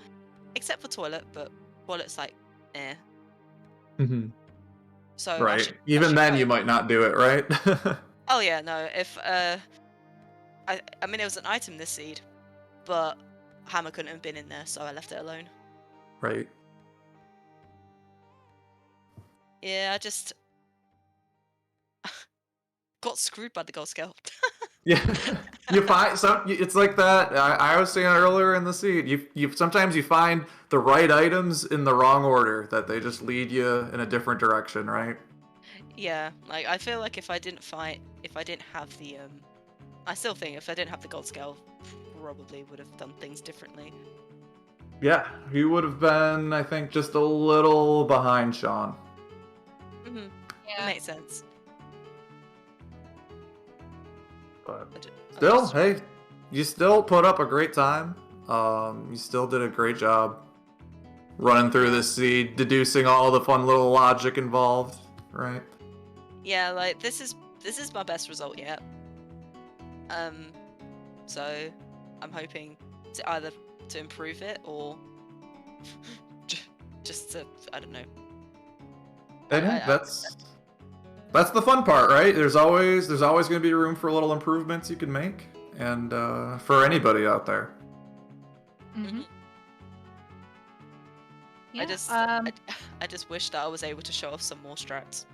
S5: except for Toilet, but Toilet's like, eh. So
S2: right. Even then, you might not do it, right?
S5: Oh yeah, no. If I mean, it was an item this seed, but Hammer couldn't have been in there, so I left it alone.
S2: Right.
S5: Yeah, I just got screwed by the gold scale.
S2: Yeah, you find some. It's like that. I was saying earlier in the seed. You sometimes you find the right items in the wrong order. That they just lead you in a different direction, right?
S5: Yeah, like I feel like if I didn't have the I still think if I didn't have the gold scale, probably would have done things differently.
S2: Yeah, he would have been, I think, just a little behind Sean.
S5: Mm-hmm.
S3: Yeah.
S5: That makes sense.
S2: But still, hey, you still put up a great time. You still did a great job running through this seed, deducing all the fun little logic involved, right?
S5: Yeah, like this is my best result yet. So I'm hoping to either to improve it or just to, I don't know.
S2: And that's the fun part, right? There's always going to be room for little improvements you can make, and for anybody out there.
S3: Mm-hmm. Yeah,
S5: I just wish that I was able to show off some more strats.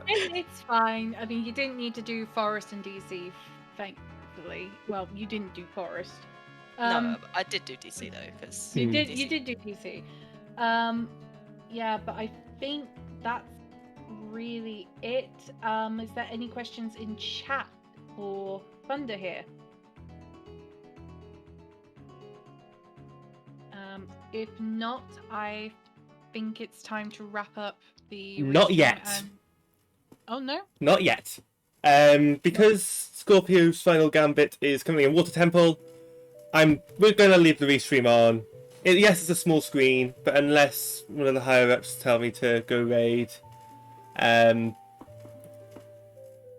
S3: it's fine. I mean, you didn't need to do Forest and DC, thankfully. Well, you didn't do Forest.
S5: No, I did do DC though, because
S3: you did do DC. Yeah, but I think that's really it. Is there any questions in chat for Thunder here? If not, I think it's time to wrap up the.
S1: Not yet.
S3: Oh no.
S1: Not yet. Because Scorpio's final gambit is coming in Water Temple, we're going to leave the restream on. Yes, it's a small screen, but unless one of the higher ups tell me to go raid, I'm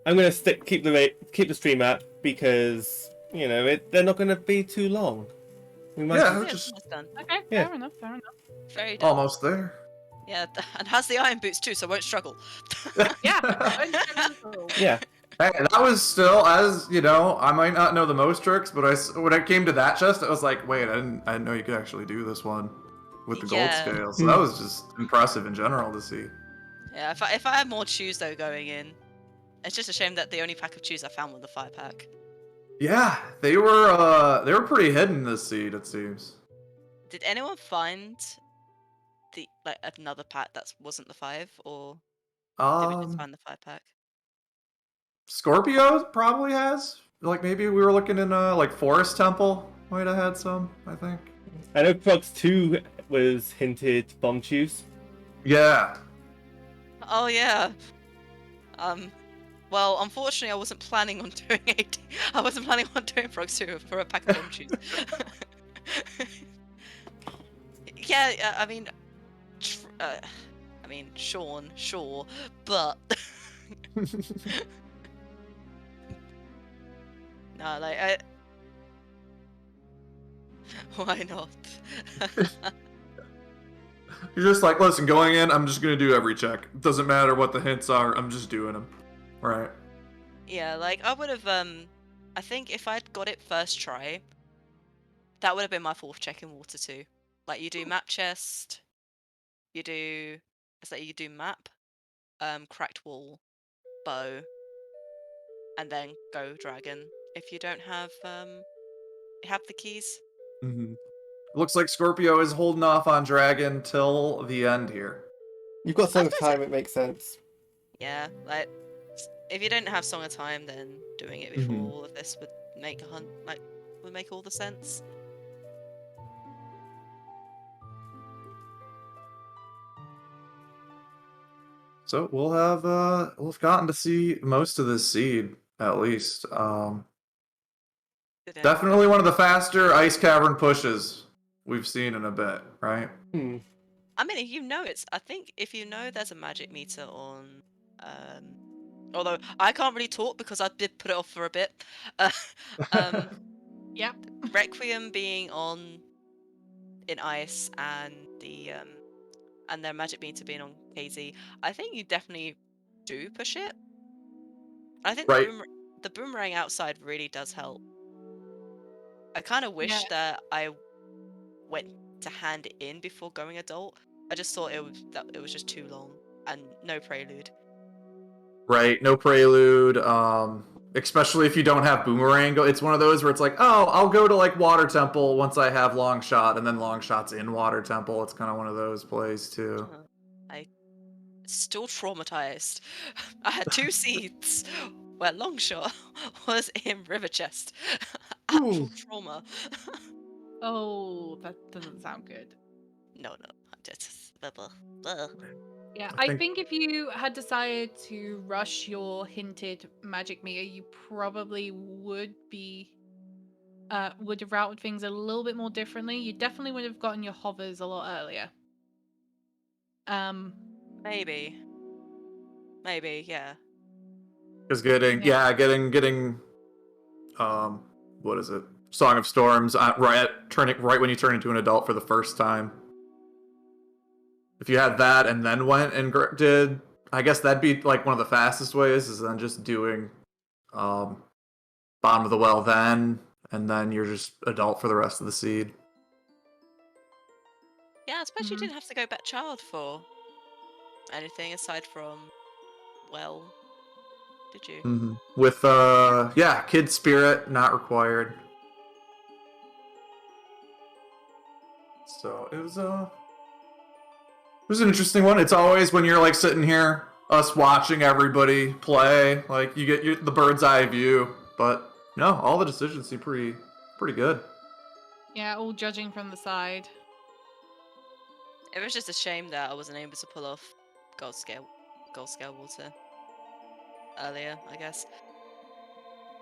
S1: going to keep the stream up because they're not going to be too long. We might
S2: just
S5: done.
S3: Okay,
S1: Yeah.
S3: fair enough.
S5: Very done.
S2: almost there.
S5: Yeah, and has the iron boots too, so won't struggle.
S3: Yeah.
S1: Yeah.
S2: Hey, that was still, as you know, I might not know the most tricks, but when it came to that chest, I was like, wait, I didn't know you could actually do this one with the gold scale. So that was just impressive in general to see.
S5: Yeah, if I had more chews though going in, it's just a shame that the only pack of chews I found was the 5-pack.
S2: Yeah, they were pretty hidden this seed, it seems.
S5: Did anyone find another pack that wasn't the 5, or did we just find the 5-pack?
S2: Scorpio probably has. Like maybe we were looking in like Forest Temple might have had some, I think.
S1: I know Prox 2 was hinted bomb shoes.
S2: Yeah.
S5: Oh yeah. Well, unfortunately, I wasn't planning on doing I wasn't planning on doing Frog 2 for a pack of bomb shoes. Yeah, I mean, Sean, sure, but no, like, why not?
S2: You're just like, listen, going in, I'm just gonna do every check. Doesn't matter what the hints are, I'm just doing them. Right.
S5: Yeah, like I would have. I think if I'd got it first try, that would have been my fourth check in Water 2. Like you do map chest, you do. It's like you do map, cracked wall, bow, and then go dragon. If you don't have the keys.
S2: Mm-hmm. Looks like Scorpio is holding off on Dragon till the end here.
S6: You've got
S5: I
S6: Song of
S5: suppose
S6: Time, it makes sense.
S5: Yeah, like if you don't have Song of Time, then doing it before all of this would make would make all the sense.
S2: So we've gotten to see most of this seed, at least. Definitely one of the faster ice cavern pushes we've seen in a bit, right?
S5: I mean, I think if you know there's a magic meter on, although I can't really talk because I did put it off for a bit.
S3: Yep.
S5: Requiem being on in ice and their magic meter being on KZ, I think you definitely do push it. I think
S2: Right.
S5: the boomerang outside really does help. I kind of wish that I went to hand it in before going adult. I just thought it was just too long and no prelude.
S2: Right, no prelude. Especially if you don't have boomerang. It's one of those where it's like, oh, I'll go to like Water Temple once I have long shot, and then long shot's in Water Temple. It's kind of one of those plays too.
S5: I still traumatized. I had 2 seeds where long shot was in River Chest. Actual trauma.
S3: Oh, that doesn't sound good.
S5: No, just
S3: Yeah,
S2: I
S3: I
S2: think-
S3: think if you had decided to rush your hinted magic meter, you probably would have routed things a little bit more differently. You definitely would have gotten your hovers a lot earlier.
S5: maybe, yeah.
S2: Because getting what is it? Song of Storms right when you turn into an adult for the first time. If you had that and then went and did, I guess that'd be like one of the fastest ways is then just doing bottom of the well then, and then you're just adult for the rest of the seed.
S5: Yeah, I suppose you didn't have to go back child for anything aside from, well, did you?
S2: Mm-hmm. With kid spirit not required. So it was an interesting one. It's always when you're like sitting here, us watching everybody play, like you get the bird's eye view. But no, all the decisions seem pretty good.
S3: Yeah, all judging from the side.
S5: It was just a shame that I wasn't able to pull off gold scale water earlier, I guess.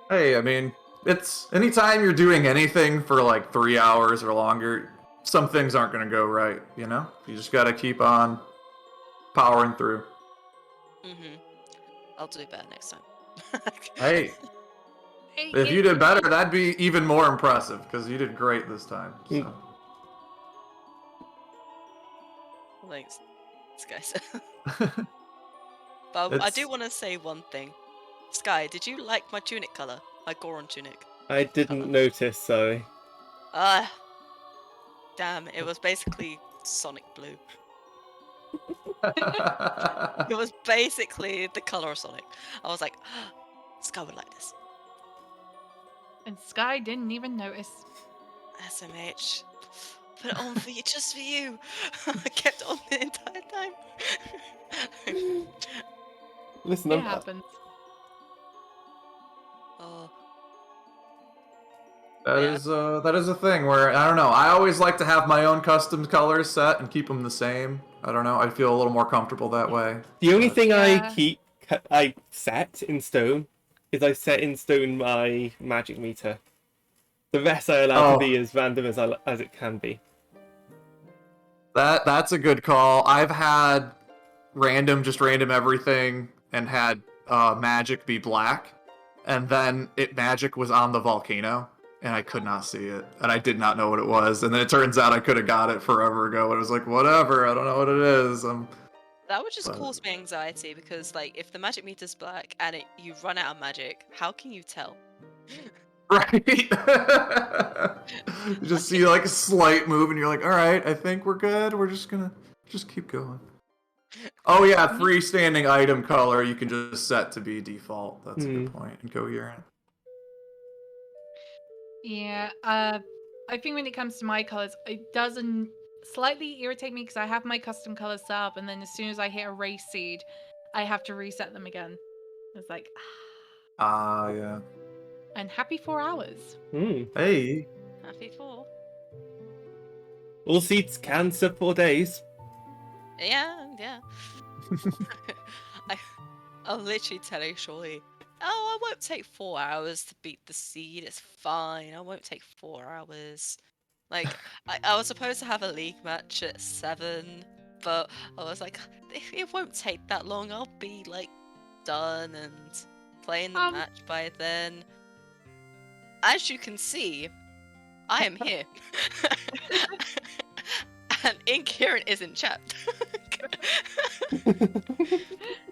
S2: Hey, I mean, it's anytime you're doing anything for like 3 hours or longer, some things aren't going to go right, you know? You just got to keep on powering through.
S5: I'll do better next time.
S2: Hey, if you did better, that'd be even more impressive because you did great this time. So.
S5: Thanks, guys. But I do want to say one thing. Sky, did you like my tunic color? My Goron tunic?
S1: I didn't notice, sorry.
S5: Damn, it was basically Sonic blue. It was basically the color of Sonic. I was like, Sky would like this.
S3: And Sky didn't even notice.
S5: SMH. Put it on for you, just for you. I kept it on the entire time.
S6: Listen,
S3: It happens.
S5: Oh.
S2: That is a thing where I don't know. I always like to have my own custom colors set and keep them the same. I don't know. I feel a little more comfortable that way.
S1: The only thing
S3: Yeah.
S1: I set in stone is I set in stone my magic meter. The rest I allow to be as random as it can be.
S2: That's a good call. I've had just random everything, and had magic be black, and then magic was on the volcano, and I could not see it, and I did not know what it was, and then it turns out I could have got it forever ago, and it was like, whatever, I don't know what it is.
S5: That would just cause me anxiety because, like, if the magic meter's black and you run out of magic, how can you tell?
S2: Right? You just see like a slight move, and you're like, all right, I think we're good. We're just gonna keep going. Oh yeah, freestanding item color you can just set to be default. That's a good point. Incoherent.
S3: Yeah, I think when it comes to my colors, it doesn't slightly irritate me because I have my custom colors set up, and then as soon as I hit a race seed, I have to reset them again. It's like,
S2: Yeah.
S3: and happy 4 hours.
S2: Hey.
S5: Happy 4.
S1: All seeds can serve 4 days.
S5: Yeah. I'll literally tell you shortly. Oh, I won't take 4 hours to beat the seed. It's fine. I won't take 4 hours. Like, I was supposed to have a league match at 7, but I was like, it won't take that long. I'll be, like, done and playing the match by then. As you can see, I am here. And Incoherent isn't chat.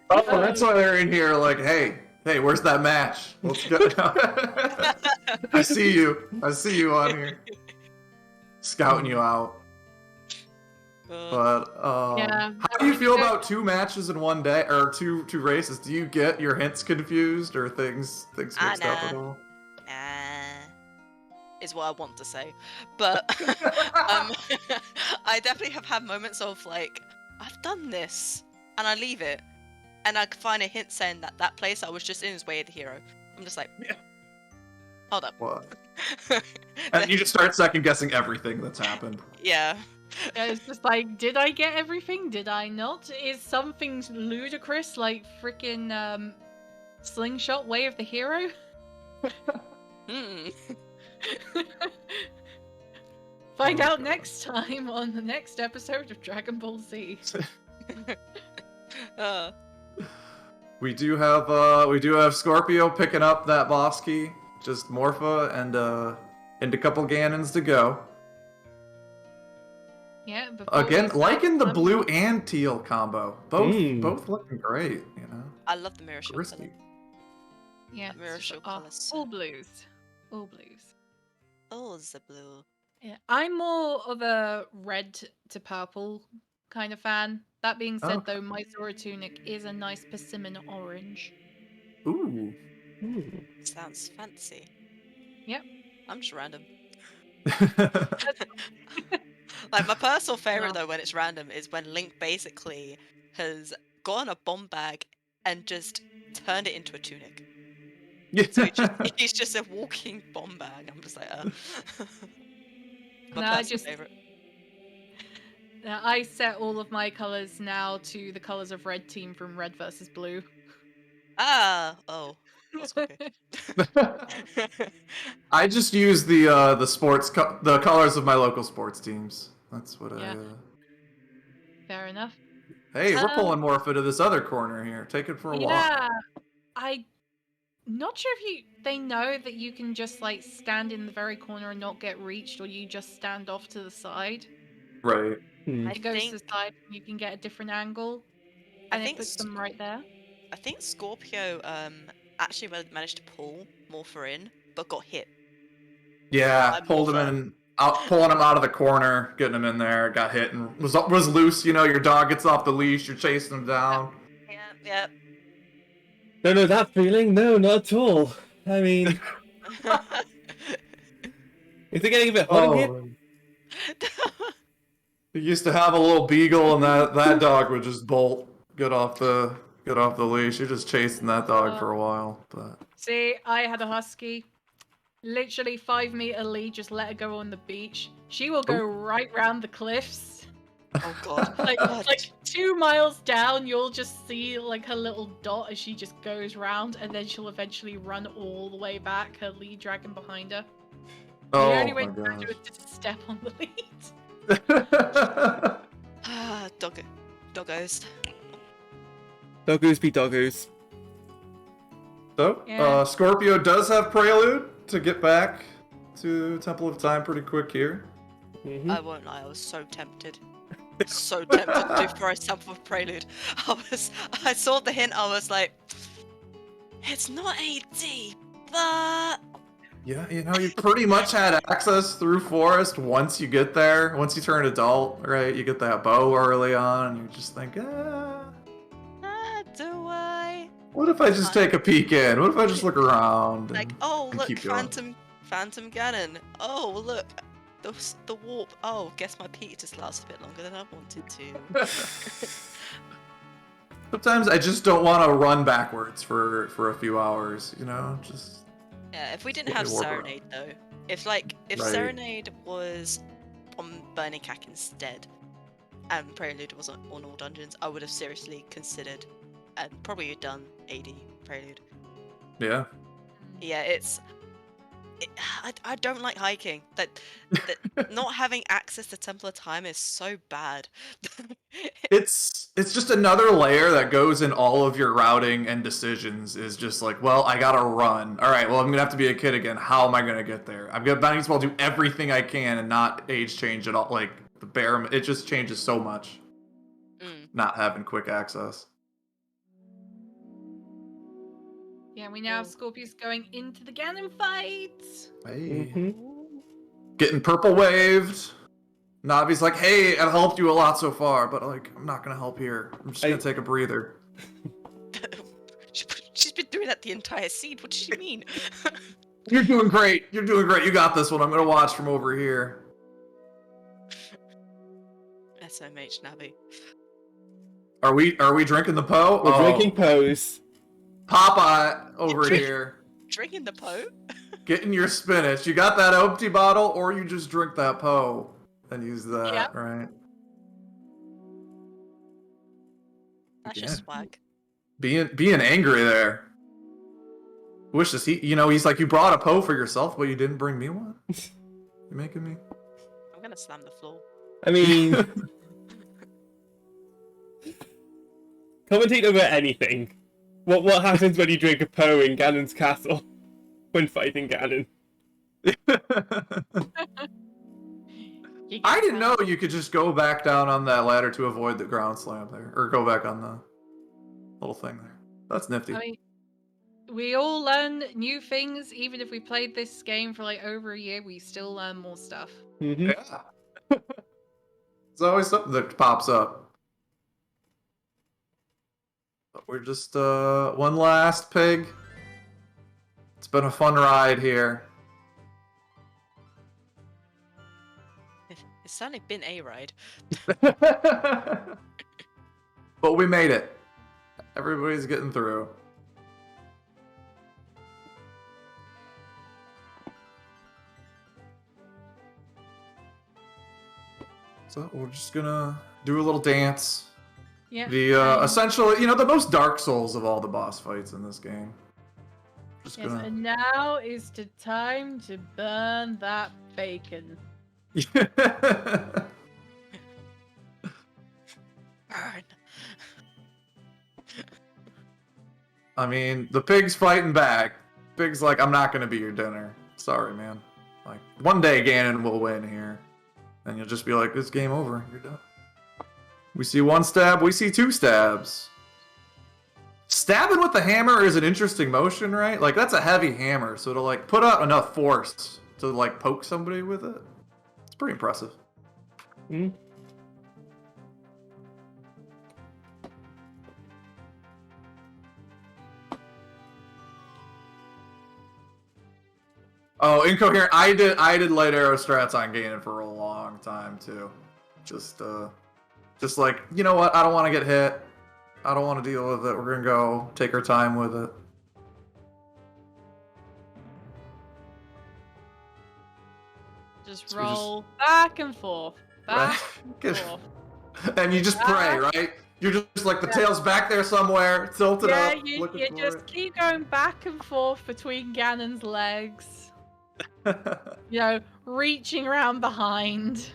S2: Oh, that's why they're in here like, hey, where's that match? Let's go. I see you on here. Scouting you out. But
S3: Yeah.
S2: how do you feel about 2 matches in one day, or two races? Do you get your hints confused or things mixed up at all?
S5: Is what I want to say, but I definitely have had moments of like, I've done this, and I leave it, and I find a hint saying that place I was just in is Way of the Hero. I'm just like, hold up.
S2: What? And you just start second guessing everything that's happened.
S5: Yeah.
S3: It's just like, did I get everything? Did I not? Is something ludicrous like freaking Slingshot Way of the Hero? Find out next time on the next episode of Dragon Ball Z.
S2: We do have Scorpio picking up that boss key. Just Morpha and a couple Ganons to go.
S3: Yeah.
S2: Again, liking the blue and teal combo. Both looking great. You know.
S5: I love the mirror shield.
S2: Risky.
S3: Yeah.
S5: Mirror shield colors.
S3: All blues. All blues.
S5: Oh, the blue.
S3: Yeah, I'm more of a red to purple kind of fan. That being said, though, my Zora tunic is a nice persimmon orange.
S2: Ooh.
S5: Sounds fancy.
S3: Yep.
S5: I'm just random. Like, my personal favorite, though, when it's random, is when Link basically has gotten a bomb bag and just turned it into a tunic. So he's just a walking bomb bag. I'm just like, my personal favorite.
S3: Now, I set all of my colors now to the colors of Red Team from Red versus Blue.
S5: Oh. That's okay.
S2: I just use the colors of my local sports teams. That's what I.
S3: Fair enough.
S2: Hey, we're pulling Morpha to this other corner here. Take it for a walk.
S3: Yeah, I'm not sure if they know that you can just like stand in the very corner and not get reached, or you just stand off to the side.
S2: Right.
S3: It goes to the side and you can get a different angle, and it puts them right there.
S5: I think Scorpio actually managed to pull Morpha in, but got hit.
S2: Yeah, pulling him out of the corner, getting him in there, got hit and was loose. You know, your dog gets off the leash, you're chasing him down.
S5: Yeah.
S1: No, that feeling? No, not at all. I mean, is it getting a bit hot in here?
S2: He used to have a little beagle, and that dog would just bolt, get off the leash. You're just chasing that dog for a while. But
S3: see, I had a husky. literally 5-meter lead, just let her go on the beach. She will go right round the cliffs.
S5: Oh god.
S3: Like 2 miles down, you'll just see like her little dot as she just goes round, and then she'll eventually run all the way back, her lead dragging behind her.
S2: Oh
S3: The only way
S2: my
S3: to
S2: gosh.
S3: do it is to step on the lead.
S5: Doggos.
S1: Doggoos be doggoos.
S2: So,
S3: Yeah.
S2: Scorpio does have Prelude to get back to Temple of Time pretty quick here.
S1: Mm-hmm.
S5: I won't lie, I was so tempted. So tempted to throw myself with Prelude. I saw the hint, I was like, it's not AD, but
S2: Yeah, you know, you pretty much had access through Forest once you get there. Once you turn adult, right? You get that bow early on, and you just think,
S5: do I?
S2: what if I just take a peek in? What if I just look around?
S5: Like,
S2: and-
S5: oh
S2: and
S5: look,
S2: keep going?
S5: Phantom Ganon. Oh look, the warp. Oh, guess my peak just lasted a bit longer than I wanted to.
S2: Sometimes I just don't want to run backwards for a few hours, you know? Just
S5: Yeah, if we didn't
S2: Let me
S5: have
S2: warp
S5: Serenade though, if
S2: Right.
S5: Serenade was on Burning Cack instead, and Prelude was on all dungeons, I would have seriously considered, and probably done AD Prelude.
S2: yeah.
S5: Yeah, I don't like hiking. That not having access to Temple of Time is so bad.
S2: It's just another layer that goes in all of your routing and decisions is just like, well, I gotta run. All right, well, I'm gonna have to be a kid again. How am I gonna get there? Might as well do everything I can and not age change at all. Like the bare, it just changes so much. Not having quick access.
S3: Yeah, we now have Scorpius going into the Ganon fight.
S2: Hey.
S1: Mm-hmm.
S2: Getting purple waved. Navi's like, hey, I've helped you a lot so far, but like, I'm not gonna help here. I'm just gonna take a breather.
S5: She's been doing that the entire seed. What does she mean?
S2: You're doing great. You're doing great. You got this one. I'm gonna watch from over here.
S5: SMH Navi.
S2: Are we drinking the Poe?
S1: We're drinking Pose.
S2: Popeye over here.
S5: Drinking the Poe?
S2: Getting your spinach. You got that empty bottle, or you just drink that Poe and use that,
S3: Yep.
S2: right?
S5: That's
S2: Yeah.
S5: just swag.
S2: Being angry there. Wishes he's like, you brought a Poe for yourself, but you didn't bring me one. You're making me.
S5: I'm gonna slam the floor.
S1: I mean, commentate over anything. What happens when you drink a Poe in Ganon's castle when fighting Ganon?
S2: I didn't know you could just go back down on that ladder to avoid the ground slam there, or go back on the little thing there. That's nifty.
S3: I mean, we all learn new things. Even if we played this game for like over a year, we still learn more stuff.
S1: Mm-hmm.
S2: Yeah. There's always something that pops up. But we're just one last pig. It's been a fun ride here.
S5: It's certainly been a ride.
S2: But we made it. Everybody's getting through. So we're just gonna do a little dance.
S3: Yeah.
S2: The essentially, the most Dark Souls of all the boss fights in this game. Just
S3: Yes,
S2: gonna.
S3: and now is the time to burn that bacon.
S5: Burn.
S2: I mean, the pig's fighting back. Pig's like, I'm not gonna be your dinner. Sorry, man. Like, one day Ganon will win here. And you'll just be like, this game over. You're done. We see one stab, we see two stabs. Stabbing with the hammer is an interesting motion, right? Like, that's a heavy hammer, so to, like, put out enough force to, like, poke somebody with it, it's pretty impressive.
S1: Mm.
S2: Oh, incoherent. I did light arrow strats on Ganon for a long time too. Just like, you know what? I don't want to get hit. I don't want to deal with it. We're gonna go take our time with it.
S3: just
S2: So we just-
S3: roll back and forth, back
S2: Good.
S3: and forth.
S2: And you just pray, right? You're just like the tail's back there somewhere, tilted
S3: Yeah,
S2: up,
S3: you
S2: looking for
S3: just keep going back and forth between Ganon's legs.
S2: it.
S3: You know, reaching around behind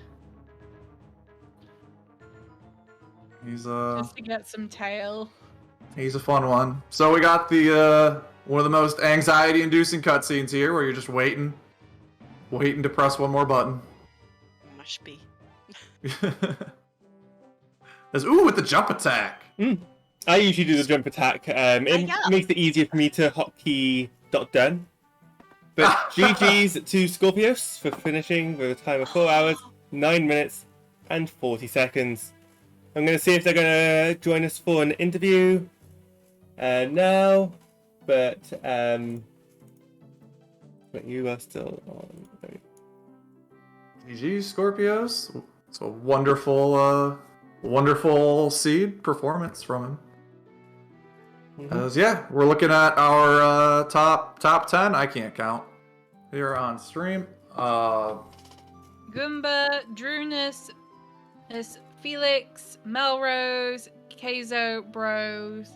S2: He's
S3: just to get some tail.
S2: He's a fun one. So we got the one of the most anxiety-inducing cutscenes here, where you're just waiting to press one more button.
S5: Must be.
S2: There's with the jump attack.
S1: I usually do the jump attack. It
S5: yeah.
S1: makes it easier for me to hotkey .done. But GG's to Scorpios for finishing with a time of 4 hours, 9 minutes, and 40 seconds. I'm going to see if they're going to join us for an interview now, but you are still on.
S2: GG Scorpios. It's a wonderful seed performance from him. Yeah, we're looking at our top 10. I can't count here on stream.
S3: Goomba, Drunus, Felix, Melrose, Keizo, Bros,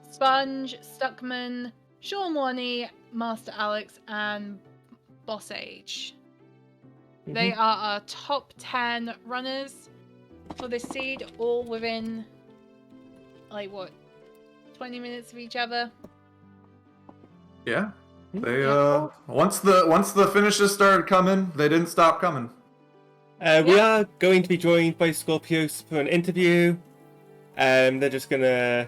S3: Sponge, Stuckman, Sean Warney, Master Alex, and Boss Age. They are our top 10 runners for this seed, all within, like, what, 20 minutes of each other?
S2: Yeah. They once the finishes started coming, they didn't stop coming.
S1: We are going to be joined by Scorpios for an interview. They're just gonna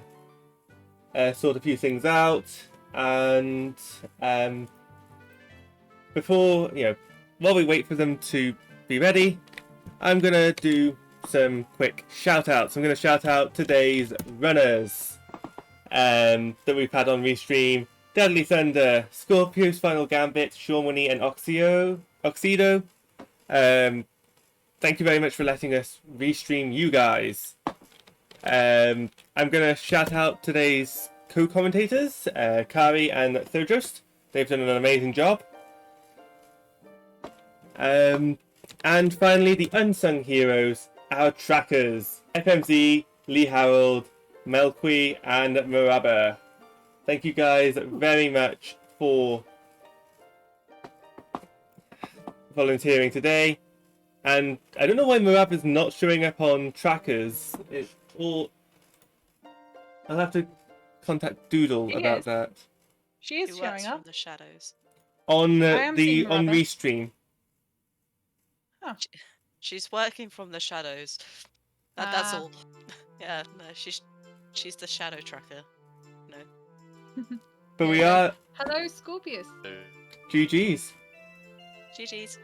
S1: sort a few things out, and before while we wait for them to be ready, I'm gonna do some quick shout outs. I'm gonna shout out today's runners that we've had on Restream: Deadly Thunder, Scorpios, Final Gambit, Shawmuni, and Oxido. Thank you very much for letting us restream you guys. I'm gonna shout out today's co-commentators, Kari and Thojust. They've done an amazing job. And finally, the unsung heroes, our trackers, FMZ, Lee Harold, Melqui, and Maraba. Thank you guys very much for volunteering today. And I don't know why Maraba's not showing up on trackers. I'll have to contact Doodle about that.
S3: She is
S5: Who
S3: showing
S5: works
S3: up.
S5: from the shadows.
S1: On
S3: am seeing
S1: on
S3: Maraba.
S1: Restream.
S5: She's working from the shadows. That's all. Yeah, no, she's the shadow tracker. No.
S1: But we are
S3: Hello, Scorpius.
S1: GG's.
S5: GG's.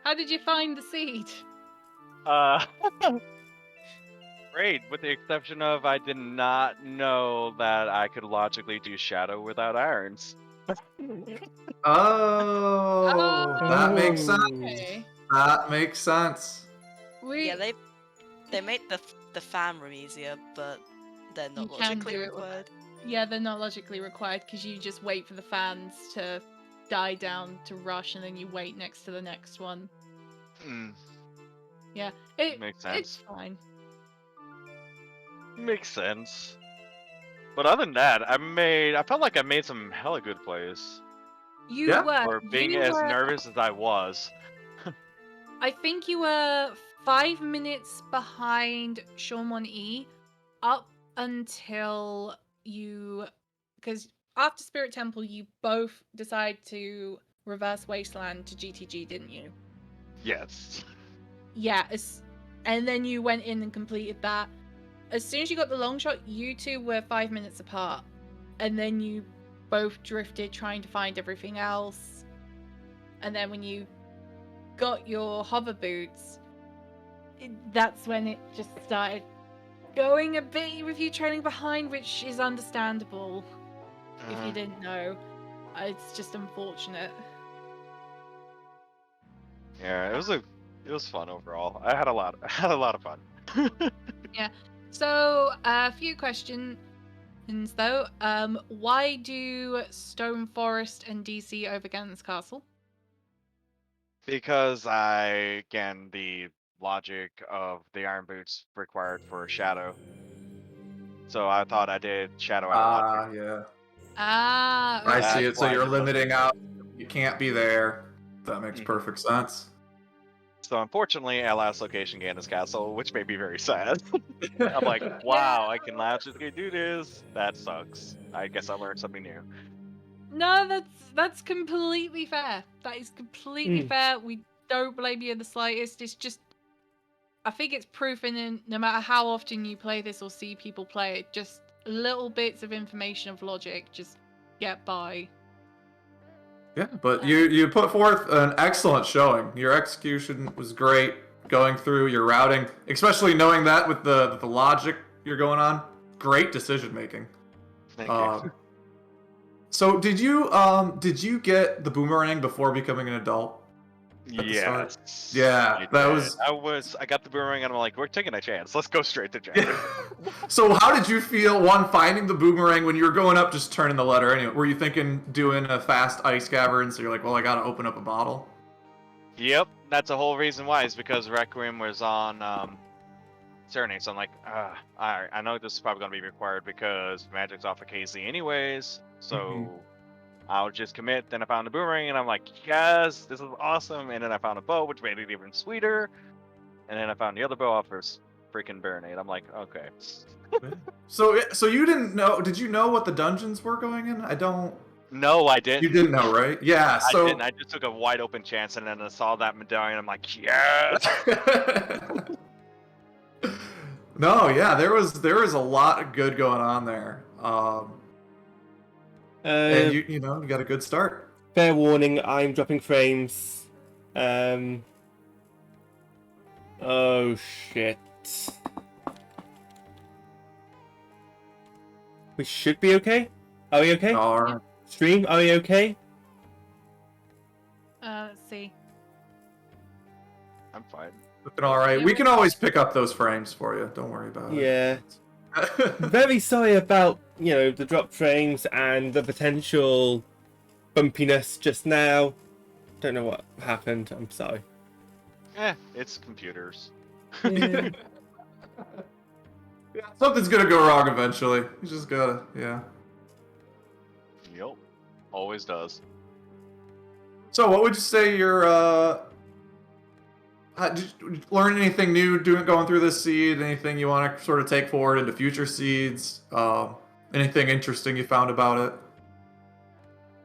S3: How did you find the seed?
S7: Great, with the exception of I did not know that I could logically do shadow without irons.
S2: Oh, that makes sense.
S3: Okay.
S2: That makes sense.
S5: Yeah, they made the fan room easier, but they're
S3: You
S5: not
S3: can
S5: logically
S3: do it with-
S5: required.
S3: Yeah, they're not logically required because you just wait for the fans to die down to rush, and then you wait next to the next one. Yeah,
S7: Makes sense.
S3: It's fine.
S7: Makes sense. But other than that, I felt like I made some hella good plays.
S3: You
S2: Yeah.
S3: were.
S7: For being
S3: you
S7: as
S3: were,
S7: nervous as I was.
S3: I think you were 5 minutes behind Shawmon E up until you, because after Spirit Temple, you both decide to reverse Wasteland to GTG, didn't you?
S7: Yes.
S3: Yeah, and then you went in and completed that. As soon as you got the long shot, you two were 5 minutes apart, and then you both drifted trying to find everything else. And then when you got your hover boots, that's when it just started going a bit with you trailing behind, which is understandable if you didn't know. It's just unfortunate.
S7: Yeah, it was fun overall. I had a lot of fun.
S3: So, a few questions. questions though. Why do Stone Forest and DC over Gannon's Castle?
S7: Because again, the logic of the Iron Boots required for Shadow. So I thought I did Shadow out of logic.
S2: Yeah.
S3: Ah,
S2: I
S3: okay.
S2: see
S7: That's
S2: it. So
S7: why I
S2: you're
S7: did those
S2: limiting
S7: two.
S2: out. You can't be there. That makes
S7: Mhm.
S2: perfect sense.
S7: So unfortunately, I lost location Gannon's Castle, which made me very sad. I'm like, wow, I can logically do this. That sucks. I guess I learned something new.
S3: No, that's completely fair. That is completely
S1: Mm.
S3: fair. We don't blame you in the slightest. It's just, I think it's proof in no matter how often you play this or see people play it, just little bits of information of logic just get by.
S2: Yeah, but you put forth an excellent showing. Your execution was great. Going through your routing, especially knowing that with the logic you're going on, great decision making.
S7: Thank you.
S2: So did you get the boomerang before becoming an adult? At the start?
S7: Yes.
S2: Yeah,
S7: I
S2: that
S7: did.
S2: was.
S7: I got the boomerang and I'm like, we're taking a chance. Let's go straight to Jack.
S2: So how did you feel finding the boomerang when you were going up, just turning the letter anyway? Were you thinking doing a fast ice cavern? So you're like, well, I gotta open up a bottle.
S7: Yep, that's the whole reason why, is because Requiem was on Serenade, so I'm like, alright, I know this is probably gonna be required because Magic's off of KZ anyways, so I'll just commit. Then I found the boomerang and I'm like, yes, this is awesome. And then I found a bow, which made it even sweeter. And then I found the other bow off for freaking Baronade. I'm like, okay.
S2: So you didn't know? Did you know what the dungeons were going in? I don't.
S7: No, I didn't.
S2: You didn't know, right? Yeah.
S7: I
S2: So.
S7: didn't. I just took a wide open chance, and then I saw that medallion. I'm like, yes.
S2: No, yeah, there was a lot of good going on there. And you got a good start.
S1: Fair warning, I'm dropping frames. Oh shit. We should be okay? Are we okay?
S2: All right.
S1: Stream, are we okay?
S3: Let's see.
S7: I'm fine.
S2: Looking all right. We can always pick up those frames for you. Don't worry about it.
S1: Yeah. Very sorry about, the drop frames and the potential bumpiness just now. Don't know what happened. I'm sorry.
S7: It's computers.
S1: Yeah.
S2: Yeah, something's gonna go wrong eventually. You just gotta, yeah.
S7: Yep. Always does.
S2: So, what would you say your did you learn anything new going through this seed? Anything you want to sort of take forward into future seeds? Anything interesting you found about it?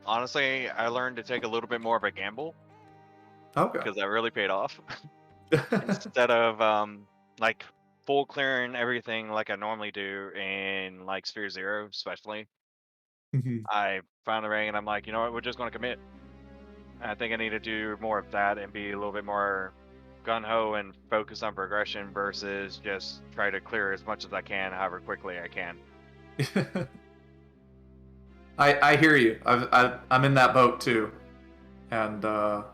S7: Honestly, I learned to take a little bit more of a gamble
S2: Okay.
S7: because that really paid off. Instead of like full clearing everything like I normally do in like Sphere Zero, especially. I found the ring and I'm like, you know what, we're just going to commit. I think I need to do more of that and be a little bit more gung-ho and focus on progression versus just try to clear as much as I can, however quickly I can.
S2: I hear you. I'm in that boat too. And do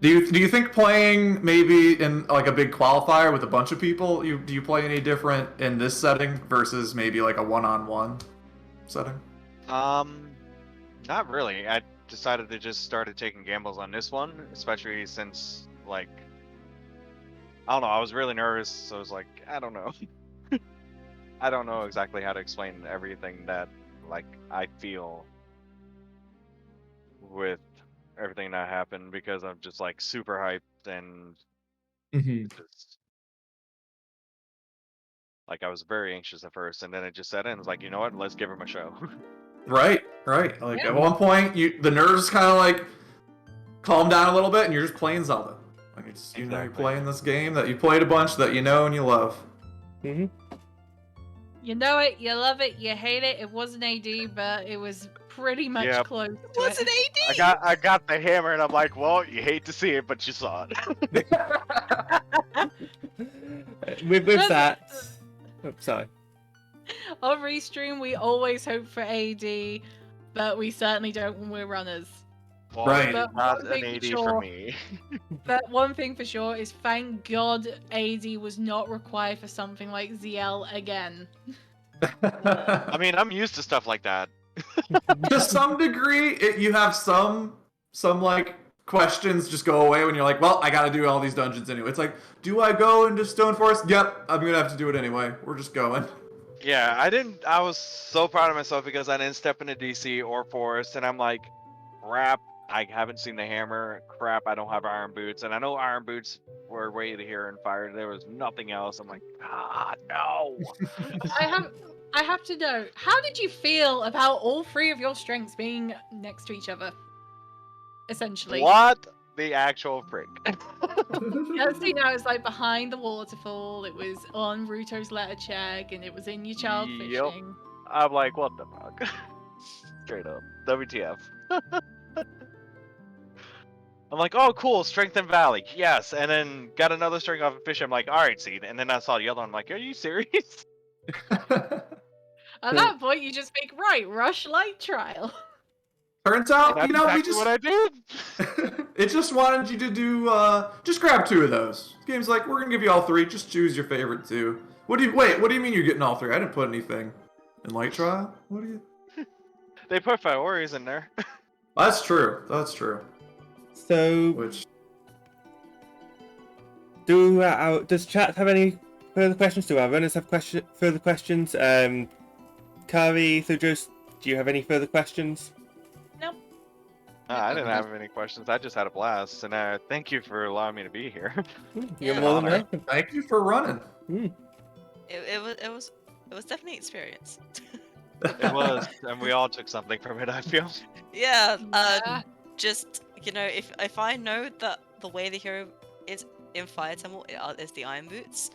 S2: you think playing maybe in like a big qualifier with a bunch of people, do you play any different in this setting versus maybe like a one-on-one setting?
S7: Not really. I decided to just started taking gambles on this one, especially since like I don't know, I was really nervous, so I was like, I don't know. I don't know exactly how to explain everything that like I feel with everything that happened because I'm just like super hyped and just like I was very anxious at first, and then it just set in. It's like, you know what? Let's give him a show.
S2: Right. Like at one point, the nerves kind of like calm down a little bit, and you're just playing Zelda. Like it's you're
S7: Exactly.
S2: playing this game that you played a bunch that you know and you love.
S1: Mm-hmm.
S3: You know it, you love it, you hate it. It wasn't AD, but it was pretty much
S7: Yep.
S3: close to
S5: What's an
S3: it.
S5: AD?
S7: I got the hammer, and I'm like, well, you hate to see it, but you saw it.
S1: With
S3: Doesn't-
S1: that... Oh, sorry.
S3: On Restream, we always hope for AD, but we certainly don't when we're runners.
S7: Well,
S2: Right.
S7: Not
S3: One
S7: an
S3: thing
S7: AD
S3: for
S7: for
S3: sure.
S7: me.
S3: But one thing for sure is thank God AD was not required for something like ZL again.
S7: I mean, I'm used to stuff like that.
S2: To some degree, you have some like questions just go away when you're like, well, I got to do all these dungeons anyway. It's like, do I go into Stone Forest? Yep, I'm gonna have to do it anyway. We're just going.
S7: Yeah, I was so proud of myself because I didn't step into DC or Forest, and I'm like, crap, I haven't seen the hammer. Crap, I don't have iron boots, and I know iron boots were way to here and fire. There was nothing else. I'm like, no.
S3: I have to know, how did you feel about all three of your strengths being next to each other? Essentially.
S7: What the actual frick?
S3: Yeah, see, now it's like behind the waterfall, it was on Ruto's letter check, and it was in your child
S7: Yep.
S3: fishing.
S7: I'm like, what the fuck? Straight up, WTF. I'm like, oh, cool, Strength and Valley, yes, and then got another strength off of fish. I'm like, all right, Seed, and then I saw the other one. I'm like, are you serious?
S3: At that point, you just think, right, rush light trial.
S2: Turns out,
S7: That's
S2: you know,
S7: exactly what I did.
S2: it just wanted you to do, just grab 2 of those. The game's like, we're gonna give you all 3, just choose your favorite 2. What do you mean you're getting all 3? I didn't put anything in Light Trial. What do you?
S7: They put Fiories in there.
S2: That's true.
S1: So,
S2: Which,
S1: does chat have any further questions? Do our runners have further questions? Kari, Thujos, do you have any further questions?
S3: Nope.
S7: I didn't have any questions. I just had a blast, and thank you for allowing me to be here.
S1: You're
S5: Yeah.
S1: more than welcome.
S2: thank you for running.
S5: It was definitely an experience.
S7: It was, and we all took something from it, I feel.
S5: Yeah.
S3: Yeah.
S5: Just if I know that the way the hero is in Fire Temple is the Iron Boots.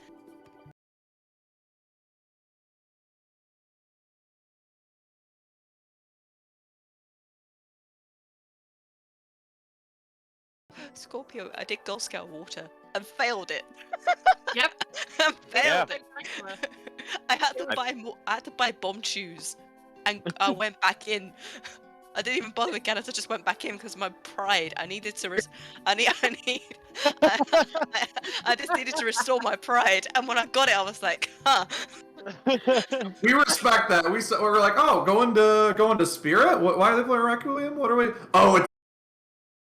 S5: Scorpio, I did Girl Scout water and failed it.
S3: Yep.
S5: I failed
S7: Yeah.
S5: it. I had to buy bomb shoes, and I went back in. I didn't even bother with Gannon, I just went back in because my pride. I needed to. I just needed to restore my pride, and when I got it, I was like, huh.
S2: We respect that. We were like, oh, going to Spirit. Why are they playing Requiem? What are we? Oh,